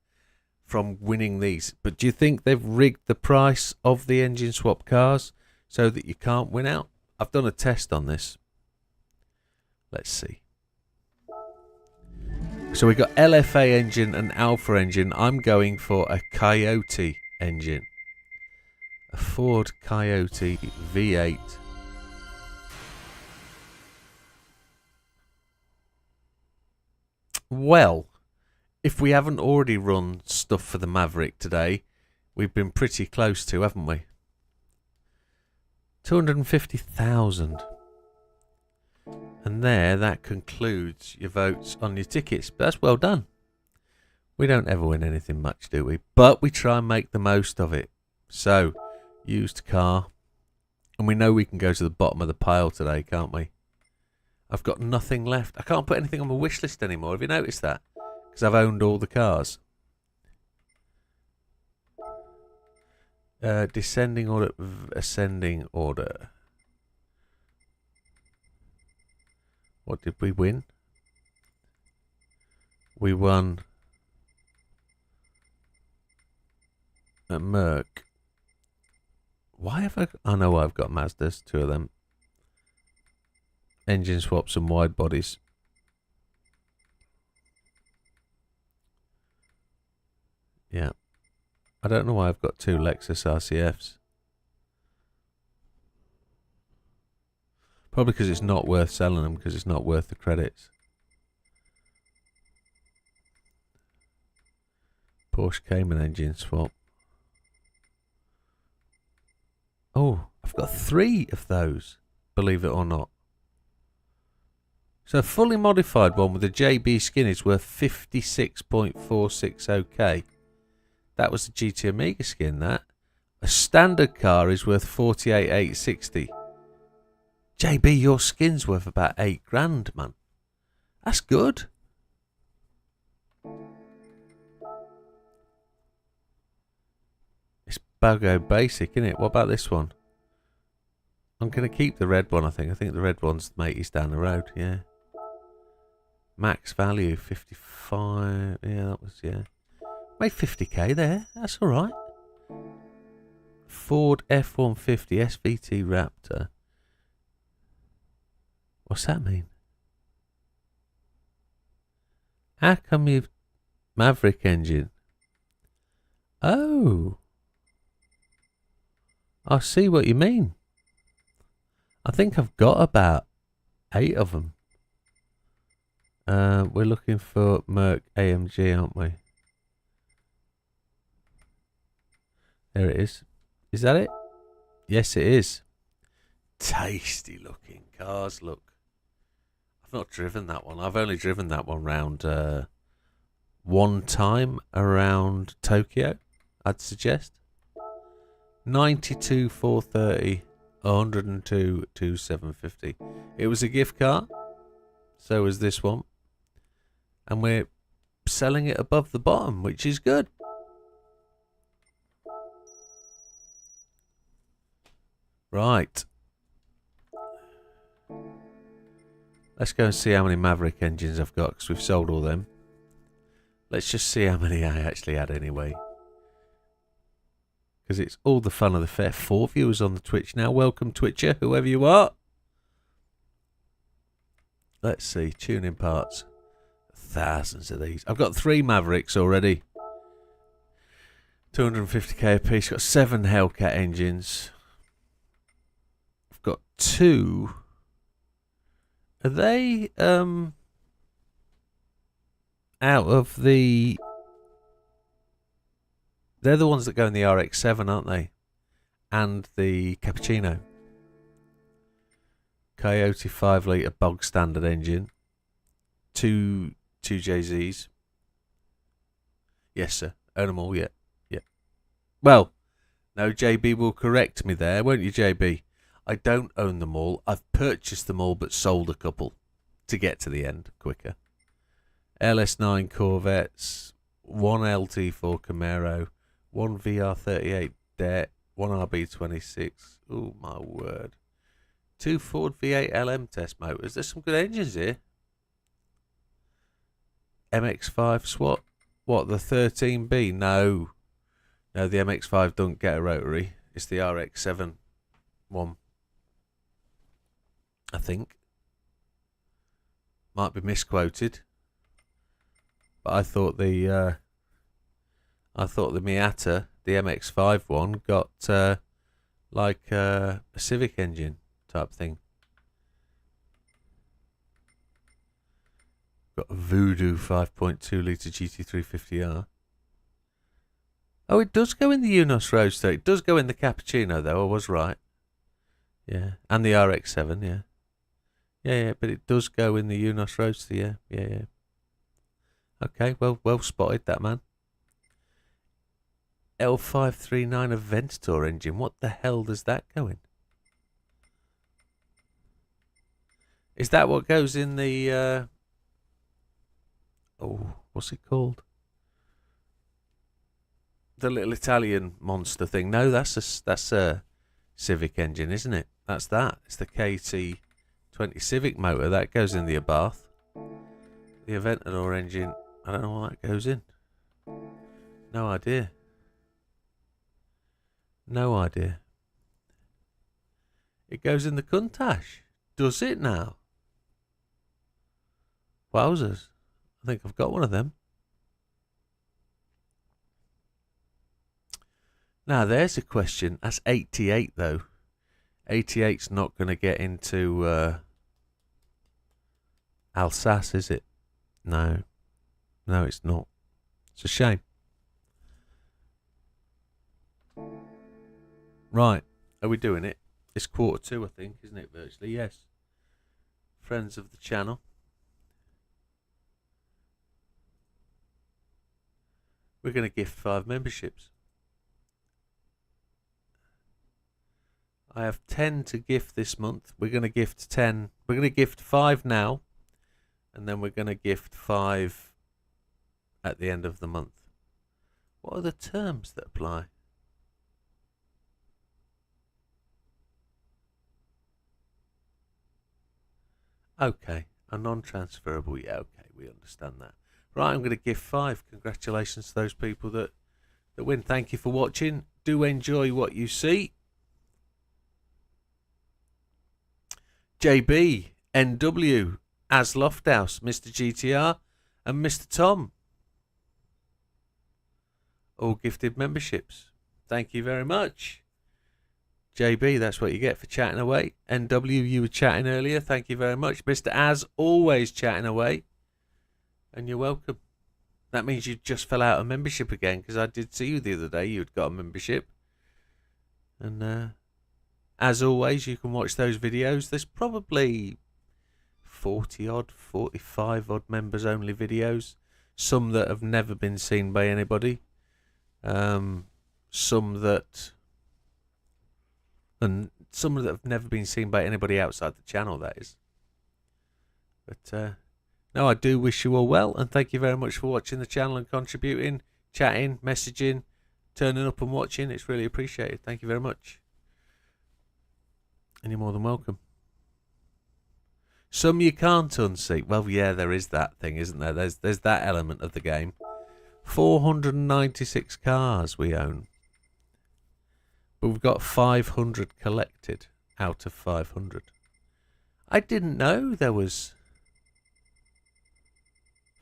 from winning these. But do you think they've rigged the price of the engine swap cars so that you can't win out? I've done a test on this. Let's see. So we got LFA engine and Alpha engine. I'm going for a Coyote engine. A Ford Coyote V8. Well, if we haven't already run stuff for the Maverick today, we've been pretty close to, haven't we? 250,000. And that concludes your votes on your tickets. But that's well done. We don't ever win anything much, do we? But we try and make the most of it. So, used car. And we know we can go to the bottom of the pile today, can't we? I've got nothing left. I can't put anything on my wish list anymore. Have you noticed that? Because I've owned all the cars. Descending order, ascending order. What did we win? We won at Merc. Why have I know I've got Mazdas, 2 of them. Engine swaps and wide bodies. Yeah. I don't know why I've got 2 Lexus RCFs. Probably because it's not worth selling them, because it's not worth the credits. Porsche Cayman engine swap. Oh, I've got 3 of those, believe it or not. So a fully modified one with a JB skin is worth 56.460k. That was the GT Amiga skin, that. A standard car is worth 48,860. JB, your skin's worth about 8 grand, man. That's good. It's Bago Basic, isn't it? What about this one? I'm going to keep the red one, I think. I think the red one's the mateys down the road, yeah. Max value, 55. Yeah, that was, yeah. Made 50k there. That's alright. Ford F-150 SVT Raptor. What's that mean? How come you've... Maverick engine. Oh. I see what you mean. I think I've got about 8 of them. We're looking for Merc AMG, aren't we? There it is. Is that it? Yes, it is. Tasty looking cars, look. I've not driven that one. I've only driven that one round one time around Tokyo, I'd suggest. 92 430, 102 2750. It was a gift card. So was this one. And we're selling it above the bottom, which is good. Right. Let's go and see how many Maverick engines I've got, because we've sold all them. Let's just see how many I actually had anyway. Because it's all the fun of the fair. 4 viewers on the Twitch now. Welcome, Twitcher, whoever you are. Let's see. Tuning parts. Thousands of these. I've got 3 Mavericks already. 250k a piece. Got 7 Hellcat engines. I've got 2. Are they out of the... They're the ones that go in the RX-7, aren't they? And the Cappuccino. Coyote 5-litre bog standard engine. 2 JZs. Yes, sir. Own them all, yeah. Yeah. Well, no, JB will correct me there, won't you, JB? I don't own them all. I've purchased them all but sold a couple to get to the end quicker. LS9 Corvettes, 1 LT4 Camaro, 1 VR38 Det, 1 RB26. Oh my word. 2 Ford V8 LM test motors. There's some good engines here. MX5 SWAT. What, the 13B? No. No, the MX5 don't get a rotary. It's the RX7 one. I think. Might be misquoted. But I thought the Miata, the MX5 one, got like a Civic engine type thing. Got a Voodoo 5.2 litre GT350R. Oh, it does go in the Unos Roadster. It does go in the Cappuccino, though. I was right. Yeah, and the RX-7, yeah. Yeah, but it does go in the Unos Roadster, yeah. Okay, well spotted, that man. L539 Aventador engine. What the hell does that go in? Is that what goes in the... oh, what's it called? The little Italian monster thing. No, that's a Civic engine, isn't it? That's that. It's the KT20 Civic motor. That goes in the Abarth. The Aventador engine, I don't know what that goes in. No idea. No idea. It goes in the Countach. Does it now? Wowzers. I think I've got one of them. Now, there's a question. That's 88, though. 88's not going to get into Alsace, is it? No. No, it's not. It's a shame. Right. Are we doing it? It's 1:45, I think, isn't it, virtually? Yes. Friends of the channel. We're going to gift 5 memberships. I have 10 to gift this month. We're going to gift 10. We're going to gift 5 now. And then we're going to gift 5 at the end of the month. What are the terms that apply? Okay. A non-transferable. Yeah, okay. We understand that. Right, I'm going to gift 5. Congratulations to those people that win. Thank you for watching. Do enjoy what you see. JB, NW, As Lofthouse, Mr. GTR, and Mr. Tom. All gifted memberships. Thank you very much. JB, that's what you get for chatting away. NW, you were chatting earlier. Thank you very much. Mr. As, always chatting away. And you're welcome. That means you just fell out of membership again, because I did see you the other day. You'd got a membership. And as always, you can watch those videos. There's probably 40-odd, 45-odd members-only videos. Some that have never been seen by anybody. Some that have never been seen by anybody outside the channel, that is. But no, I do wish you all well, and thank you very much for watching the channel and contributing, chatting, messaging, turning up and watching. It's really appreciated. Thank you very much. And you're more than welcome. Some you can't unseat. Well, yeah, there is that thing, isn't there? There's that element of the game. 496 cars we own. But we've got 500 collected out of 500. I didn't know there was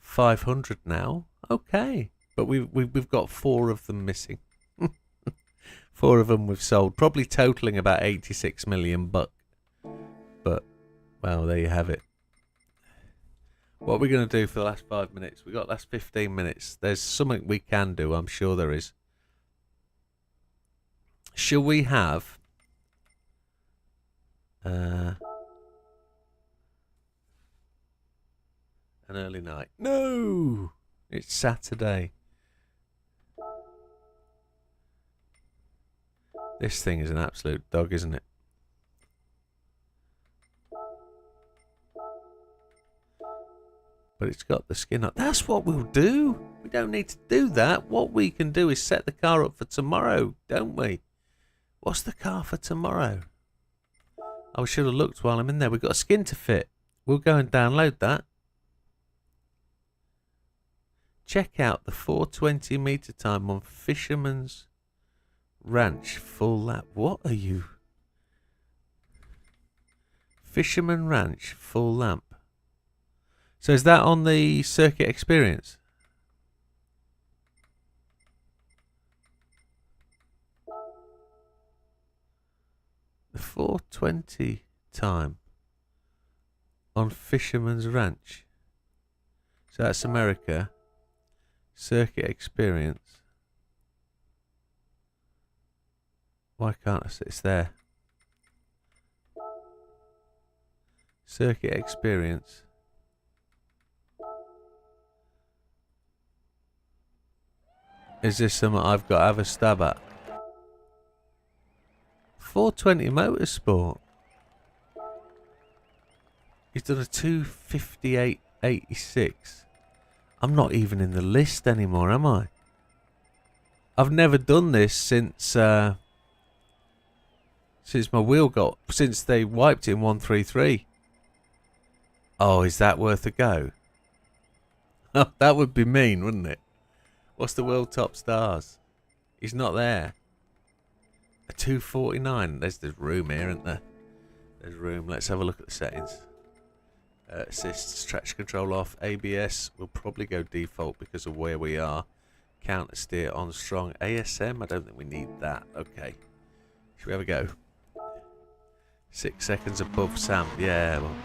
500 now. Okay. But we've got 4 of them missing. 4 of them we've sold, probably totaling about 86 million buck. But, well, there you have it. What are we going to do for the last 5 minutes? We've got last 15 minutes. There's something we can do, I'm sure there is. Shall we have... an early night? No! It's Saturday. This thing is an absolute dog, isn't it? But it's got the skin up. That's what we'll do. We don't need to do that. What we can do is set the car up for tomorrow, don't we? What's the car for tomorrow? I should have looked while I'm in there. We've got a skin to fit. We'll go and download that. Check out the 420 meter time on Fisherman's Ranch full lap. What are you? Fisherman Ranch full lamp. So is that on the circuit experience? The 420 time on Fisherman's Ranch. So that's America. Circuit experience. Why can't I see? It's there. Circuit experience. Is this something I've got to have a stab at? 420 Motorsport. He's done a 258.86. I'm not even in the list anymore, am I? I've never done this since my wheel got... Since they wiped it in 133. Oh, is that worth a go? Oh, that would be mean, wouldn't it? What's the world top stars? He's not there. A 249. There's room here, isn't there? There's room. Let's have a look at the settings. Assists, traction control off. ABS will probably go default because of where we are. Counter steer on strong. ASM, I don't think we need that. Okay. Should we have a go? 6 seconds above Sam. Yeah, well.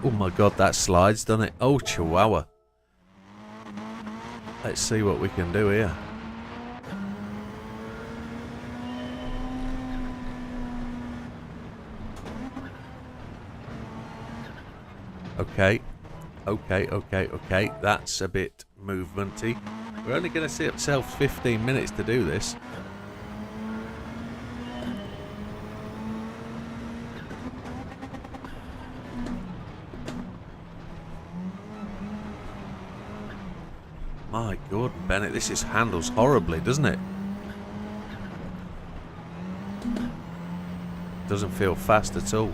Oh my god, that slides, doesn't it? Oh, chihuahua. Let's see what we can do here. Okay. Okay. That's a bit movementy. We're only going to see ourselves 15 minutes to do this. My Gordon Bennett, this handles horribly, doesn't it? Doesn't feel fast at all.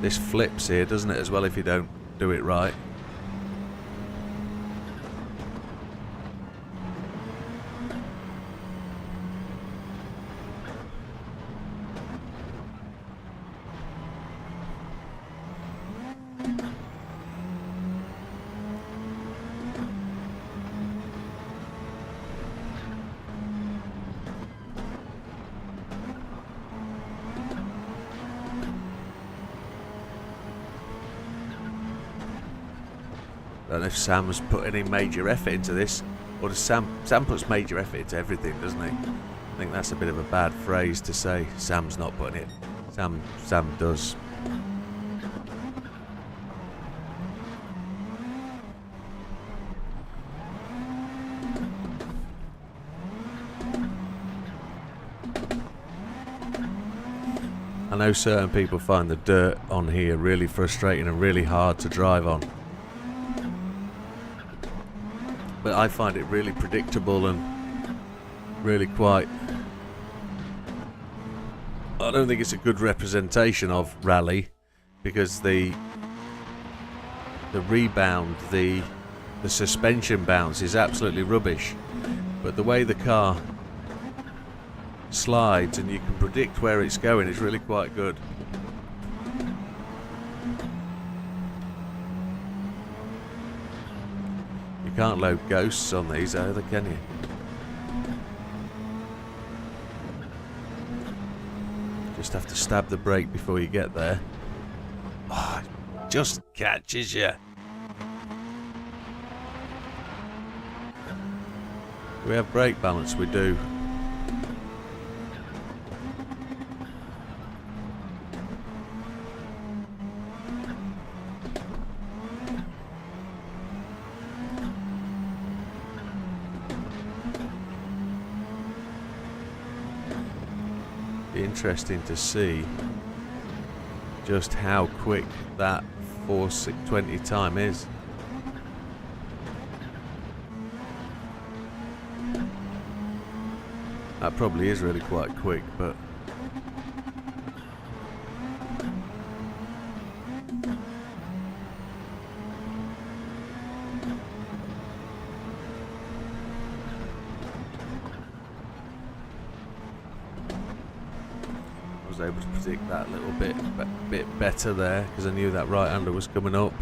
This flips here, doesn't it, as well, if you don't do it right. I don't know if Sam has put any major effort into this, or does Sam puts major effort into everything, doesn't he? I think that's a bit of a bad phrase to say. Sam's not putting it. Sam does. I know certain people find the dirt on here really frustrating and really hard to drive on. But I find it really predictable and really quite... I don't think it's a good representation of rally, because the rebound, the suspension bounce is absolutely rubbish. But the way the car slides and you can predict where it's going is really quite good. You can't load ghosts on these either, can you? Just have to stab the brake before you get there. Oh, it just catches you. Do we have brake balance? We do. Interesting to see just how quick that 4:20 time is. That probably is really quite quick, but I was able to predict that a little bit better there because I knew that right-hander was coming up.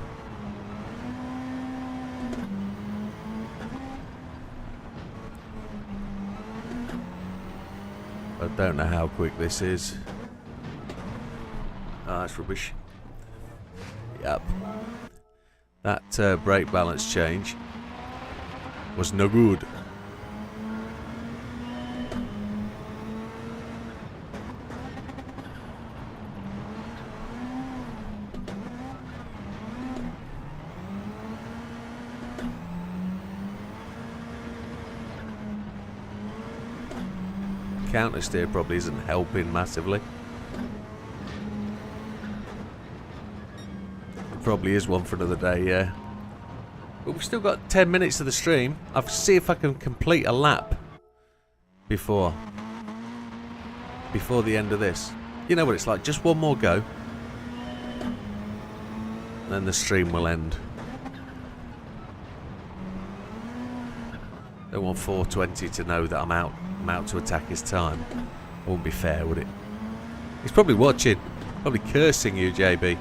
I don't know how quick this is. Ah, that's rubbish. Yep. That brake balance change was no good. Counter steer probably isn't helping massively. It probably is one for another day, yeah. But we've still got 10 minutes of the stream. I'll see if I can complete a lap before the end of this. You know what it's like, just one more go. Then the stream will end. Don't want 4:20 to know that I'm out to attack his time. It wouldn't be fair, would it? He's probably watching, probably cursing you, JB.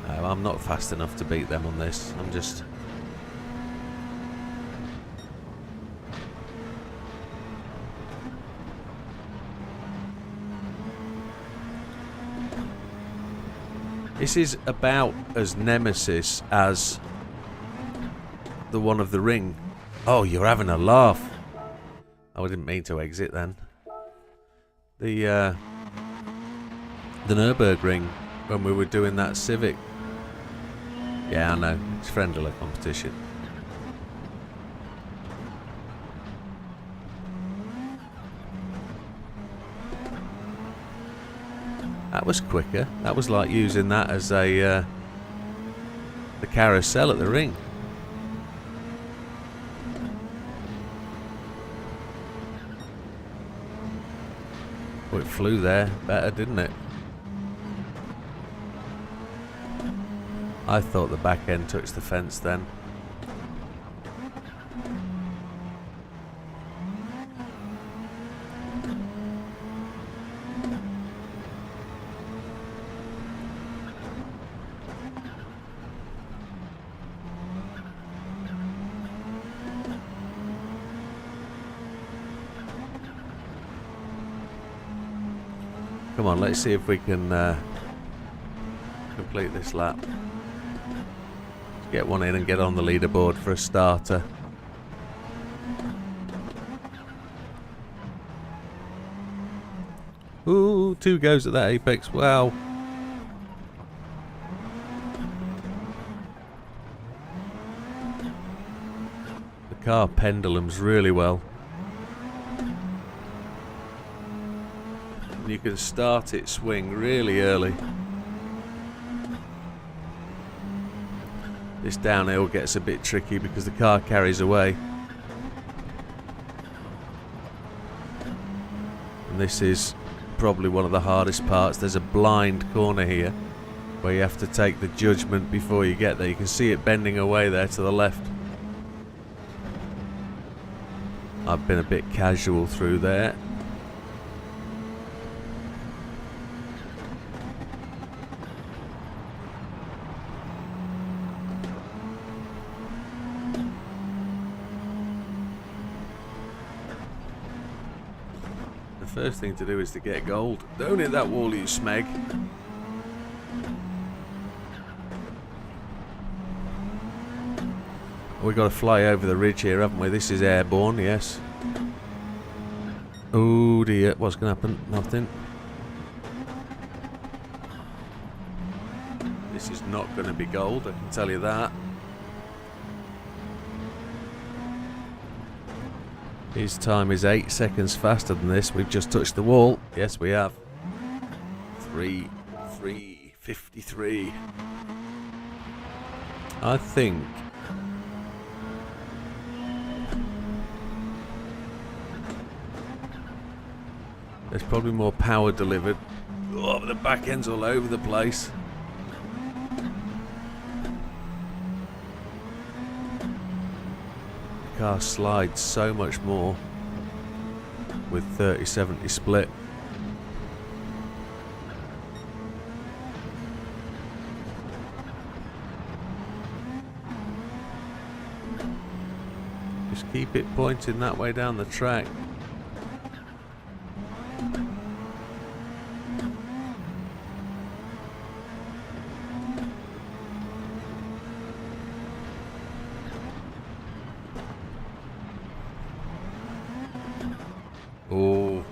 No, I'm not fast enough to beat them on this. I'm just... This is about as nemesis as the one of the ring. Oh, you're having a laugh. Oh, I didn't mean to exit then. The Nürburgring when we were doing that Civic. Yeah, I know. It's friendly competition. That was quicker. That was like using that as a the carousel at the ring. Oh, it flew there better, didn't it? I thought the back end touched the fence then. Come on, let's see if we can complete this lap. Let's get one in and get on the leaderboard for a starter. Ooh, 2 goes at that apex. Wow. The car pendulums really well. You can start it swing really early. This downhill gets a bit tricky because the car carries away. And this is probably one of the hardest parts. There's a blind corner here where you have to take the judgment before you get there. You can see it bending away there to the left. I've been a bit casual through there. First thing to do is to get gold. Don't hit that wall, you smeg. We've got to fly over the ridge here, haven't we? This is airborne, yes. Oh dear, what's going to happen? Nothing. This is not going to be gold, I can tell you that. His time is 8 seconds faster than this. We've just touched the wall. Yes, we have. 3, 53. I think there's probably more power delivered. Oh, the back end's all over the place. The car slides so much more with 30-70 split. Just keep it pointing that way down the track. Oh,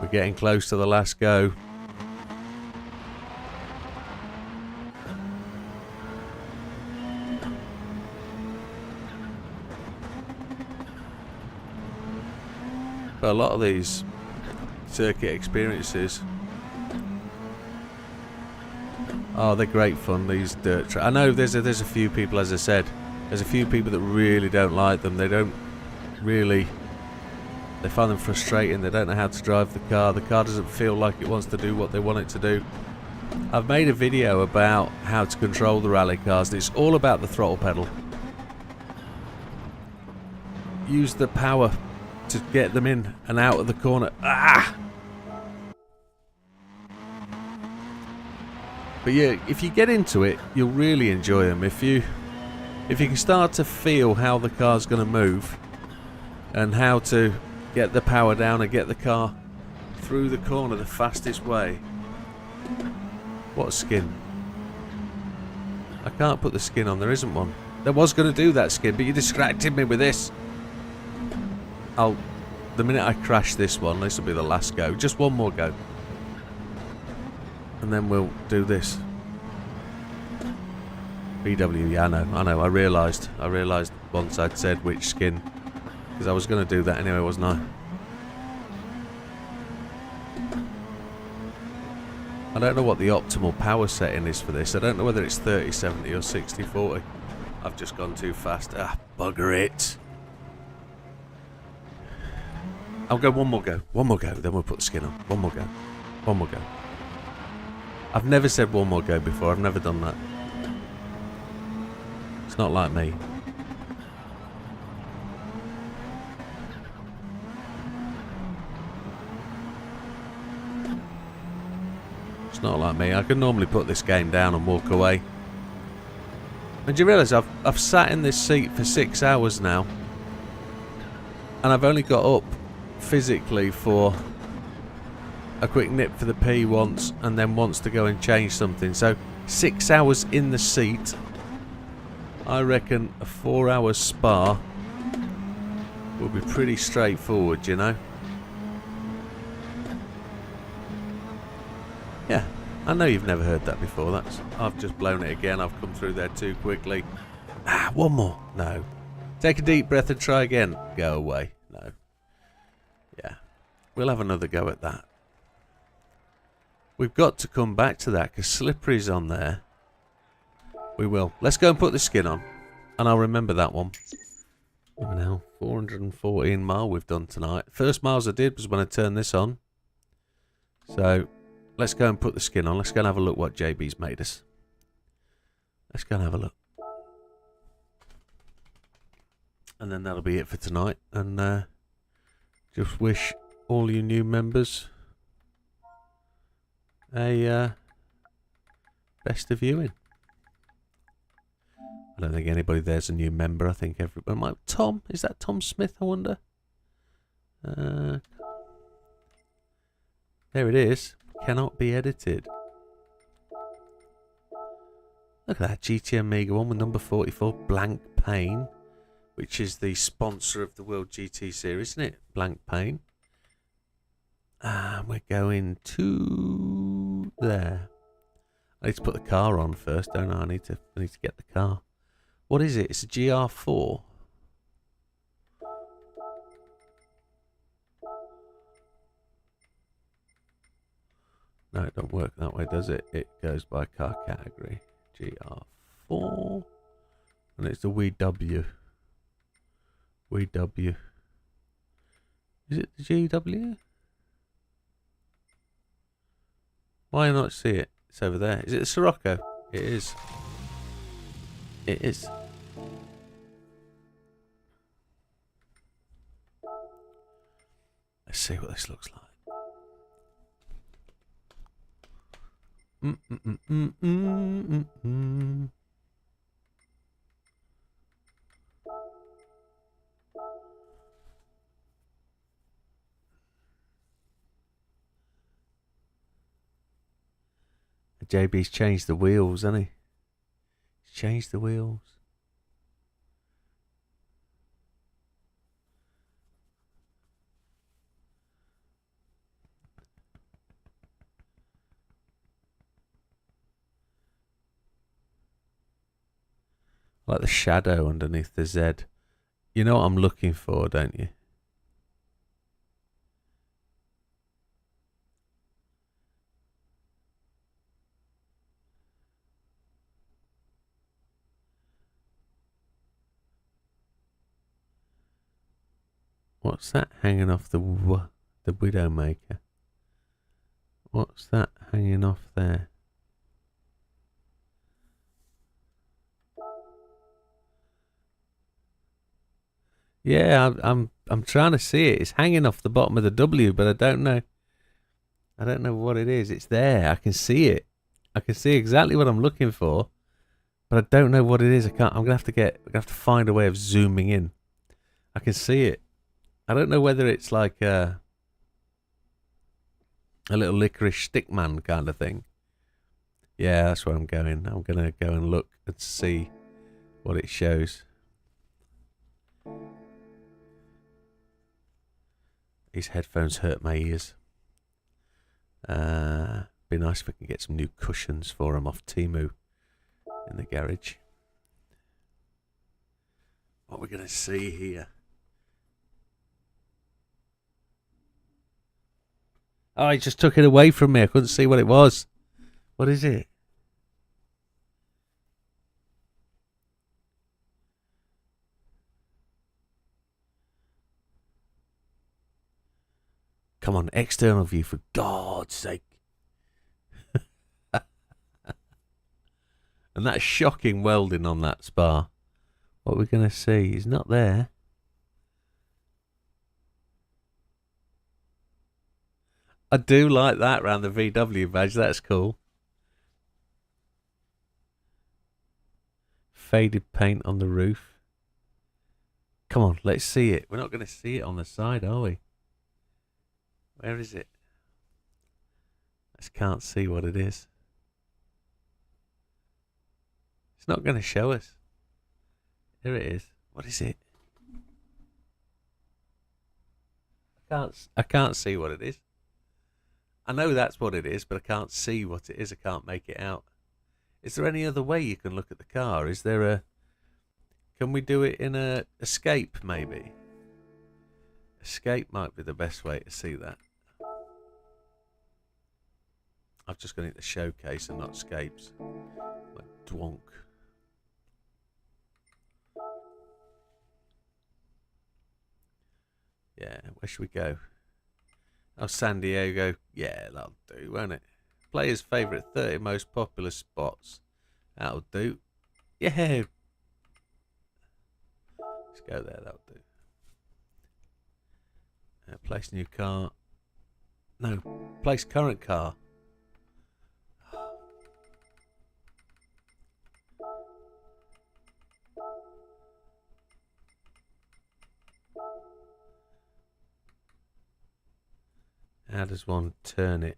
we're getting close to the last go. But a lot of these circuit experiences, oh, they're great fun, these dirt tracks. I know there's a few people, as I said, there's a few people that really don't like them. They don't really, they find them frustrating. They don't know how to drive the car. The car doesn't feel like it wants to do what they want it to do. I've made a video about how to control the rally cars, and it's all about the throttle pedal. Use the power to get them in and out of the corner. Ah! But yeah, if you get into it, you'll really enjoy them. If you can start to feel how the car's going to move and how to get the power down and get the car through the corner the fastest way. What a skin. I can't put the skin on, there isn't one. There was going to do that skin, but you distracted me with this. The minute I crash this one, this will be the last go. Just one more go. And then we'll do this. BW, yeah, I know. I realised once I'd said which skin. Because I was going to do that anyway, wasn't I? I don't know what the optimal power setting is for this. I don't know whether it's 30-70 or 60-40. I've just gone too fast. Ah, bugger it. I'll go one more go, then we'll put the skin on. One more go. I've never said one more go before, I've never done that. It's not like me. It's not like me, I can normally put this game down and walk away. And do you realise I've sat in this seat for 6 hours now, and I've only got up physically for a quick nip for the pee once, and then wants to go and change something. So 6 hours in the seat. I reckon a 4-hour spa will be pretty straightforward, you know. Yeah, I know you've never heard that before. I've just blown it again. I've come through there too quickly. Ah, one more. No. Take a deep breath and try again. Go away. No. Yeah, we'll have another go at that. We've got to come back to that because Slippery's on there. We will. Let's go and put the skin on, and I'll remember that one. Now 414 mile we've done tonight. First miles I did was when I turned this on. So let's go and put the skin on. Let's go and have a look what JB's made us. Let's go and have a look. And then that'll be it for tonight. And just wish all you new members a best of viewing. I don't think anybody there's a new member. I think everybody might. Tom, is that Tom Smith? I wonder. There it is. Cannot be edited. Look at that GT Amiga one with number 44, Blank Pain, which is the sponsor of the World GT Series, isn't it? Blank Pain. And we're going to there. I need to put the car on first, don't I? I need to get the car. What is it? It's a GR4. No, it don't work that way, does it? It goes by car category. GR4. And it's the WW. WW. Is it the GW? Why not see it? It's over there. Is it the Sirocco? It is. It is. Let's see what this looks like. JB's changed the wheels, hasn't he? He's changed the wheels. Like the shadow underneath the Z. You know what I'm looking for, don't you? What's that hanging off the Widdowmaker? What's that hanging off there? Yeah, I'm trying to see it. It's hanging off the bottom of the W, but I don't know. I don't know what it is. It's there. I can see it. I can see exactly what I'm looking for, but I don't know what it is. I can't. I'm gonna have to find a way of zooming in. I can see it. I don't know whether it's like a little licorice stickman kind of thing. Yeah, that's where I'm going. I'm gonna go and look and see what it shows. These headphones hurt my ears. Be nice if we can get some new cushions for them off Temu in the garage. What we're gonna see here? Oh, he just took it away from me. I couldn't see what it was. What is it? Come on, external view, for God's sake. And that shocking welding on that spar. What we're going to see is not there. I do like that around the VW badge. That's cool. Faded paint on the roof. Come on, let's see it. We're not going to see it on the side, are we? Where is it? I just can't see what it is. It's not going to show us. Here it is. What is it? I can't see what it is. I know that's what it is, but I can't see what it is. I can't make it out. Is there any other way you can look at the car? Is there a... Can we do it in a escape, maybe? Escape might be the best way to see that. I've just got into showcase and not escapes. Like dwonk. Yeah, where should we go? Oh, San Diego. Yeah, that'll do, won't it? Players' favourite 30 most popular spots. That'll do. Yeah. Let's go there, that'll do. Place new car. No, place current car. How does one turn it?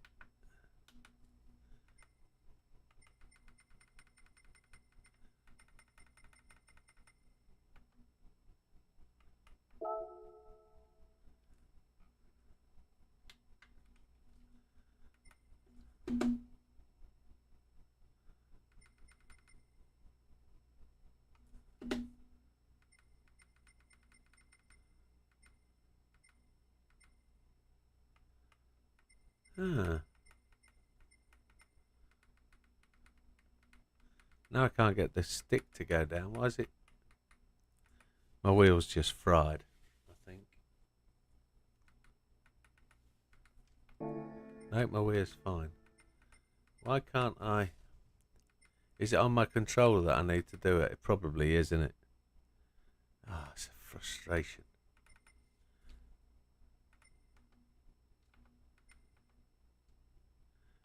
Ah. Now I can't get the stick to go down. Why is it? My wheel's just fried, I think. No, my wheel's fine. Why can't I? Is it on my controller that I need to do it? It probably is, isn't it? Ah, it's a frustration.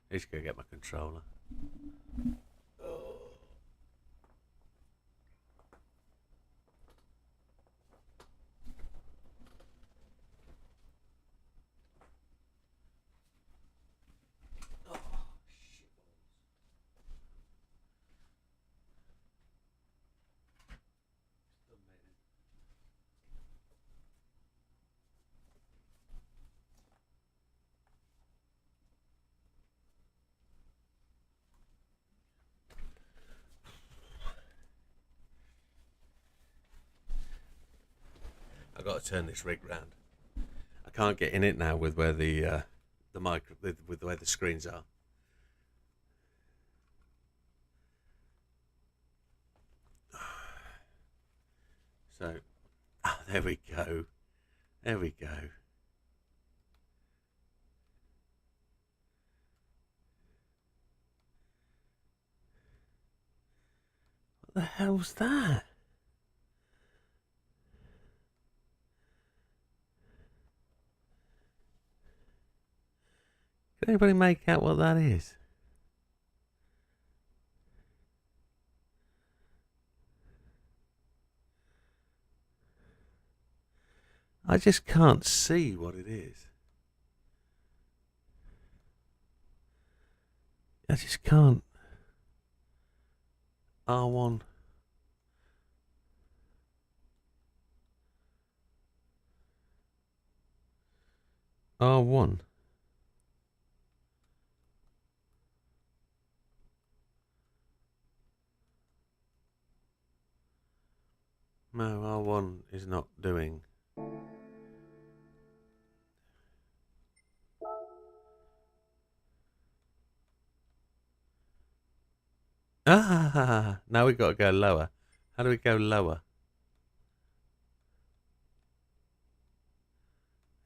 I need to go get my controller. I've got to turn this rig round. I can't get in it now with where the micro with the way the screens are. So, there we go. There we go. What the hell's that? Can anybody make out what that is? I just can't see what it is. I just can't. R1. R1. No, R1 is not doing. Ah, now we've got to go lower. How do we go lower?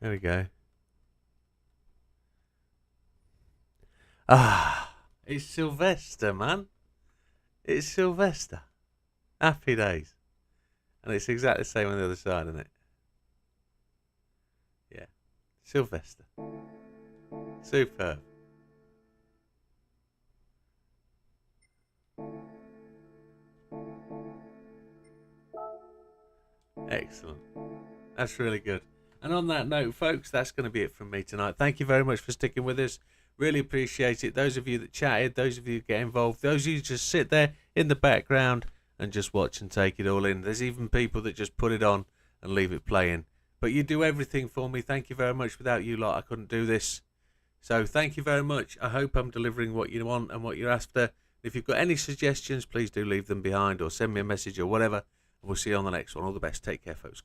There we go. Ah, it's Sylvester, man. It's Sylvester. Happy days. And it's exactly the same on the other side, isn't it? Yeah. Sylvester. Superb. Excellent. That's really good. And on that note, folks, that's going to be it from me tonight. Thank you very much for sticking with us. Really appreciate it. Those of you that chatted, those of you that get involved, those of you that just sit there in the background and just watch and take it all in. There's even people that just put it on and leave it playing. But you do everything for me. Thank you very much. Without you lot, I couldn't do this. So thank you very much. I hope I'm delivering what you want and what you're after. If you've got any suggestions, please do leave them behind or send me a message or whatever. And we'll see you on the next one. All the best. Take care, folks.